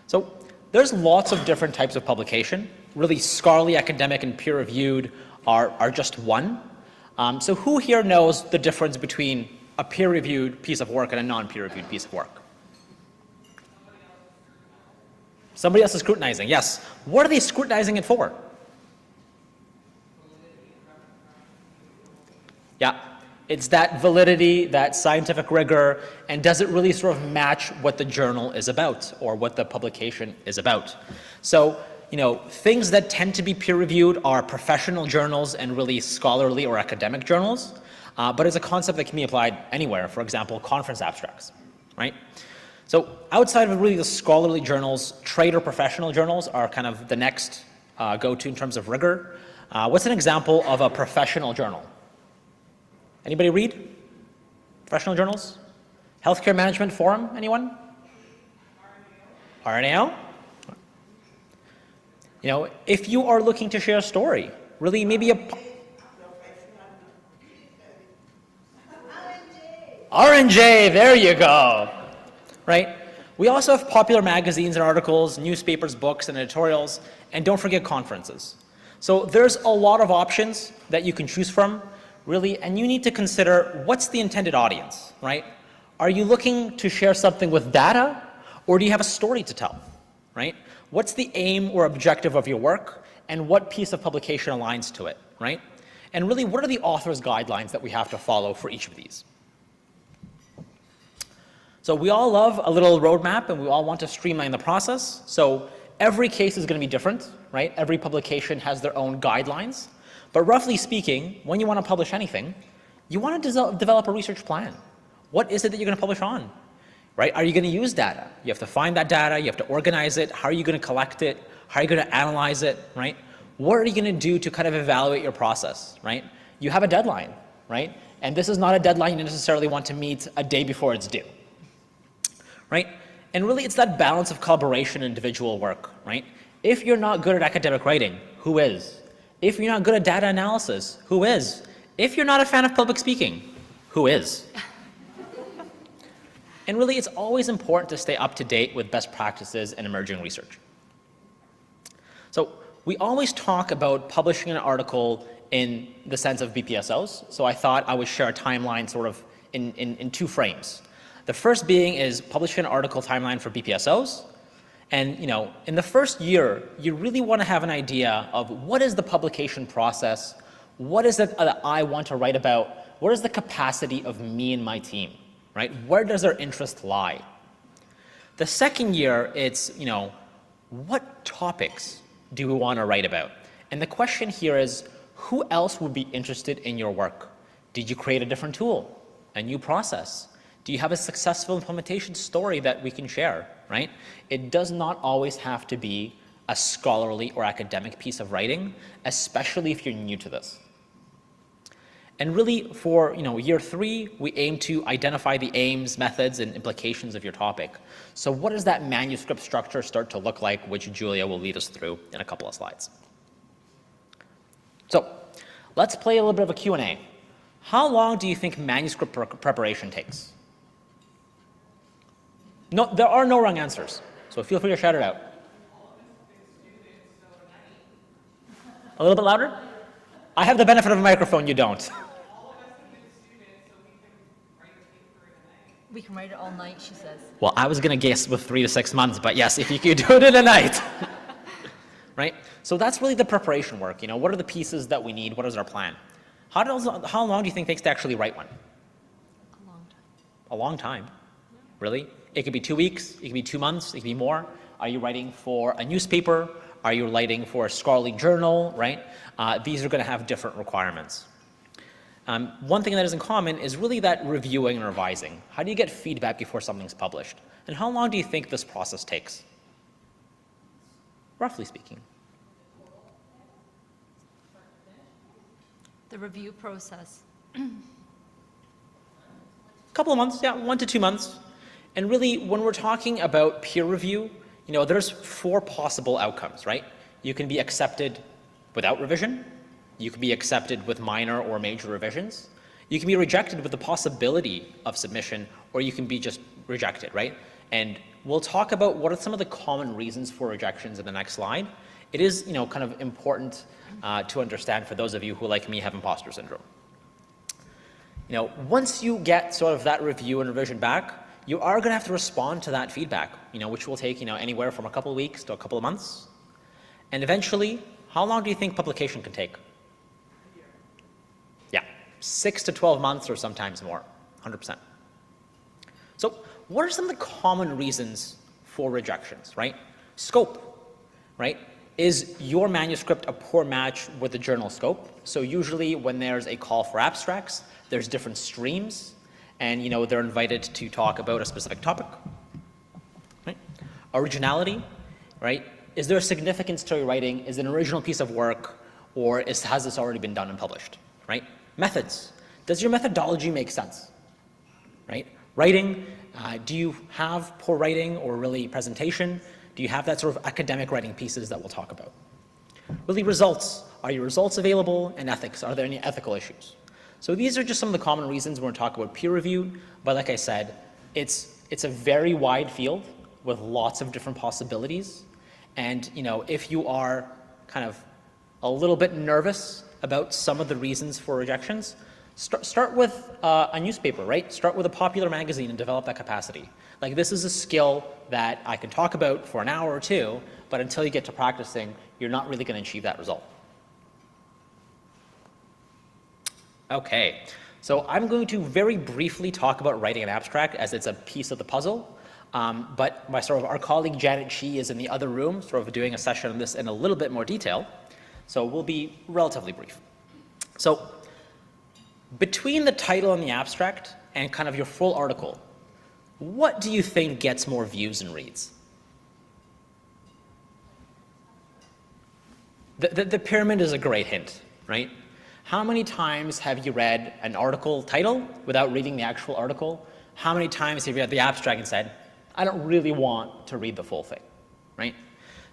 So there's lots of different types of publication. Really, scholarly, academic, and peer-reviewed are just one. So who here knows the difference between a peer-reviewed piece of work and a non-peer-reviewed piece of work? Somebody else is scrutinizing, yes. What are they scrutinizing it for? Yeah, it's that validity, that scientific rigor, and does it really sort of match what the journal is about or what the publication is about? So, things that tend to be peer-reviewed are professional journals and really scholarly or academic journals, but it's a concept that can be applied anywhere, for example, conference abstracts, right? So outside of really the scholarly journals, trade or professional journals are kind of the next go-to in terms of rigor. What's an example of a professional journal? Anybody read professional journals? Healthcare Management Forum, anyone? RNAO? If you are looking to share a story, really maybe R&J, there you go. Right? We also have popular magazines and articles, newspapers, books, and editorials, and don't forget conferences. So there's a lot of options that you can choose from, really, and you need to consider what's the intended audience, right? Are you looking to share something with data, or do you have a story to tell, right? What's the aim or objective of your work, and what piece of publication aligns to it, right? And really, what are the author's guidelines that we have to follow for each of these? So we all love a little roadmap, and we all want to streamline the process. So every case is going to be different, right? Every publication has their own guidelines. But roughly speaking, when you want to publish anything, you want to develop a research plan. What is it that you're going to publish on, right? Are you going to use data? You have to find that data. You have to organize it. How are you going to collect it? How are you going to analyze it, right? What are you going to do to kind of evaluate your process, right? You have a deadline, right? And this is not a deadline you necessarily want to meet a day before it's due. Right? And really it's that balance of collaboration and individual work, right? If you're not good at academic writing, who is? If you're not good at data analysis, who is? If you're not a fan of public speaking, who is? And really it's always important to stay up to date with best practices and emerging research. So we always talk about publishing an article in the sense of BPSOs, so I thought I would share a timeline sort of in two frames. The first being is publishing an article timeline for BPSOs. And in the first year, you really want to have an idea of what is the publication process, what is it that I want to write about, what is the capacity of me and my team, right? Where does their interest lie? The second year, it's, what topics do we want to write about? And the question here is, who else would be interested in your work? Did you create a different tool, a new process? Do you have a successful implementation story that we can share, right? It does not always have to be a scholarly or academic piece of writing, especially if you're new to this. And really for year 3, we aim to identify the aims, methods, and implications of your topic. So what does that manuscript structure start to look like, which Julia will lead us through in a couple of slides. So let's play a little bit of a Q&A. How long do you think manuscript preparation takes? No, there are no wrong answers, so feel free to shout it out. A little bit louder? I have the benefit of a microphone, you don't. We can write it all night, she says. Well, I was going to guess with 3 to 6 months, but yes, if you could do it in a night. Right? So that's really the preparation work. You know, what are the pieces that we need? What is our plan? How long do you think it takes to actually write one? A long time. A long time. Really? It could be 2 weeks, it could be 2 months, it could be more. Are you writing for a newspaper? Are you writing for a scholarly journal, right? These are going to have different requirements. One thing that is in common is really that reviewing and revising. How do you get feedback before something's published? And how long do you think this process takes? Roughly speaking. The review process. A couple of months, yeah, 1 to 2 months. And really, when we're talking about peer review, you know, there's 4 possible outcomes, right? You can be accepted without revision. You can be accepted with minor or major revisions. You can be rejected with the possibility of submission, or you can be just rejected, right? And we'll talk about what are some of the common reasons for rejections in the next slide. It is, you know, kind of important to understand for those of you who, like me, have imposter syndrome. You know, once you get sort of that review and revision back, you are going to have to respond to that feedback, you know, which will take, you know, anywhere from a couple of weeks to a couple of months. And eventually, how long do you think publication can take? Yeah, 6 to 12 months or sometimes more, 100%. So what are some of the common reasons for rejections, right? Scope, right? Is your manuscript a poor match with the journal scope? So usually when there's a call for abstracts, there's different streams, and you know they're invited to talk about a specific topic. Right? Originality, right? Is there a significance to your writing? Is it an original piece of work, or has this already been done and published? Right? Methods. Does your methodology make sense? Right? Writing. Do you have poor writing or really presentation? Do you have that sort of academic writing pieces that we'll talk about? Really, results. Are your results available? And ethics. Are there any ethical issues? So these are just some of the common reasons when we talk about peer review. But like I said, it's a very wide field with lots of different possibilities. And you know, if you are kind of a little bit nervous about some of the reasons for rejections, start with a newspaper, right? Start with a popular magazine and develop that capacity. Like, this is a skill that I can talk about for an hour or two, but until you get to practicing, you're not really going to achieve that result. Okay, so I'm going to very briefly talk about writing an abstract as it's a piece of the puzzle. But our colleague Janet Chi is in the other room, sort of doing a session on this in a little bit more detail. So we'll be relatively brief. So between the title and the abstract and kind of your full article, what do you think gets more views and reads? The pyramid is a great hint, right? How many times have you read an article title without reading the actual article? How many times have you read the abstract and said, I don't really want to read the full thing, right?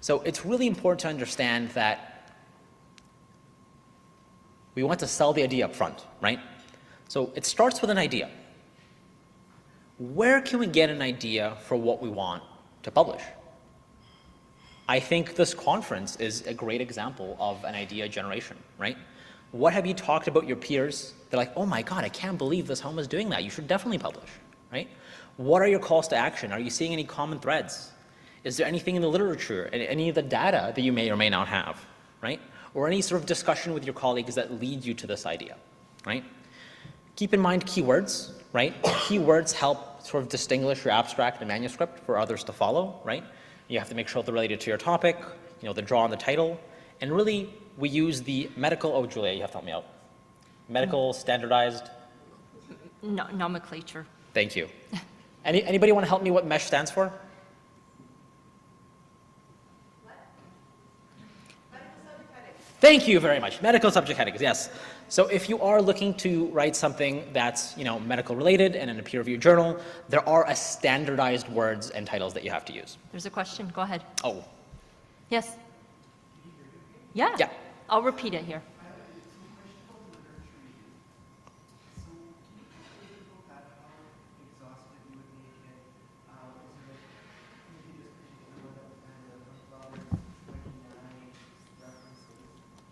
So it's really important to understand that we want to sell the idea up front, right? So it starts with an idea. Where can we get an idea for what we want to publish? I think this conference is a great example of an idea generation, right? What have you talked about your peers? They're like, oh my God, I can't believe this home is doing that. You should definitely publish, right? What are your calls to action? Are you seeing any common threads? Is there anything in the literature, any of the data that you may or may not have, right? Or any sort of discussion with your colleagues that lead you to this idea, right? Keep in mind keywords, right? Keywords help sort of distinguish your abstract and manuscript for others to follow, right? You have to make sure they're related to your topic, you know, the draw on the title, and really we use the medical, oh Julia, you have to help me out. Medical standardized? No, nomenclature. Thank you. Anybody want to help me what MESH stands for? Thank you very much. Medical subject headings, yes. So if you are looking to write something that's, you know, medical related and in a peer-reviewed journal, there are a standardized words and titles that you have to use. There's a question. Go ahead. Oh. Yes. Yeah. Yeah. I'll repeat it here.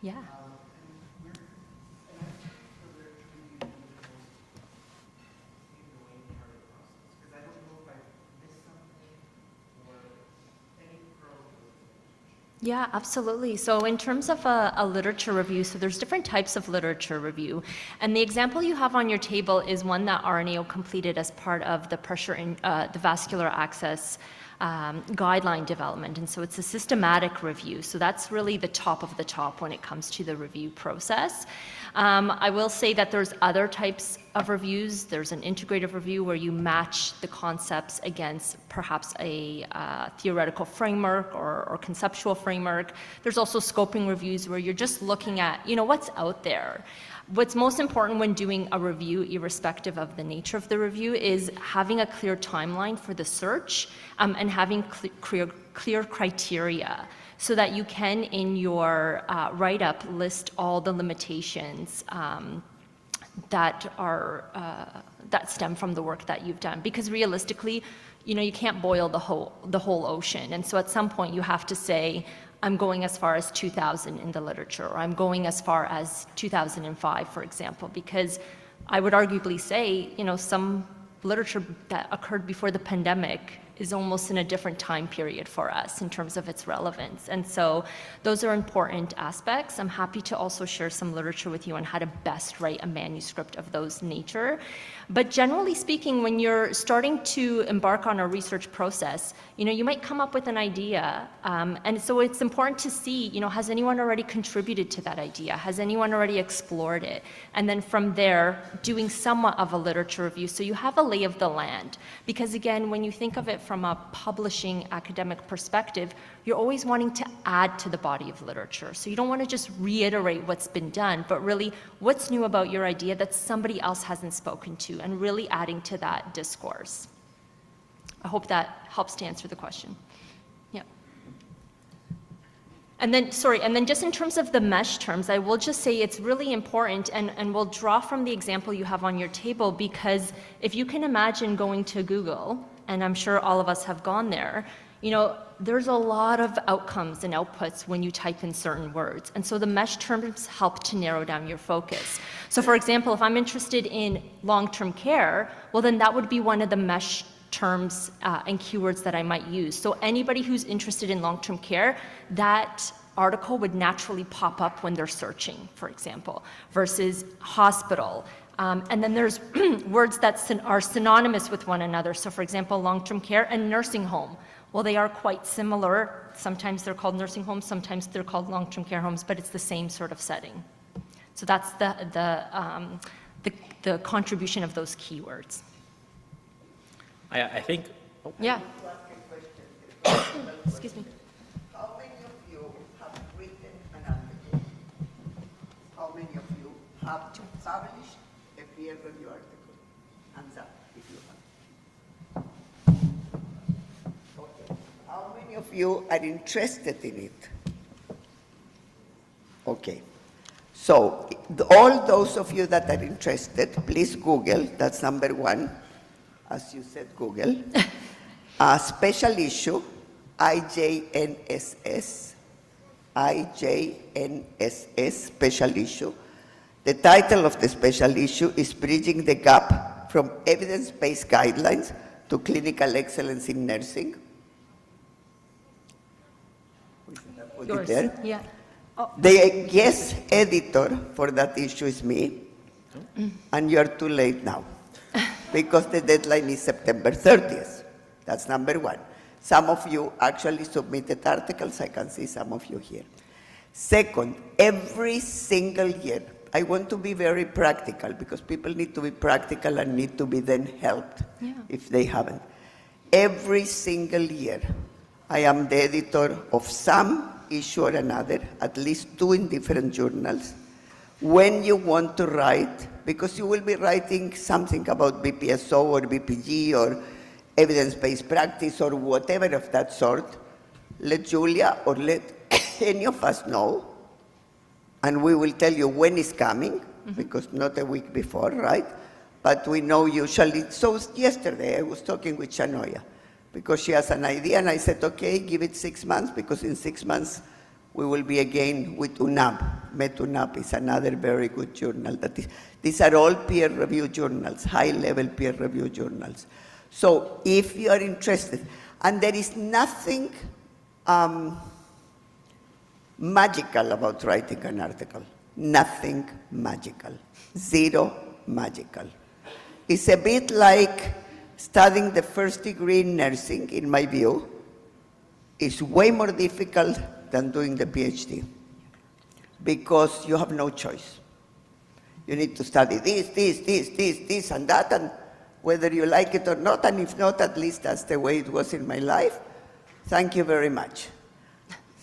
Yeah. Yeah, absolutely. So in terms of a literature review, so there's different types of literature review. And the example you have on your table is one that RNAO completed as part of the the vascular access guideline development. And so it's a systematic review. So that's really the top of the top when it comes to the review process. I will say that there's other types of reviews. There's an integrative review where you match the concepts against perhaps a theoretical framework or conceptual framework. There's also scoping reviews where you're just looking at, what's out there. What's most important when doing a review, irrespective of the nature of the review, is having a clear timeline for the search and having clear criteria so that you can, in your write-up, list all the limitations that stem from the work that you've done. Because realistically, you can't boil the whole ocean. And so at some point you have to say, I'm going as far as 2000 in the literature, or I'm going as far as 2005, for example, because I would arguably say, some literature that occurred before the pandemic is almost in a different time period for us in terms of its relevance. And so those are important aspects. I'm happy to also share some literature with you on how to best write a manuscript of those nature. But generally speaking, when you're starting to embark on a research process, you might come up with an idea. And so it's important to see, has anyone already contributed to that idea? Has anyone already explored it? And then from there, doing somewhat of a literature review so you have a lay of the land. Because again, when you think of it from a publishing academic perspective, you're always wanting to add to the body of literature. So you don't want to just reiterate what's been done, but really what's new about your idea that somebody else hasn't spoken to, and really adding to that discourse. I hope that helps to answer the question. Yeah. And then just in terms of the mesh terms, I will just say it's really important, and we'll draw from the example you have on your table, because if you can imagine going to Google, and I'm sure all of us have gone there, there's a lot of outcomes and outputs when you type in certain words. And so the mesh terms help to narrow down your focus. So for example, if I'm interested in long-term care, well then that would be one of the mesh terms and keywords that I might use. So anybody who's interested in long-term care, that article would naturally pop up when they're searching, for example, versus hospital. And then there's words that are synonymous with one another. So for example, long-term care and nursing home. Well, they are quite similar. Sometimes they're called nursing homes, sometimes they're called long-term care homes, but it's the same sort of setting. So that's the contribution of those keywords. I think. Oh. Yeah. Excuse me. How many of you have written an article? How many of you have published a peer review article? Hands up if you have. Okay. How many of you are interested in it? Okay. So all those of you that are interested, please Google, that's number one, as you said, Google. Special issue, IJNSS, special issue. The title of the special issue is Bridging the Gap from Evidence-Based Guidelines to Clinical Excellence in Nursing. Put it there. Yeah. Oh. The guest editor for that issue is me, and you're too late now, because the deadline is September 30th. That's number one. Some of you actually submitted articles. I can see some of you here. Second, every single year, I want to be very practical, because people need to be practical and need to be then helped if they haven't. Every single year, I am the editor of some issue or another, at least 2 in different journals. When you want to write, because you will be writing something about BPSO or BPG or evidence-based practice or whatever of that sort, let Julia or let any of us know, and we will tell you when it's coming, because not a week before, right? But we know usually. So yesterday I was talking with Shanoya, because she has an idea, and I said, okay, give it 6 months, because in 6 months We will be again with UNAP. MetUNAP is another very good journal. These are all peer-reviewed journals, high-level peer-reviewed journals. So if you are interested, and there is nothing magical about writing an article. Nothing magical. Zero magical. It's a bit like studying the first degree in nursing, in my view. It's way more difficult than doing the PhD because you have no choice. You need to study this, and that, and whether you like it or not, and if not, at least that's the way it was in my life. Thank you very much.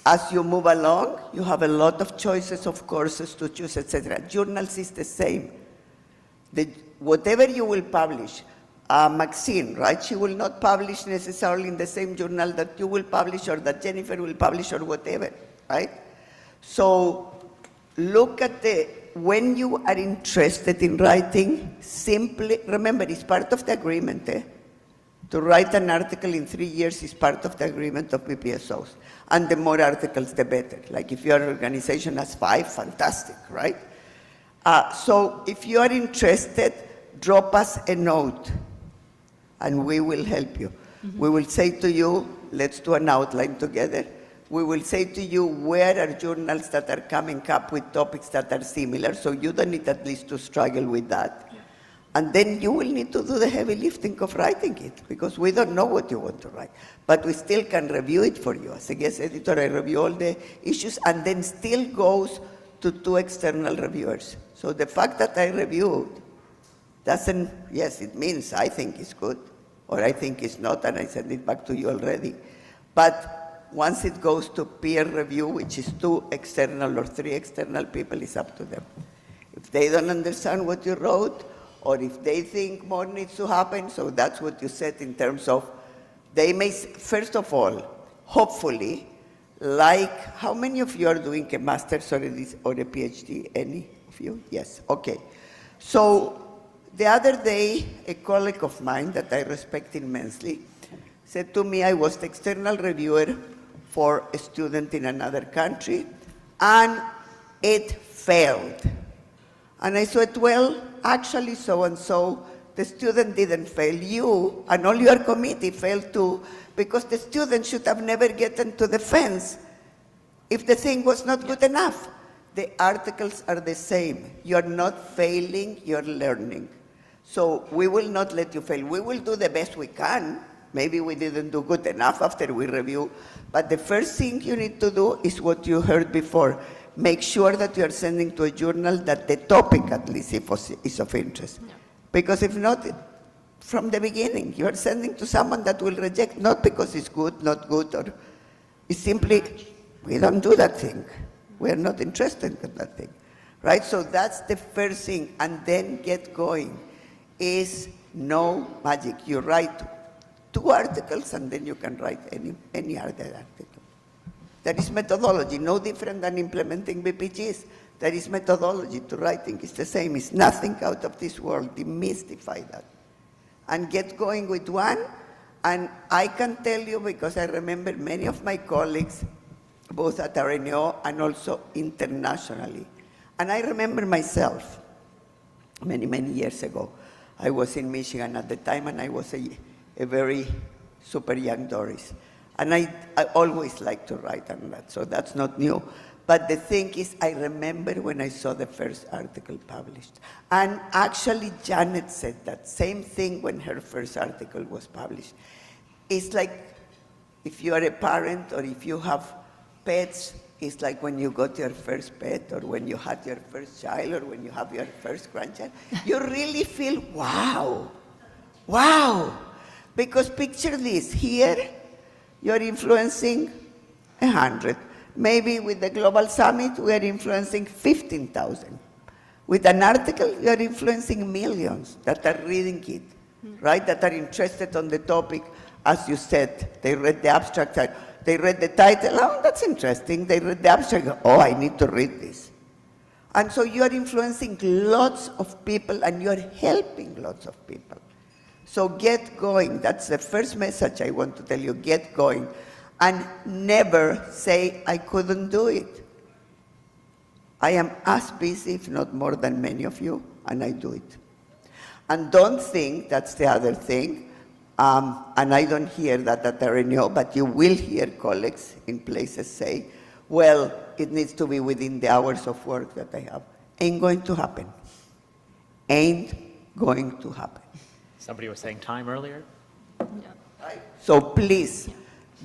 As you move along, you have a lot of choices of courses to choose, etc. Journals is the same. Whatever you will publish, Maxine, right? She will not publish necessarily in the same journal that you will publish or that Jennifer will publish or whatever, right? So look at when you are interested in writing, simply, remember, it's part of the agreement, To write an article in 3 years is part of the agreement of BPSOs. And the more articles, the better. Like if your organization has 5, fantastic, right? So if you are interested, drop us a note and we will help you. We will say to you, let's do an outline together. We will say to you where are journals that are coming up with topics that are similar, so you don't need at least to struggle with that. And then you will need to do the heavy lifting of writing it, because we don't know what you want to write. But we still can review it for you. As a guest editor, I review all the issues, and then still goes to 2 external reviewers. So the fact that I reviewed doesn't, yes, it means I think it's good, or I think it's not, and I send it back to you already. But once it goes to peer review, which is 2 external or 3 external people, it's up to them. If they don't understand what you wrote, or if they think more needs to happen, so that's what you said in terms of, they may, first of all, hopefully, like, how many of you are doing a master's or a PhD? Any of you? Yes, okay. So the other day, a colleague of mine that I respect immensely said to me, I was the external reviewer for a student in another country, and it failed. And I said, well, actually so-and-so, the student didn't fail. You and all your committee failed too, because the student should have never gotten to the fence if the thing was not good enough. The articles are the same. You're not failing, you're learning. So we will not let you fail. We will do the best we can. Maybe we didn't do good enough after we review, but the first thing you need to do is what you heard before. Make sure that you are sending to a journal that the topic at least is of interest. Yeah. Because if not, from the beginning, you are sending to someone that will reject, not because it's good, not good, or it's simply, we don't do that thing. We are not interested in that thing, right? So that's the first thing, and then get going. Is no magic. You write 2 articles and then you can write any other article. There is methodology, no different than implementing BPGs. There is methodology to writing. It's the same. It's nothing out of this world. Demystify that. And get going with one. And I can tell you, because I remember many of my colleagues, both at RNO and also internationally. And I remember myself, many, many years ago. I was in Michigan at the time, and I was a very super young Doris. And I always like to write on that, so that's not new. But the thing is, I remember when I saw the first article published. And actually, Janet said that same thing when her first article was published. It's like if you are a parent or if you have pets, it's like when you got your first pet or when you had your first child or when you have your first grandchild. You really feel, wow, wow. Because picture this, here, you're influencing 100. Maybe with the Global Summit, we are influencing 15,000. With an article, you are influencing millions that are reading it, right? That are interested on the topic, as you said. They read the abstract, they read the title, oh, that's interesting. They read the abstract, oh, I need to read this. And so you are influencing lots of people and you are helping lots of people. So get going. That's the first message I want to tell you, get going. and never say, I couldn't do it. I am as busy, if not more than many of you, and I do it. And don't think, that's the other thing, and I don't hear that at RNO, but you will hear colleagues in places say, well, it needs to be within the hours of work that I have. Ain't going to happen. Ain't going to happen. Somebody was saying time earlier. So please,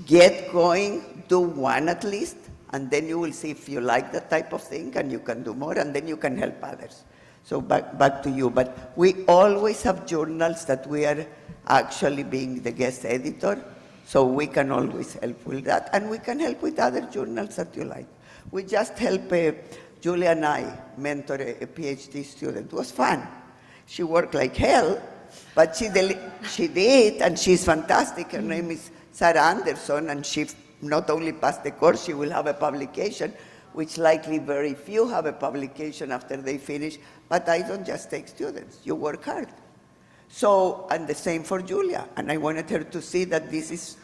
get going, do one at least, and then you will see if you like that type of thing, and you can do more, and then you can help others. So back to you. But we always have journals that we are actually being the guest editor, so we can always help with that, and we can help with other journals that you like. We just helped Julia and I mentor a PhD student. It was fun. She worked like hell, but she did, and she's fantastic. Her name is Sarah Anderson, and she not only passed the course, she will have a publication, which likely very few have a publication after they finish, but I don't just take students, you work hard. So, and the same for Julia, and I wanted her to see that this is,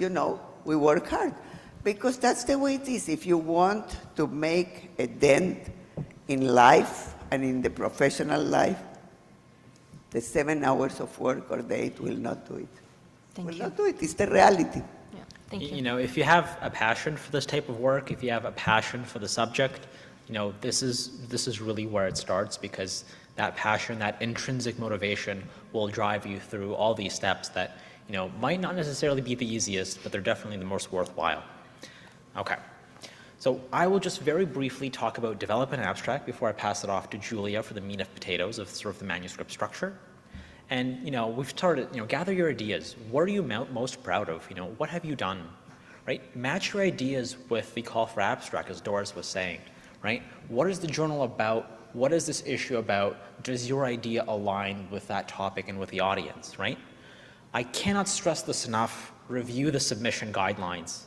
we work hard, because that's the way it is. If you want to make a dent in life and in the professional life, the 7 hours of work or the 8 will not do it. Will not do it, it's the reality. Thank you. You know, if you have a passion for this type of work, if you have a passion for the subject, this is really where it starts, because that passion, that intrinsic motivation will drive you through all these steps that, might not necessarily be the easiest, but they're definitely the most worthwhile. Okay. So I will just very briefly talk about develop an abstract before I pass it off to Julia for the meat and potatoes of sort of the manuscript structure. And, we've started, gather your ideas. What are you most proud of? What have you done, right? Match your ideas with the call for abstract, as Doris was saying, right? What is the journal about? What is this issue about? Does your idea align with that topic and with the audience, right? I cannot stress this enough. Review the submission guidelines.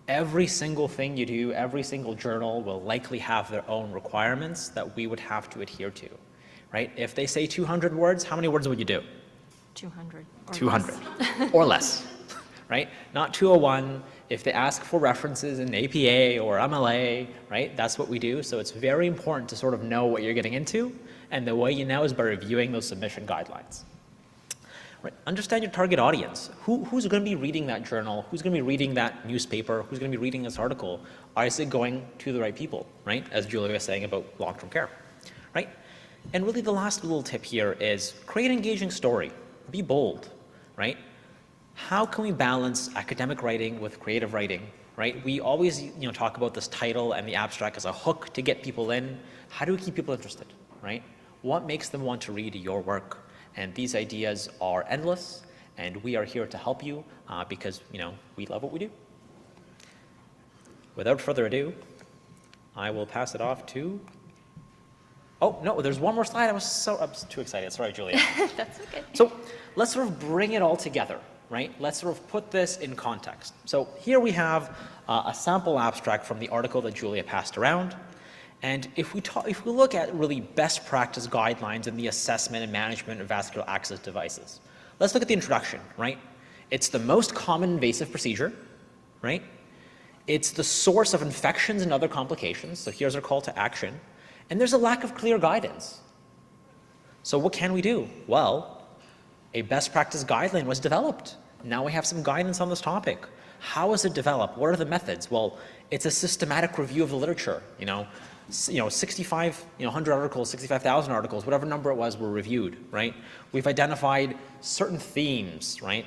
Every single thing you do, every single journal will likely have their own requirements that we would have to adhere to. Right? If they say 200 words, how many words would you do? 200. 200 or less, right? Not 201. If they ask for references in APA or MLA, right? That's what we do. So it's very important to sort of know what you're getting into. And the way you know is by reviewing those submission guidelines. Right? Understand your target audience. Who's going to be reading that journal? Who's going to be reading that newspaper? Who's going to be reading this article? Is it going to the right people, right? As Julia was saying about long-term care, right? And really the last little tip here is create an engaging story. Be bold, right? How can we balance academic writing with creative writing, right? We always talk about this title and the abstract as a hook to get people in. How do we keep people interested, right? What makes them want to read your work? And these ideas are endless, and we are here to help you because we love what we do. Without further ado, I will pass it off to Oh, no, there's one more slide. I was too excited. Sorry, Julia. That's okay. So let's sort of bring it all together, right? Let's sort of put this in context. So here we have a sample abstract from the article that Julia passed around. And if we look at really best practice guidelines in the assessment and management of vascular access devices, let's look at the introduction, right? It's the most common invasive procedure, right? It's the source of infections and other complications. So here's our call to action. And there's a lack of clear guidance. So what can we do? Well, a best practice guideline was developed. Now we have some guidance on this topic. How is it developed? What are the methods? Well, it's a systematic review of the literature. 100 articles, 65,000 articles, whatever number it was, were reviewed, right? We've identified certain themes, right?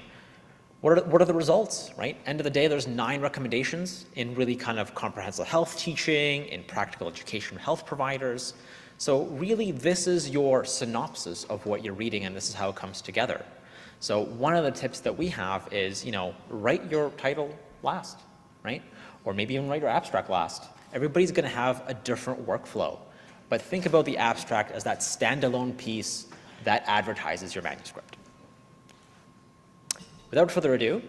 What are the results, right? End of the day, there's 9 recommendations in really kind of comprehensive health teaching, in practical education health providers. So really, this is your synopsis of what you're reading, and this is how it comes together. So one of the tips that we have is, write your title last, right? Or maybe even write your abstract last. Everybody's going to have a different workflow. But think about the abstract as that standalone piece that advertises your manuscript. Without further ado,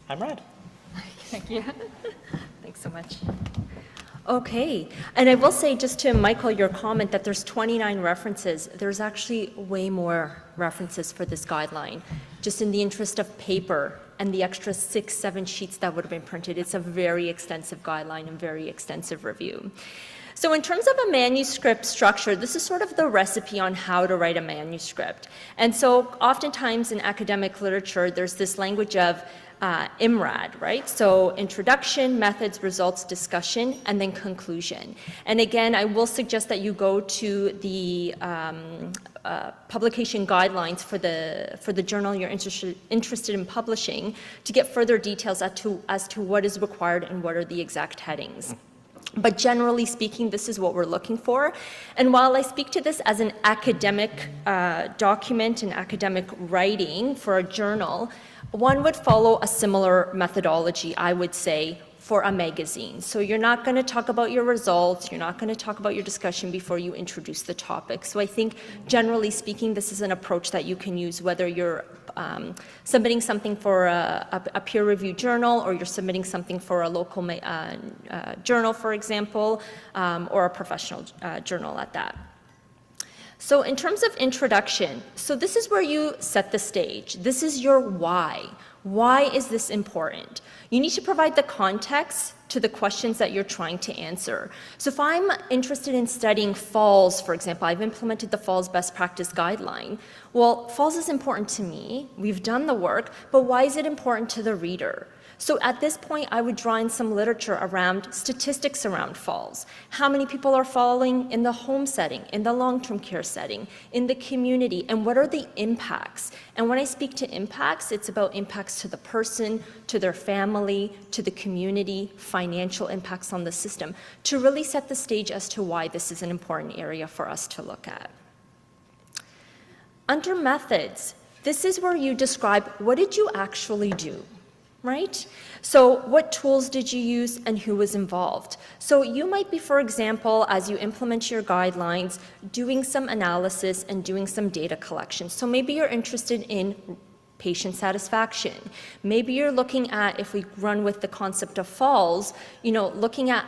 I'm Red. Thank you. Thanks so much. Okay, and I will say just to Michael, your comment that there's 29 references, there's actually way more references for this guideline. Just in the interest of paper, and the extra 6, 7 sheets that would have been printed. It's a very extensive guideline and very extensive review. So in terms of a manuscript structure, this is sort of the recipe on how to write a manuscript. And so oftentimes in academic literature, there's this language of IMRAD, right? So introduction, methods, results, discussion, and then conclusion. And again, I will suggest that you go to the publication guidelines for the journal you're interested in publishing to get further details as to what is required and what are the exact headings. But generally speaking, this is what we're looking for. And while I speak to this as an academic document and academic writing for a journal, one would follow a similar methodology, I would say, for a magazine. So you're not going to talk about your results, you're not going to talk about your discussion before you introduce the topic. So I think, generally speaking, this is an approach that you can use whether you're submitting something for a peer-reviewed journal, or you're submitting something for a local journal, for example, or a professional journal at that. So in terms of introduction, so this is where you set the stage. This is your why. Why is this important? You need to provide the context to the questions that you're trying to answer. So if I'm interested in studying falls, for example, I've implemented the falls best practice guideline. Well, falls is important to me. We've done the work, but why is it important to the reader? So at this point, I would draw in some literature around statistics around falls. How many people are falling in the home setting, in the long-term care setting, in the community, and what are the impacts? And when I speak to impacts, it's about impacts to the person, to their family, to the community, financial impacts on the system, to really set the stage as to why this is an important area for us to look at. Under methods, this is where you describe what did you actually do? Right? So what tools did you use and who was involved? So you might be, for example, as you implement your guidelines, doing some analysis and doing some data collection. So maybe you're interested in patient satisfaction. Maybe you're looking at, if we run with the concept of falls, looking at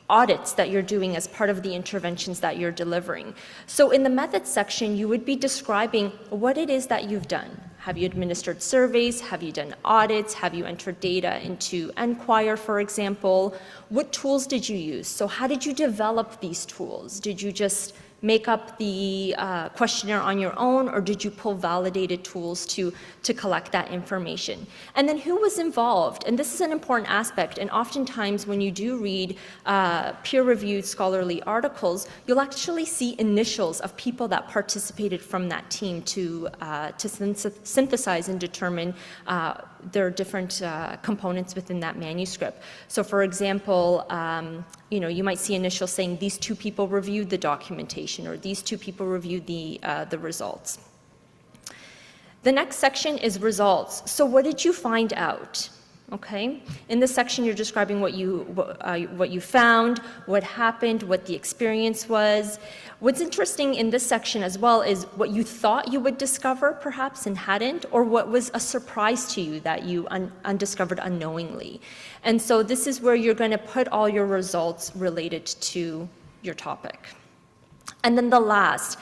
audits that you're doing as part of the interventions that you're delivering. So in the methods section, you would be describing what it is that you've done. Have you administered surveys? Have you done audits? Have you entered data into Enquire, for example? What tools did you use? So how did you develop these tools? Did you just make up the questionnaire on your own, or did you pull validated tools to collect that information? And then who was involved? And this is an important aspect, and oftentimes when you do read peer-reviewed scholarly articles, you'll actually see initials of people that participated from that team to synthesize and determine their different components within that manuscript. So for example, you might see initials saying these 2 people reviewed the documentation, or these 2 people reviewed the results. The next section is results. So what did you find out? Okay, in this section you're describing what you found, what happened, what the experience was. What's interesting in this section as well is what you thought you would discover perhaps and hadn't, or what was a surprise to you that you undiscovered unknowingly. And so this is where you're going to put all your results related to your topic. And then the last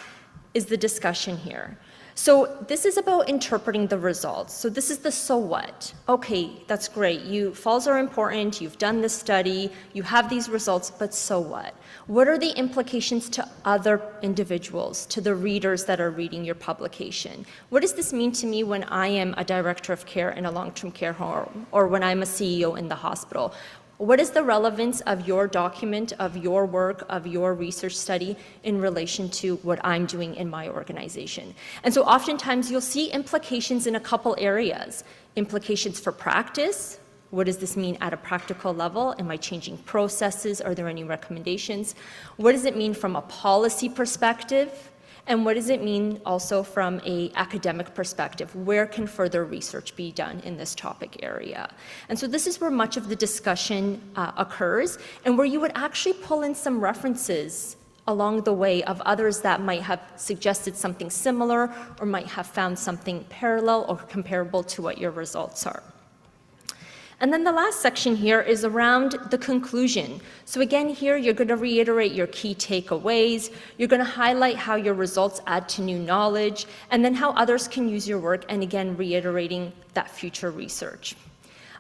is the discussion here. So this is about interpreting the results. So this is the so what. Okay, that's great. Falls are important, you've done this study, you have these results, but so what? What are the implications to other individuals, to the readers that are reading your publication? What does this mean to me when I am a director of care in a long-term care home, or when I'm a CEO in the hospital? What is the relevance of your document, of your work, of your research study in relation to what I'm doing in my organization? And so oftentimes you'll see implications in a couple areas. Implications for practice. What does this mean at a practical level? Am I changing processes? Are there any recommendations? What does it mean from a policy perspective? And what does it mean also from an academic perspective? Where can further research be done in this topic area? And so this is where much of the discussion occurs, and where you would actually pull in some references along the way of others that might have suggested something similar, or might have found something parallel or comparable to what your results are. And then the last section here is around the conclusion. So again, here you're going to reiterate your key takeaways, you're going to highlight how your results add to new knowledge, and then how others can use your work, and again, reiterating that future research.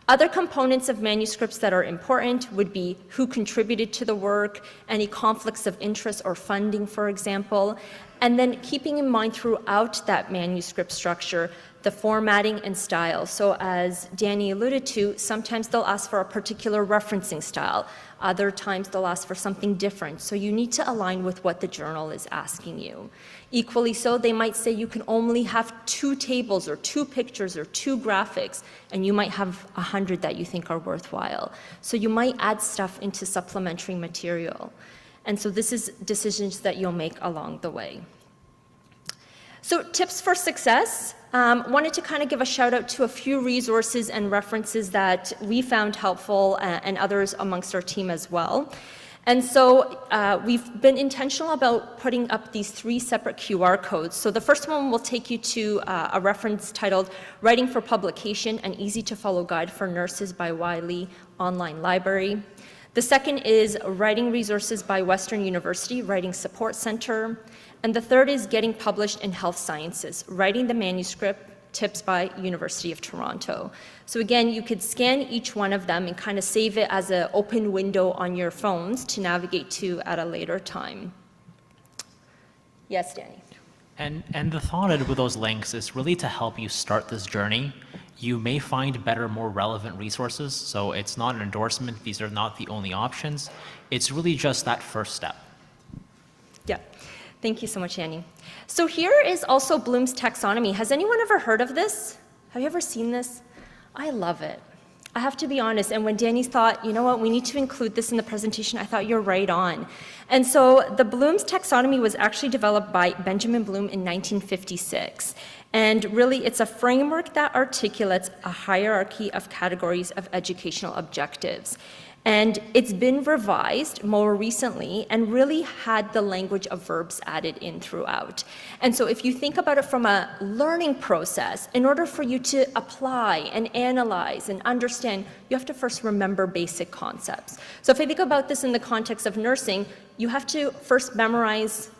Other components of manuscripts that are important would be who contributed to the work, any conflicts of interest or funding, for example, and then keeping in mind throughout that manuscript structure the formatting and style. So as Danny alluded to, sometimes they'll ask for a particular referencing style. Other times they'll ask for something different. So you need to align with what the journal is asking you. Equally so, they might say you can only have 2 tables or 2 pictures or 2 graphics, and you might have 100 that you think are worthwhile. So you might add stuff into supplementary material. And so this is decisions that you'll make along the way. So tips for success. Wanted to kind of give a shout out to a few resources and references that we found helpful and others amongst our team as well. And so we've been intentional about putting up these 3 separate QR codes. So the first one will take you to a reference titled Writing for Publication, an Easy to Follow Guide for Nurses by Wiley Online Library. The second is Writing Resources by Western University, Writing Support Center. And the third is Getting Published in Health Sciences, Writing the Manuscript, Tips by University of Toronto. So again, you could scan each one of them and kind of save it as an open window on your phones to navigate to at a later time. Yes, Danny? And the thought with those links is really to help you start this journey. You may find better, more relevant resources, so it's not an endorsement. These are not the only options. It's really just that first step. Yeah. Thank you so much, Annie. So here is also Bloom's taxonomy. Has anyone ever heard of this? Have you ever seen this? I love it. I have to be honest, and when Danny thought, you know what, we need to include this in the presentation, I thought you're right on. And so the Bloom's taxonomy was actually developed by Benjamin Bloom in 1956. And really, it's a framework that articulates a hierarchy of categories of educational objectives. And it's been revised more recently and really had the language of verbs added in throughout. And so if you think about it from a learning process, in order for you to apply and analyze and understand, you have to first remember basic concepts. So if I think about this in the context of nursing, you have to first memorize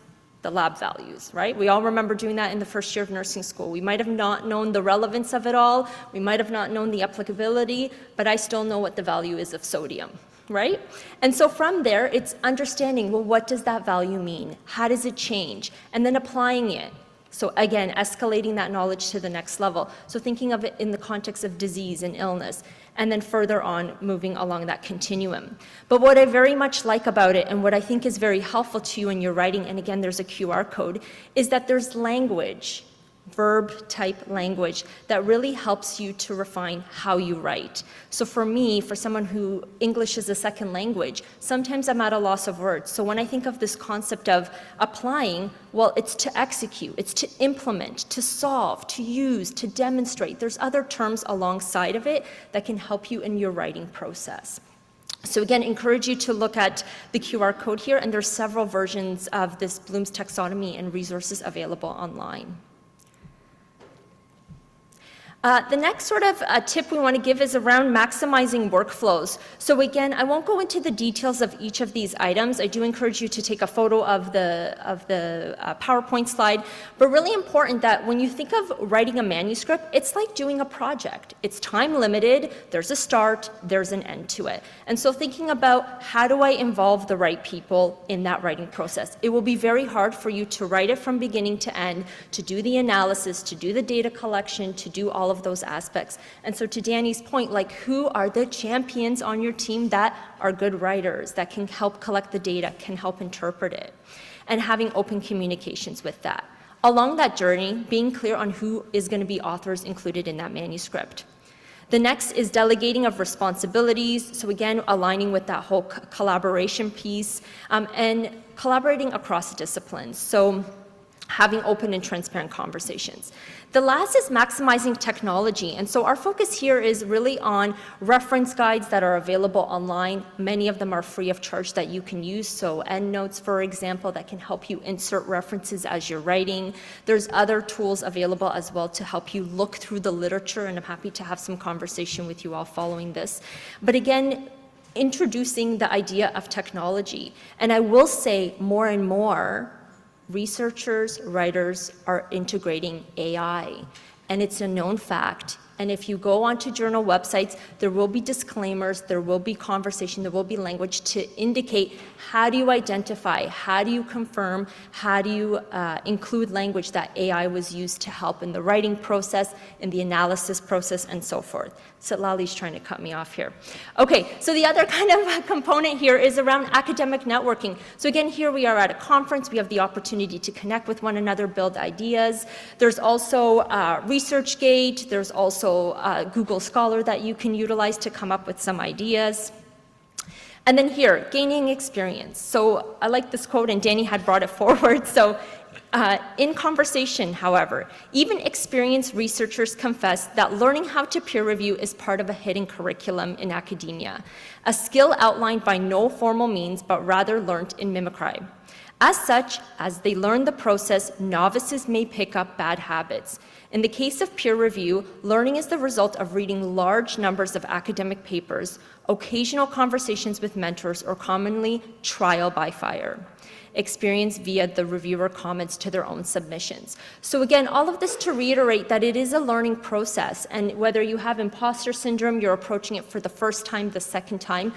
the lab values, right? We all remember doing that in the first year of nursing school. We might have not known the relevance of it all, we might have not known the applicability, but I still know what the value is of sodium, right? And so from there, it's understanding, well, what does that value mean? How does it change? And then applying it. So again, escalating that knowledge to the next level. So thinking of it in the context of disease and illness, and then further on moving along that continuum. But what I very much like about it, and what I think is very helpful to you in your writing, and again, there's a QR code, is that there's language, verb type language, that really helps you to refine how you write. So for me, for someone who English is a second language, sometimes I'm at a loss of words. So when I think of this concept of applying, well, it's to execute, it's to implement, to solve, to use, to demonstrate. There's other terms alongside of it that can help you in your writing process. So again, encourage you to look at the QR code here, and there's several versions of this Bloom's taxonomy and resources available online. The next sort of tip we want to give is around maximizing workflows. So again, I won't go into the details of each of these items. I do encourage you to take a photo of the PowerPoint slide, but really important that when you think of writing a manuscript, it's like doing a project. It's time limited, there's a start, there's an end to it. And so thinking about how do I involve the right people in that writing process? It will be very hard for you to write it from beginning to end, to do the analysis, to do the data collection, to do all of those aspects. And so to Danny's point, like, who are the champions on your team that are good writers, that can help collect the data, can help interpret it, and having open communications with that. Along that journey, being clear on who is going to be authors included in that manuscript. The next is delegating of responsibilities. So again, aligning with that whole collaboration piece, and collaborating across disciplines. So having open and transparent conversations. The last is maximizing technology. And so our focus here is really on reference guides that are available online. Many of them are free of charge that you can use. So EndNotes, for example, that can help you insert references as you're writing. There's other tools available as well to help you look through the literature, and I'm happy to have some conversation with you all following this. But again, introducing the idea of technology. And I will say more and more, researchers, writers are integrating AI, and it's a known fact. And if you go onto journal websites, there will be disclaimers, there will be conversation, there will be language to indicate how do you identify, how do you confirm, how do you include language that AI was used to help in the writing process, in the analysis process, and so forth. Sitlali's trying to cut me off here. Okay, so the other kind of component here is around academic networking. So again, here we are at a conference, we have the opportunity to connect with one another, build ideas. There's also ResearchGate, there's also Google Scholar that you can utilize to come up with some ideas. And then here, gaining experience. So I like this quote, and Danny had brought it forward. So in conversation, however, even experienced researchers confess that learning how to peer review is part of a hidden curriculum in academia, a skill outlined by no formal means, but rather learned in mimicry. As such, as they learn the process, novices may pick up bad habits. In the case of peer review, learning is the result of reading large numbers of academic papers, occasional conversations with mentors, or commonly trial by fire. Experience via the reviewer comments to their own submissions. So again, all of this to reiterate that it is a learning process, and whether you have imposter syndrome, you're approaching it for the first time, the second time,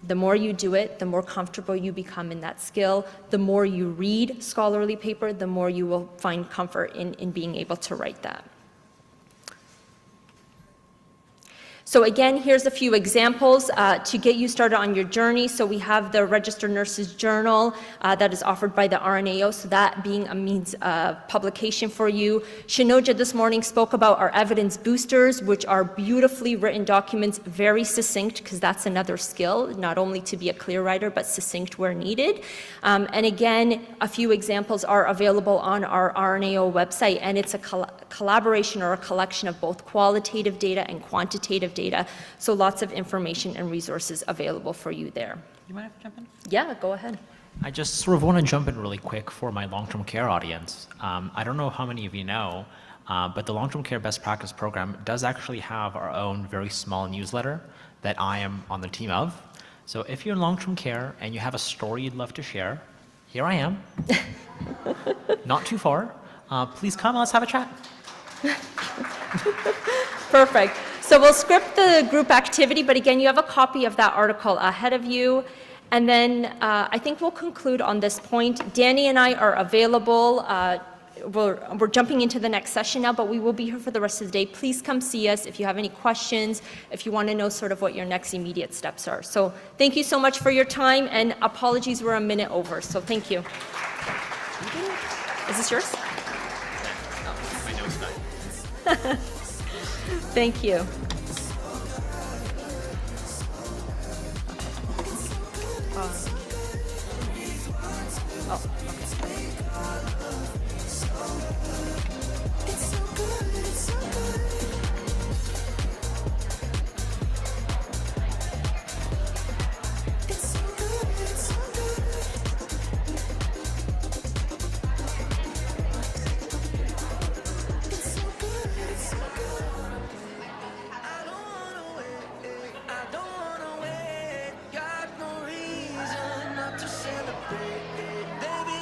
the more you do it, the more comfortable you become in that skill. The more you read scholarly paper, the more you will find comfort in being able to write that. So again, here's a few examples to get you started on your journey. So we have the Registered Nurses Journal that is offered by the RNAO, so that being a means of publication for you. Shinoja this morning spoke about our evidence boosters, which are beautifully written documents, very succinct, because that's another skill, not only to be a clear writer, but succinct where needed. And again, a few examples are available on our RNAO website, and it's a collaboration or a collection of both qualitative data and quantitative data, so lots of information and resources available for you there. You mind if I jump in? Yeah, go ahead. I just sort of want to jump in really quick for my long-term care audience. I don't know how many of you know, but the Long-Term Care Best Practice Program does actually have our own very small newsletter that I am on the team of. So if you're in long-term care and you have a story you'd love to share, here I am. Not too far. Please come and let's have a chat. Perfect. So we'll script the group activity, but again, you have a copy of that article ahead of you. And then I think we'll conclude on this point. Danny and I are available. We're jumping into the next session now, but we will be here for the rest of the day. Please come see us if you have any questions, if you want to know sort of what your next immediate steps are. So thank you so much for your time, and apologies, we're a minute over, so thank you. Is this yours? Thank you. Got no reason not to celebrate. Baby,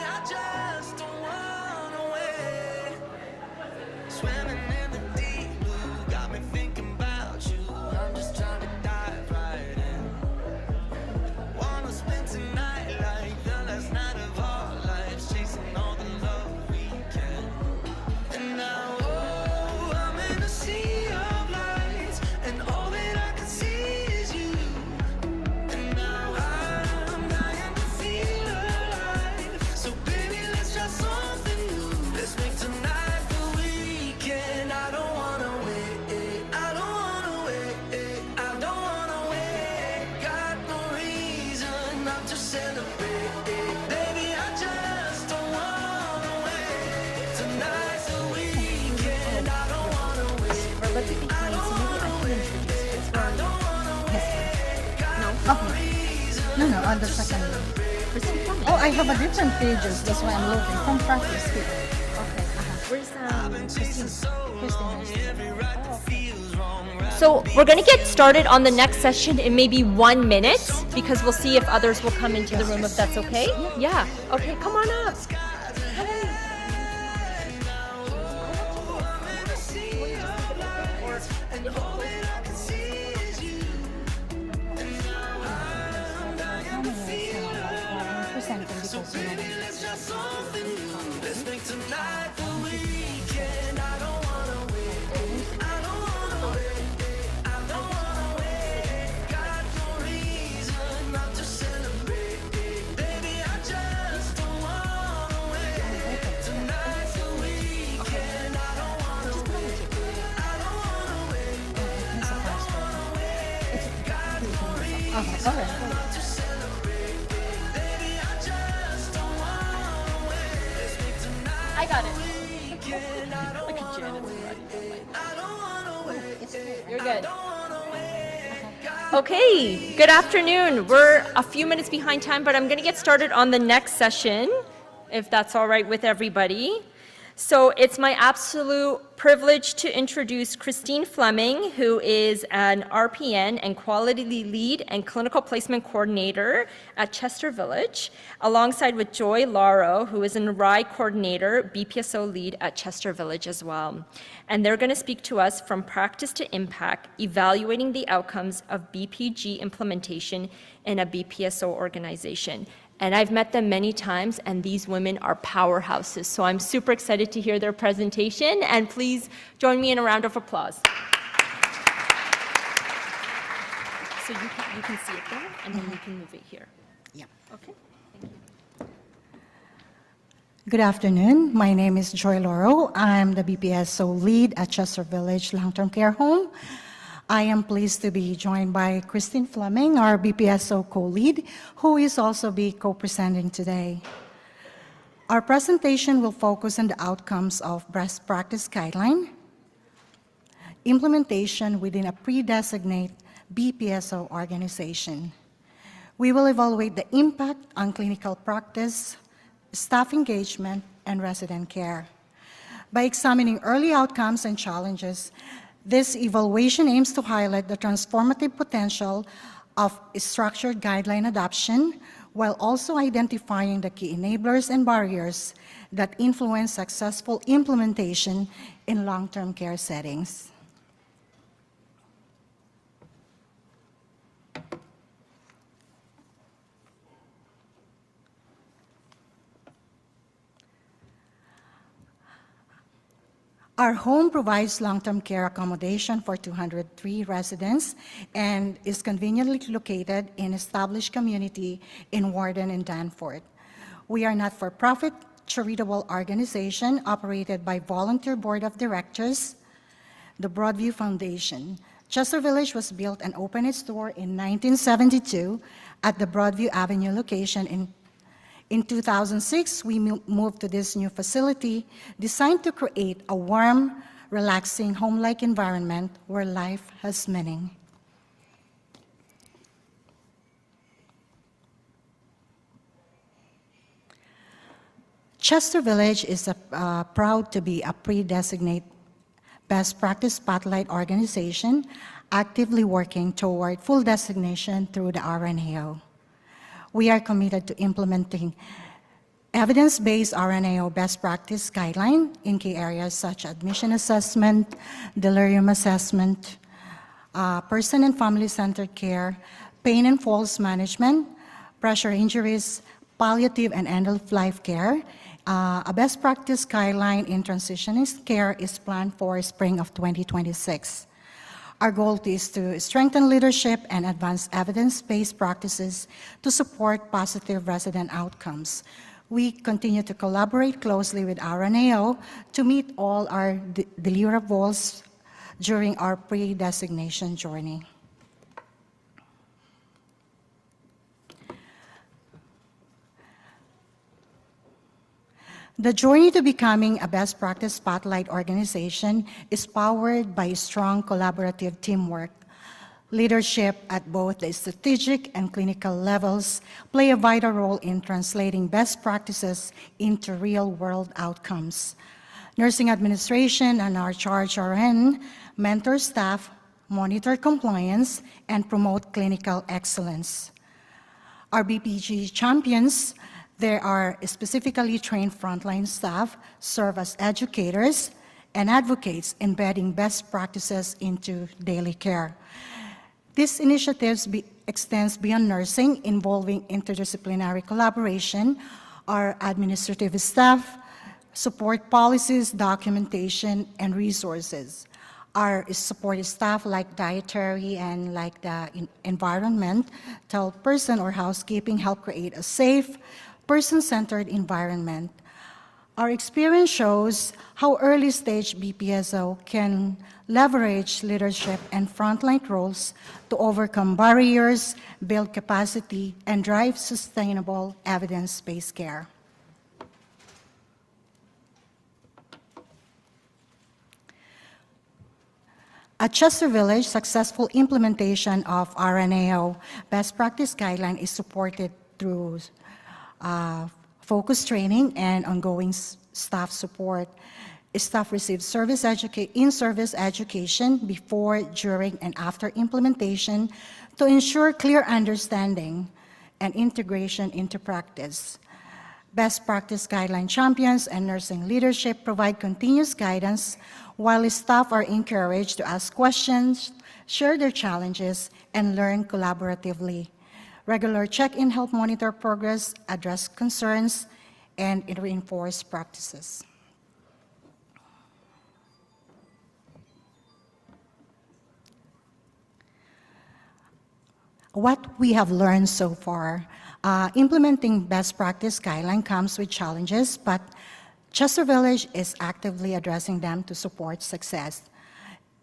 on the second one? Oh, I have a different pages. That's why I'm looking. From practice here. Okay. Where's Christine? Christine. So we're going to get started on the next session in maybe 1 minute because we'll see if others will come into the room if that's okay. Yeah. Okay, come on up. Okay, all right. I got it. Look at Janet. You're good. Okay, good afternoon. We're a few minutes behind time, but I'm going to get started on the next session, if that's all right with everybody. So it's my absolute privilege to introduce Christine Fleming, who is an RPN and Quality Lead and Clinical Placement Coordinator at Chester Village, alongside with Joy Lauro, who is an RI Coordinator, BPSO Lead at Chester Village as well. And they're going to speak to us from practice to impact, evaluating the outcomes of BPG implementation in a BPSO organization. And I've met them many times, and these women are powerhouses. So I'm super excited to hear their presentation, and please join me in a round of applause. So you can see it there, and then you can move it here. Yeah. Okay. Good afternoon. My name is Joy Lauro. I'm the BPSO lead at Chester Village Long-Term Care Home. I am pleased to be joined by Christine Fleming, our BPSO co-lead, who is also be co-presenting today. Our presentation will focus on the outcomes of best practice guideline, implementation within a pre-designated BPSO organization. We will evaluate the impact on clinical practice, staff engagement, and resident care. By examining early outcomes and challenges, this evaluation aims to highlight the transformative potential of structured guideline adoption, while also identifying the key enablers and barriers that influence successful implementation in long-term care settings. Our home provides long-term care accommodation for 203 residents and is conveniently located in established community in Warden and Danforth. We are not-for-profit charitable organization operated by volunteer board of directors, the Broadview Foundation. Chester Village was built and opened its door in 1972 at the Broadview Avenue location. In 2006, we moved to this new facility designed to create a warm, relaxing, home-like environment where life has meaning. Chester Village is proud to be a pre-designated best practice spotlight organization actively working toward full designation through the RNAO. We are committed to implementing evidence-based RNAO best practice guideline in key areas such as admission assessment, delirium assessment, person and family-centered care, pain and falls management, pressure injuries, palliative and end-of-life care. A best practice guideline in transitionist care is planned for spring of 2026. Our goal is to strengthen leadership and advance evidence-based practices to support positive resident outcomes. We continue to collaborate closely with RNAO to meet all our deliverables during our pre-designation journey. The journey to becoming a best practice spotlight organization is powered by strong collaborative teamwork, Leadership at both the strategic and clinical levels play a vital role in translating best practices into real-world outcomes. Nursing administration and our charge RN mentor staff, monitor compliance, and promote clinical excellence. Our BPG champions, there are specifically trained frontline staff, serve as educators and advocates embedding best practices into daily care. These initiatives extends beyond nursing, involving interdisciplinary collaboration. Our administrative staff support policies, documentation, and resources. Our support staff, like dietary and like the environmental person or housekeeping, help create a safe, person-centered environment. Our experience shows how early-stage BPSO can leverage leadership and frontline roles to overcome barriers, build capacity, and drive sustainable evidence-based care. At Chester Village, successful implementation of RNAO best practice guideline is supported through focused training and ongoing staff support. Staff receive in-service education before, during, and after implementation to ensure clear understanding and integration into practice. Best practice guideline champions and nursing leadership provide continuous guidance, while staff are encouraged to ask questions, share their challenges, and learn collaboratively. Regular check-in help monitor progress, address concerns, and reinforce practices. What we have learned so far, implementing best practice guideline comes with challenges, but Chester Village is actively addressing them to support success.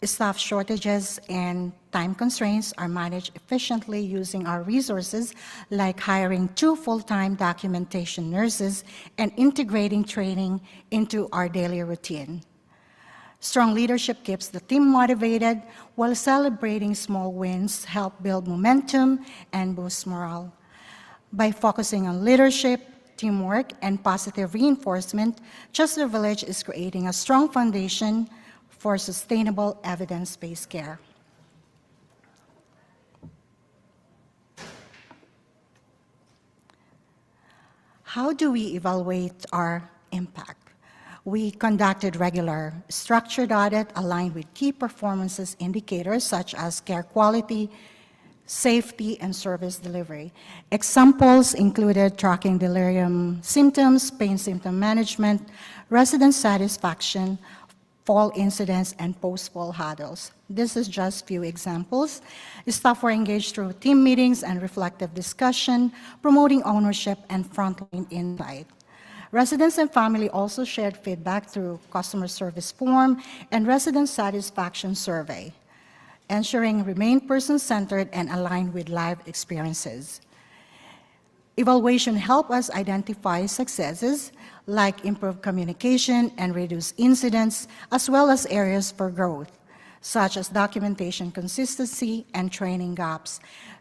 Staff shortages and time constraints are managed efficiently using our resources, like hiring 2 full-time documentation nurses and integrating training into our daily routine. Strong leadership keeps the team motivated, while celebrating small wins help build momentum and boost morale. By focusing on leadership, teamwork, and positive reinforcement, Chester Village is creating a strong foundation for sustainable evidence-based care. How do we evaluate our impact? We conducted regular structured audit aligned with key performances indicators such as care quality, safety, and service delivery. Examples included tracking delirium symptoms, pain symptom management, resident satisfaction, fall incidents, and post-fall huddles. This is just few examples. Staff were engaged through team meetings and reflective discussion, promoting ownership and frontline insight. Residents and family also shared feedback through customer service form and resident satisfaction survey, ensuring remain person-centered and aligned with live experiences. Evaluation helped us identify successes like improved communication and reduced incidents, as well as areas for growth, such as documentation consistency and training gaps.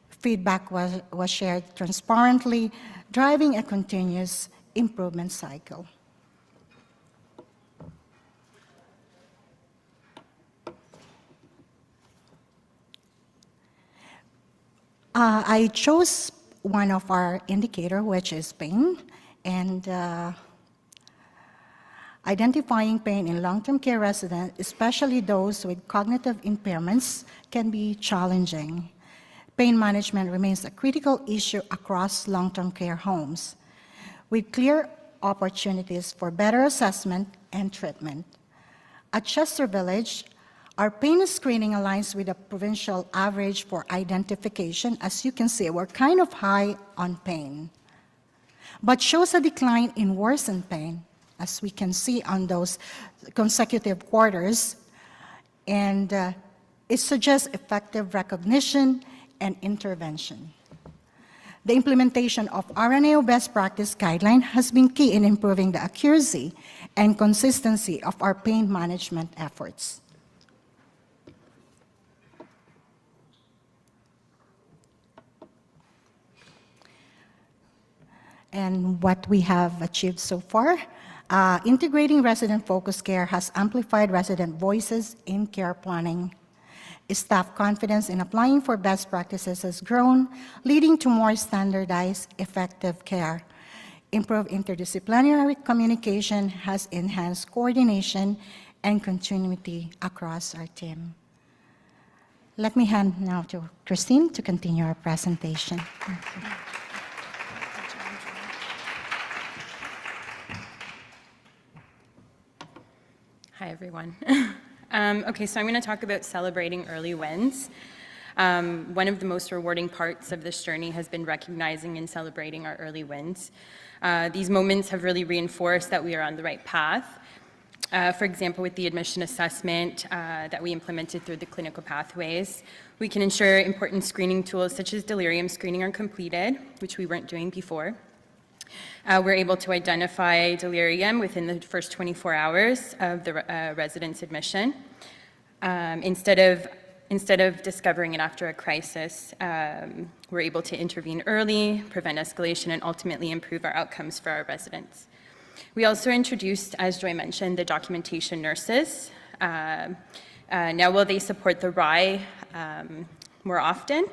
Feedback was shared transparently, driving a continuous improvement cycle. I chose one of our indicator, which is pain, and identifying pain in long-term care residents, especially those with cognitive impairments, can be challenging. Pain management remains a critical issue across long-term care homes, with clear opportunities for better assessment and treatment. At Chester Village, our pain screening aligns with the provincial average for identification. As you can see, we're kind of high on pain, but shows a decline in worsened pain, as we can see on those consecutive quarters, and it suggests effective recognition and intervention. The implementation of RNAO best practice guideline has been key in improving the accuracy and consistency of our pain management efforts. and what we have achieved so far. Integrating resident-focused care has amplified resident voices in care planning. Staff confidence in applying for best practices has grown, leading to more standardized, effective care. Improved interdisciplinary communication has enhanced coordination and continuity across our team. Let me hand now to Christine to continue our presentation. Thank you. Hi, everyone. Okay, so I'm going to talk about celebrating early wins. One of the most rewarding parts of this journey has been recognizing and celebrating our early wins. These moments have really reinforced that we are on the right path. For example, with the admission assessment that we implemented through the clinical pathways, we can ensure important screening tools such as delirium screening are completed, which we weren't doing before. We're able to identify delirium within the first 24 hours of the resident's admission. Instead of discovering it after a crisis, we're able to intervene early, prevent escalation, and ultimately improve our outcomes for our residents. We also introduced, as Joy mentioned, the documentation nurses. Now, while they support the RAI more often,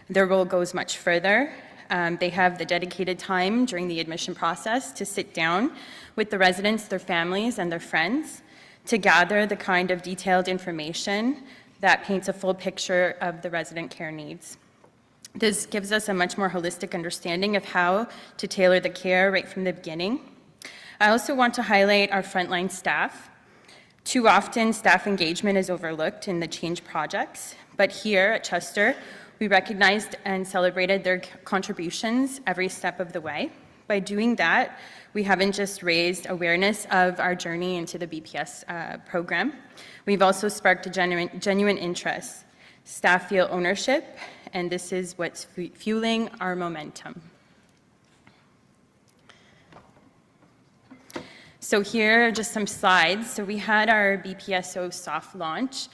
their role goes much further. They have the dedicated time during the admission process to sit down with the residents, their families, and their friends to gather the kind of detailed information that paints a full picture of the resident care needs. This gives us a much more holistic understanding of how to tailor the care right from the beginning. I also want to highlight our frontline staff. Too often, staff engagement is overlooked in the change projects, but here at Chester, we recognized and celebrated their contributions every step of the way. By doing that, we haven't just raised awareness of our journey into the BPS program, we've also sparked a genuine interest. Staff feel ownership, and this is what's fueling our momentum. So here are just some slides. So we had our BPSO soft launch.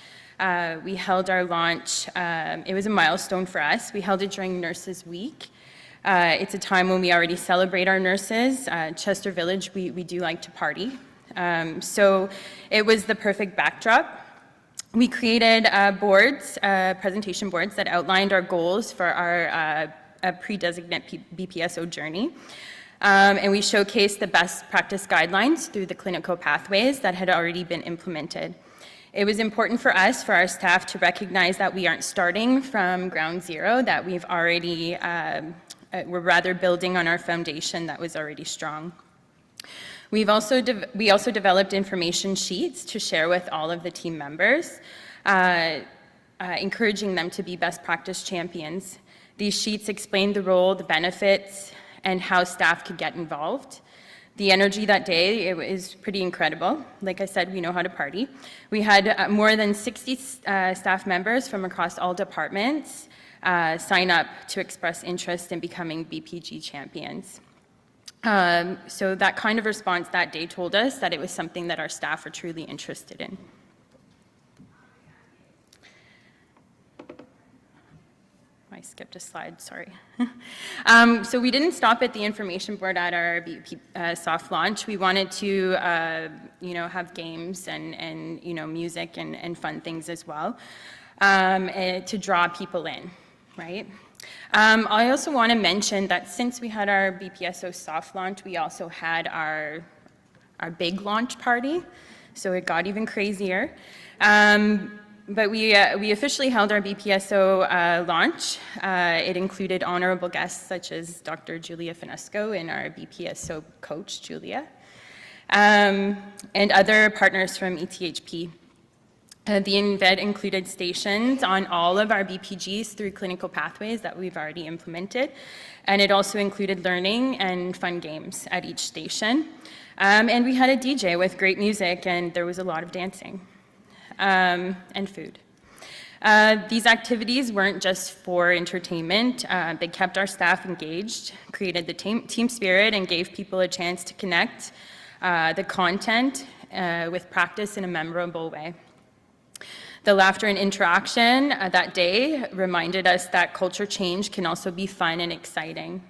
We held our launch, it was a milestone for us. We held it during Nurses Week. It's a time when we already celebrate our nurses. Chester Village, we do like to party. So it was the perfect backdrop. We created boards, presentation boards that outlined our goals for our pre-designate BPSO journey. And we showcased the best practice guidelines through the clinical pathways that had already been implemented. It was important for us, for our staff, to recognize that we aren't starting from ground zero, that we've already, we're rather building on our foundation that was already strong. We also developed information sheets to share with all of the team members, encouraging them to be best practice champions. These sheets explained the role, the benefits, and how staff could get involved. The energy that day, it was pretty incredible. Like I said, we know how to party. We had more than 60 staff members from across all departments sign up to express interest in becoming BPG champions. So that kind of response that day told us that it was something that our staff are truly interested in. I skipped a slide, sorry. So we didn't stop at the information board at our soft launch. We wanted to, have games and music and fun things as well to draw people in, right? I also want to mention that since we had our BPSO soft launch, we also had our big launch party, so it got even crazier. But we officially held our BPSO launch. It included honorable guests such as Dr. Julia Finesco and our BPSO coach, Julia, and other partners from ETHP. The event included stations on all of our BPGs through clinical pathways that we've already implemented, and it also included learning and fun games at each station. And we had a DJ with great music, and there was a lot of dancing. And food. These activities weren't just for entertainment. They kept our staff engaged, created the team spirit, and gave people a chance to connect the content with practice in a memorable way. The laughter and interaction that day reminded us that culture change can also be fun and exciting.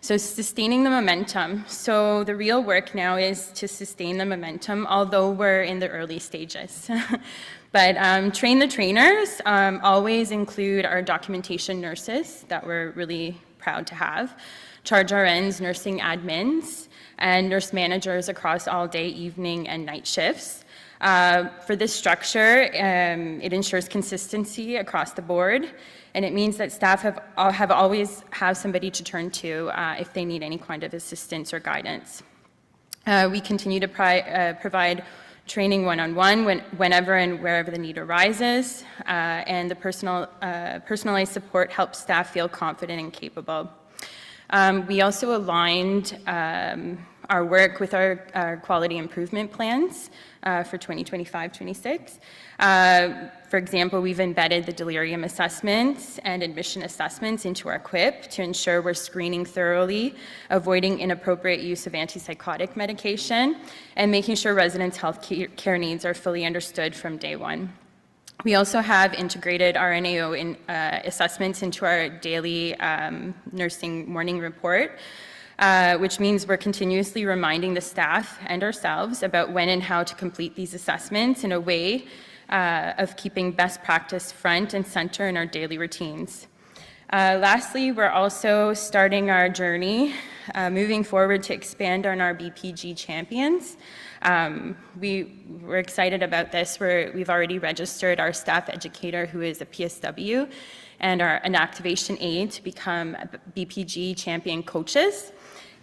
So sustaining the momentum. So the real work now is to sustain the momentum, although we're in the early stages. But train the trainers always include our documentation nurses that we're really proud to have, charge RNs, nursing admins, and nurse managers across all day, evening, and night shifts. For this structure, it ensures consistency across the board, and it means that staff always have somebody to turn to if they need any kind of assistance or guidance. We continue to provide training one-on-one whenever and wherever the need arises, and the personalized support helps staff feel confident and capable. We also aligned our work with our quality improvement plans for 2025-26. For example, we've embedded the delirium assessments and admission assessments into our QIP to ensure we're screening thoroughly, avoiding inappropriate use of antipsychotic medication, and making sure residents' health care needs are fully understood from day one. We also have integrated RNAO assessments into our daily nursing morning report, which means we're continuously reminding the staff and ourselves about when and how to complete these assessments in a way of keeping best practice front and center in our daily routines. Lastly, we're also starting our journey moving forward to expand on our BPG champions. We're excited about this. We've already registered our staff educator who is a PSW and an activation aide to become BPG champion coaches.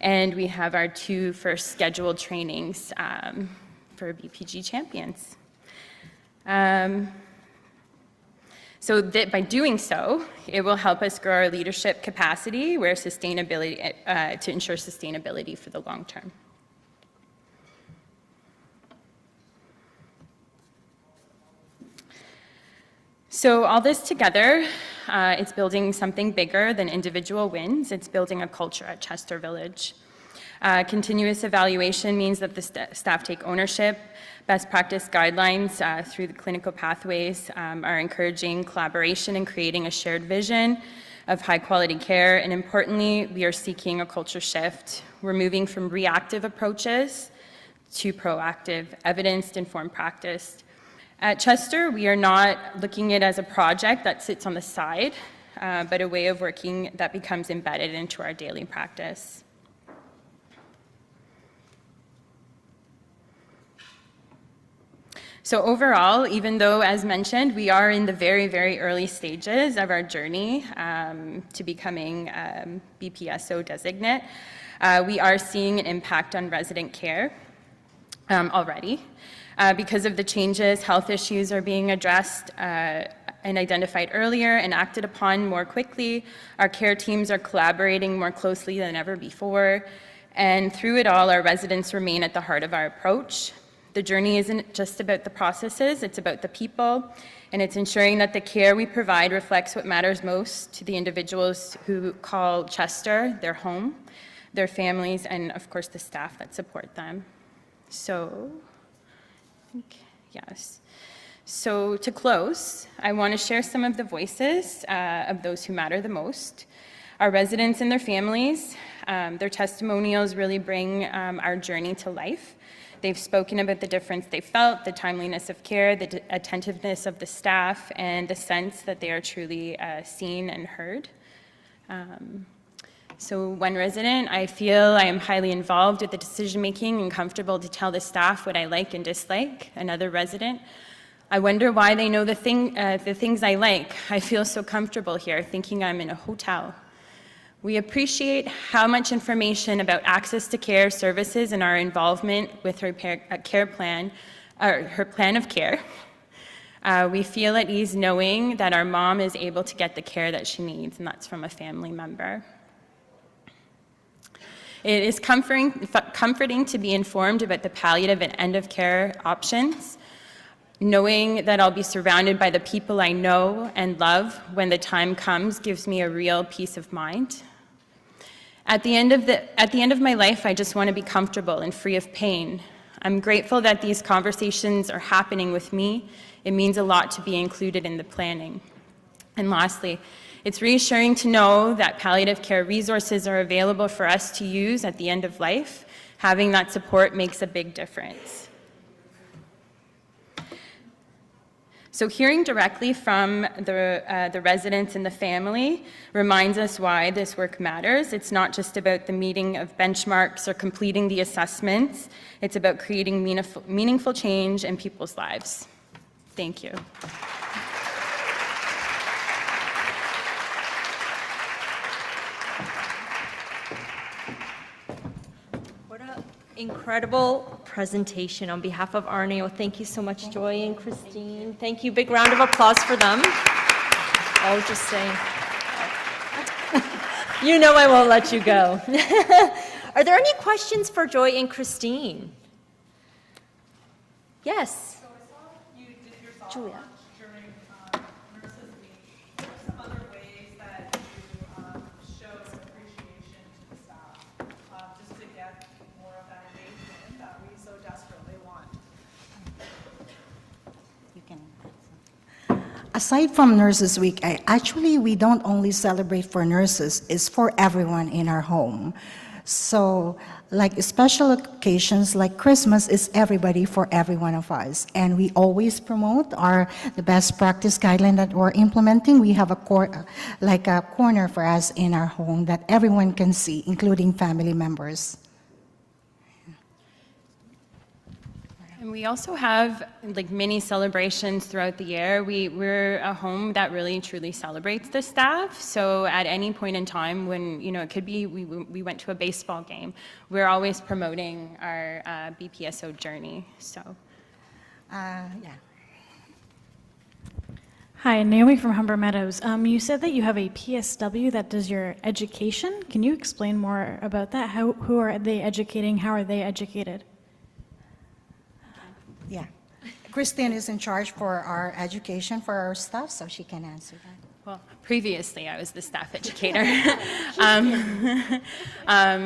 And we have our 2 first scheduled trainings for BPG champions. So that by doing so, it will help us grow our leadership capacity to ensure sustainability for the long term. So all this together, it's building something bigger than individual wins. It's building a culture at Chester Village. Continuous evaluation means that the staff take ownership. Best practice guidelines through the clinical pathways are encouraging collaboration and creating a shared vision of high quality care. And importantly, we are seeking a culture shift. We're moving from reactive approaches to proactive, evidence-informed practice. At Chester, we are not looking at it as a project that sits on the side, but a way of working that becomes embedded into our daily practice. So overall, even though, as mentioned, we are in the very, very early stages of our journey to becoming BPSO designate, we are seeing an impact on resident care already. Because of the changes, health issues are being addressed and identified earlier and acted upon more quickly. Our care teams are collaborating more closely than ever before. And through it all, our residents remain at the heart of our approach. The journey isn't just about the processes, it's about the people, and it's ensuring that the care we provide reflects what matters most to the individuals who call Chester their home, their families, and of course the staff that support them. So, yes. So to close, I want to share some of the voices of those who matter the most. Our residents and their families, their testimonials really bring our journey to life. They've spoken about the difference they felt, the timeliness of care, the attentiveness of the staff, and the sense that they are truly seen and heard. So one resident, I feel I am highly involved with the decision-making and comfortable to tell the staff what I like and dislike. Another resident, I wonder why they know the things I like. I feel so comfortable here, thinking I'm in a hotel. We appreciate how much information about access to care services and our involvement with her care plan, or her plan of care. We feel at ease knowing that our mom is able to get the care that she needs, and that's from a family member. It is comforting to be informed about the palliative and end of care options, knowing that I'll be surrounded by the people I know and love when the time comes gives me a real peace of mind. At the end of my life, I just want to be comfortable and free of pain. I'm grateful that these conversations are happening with me. It means a lot to be included in the planning. And lastly, It's reassuring to know that palliative care resources are available for us to use at the end of life. Having that support makes a big difference. So hearing directly from the residents and the family reminds us why this work matters. It's not just about the meeting of benchmarks or completing the assessments. It's about creating meaningful change in people's lives. Thank you. What an incredible presentation on behalf of RNAO. Thank you so much, Joy and Christine. Thank you. Big round of applause for them. I'll just say, you know I won't let you go. Are there any questions for Joy and Christine? Yes. Julia. Aside from Nurses Week, we don't only celebrate for nurses, it's for everyone in our home. So, like special occasions like Christmas is everybody for every one of us. And we always promote the best practice guideline that we're implementing. We have a corner for us in our home that everyone can see, including family members. And we also have like mini celebrations throughout the year. We're a home that really truly celebrates the staff. So at any point in time when, it could be we went to a baseball game, we're always promoting our BPSO journey, so. Yeah. Hi, Naomi from Humber Meadows. You said that you have a PSW that does your education. Can you explain more about that? Who are they educating? How are they educated? Yeah. Christine is in charge for our education for our staff, so she can answer that. Well, previously I was the staff educator.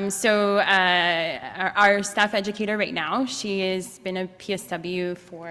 So our staff educator right now, she has been a PSW for,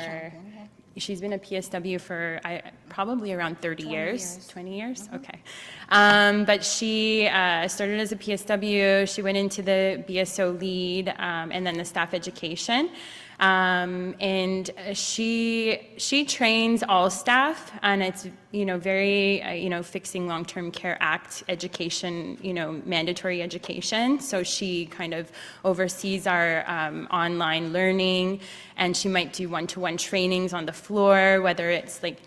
probably around 30 years. 20 years? Okay. But she started as a PSW, she went into the BSO lead, and then the staff education. And she trains all staff, and it's very Fixing Long-Term Care Act education, mandatory education. So she kind of oversees our online learning, and she might do one-to-one trainings on the floor, whether it's like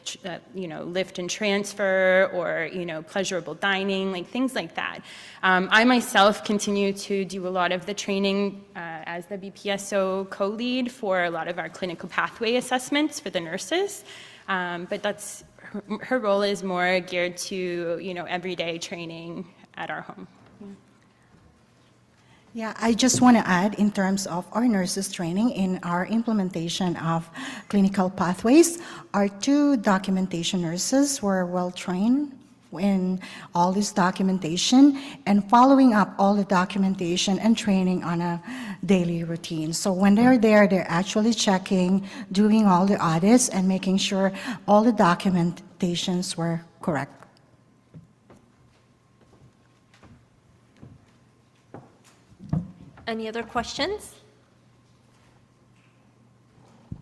lift and transfer or pleasurable dining, like things like that. I myself continue to do a lot of the training as the BPSO co-lead for a lot of our clinical pathway assessments for the nurses, but that's her role is more geared to everyday training at our home. Yeah, I just want to add in terms of our nurses training in our implementation of clinical pathways, our 2 documentation nurses were well trained in all this documentation and following up all the documentation and training on a daily routine. So when they're there, they're actually checking, doing all the audits and making sure all the documentations were correct. Any other questions?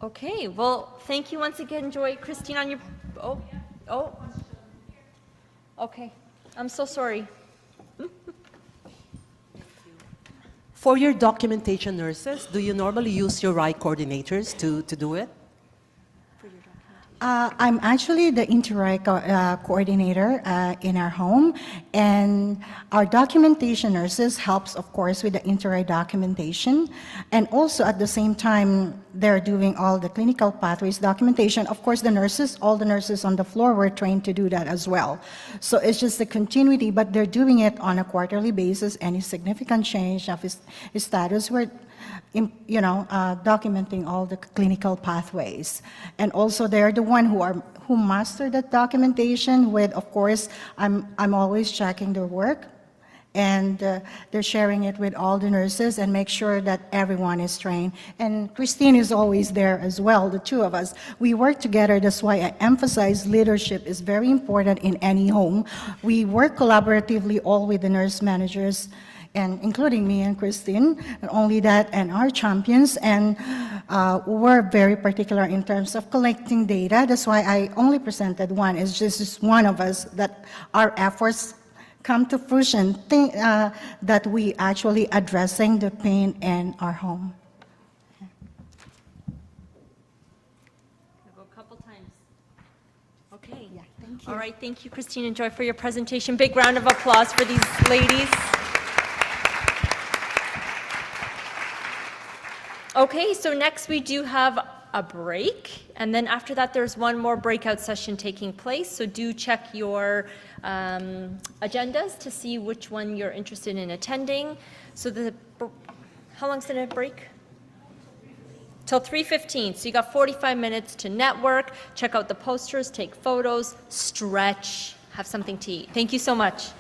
Okay, well, thank you once again, Joy. Christine, on your, okay, I'm so sorry. For your documentation nurses, do you normally use your RI coordinators to do it? I'm actually the inter-RI coordinator in our home, and our documentation nurses helps, of course, with the inter-RI documentation, and also at the same time, they're doing all the clinical pathways documentation. Of course, all the nurses on the floor were trained to do that as well. So it's just a continuity, but they're doing it on a quarterly basis. Any significant change of his status, we're documenting all the clinical pathways. And also they're the one who master the documentation with, of course, I'm always checking their work and they're sharing it with all the nurses and make sure that everyone is trained. And Christine is always there as well, the two of us. We work together. That's why I emphasize leadership is very important in any home. We work collaboratively all with the nurse managers, and including me and Christine, not only that, and our champions, and we're very particular in terms of collecting data. That's why I only presented one. It's just one of us that our efforts come to fruition, that we actually addressing the pain in our home. Go a couple times. Okay. Yeah, thank you. All right, thank you, Christine and Joy, for your presentation. Big round of applause for these ladies. Okay, so next we do have a break, and then after that there's one more breakout session taking place, so do check your agendas to see which one you're interested in attending. So how long's the break? Till 3:15, so you got 45 minutes to network, check out the posters, take photos, stretch, have something to eat. Thank you so much.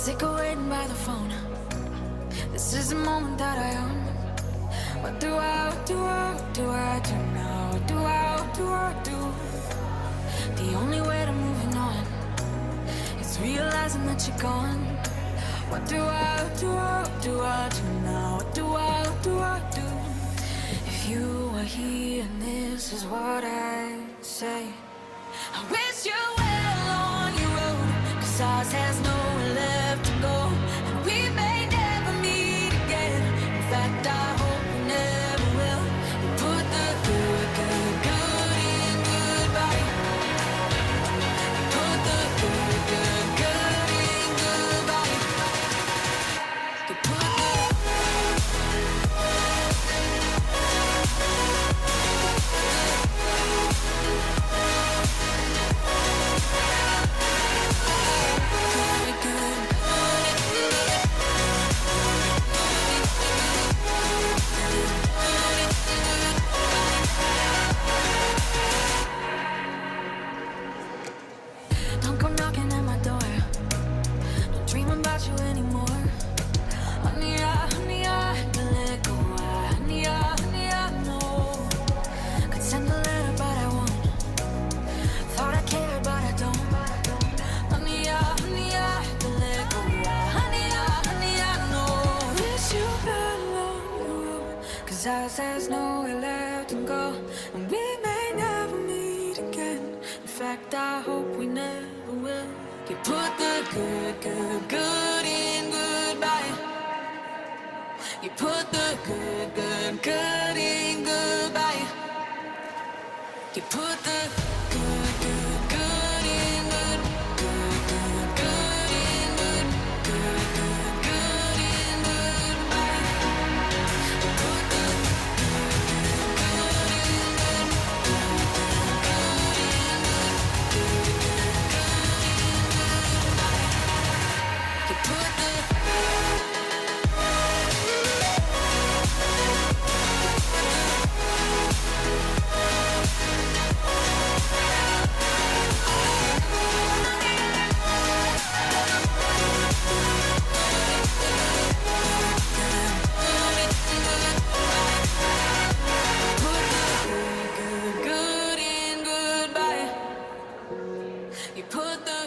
Sick of waiting by the phone. This is the moment that I own. What do I do now? What do I do? The only way to moving on is realizing that you're gone. What do I do now? What do I do? If you were here and this is what I say, I wish you well on your road, 'cause ours has nowhere left to go, and we may never meet again. In fact, I hope we never will. You put the good in goodbye. You put the good in goodbye. You put Don't come knocking at my door. Don't dream about you anymore. Honey, I can let go. Honey, I know. Could send a letter, but I won't. Thought I cared, but I don't. Honey, I can let go. Honey, I know. Wish you had long ago, 'cause ours has nowhere left to go, and we may never meet again. In fact, I hope we never will. You put the good in goodbye. You put the good in goodbye. You put the good in good in goodbye. You put the you put the good in goodbye. You put the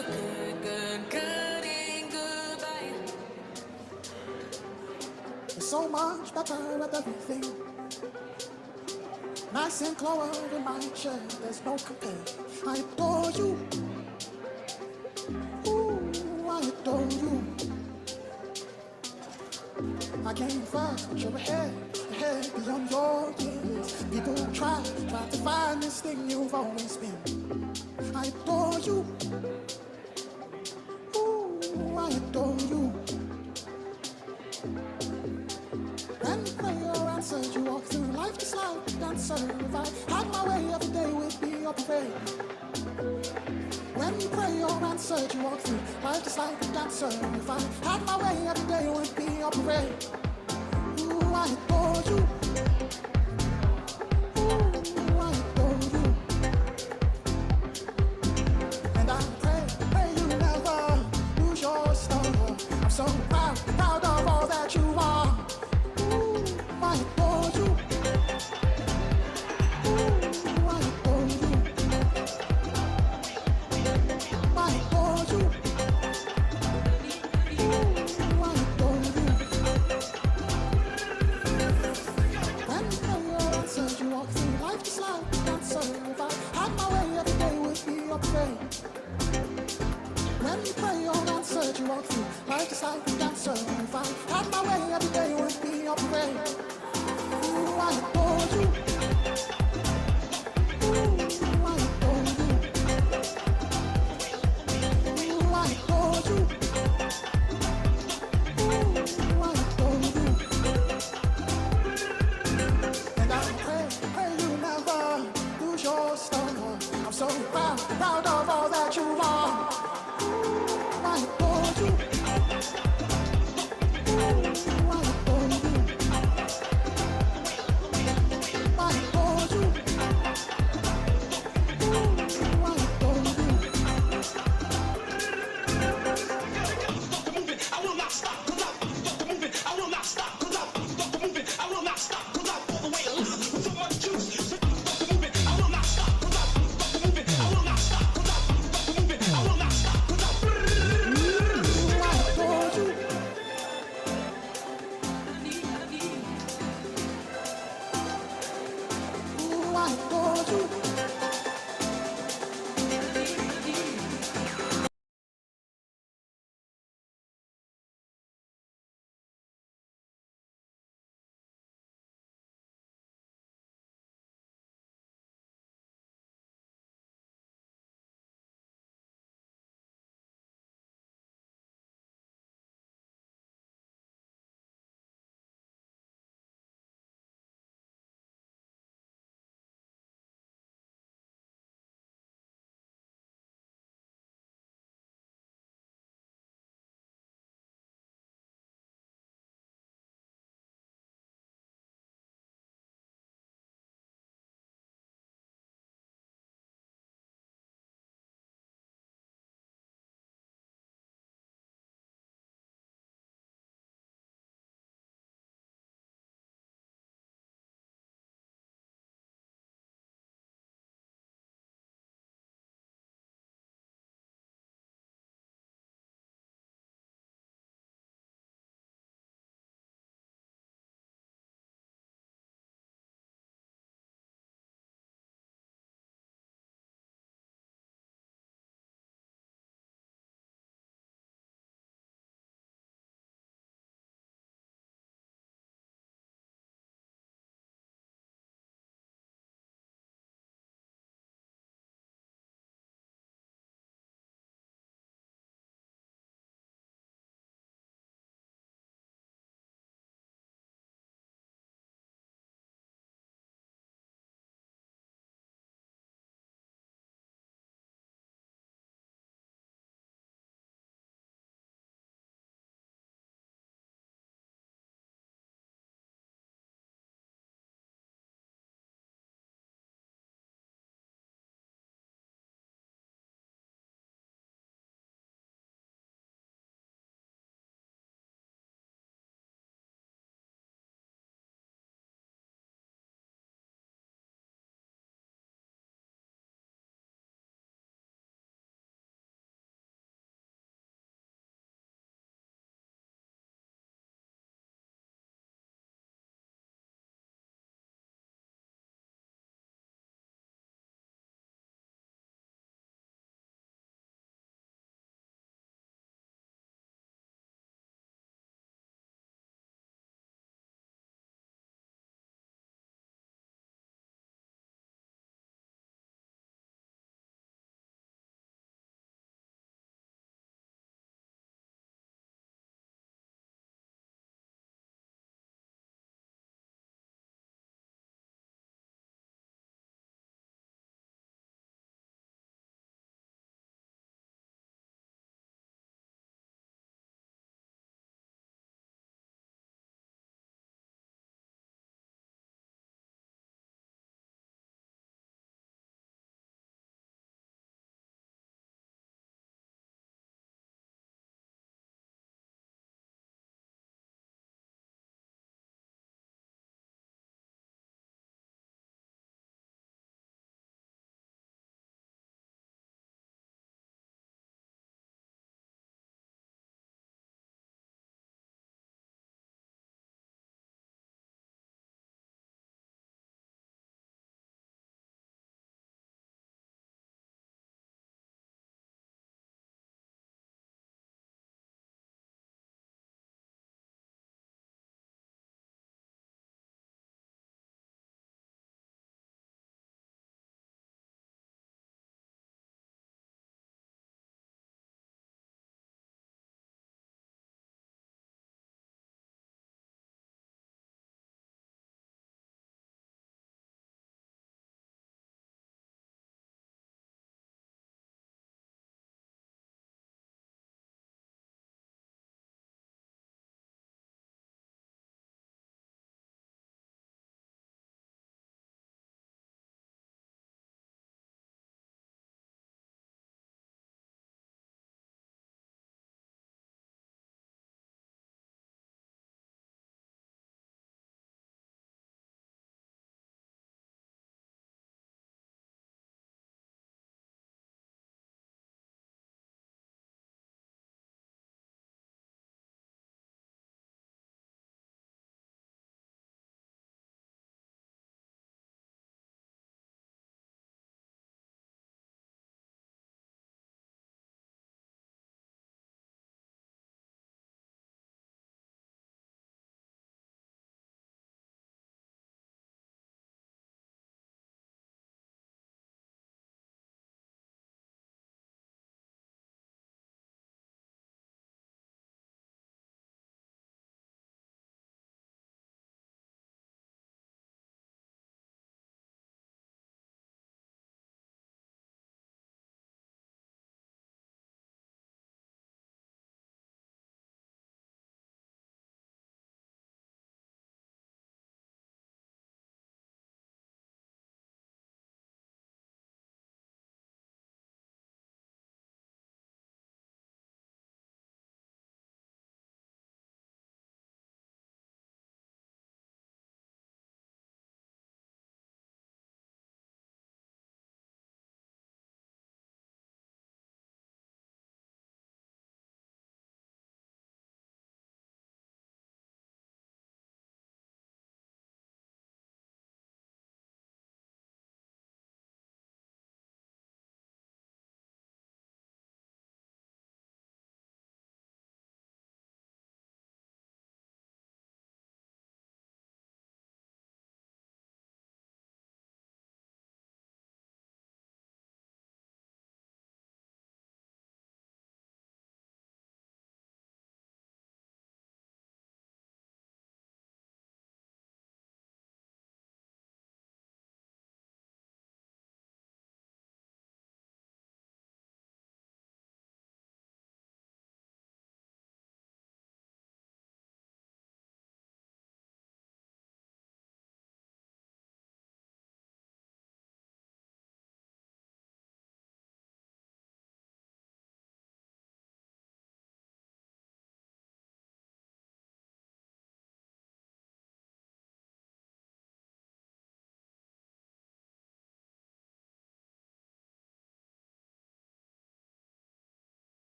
good in goodbye. It's so much better with everything. Nice and clover in my chair, there's no compare. I adore you. Ooh, I adore you. I came first, but you're ahead beyond your years. People try to find this thing you've always been. I adore you. Ooh, I adore you. When prayer answered, you walk through life just like a dancer. If I had my way, every day would be your parade. When prayer answered, you walk through life just like a dancer. If I had my way, every day would be your parade. Ooh, I adore you. Ooh, I adore you. And I pray you never lose your style. I'm so proud of all that you are. Ooh, I adore you. Ooh, I adore you. I adore you. Ooh, I adore you. When prayer answered, you walk through life just like a dancer. If I had my way, every day would be your parade. When prayer answered, you walk through life just like a dancer. If I had my way, every day would be your parade. Ooh, I adore you. Ooh, I adore you. Ooh, I adore you. Ooh, I adore you. And I pray you never lose your style. I'm so proud of all that you are. Ooh, I adore you. Ooh, I adore you. I adore you. Ooh, I adore you. I will not stop, 'cause I move it. I will not stop, 'cause I move it. I will not stop, 'cause I pull the weight with so much juice. I will not stop, 'cause I move it. I will not stop, 'cause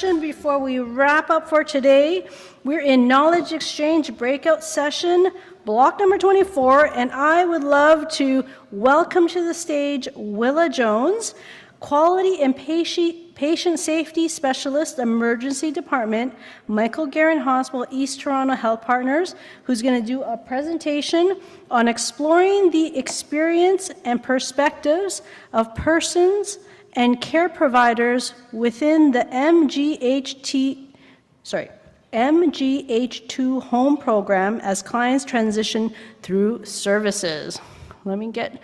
Before we wrap up for today, we're in Knowledge Exchange Breakout Session, block number 24, and I would love to welcome to the stage Willa Jones, Quality and Patient Safety Specialist, Emergency Department, Michael Garron Hospital, East Toronto Health Partners, who's going to do a presentation on exploring the experience and perspectives of persons and care providers within the MGH2 home program as clients transition through services. Let me get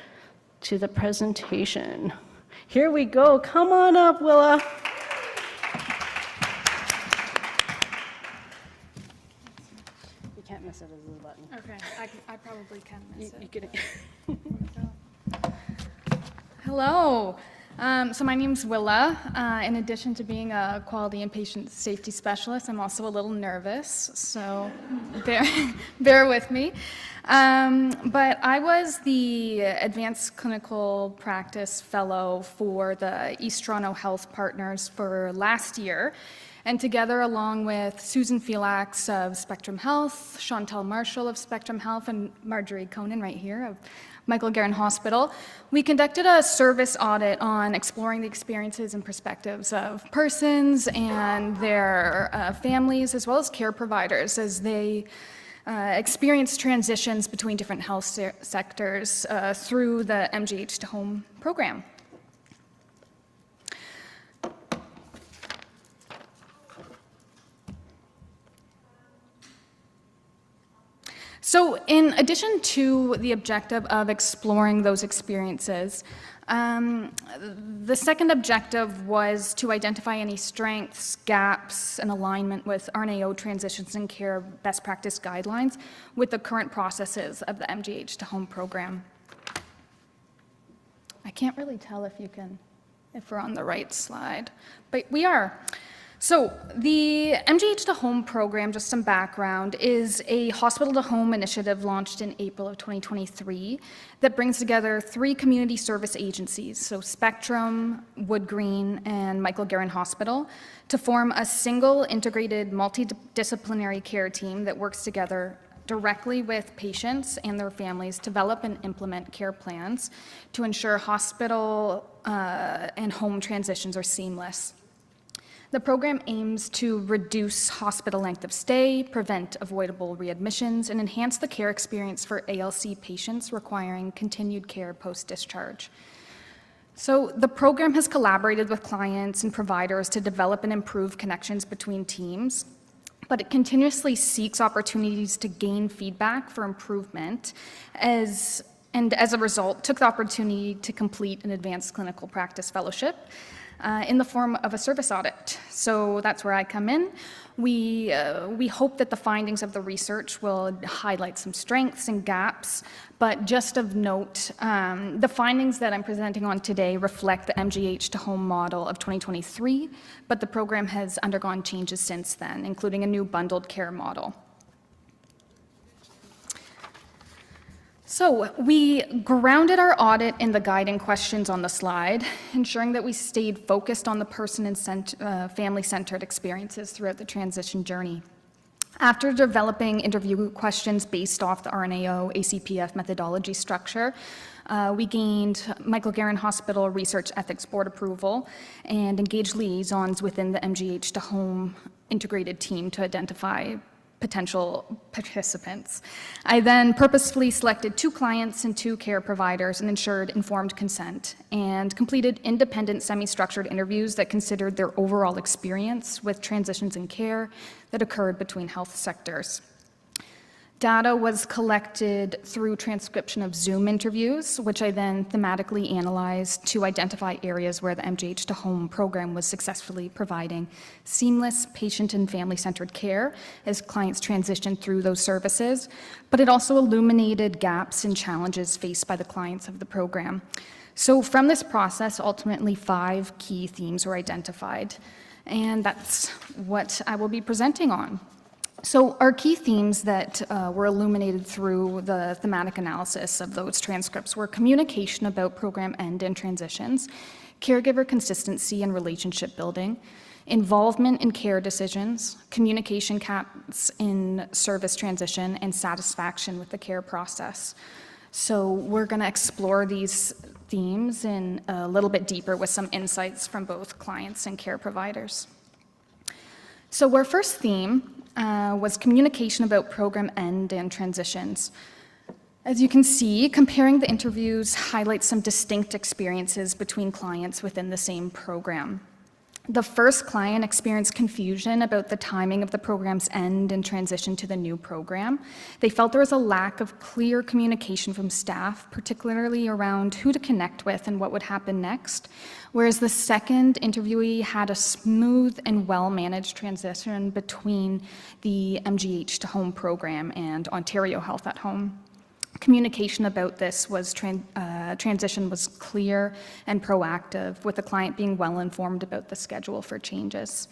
to the presentation. Here we go. Come on up, Willa. You can't miss it as a button. Okay, I probably can miss it. You can. Hello. So my name's Willa. In addition to being a quality and patient safety specialist, I'm also a little nervous, so bear with me. But I was the Advanced Clinical Practice Fellow for the East Toronto Health Partners for last year. And together, along with Susan Felix of Spectrum Health, Chantal Marshall of Spectrum Health, and Marjorie Conan right here of Michael Garron Hospital, we conducted a service audit on exploring the experiences and perspectives of persons and their families, as well as care providers, as they experience transitions between different health sectors through the MGH to Home program. So in addition to the objective of exploring those experiences, the second objective was to identify any strengths, gaps, and alignment with RNAO transitions and care best practice guidelines with the current processes of the MGH to Home program. I can't really tell if we're on the right slide, but we are. So the MGH to Home program, just some background, is a hospital-to-home initiative launched in April of 2023 that brings together 3 community service agencies, so Spectrum, Wood Green, and Michael Garron Hospital, to form a single integrated multidisciplinary care team that works together directly with patients and their families to develop and implement care plans to ensure hospital and home transitions are seamless. The program aims to reduce hospital length of stay, prevent avoidable readmissions, and enhance the care experience for ALC patients requiring continued care post-discharge. So the program has collaborated with clients and providers to develop and improve connections between teams, but it continuously seeks opportunities to gain feedback for improvement and as a result, took the opportunity to complete an advanced clinical practice fellowship in the form of a service audit. So that's where I come in. We hope that the findings of the research will highlight some strengths and gaps, but just of note, the findings that I'm presenting on today reflect the MGH to Home model of 2023, but the program has undergone changes since then, including a new bundled care model. So we grounded our audit in the guiding questions on the slide, ensuring that we stayed focused on the person and family-centered experiences throughout the transition journey. After developing interview questions based off the RNAO ACPF methodology structure, we gained Michael Garron Hospital Research Ethics Board approval and engaged liaisons within the MGH to Home integrated team to identify potential participants. I then purposefully selected 2 clients and 2 care providers and ensured informed consent and completed independent semi-structured interviews that considered their overall experience with transitions in care that occurred between health sectors. Data was collected through transcription of Zoom interviews, which I then thematically analyzed to identify areas where the MGH to Home program was successfully providing seamless patient and family-centered care as clients transitioned through those services, but it also illuminated gaps and challenges faced by the clients of the program. So from this process, ultimately 5 key themes were identified, and that's what I will be presenting on. So our key themes that were illuminated through the thematic analysis of those transcripts were communication about program end and transitions, caregiver consistency and relationship building, involvement in care decisions, communication gaps in service transition, and satisfaction with the care process. So we're going to explore these themes in a little bit deeper with some insights from both clients and care providers. So our first theme was communication about program end and transitions. As you can see, comparing the interviews highlights some distinct experiences between clients within the same program. The first client experienced confusion about the timing of the program's end and transition to the new program. They felt there was a lack of clear communication from staff, particularly around who to connect with and what would happen next, whereas the second interviewee had a smooth and well-managed transition between the MGH to Home program and Ontario Health at Home. Communication about this was transition was clear and proactive, with the client being well informed about the schedule for changes.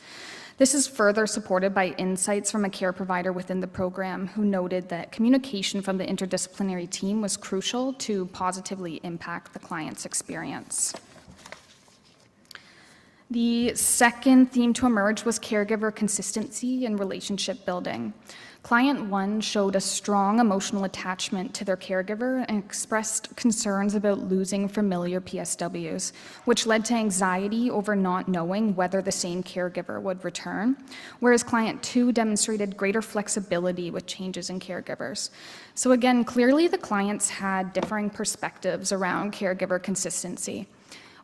This is further supported by insights from a care provider within the program who noted that communication from the interdisciplinary team was crucial to positively impact the client's experience. The second theme to emerge was caregiver consistency and relationship building. Client 1 showed a strong emotional attachment to their caregiver and expressed concerns about losing familiar PSWs, which led to anxiety over not knowing whether the same caregiver would return, whereas Client 2 demonstrated greater flexibility with changes in caregivers. So again, clearly the clients had differing perspectives around caregiver consistency.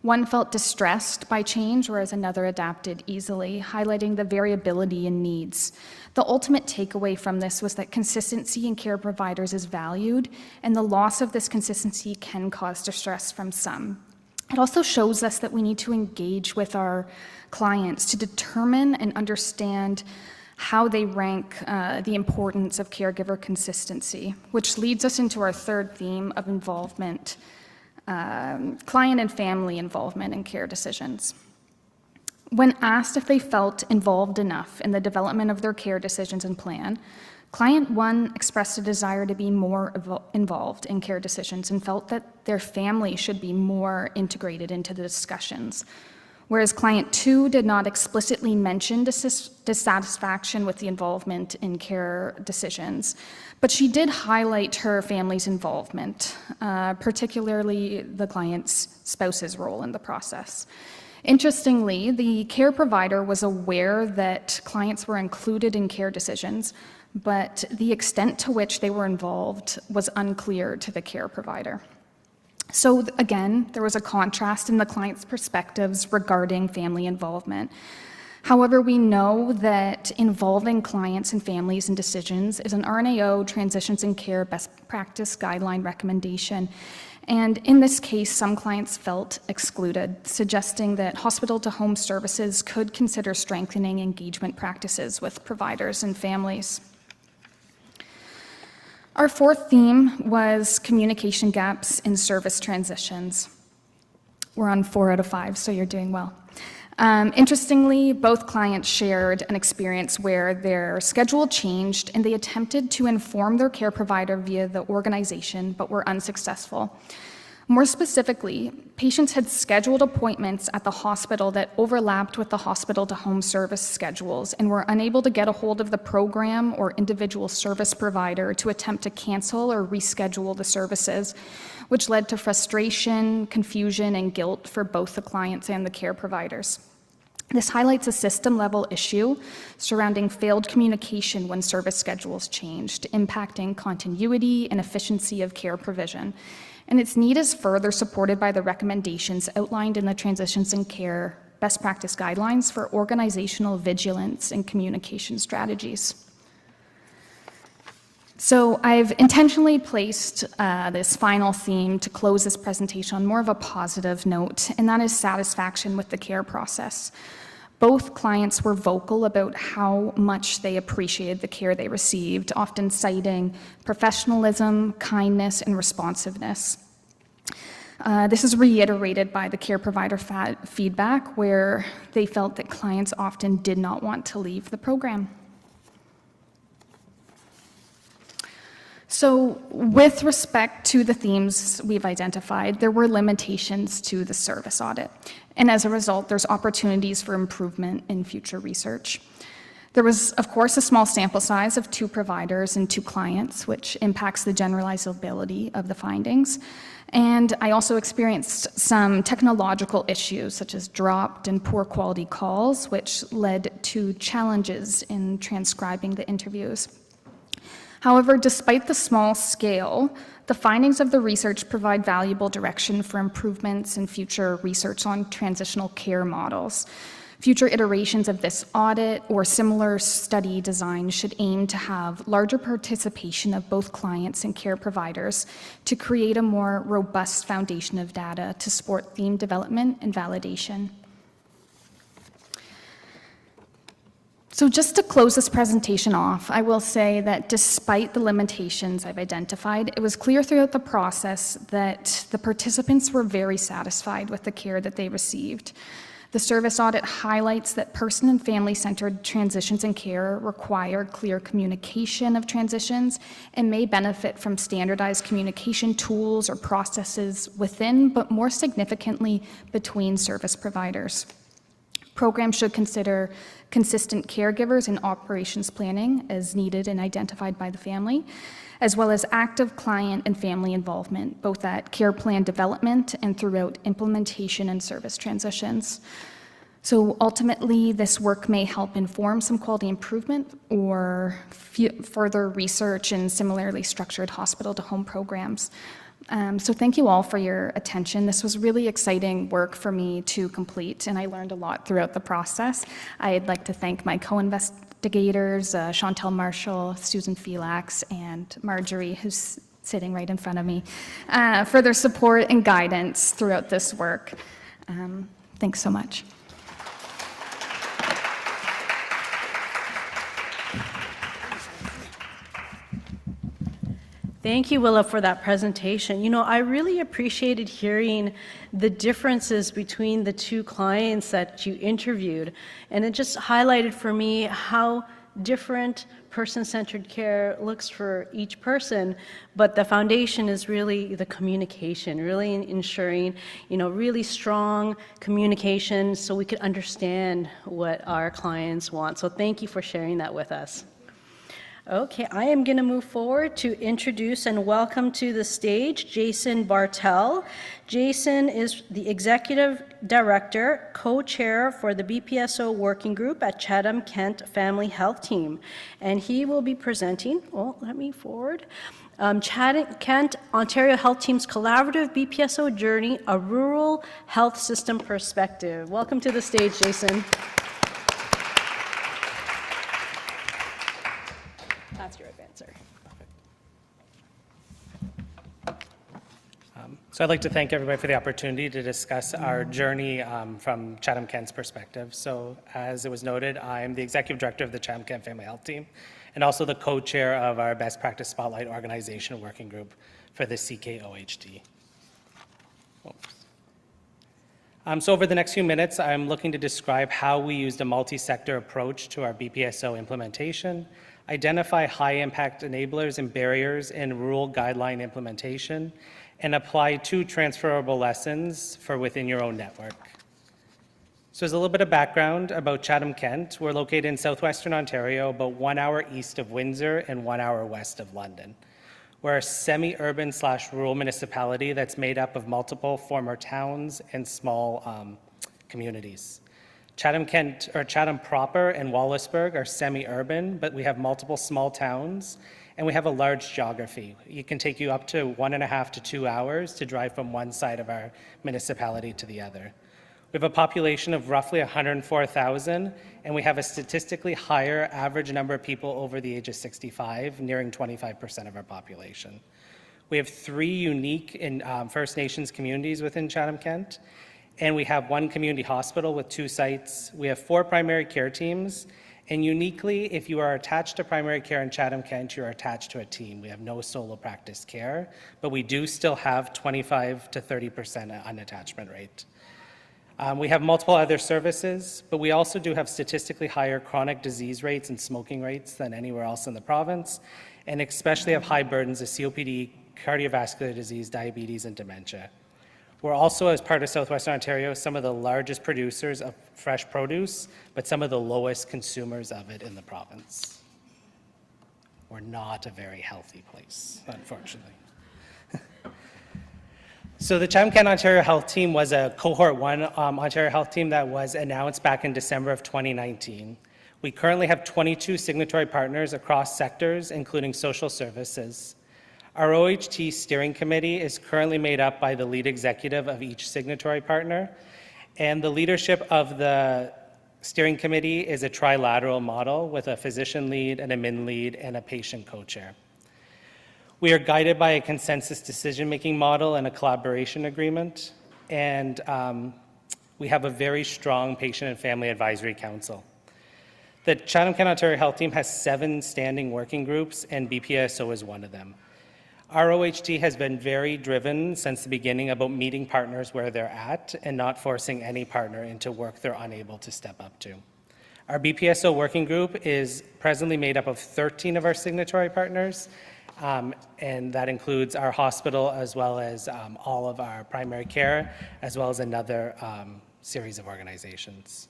One felt distressed by change, whereas another adapted easily, highlighting the variability in needs. The ultimate takeaway from this was that consistency in care providers is valued, and the loss of this consistency can cause distress from some. It also shows us that we need to engage with our clients to determine and understand how they rank the importance of caregiver consistency, which leads us into our third theme of involvement. Client and family involvement in care decisions. When asked if they felt involved enough in the development of their care decisions and plan, Client 1 expressed a desire to be more involved in care decisions and felt that their family should be more integrated into the discussions, whereas Client 2 did not explicitly mention dissatisfaction with the involvement in care decisions, but she did highlight her family's involvement, particularly the client's spouse's role in the process. Interestingly, the care provider was aware that clients were included in care decisions, but the extent to which they were involved was unclear to the care provider. So again, there was a contrast in the client's perspectives regarding family involvement. However, we know that involving clients and families in decisions is an RNAO Transitions in Care Best Practice Guideline recommendation. And in this case, some clients felt excluded, suggesting that hospital-to-home services could consider strengthening engagement practices with providers and families. Our fourth theme was communication gaps in service transitions. We're on 4 out of 5, so you're doing well. Interestingly, both clients shared an experience where their schedule changed and they attempted to inform their care provider via the organization, but were unsuccessful. More specifically, patients had scheduled appointments at the hospital that overlapped with the hospital-to-home service schedules and were unable to get a hold of the program or individual service provider to attempt to cancel or reschedule the services, which led to frustration, confusion, and guilt for both the clients and the care providers. This highlights a system-level issue surrounding failed communication when service schedules changed, impacting continuity and efficiency of care provision. And its need is further supported by the recommendations outlined in the Transitions in Care Best Practice Guidelines for organizational vigilance and communication strategies. So I've intentionally placed this final theme to close this presentation on more of a positive note, and that is satisfaction with the care process. Both clients were vocal about how much they appreciated the care they received, often citing professionalism, kindness, and responsiveness. This is reiterated by the care provider feedback, where they felt that clients often did not want to leave the program. So with respect to the themes we've identified, there were limitations to the service audit. And as a result, there's opportunities for improvement in future research. There was, of course, a small sample size of 2 providers and 2 clients, which impacts the generalizability of the findings. And I also experienced some technological issues, such as dropped and poor quality calls, which led to challenges in transcribing the interviews. However, despite the small scale, the findings of the research provide valuable direction for improvements in future research on transitional care models. Future iterations of this audit or similar study design should aim to have larger participation of both clients and care providers to create a more robust foundation of data to support theme development and validation. So just to close this presentation off, I will say that despite the limitations I've identified, it was clear throughout the process that the participants were very satisfied with the care that they received. The service audit highlights that person and family-centered transitions in care require clear communication of transitions and may benefit from standardized communication tools or processes within, but more significantly, between service providers. Programs should consider consistent caregivers and operations planning as needed and identified by the family, as well as active client and family involvement, both at care plan development and throughout implementation and service transitions. So ultimately, this work may help inform some quality improvement or further research in similarly structured hospital-to-home programs. So thank you all for your attention. This was really exciting work for me to complete, and I learned a lot throughout the process. I'd like to thank my co-investigators, Chantel Marshall, Susan Felix, and Marjorie, who's sitting right in front of me, for their support and guidance throughout this work. Thanks so much. Thank you, Willa, for that presentation. You know, I really appreciated hearing the differences between the 2 clients that you interviewed, and it just highlighted for me how different person-centered care looks for each person, but the foundation is really the communication, really ensuring, you know, really strong communication so we could understand what our clients want. So thank you for sharing that with us. Okay, I am going to move forward to introduce and welcome to the stage Jason Bartel. Jason is the Executive Director, Co-Chair for the BPSO Working Group at Chatham-Kent Family Health Team. And he will be presenting, Chatham-Kent Ontario Health Team's collaborative BPSO journey, a rural health system perspective. Welcome to the stage, Jason. That's your advancer. So I'd like to thank everybody for the opportunity to discuss our journey from Chatham-Kent's perspective. So as it was noted, I'm the Executive Director of the Chatham-Kent Family Health Team and also the co-chair of our Best Practice Spotlight Organization Working Group for the CKOHT. So over the next few minutes, I'm looking to describe how we used a multi-sector approach to our BPSO implementation, identify high-impact enablers and barriers in rural guideline implementation, and apply 2 transferable lessons for within your own network. So as a little bit of background about Chatham-Kent, we're located in southwestern Ontario, about 1 hour east of Windsor and 1 hour west of London. We're a semi-urban/rural municipality that's made up of multiple former towns and small communities. Chatham-Kent, or Chatham proper and Wallaceburg are semi-urban, but we have multiple small towns, and we have a large geography. It can take you up to 1.5 to 2 hours to drive from one side of our municipality to the other. We have a population of roughly 104,000, and we have a statistically higher average number of people over the age of 65, nearing 25% of our population. We have 3 unique First Nations communities within Chatham-Kent, and we have 1 community hospital with 2 sites. We have 4 primary care teams, and uniquely, if you are attached to primary care in Chatham-Kent, you're attached to a team. We have no solo practice care, but we do still have 25 to 30% unattachment rate. We have multiple other services, but we also do have statistically higher chronic disease rates and smoking rates than anywhere else in the province, and especially have high burdens of COPD, cardiovascular disease, diabetes, and dementia. We're also, as part of Southwestern Ontario, some of the largest producers of fresh produce, but some of the lowest consumers of it in the province. We're not a very healthy place, unfortunately. So the Chatham-Kent Ontario Health Team was a Cohort 1 Ontario Health Team that was announced back in December of 2019. We currently have 22 signatory partners across sectors, including social services. Our OHT steering committee is currently made up by the lead executive of each signatory partner, and the leadership of the steering committee is a trilateral model with a physician lead, an admin lead, and a patient co-chair. We are guided by a consensus decision-making model and a collaboration agreement, and we have a very strong patient and family advisory council. The Chatham-Kent Ontario Health Team has 7 standing working groups, and BPSO is one of them. Our OHT has been very driven since the beginning about meeting partners where they're at and not forcing any partner into work they're unable to step up to. Our BPSO working group is presently made up of 13 of our signatory partners, and that includes our hospital as well as all of our primary care, as well as another series of organizations.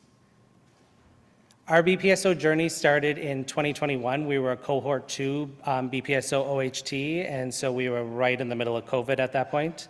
Our BPSO journey started in 2021. We were a Cohort 2 BPSO OHT, and so we were right in the middle of COVID at that point.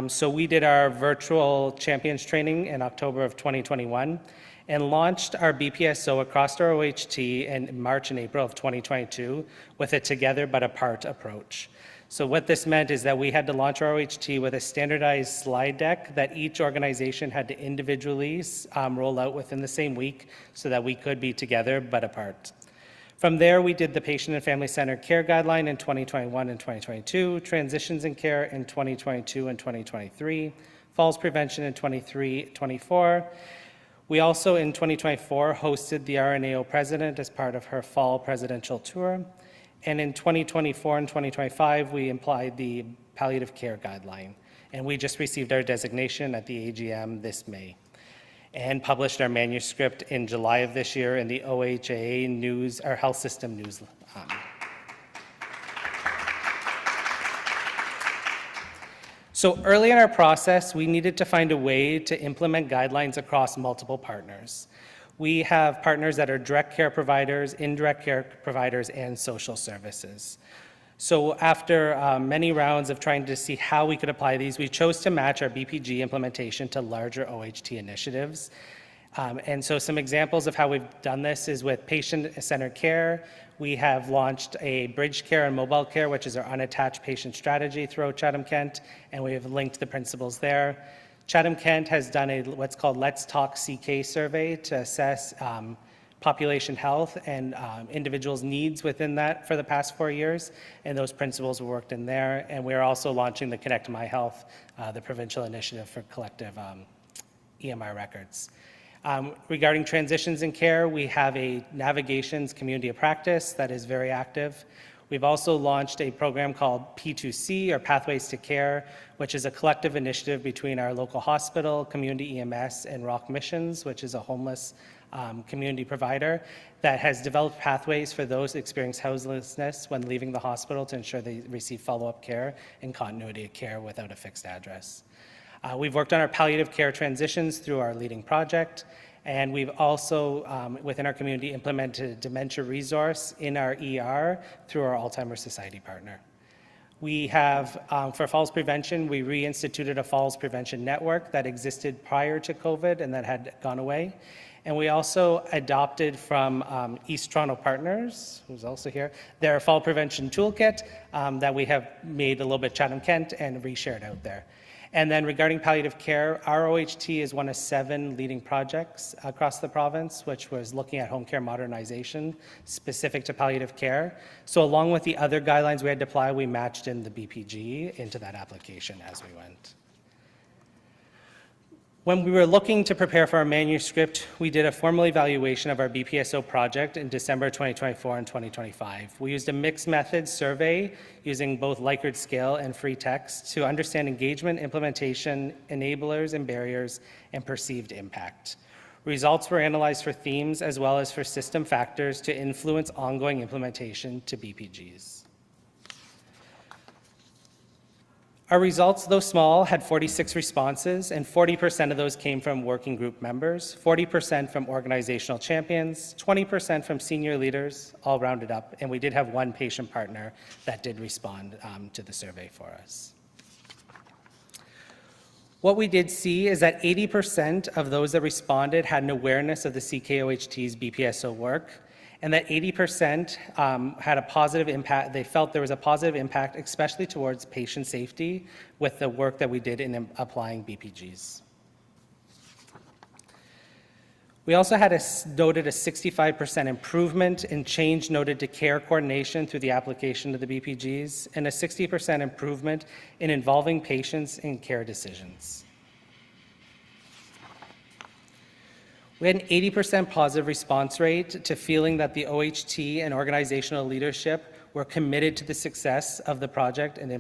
So we did our virtual champions training in October of 2021 and launched our BPSO across our OHT in March and April of 2022 with a together but apart approach. So what this meant is that we had to launch our OHT with a standardized slide deck that each organization had to individually roll out within the same week so that we could be together but apart. From there, we did the patient and family-centered care guideline in 2021 and 2022, transitions in care in 2022 and 2023, falls prevention in 23-24. We also, in 2024, hosted the RNAO president as part of her fall presidential tour. And in 2024 and 2025, we applied the palliative care guideline. And we just received our designation at the AGM this May and published our manuscript in July of this year in the OHA News, our health system news. So early in our process, we needed to find a way to implement guidelines across multiple partners. We have partners that are direct care providers, indirect care providers, and social services. So after many rounds of trying to see how we could apply these, we chose to match our BPG implementation to larger OHT initiatives. And so some examples of how we've done this is with patient-centered care. We have launched a bridge care and mobile care, which is our unattached patient strategy throughout Chatham-Kent, and we have linked the principles there. Chatham-Kent has done what's called Let's Talk CK survey to assess population health and individuals' needs within that for the past 4 years, and those principles were worked in there. And we are also launching the Connect My Health, the provincial initiative for collective EMR records. Regarding transitions in care, we have a navigations community of practice that is very active. We've also launched a program called P2C, or Pathways to Care, which is a collective initiative between our local hospital, community EMS, and Rock Missions, which is a homeless community provider that has developed pathways for those experiencing houselessness when leaving the hospital to ensure they receive follow-up care and continuity of care without a fixed address. We've worked on our palliative care transitions through our leading project, and we've also, within our community, implemented a dementia resource in our ER through our Alzheimer's Society partner. We have, for falls prevention, we reinstituted a falls prevention network that existed prior to COVID and that had gone away. And we also adopted from East Toronto Partners, who's also here, their fall prevention toolkit that we have made a little bit Chatham-Kent and reshared out there. And then regarding palliative care, our OHT is one of 7 leading projects across the province, which was looking at home care modernization specific to palliative care. So along with the other guidelines we had to apply, we matched in the BPG into that application as we went. When we were looking to prepare for our manuscript, we did a formal evaluation of our BPSO project in December 2024 and 2025. We used a mixed method survey using both Likert scale and free text to understand engagement, implementation, enablers and barriers, and perceived impact. Results were analyzed for themes as well as for system factors to influence ongoing implementation to BPGs. Our results, though small, had 46 responses, and 40% of those came from working group members, 40% from organizational champions, 20% from senior leaders, all rounded up, and we did have one patient partner that did respond to the survey for us. What we did see is that 80% of those that responded had an awareness of the CKOHT's BPSO work, and that 80% had a positive impact. They felt there was a positive impact, especially towards patient safety, with the work that we did in applying BPGs. We also had noted a 65% improvement in change noted to care coordination through the application of the BPGs, and a 60% improvement in involving patients in care decisions. We had an 80% positive response rate to feeling that the OHT and organizational leadership were committed to the success of the project and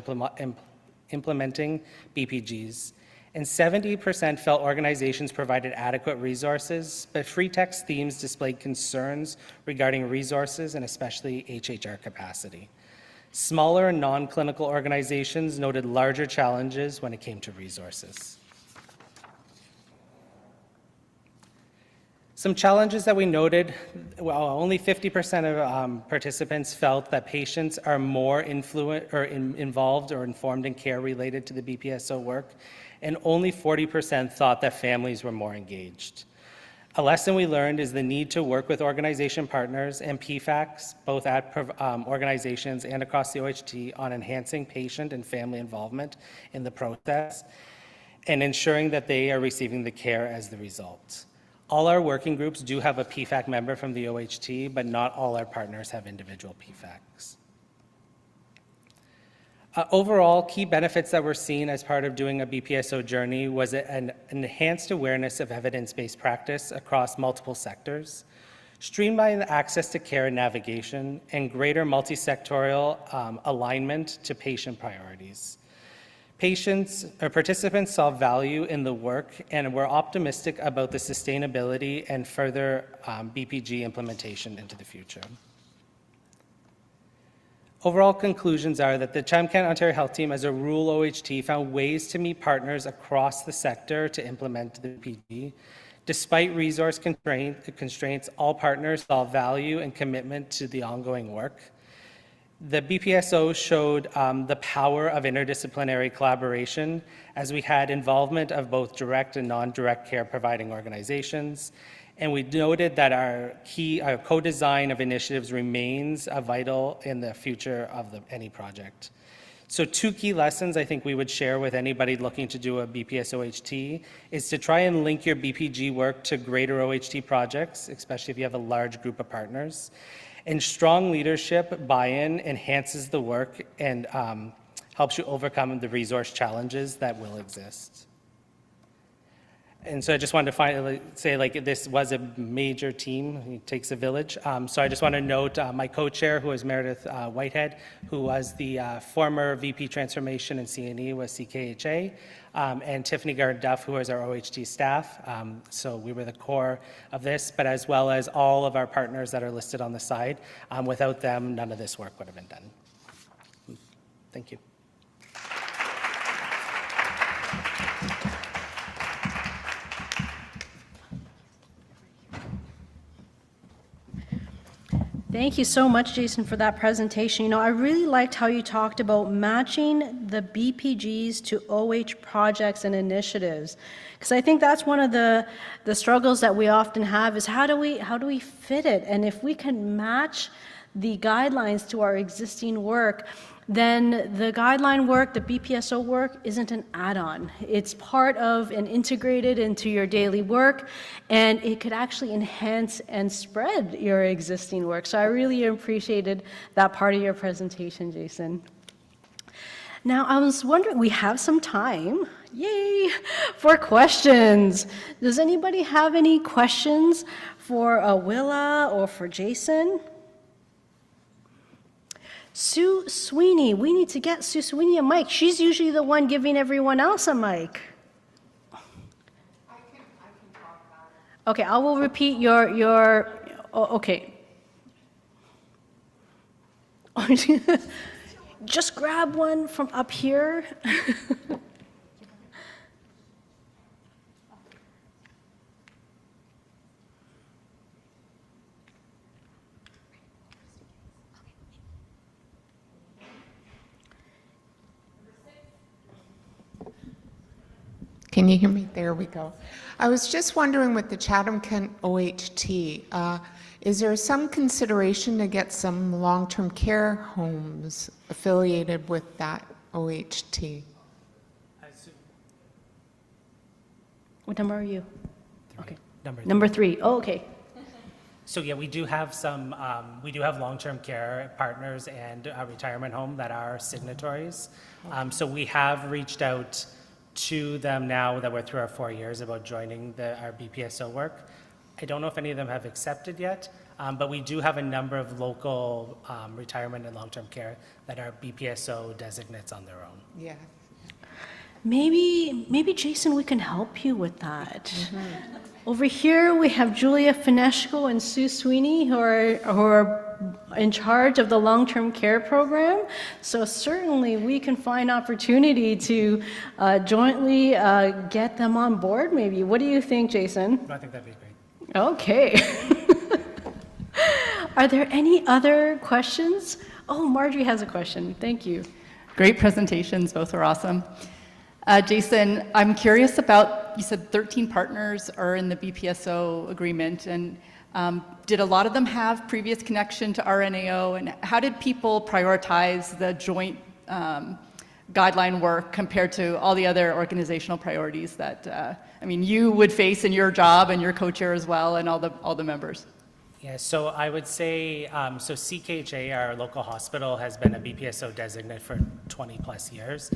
implementing BPGs. And 70% felt organizations provided adequate resources, but free text themes displayed concerns regarding resources and especially HHR capacity. Smaller and non-clinical organizations noted larger challenges when it came to resources. Some challenges that we noted, well, only 50% of participants felt that patients are more involved or informed in care related to the BPSO work, and only 40% thought that families were more engaged. A lesson we learned is the need to work with organization partners and PFACs, both at organizations and across the OHT, on enhancing patient and family involvement in the process and ensuring that they are receiving the care as the result. All our working groups do have a PFAC member from the OHT, but not all our partners have individual PFACs. Overall, key benefits that were seen as part of doing a BPSO journey was an enhanced awareness of evidence-based practice across multiple sectors, streamlined access to care and navigation, and greater multi-sectorial alignment to patient priorities. Participants saw value in the work and were optimistic about the sustainability and further BPG implementation into the future. Overall conclusions are that the Chem-Can Ontario Health Team as a rural OHT found ways to meet partners across the sector to implement the BPG. Despite resource constraints, all partners saw value and commitment to the ongoing work. The BPSO showed the power of interdisciplinary collaboration as we had involvement of both direct and non-direct care providing organizations. And we noted that our co-design of initiatives remains vital in the future of any project. So 2 key lessons I think we would share with anybody looking to do a BPSO-OHT is to try and link your BPG work to greater OHT projects, especially if you have a large group of partners. And strong leadership buy-in enhances the work and helps you overcome the resource challenges that will exist. And so I just wanted to finally say, this was a major team. It takes a village. So I just want to note my co-chair, who is Meredith Whitehead, who was the former VP Transformation and C&E with CKHA, and Tiffany Gard-Duff, who is our OHT staff. So we were the core of this, but as well as all of our partners that are listed on the side. Without them, none of this work would have been done. Thank you. Thank you so much, Jason, for that presentation. You know, I really liked how you talked about matching the BPGs to OH projects and initiatives, because I think that's one of the struggles that we often have is how do we fit it? And if we can match the guidelines to our existing work, then the guideline work, the BPSO work, isn't an add-on. It's part of and integrated into your daily work, and it could actually enhance and spread your existing work. So I really appreciated that part of your presentation, Jason. Now, I was wondering, we have some time, yay, for questions. Does anybody have any questions for Willa or for Jason? Sue Sweeney, we need to get Sue Sweeney a mic. She's usually the one giving everyone else a mic. I can talk about it. Okay, I will repeat okay. just grab one from up here. Can you hear me? There we go. I was just wondering with the Chatham Kent OHT, is there some consideration to get some long-term care homes affiliated with that OHT? What number are you? Okay. Number Number 3. Oh, okay. So yeah, we do have some, we do have long-term care partners and a retirement home that are signatories. So we have reached out to them now that we're through our 4 years about joining our BPSO work. I don't know if any of them have accepted yet, but we do have a number of local retirement and long-term care that are BPSO designates on their own. Yeah. Maybe Jason, we can help you with that. Over here, we have Julia Fineshko and Sue Sweeney, who are in charge of the long-term care program. So certainly, we can find opportunity to jointly get them on board. Maybe. What do you think, Jason? I think that'd be great. Okay. Are there any other questions? Oh, Marjorie has a question. Thank you. Great presentations. Both are awesome. Jason, I'm curious about, you said 13 partners are in the BPSO agreement, and did a lot of them have previous connection to RNAO, and how did people prioritize the joint guideline work compared to all the other organizational priorities that, I mean, you would face in your job and your co-chair as well, and all the members? Yeah, so I would say, so CKJ, our local hospital, has been a BPSO designate for 20 plus years.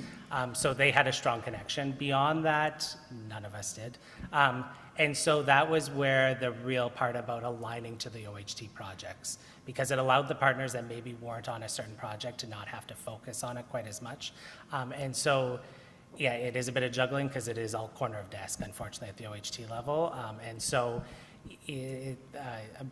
So they had a strong connection. Beyond that, none of us did. And so that was where the real part about aligning to the OHT projects, because it allowed the partners that maybe weren't on a certain project to not have to focus on it quite as much. And so, yeah, it is a bit of juggling because it is all corner of desk, unfortunately, at the OHT level. And so a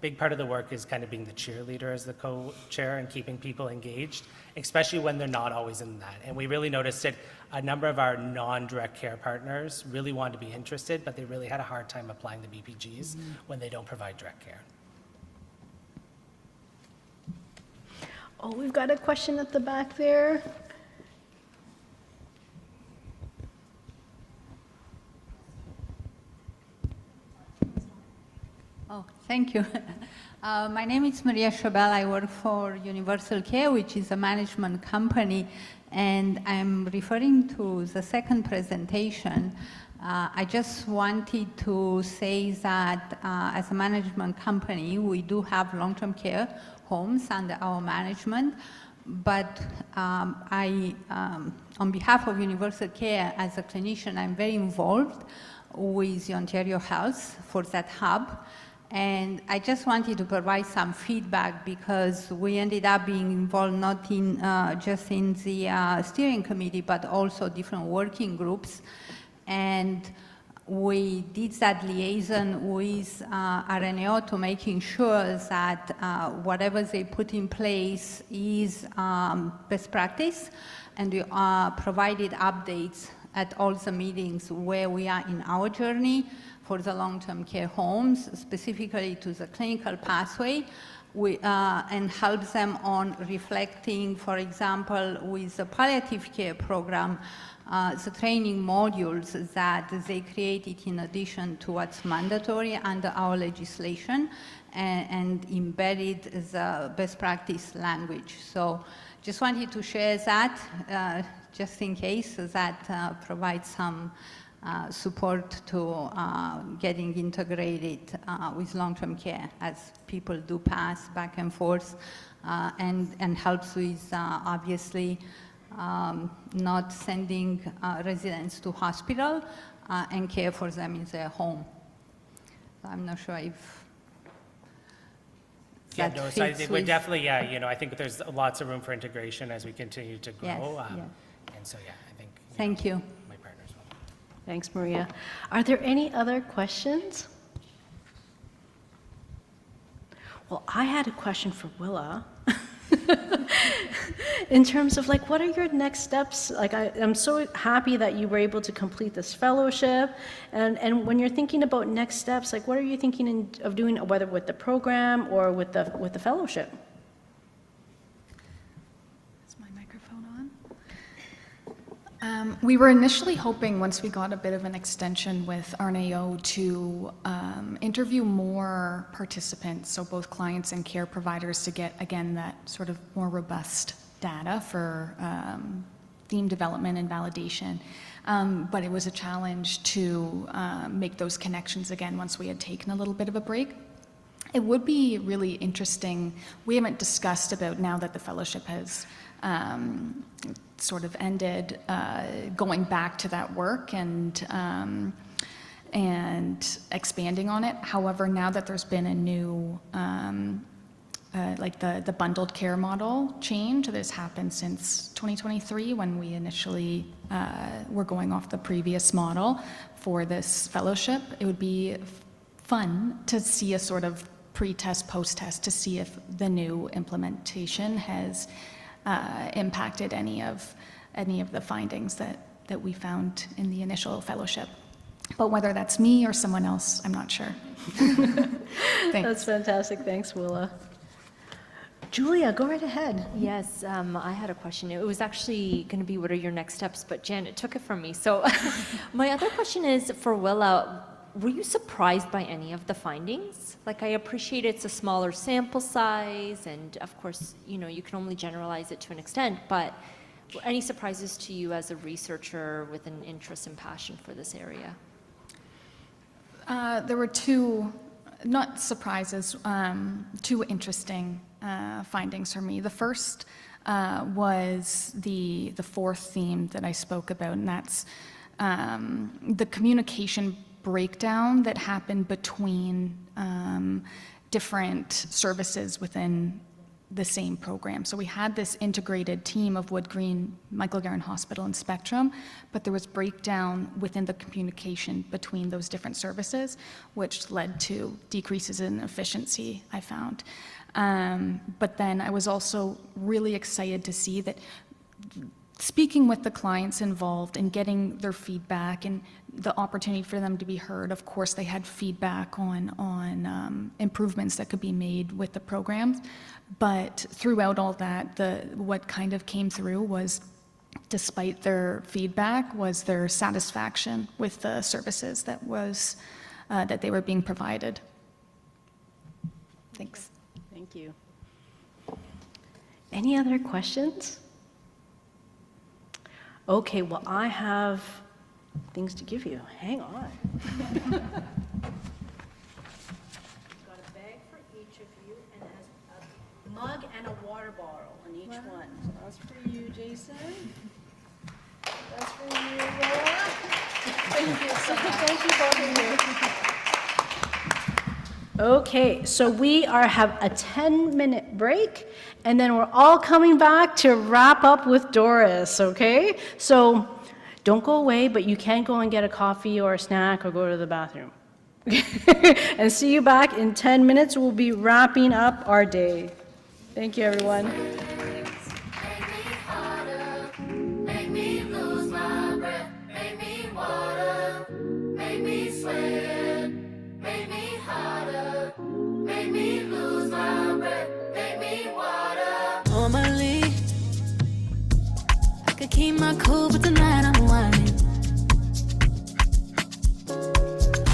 big part of the work is kind of being the cheerleader as the co-chair and keeping people engaged, especially when they're not always in that. And we really noticed that a number of our non-direct care partners really wanted to be interested, but they really had a hard time applying the BPGs when they don't provide direct care. Oh, we've got a question at the back there. Oh, thank you. My name is Maria Chabel. I work for Universal Care, which is a management company, and I'm referring to the second presentation. I just wanted to say that as a management company, we do have long-term care homes under our management, but on behalf of Universal Care, as a clinician, I'm very involved with the Ontario Health for that hub. And I just wanted to provide some feedback because we ended up being involved not in just in the steering committee, but also different working groups. And we did that liaison with RNAO to making sure that whatever they put in place is best practice. And we provided updates at all the meetings where we are in our journey for the long-term care homes, specifically to the clinical pathway, and help them on reflecting, for example, with the palliative care program, the training modules that they created in addition to what's mandatory under our legislation, and embedded the best practice language. So just wanted to share that, just in case that provides some support to getting integrated with long-term care as people do pass back and forth, and helps with obviously not sending residents to hospital and care for them in their home. So I'm not sure if Yeah, that no, so I fits think we're with- definitely, yeah, you know, I think there's lots of room for integration as we continue to grow. Yes, yeah. And so, yeah, I think. Thank you. My partners will. Thanks, Maria. Are there any other questions? Well, I had a question for Willa. In terms of like, what are your next steps? Like, I'm so happy that you were able to complete this fellowship. And when you're thinking about next steps, like, what are you thinking of doing, whether with the program or with the fellowship? Is my microphone on? We were initially hoping, once we got a bit of an extension with RNAO, to interview more participants, so both clients and care providers, to get, again, that sort of more robust data for theme development and validation. But it was a challenge to make those connections again once we had taken a little bit of a break. It would be really interesting. We haven't discussed about, now that the fellowship has sort of ended, going back to that work and expanding on it. However, now that there's been a new like the bundled care model change that has happened since 2023, when we initially were going off the previous model for this fellowship, it would be fun to see a sort of pre-test, post-test, to see if the new implementation has impacted any of the findings that we found in the initial fellowship. But whether that's me or someone else, I'm not sure. Thanks. That's fantastic. Thanks, Willa. Julia, go right ahead. Yes, I had a question. It was actually going to be, what are your next steps? But Janet took it from me. So my other question is for Willa. Were you surprised by any of the findings? Like, I appreciate it's a smaller sample size, and of course, you know, you can only generalize it to an extent, but any surprises to you as a researcher with an interest and passion for this area? There were two, not surprises, two interesting findings for me. The first was the fourth theme that I spoke about, and that's the communication breakdown that happened between different services within the same program. So we had this integrated team of Wood Green, Michael Garron Hospital, and Spectrum, but there was breakdown within the communication between those different services, which led to decreases in efficiency, I found. But then I was also really excited to see that speaking with the clients involved and getting their feedback and the opportunity for them to be heard. Of course, they had feedback on improvements that could be made with the programs, but throughout all that, what kind of came through was, despite their feedback, was their satisfaction with the services that they were being provided. Thanks. Thank you. Any other questions? Okay, well, I have things to give you. Hang on. Got a bag for each of you, and it has a mug and a water bottle in each one. So that's for you, Jason. That's for you, Laura. Thank you so much. Thank you, both of you. Okay, so we have a 10-minute break, and then we're all coming back to wrap up with Doris, okay? So don't go away, but you can go and get a coffee or a snack or go to the bathroom. And see you back in 10 minutes. We'll be wrapping up our day. Thank you, everyone. Make me lose my breath, make me water, make me sweat, make me harder, make me lose my breath, make me water. Normally, I could keep my cool, but tonight I'm whining.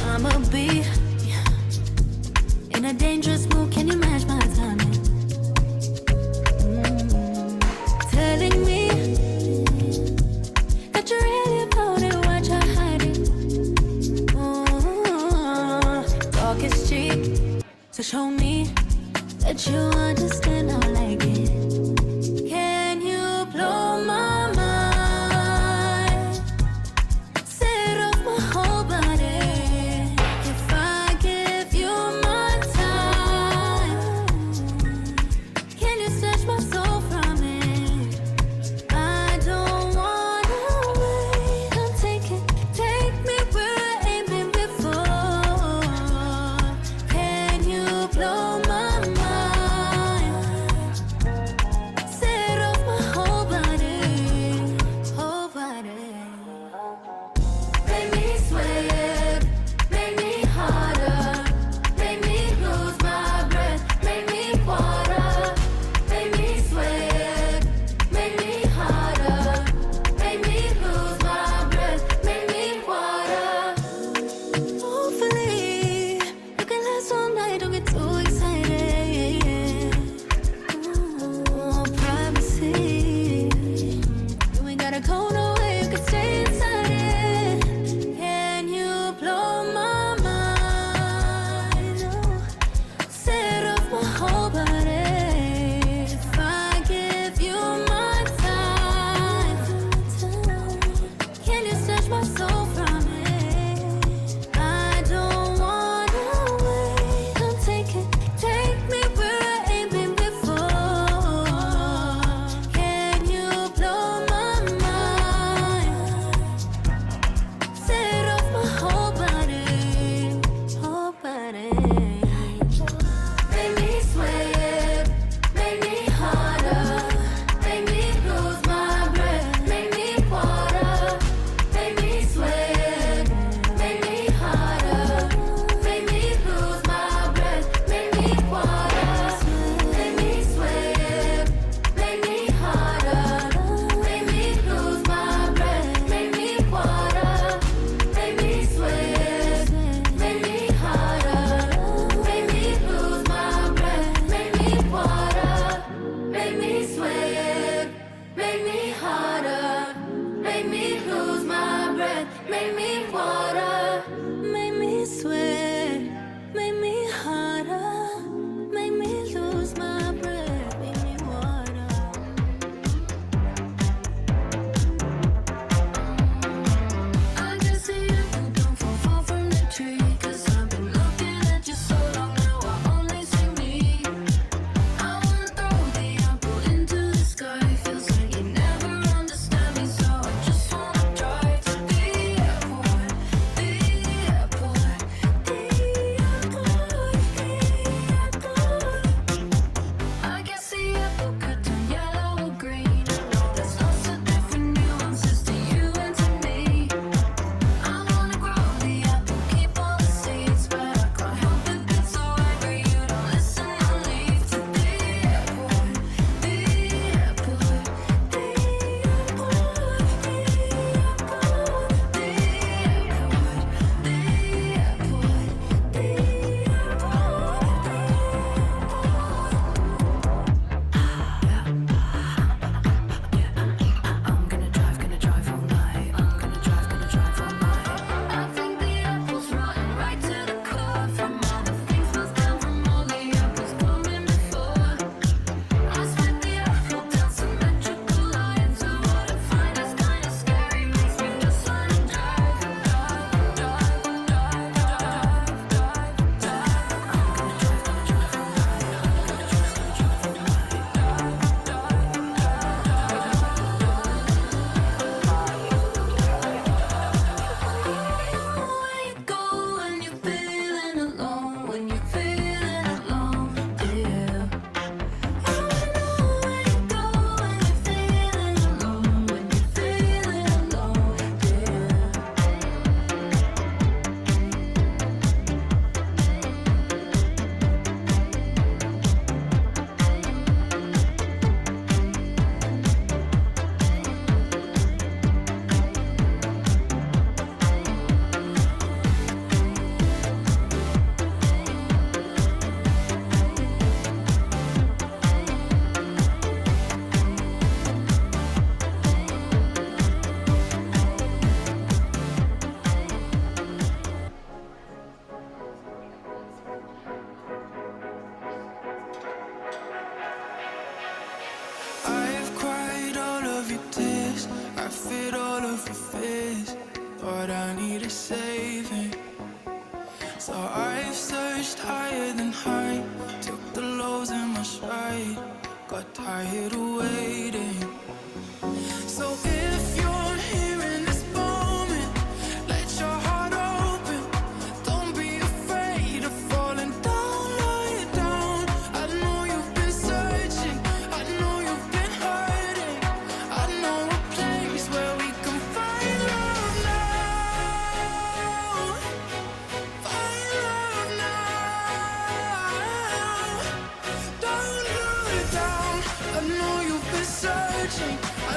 I'ma be in a dangerous mood, can you match my timing? Telling me that you're really about it, what you're hiding. Talk is cheap, so show me that you understand, I like it. Can you blow my mind?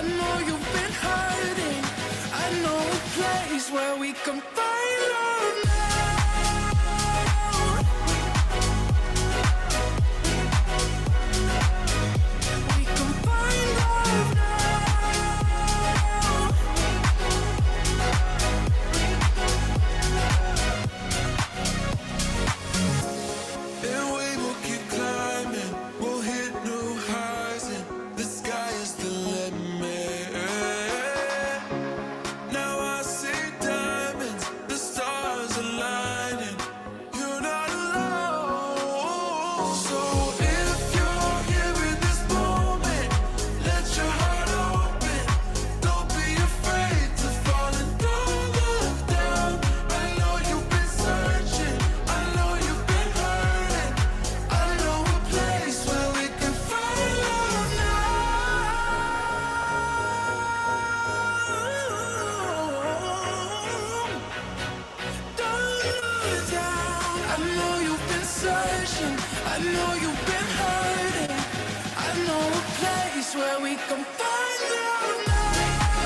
I know you've been hiding. I know a place where we can find love now. We can find love now. And we will keep climbing. We'll hit new highs, and the sky is the limit. Now I see diamonds, the stars aligning. You're not alone. So if you're here in this moment, let your heart open. Don't be afraid to fall and don't look down. I know you've been searching. I know you've been hurting. I know a place where we can find love now. Don't look down. I know you've been searching. I know you've been hurting. I know a place where we can find love now.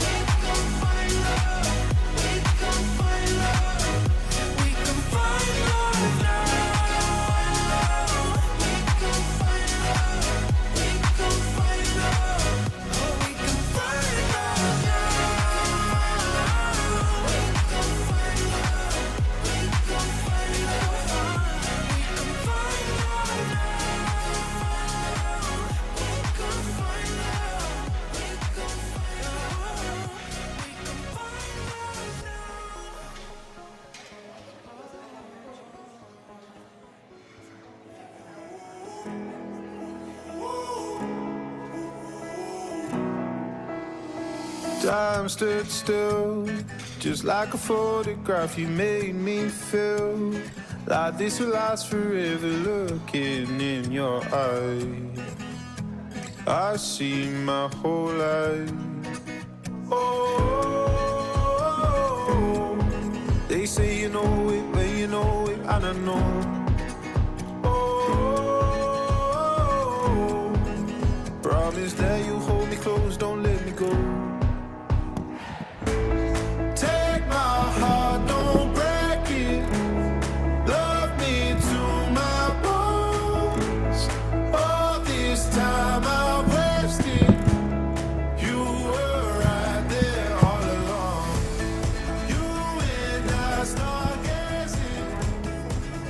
We can find love. We can find love. We can find love now. We can find love. We can find love. Oh, we can find love now. We can find love. We can find love. We can find love now. We can find love. We can find love. We can find love Time stood still, just like a photograph. You made me feel like this will last forever. Looking in your eyes, I see my whole life. Oh, they say you know it, but you know it, and I know. Oh, promise that you hold me close, don't let me go. Take my heart, don't break it. Love me to my bones. All this time I wasted. You were right there all along. You and I stargazing,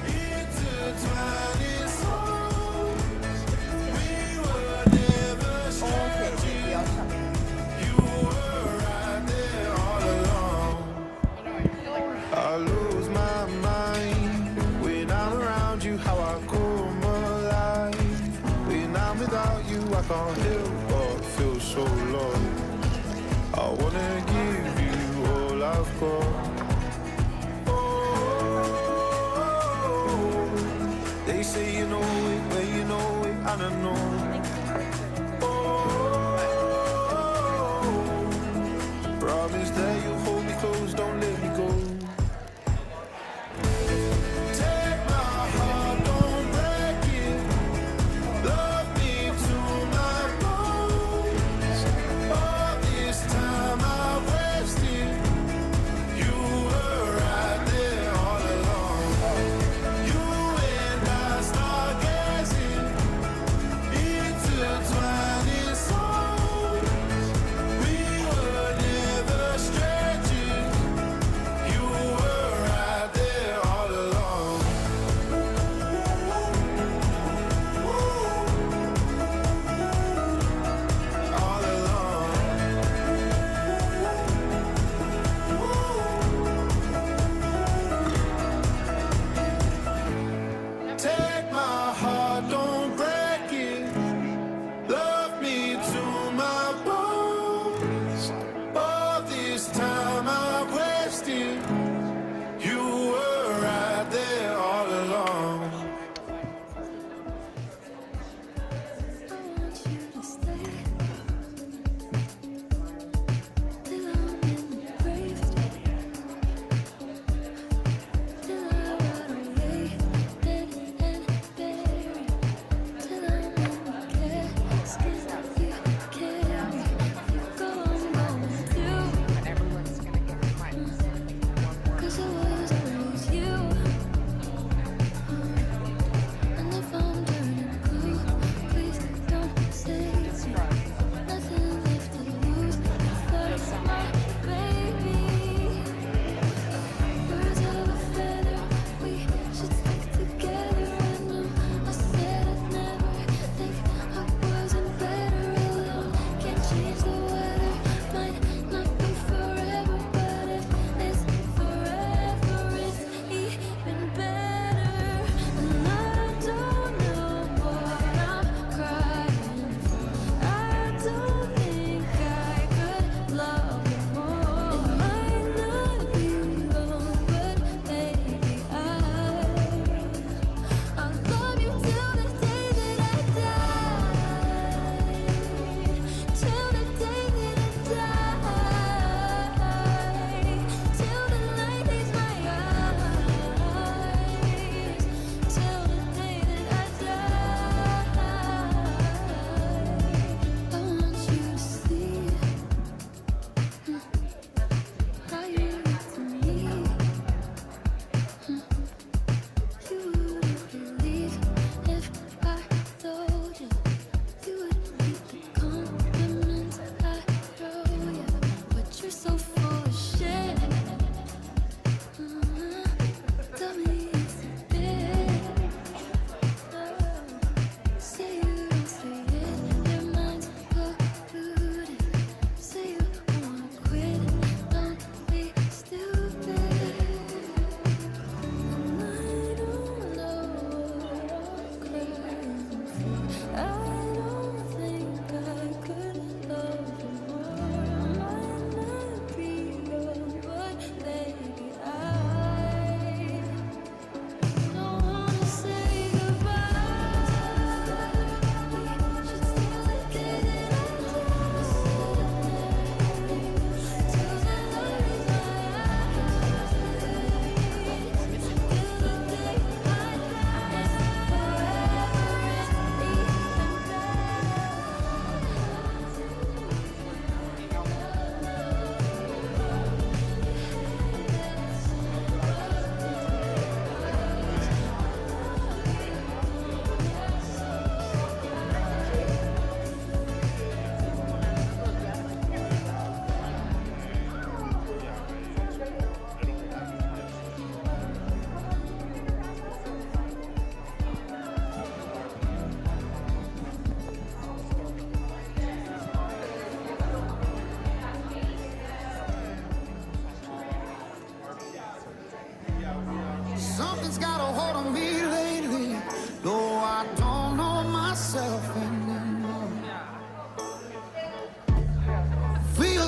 intertwining souls. We were never strangers. You were right there all along. I lose my mind when I'm around you. How I come alive when I'm without you. I can't help but feel so lost. I wanna give you all I've got. Oh, they say you know it, but you know it, and I know. Promise that you'll hold me close, don't let me go. Take my heart, don't break it. Love me to my bones. All this time I wasted. You were right there all along. You and I stargazing,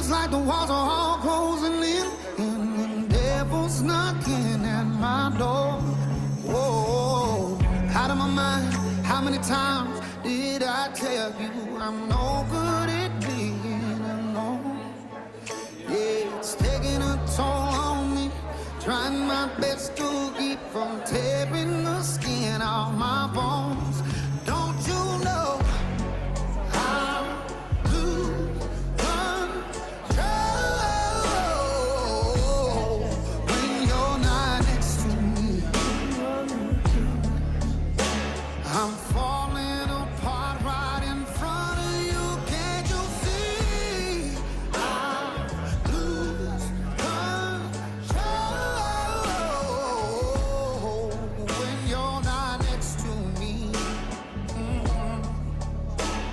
feels like the walls are all closing in, and the devil's knocking at my door. Whoa, out of my mind, how many times did I tell you I'm no good at being alone? Yeah, it's taking a toll on me, trying my best to keep from tearing the skin off my bones. Don't you know I lose control when you're not next to me? I'm falling apart right in front of you. Can't you see? I lose control when you're not next to me.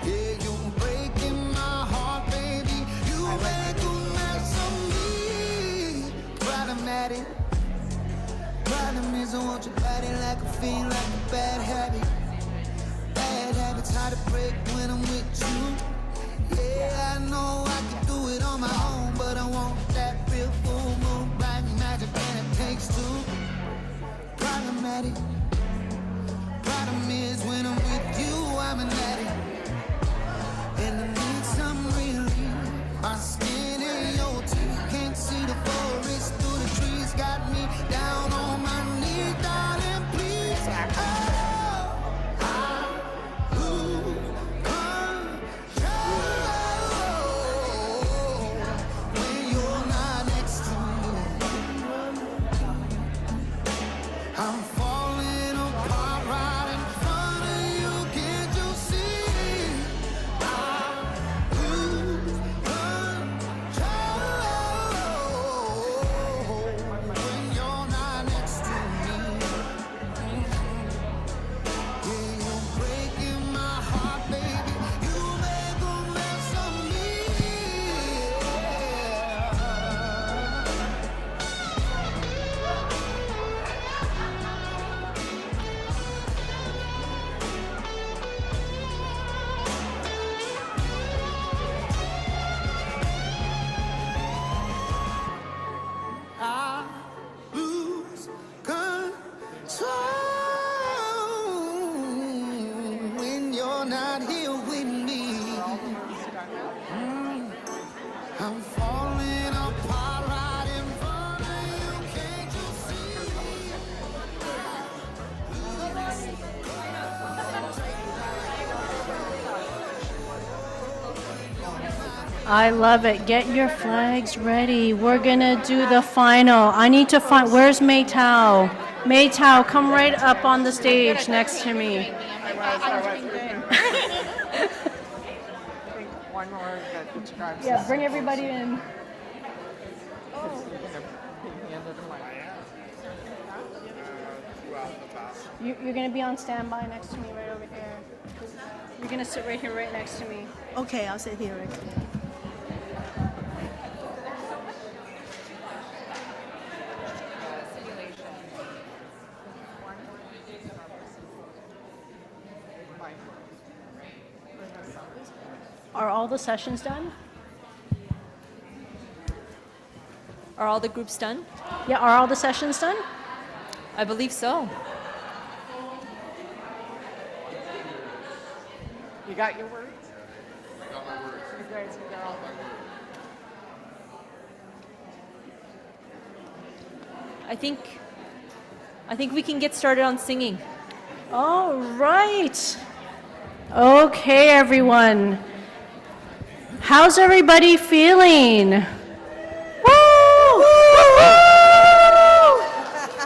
Yeah, you're breaking my heart, baby. You make a mess of me. Problematic. Problem is I want your body like a fiend, like a bad habit. Bad habits hard to break when I'm with you. Yeah, I know I can do it on my own, but I want that real full moon, black magic, and it takes two. Problematic. Problem is when I'm with you, I'm an addict, and I need some relief. My skin and your teeth, can't see the forest through the trees, got me down on my knees, darling, please. Oh, I lose control when you're not next to me. I'm falling apart right in front of you. Can't you see? I lose control when you're not next to me. Yeah, you're breaking my heart, baby. You make a mess of me. I lose control when you're not here with me. I'm falling apart right in front of you. Can't you see? I love it. Get your flags ready. We're gonna do the final. I need to find, where's Mei Tao? Mei Tao, come right up on the stage next to me. One more that describes Yeah, bring everybody in. You're gonna be on standby next to me right over here. You're gonna sit right here, right next to me. Okay, I'll sit here. Are all the sessions done? Are all the groups done? Yeah, are all the sessions done? I believe so. You got your words? I got my words. You guys got all my words. I think we can get started on singing. All right. Okay, everyone. How's everybody feeling? Woo!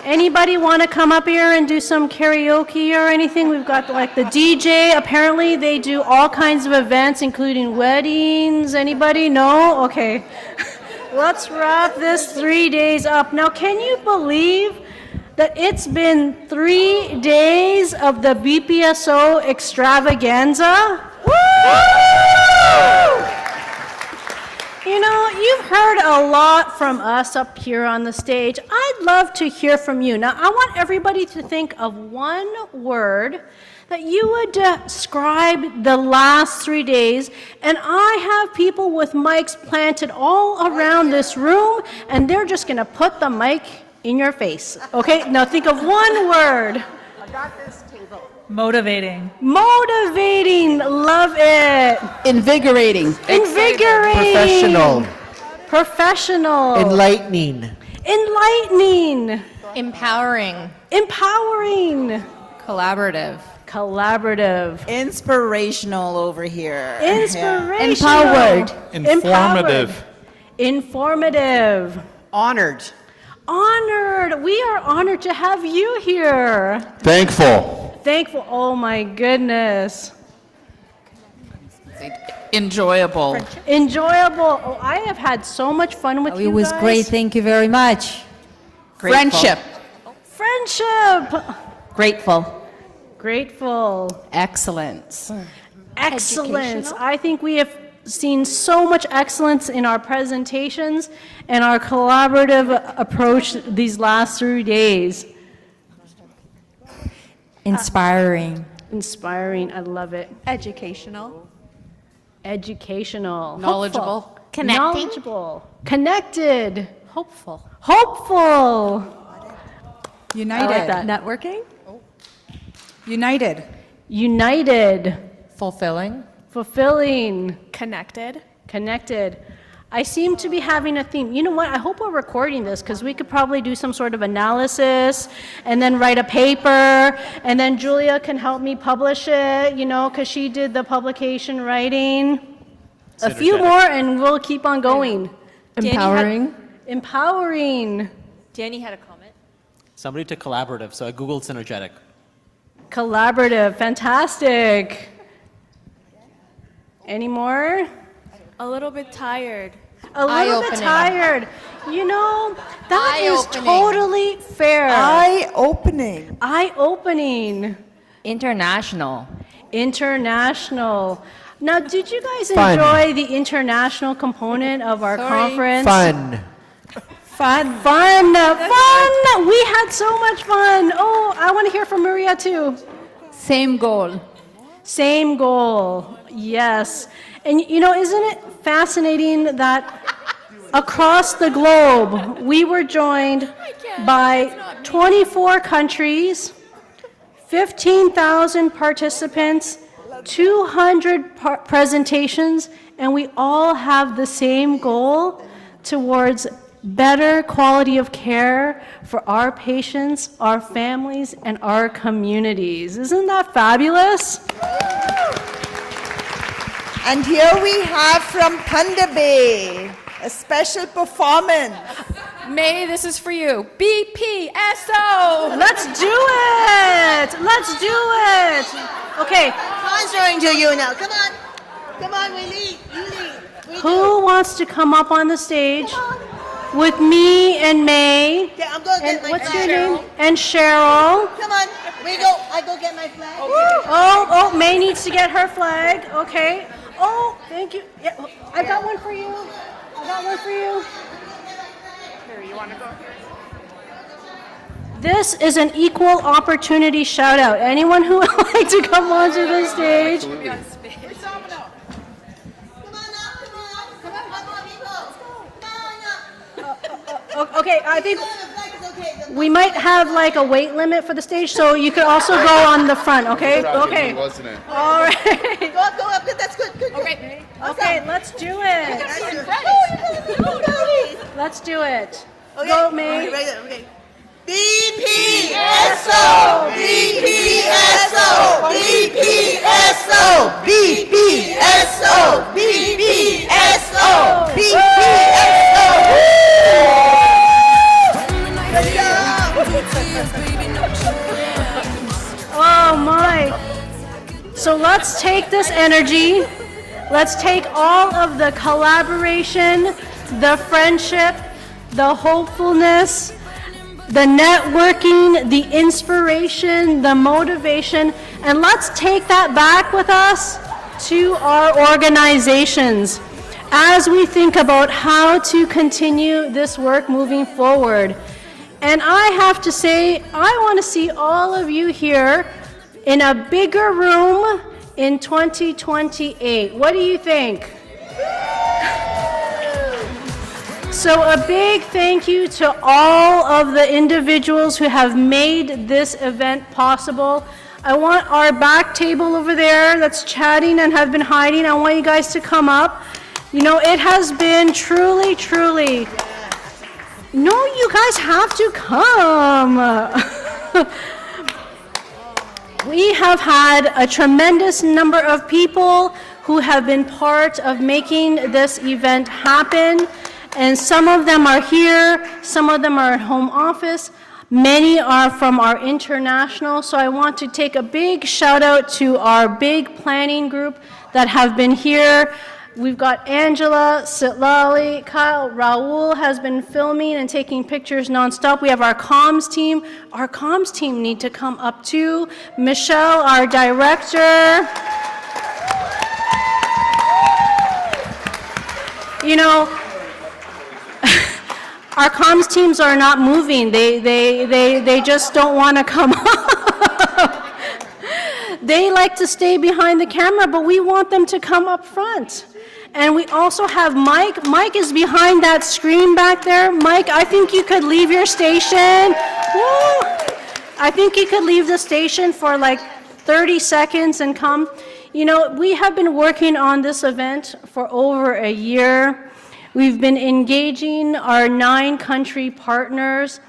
Anybody want to come up here and do some karaoke or anything? We've got like the DJ. Apparently they do all kinds of events, including weddings. Anybody? No? Okay. Let's wrap this 3 days up. Now, can you believe that it's been 3 days of the BPSO extravaganza? You know, you've heard a lot from us up here on the stage. I'd love to hear from you. Now, I want everybody to think of one word that you would describe the last 3 days. And I have people with mics planted all around this room, and they're just going to put the mic in your face. Okay, now think of one word. I got this table. Motivating. Motivating. Love it. Invigorating. Invigorating. Professional. Professional. Enlightening. Enlightening. Empowering. Empowering. Collaborative. Collaborative. Inspirational over here. Inspirational. Empowered. Informative. Informative. Honored. Honored. We are honored to have you here. Thankful. Thankful. Oh my goodness. Enjoyable. Enjoyable. Oh, I have had so much fun with you It was guys. great. Thank you very much. Friendship. Friendship. Grateful. Grateful. Excellence. Excellence. I think we have seen so much excellence in our presentations and our collaborative approach these last 3 days. Inspiring. Inspiring. I love it. Educational. Educational. Knowledgeable. Hopeful. Connecting. Knowledgeable. Connected. Hopeful. Hopeful. United. I like that. Networking. United. United. Fulfilling. Fulfilling. Connected. Connected. I seem to be having a theme. You know what? I hope we're recording this because we could probably do some sort of analysis and then write a paper, and then Julia can help me publish it, you know, because she did the publication writing. A few more and we'll keep on going. Empowering. Empowering. Danny had a comment. Somebody to collaborative, so I Googled synergetic. Collaborative. Fantastic. Any more? A little bit tired. A little bit tired. You know, that is totally fair. Eye-opening. Eye-opening. International. International. Now, did you guys Fun. enjoy the international component of our conference? Fun. Fun. Fun. Fun. We had so much fun. Oh, I want to hear from Maria too. Same goal. Same goal. Yes. And you know, isn't it fascinating that across the globe, we were joined by 24 countries, 15,000 participants, 200 presentations, and we all have the same goal towards better quality of care for our patients, our families, and our communities. Isn't that fabulous? And here we have from Thunder Bay, a special performance. May, this is for you. BPSO. Let's do it. Let's do it. Okay. Sponsoring to you now. Come on. Come on, we lead. You lead. Who wants to come up on the stage with me and May? Okay, I'm going to get my What's flag. your name? And Cheryl. Come on. We go. I go get my flag. Oh, May needs to get her flag. Okay. Oh, thank you. Yeah, I got one for you. I got one for you. Here, you want to go here? This is an equal opportunity shout out. Anyone who would like to come onto the stage? Okay, I think we might have like a weight limit for the stage, so you could also go on the front, okay? Okay. Wasn't it? All right. Go up. That's good. Good. Okay, let's do it. Let's do it. Go, May. Okay. BPSO! BPSO! BPSO! BPSO! BPSO! Oh my. So let's take this energy, let's take all of the collaboration, the friendship, the hopefulness, the networking, the inspiration, the motivation, and let's take that back with us to our organizations as we think about how to continue this work moving forward. And I have to say, I want to see all of you here in a bigger room in 2028. What do you think? So a big thank you to all of the individuals who have made this event possible. I want our back table over there that's chatting and have been hiding, I want you guys to come up. You know, it has been truly, truly. No, you guys have to come. We have had a tremendous number of people who have been part of making this event happen. And some of them are here, some of them are at home office, many are from our international. So I want to take a big shout out to our big planning group that have been here. We've got Angela, Sitlali, Kyle, Raul has been filming and taking pictures nonstop. We have our comms team. Our comms team need to come up too. Michelle, our director. You know, our comms teams are not moving. They just don't want to come up. They like to stay behind the camera, but we want them to come up front. And we also have Mike. Mike is behind that screen back there. Mike, I think you could leave your station. Woo! I think you could leave the station for like 30 seconds and come. You know, we have been working on this event for over a year. We've been engaging our 9 country partners,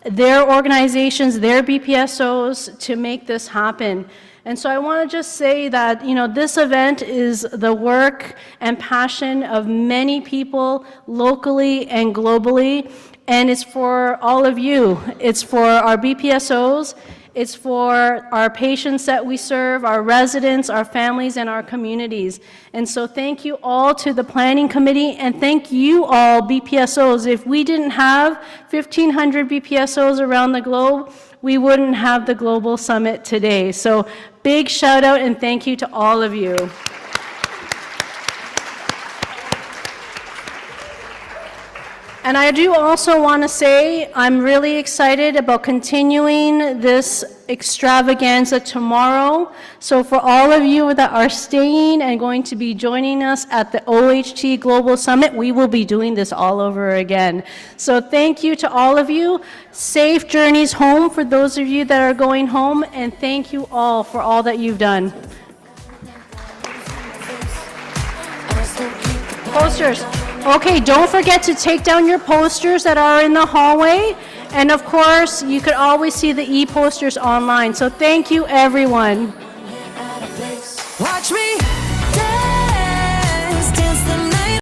their organizations, their BPSOs to make this happen. And so I want to just say that, you know, this event is the work and passion of many people locally and globally, and it's for all of you. It's for our BPSOs, it's for our patients that we serve, our residents, our families, and our communities. And so thank you all to the Planning Committee, and thank you all, BPSOs. If we didn't have 1,500 BPSOs around the globe, we wouldn't have the Global Summit today. So big shout out and thank you to all of you. And I do also want to say I'm really excited about continuing this extravaganza tomorrow. So for all of you that are staying and going to be joining us at the OHT Global Summit, we will be doing this all over again. So thank you to all of you. Safe journeys home for those of you that are going home, and thank you all for all that you've done. Posters. Okay, don't forget to take down your posters that are in the hallway. And of course, you could always see the e-posters online. So thank you, everyone. Watch me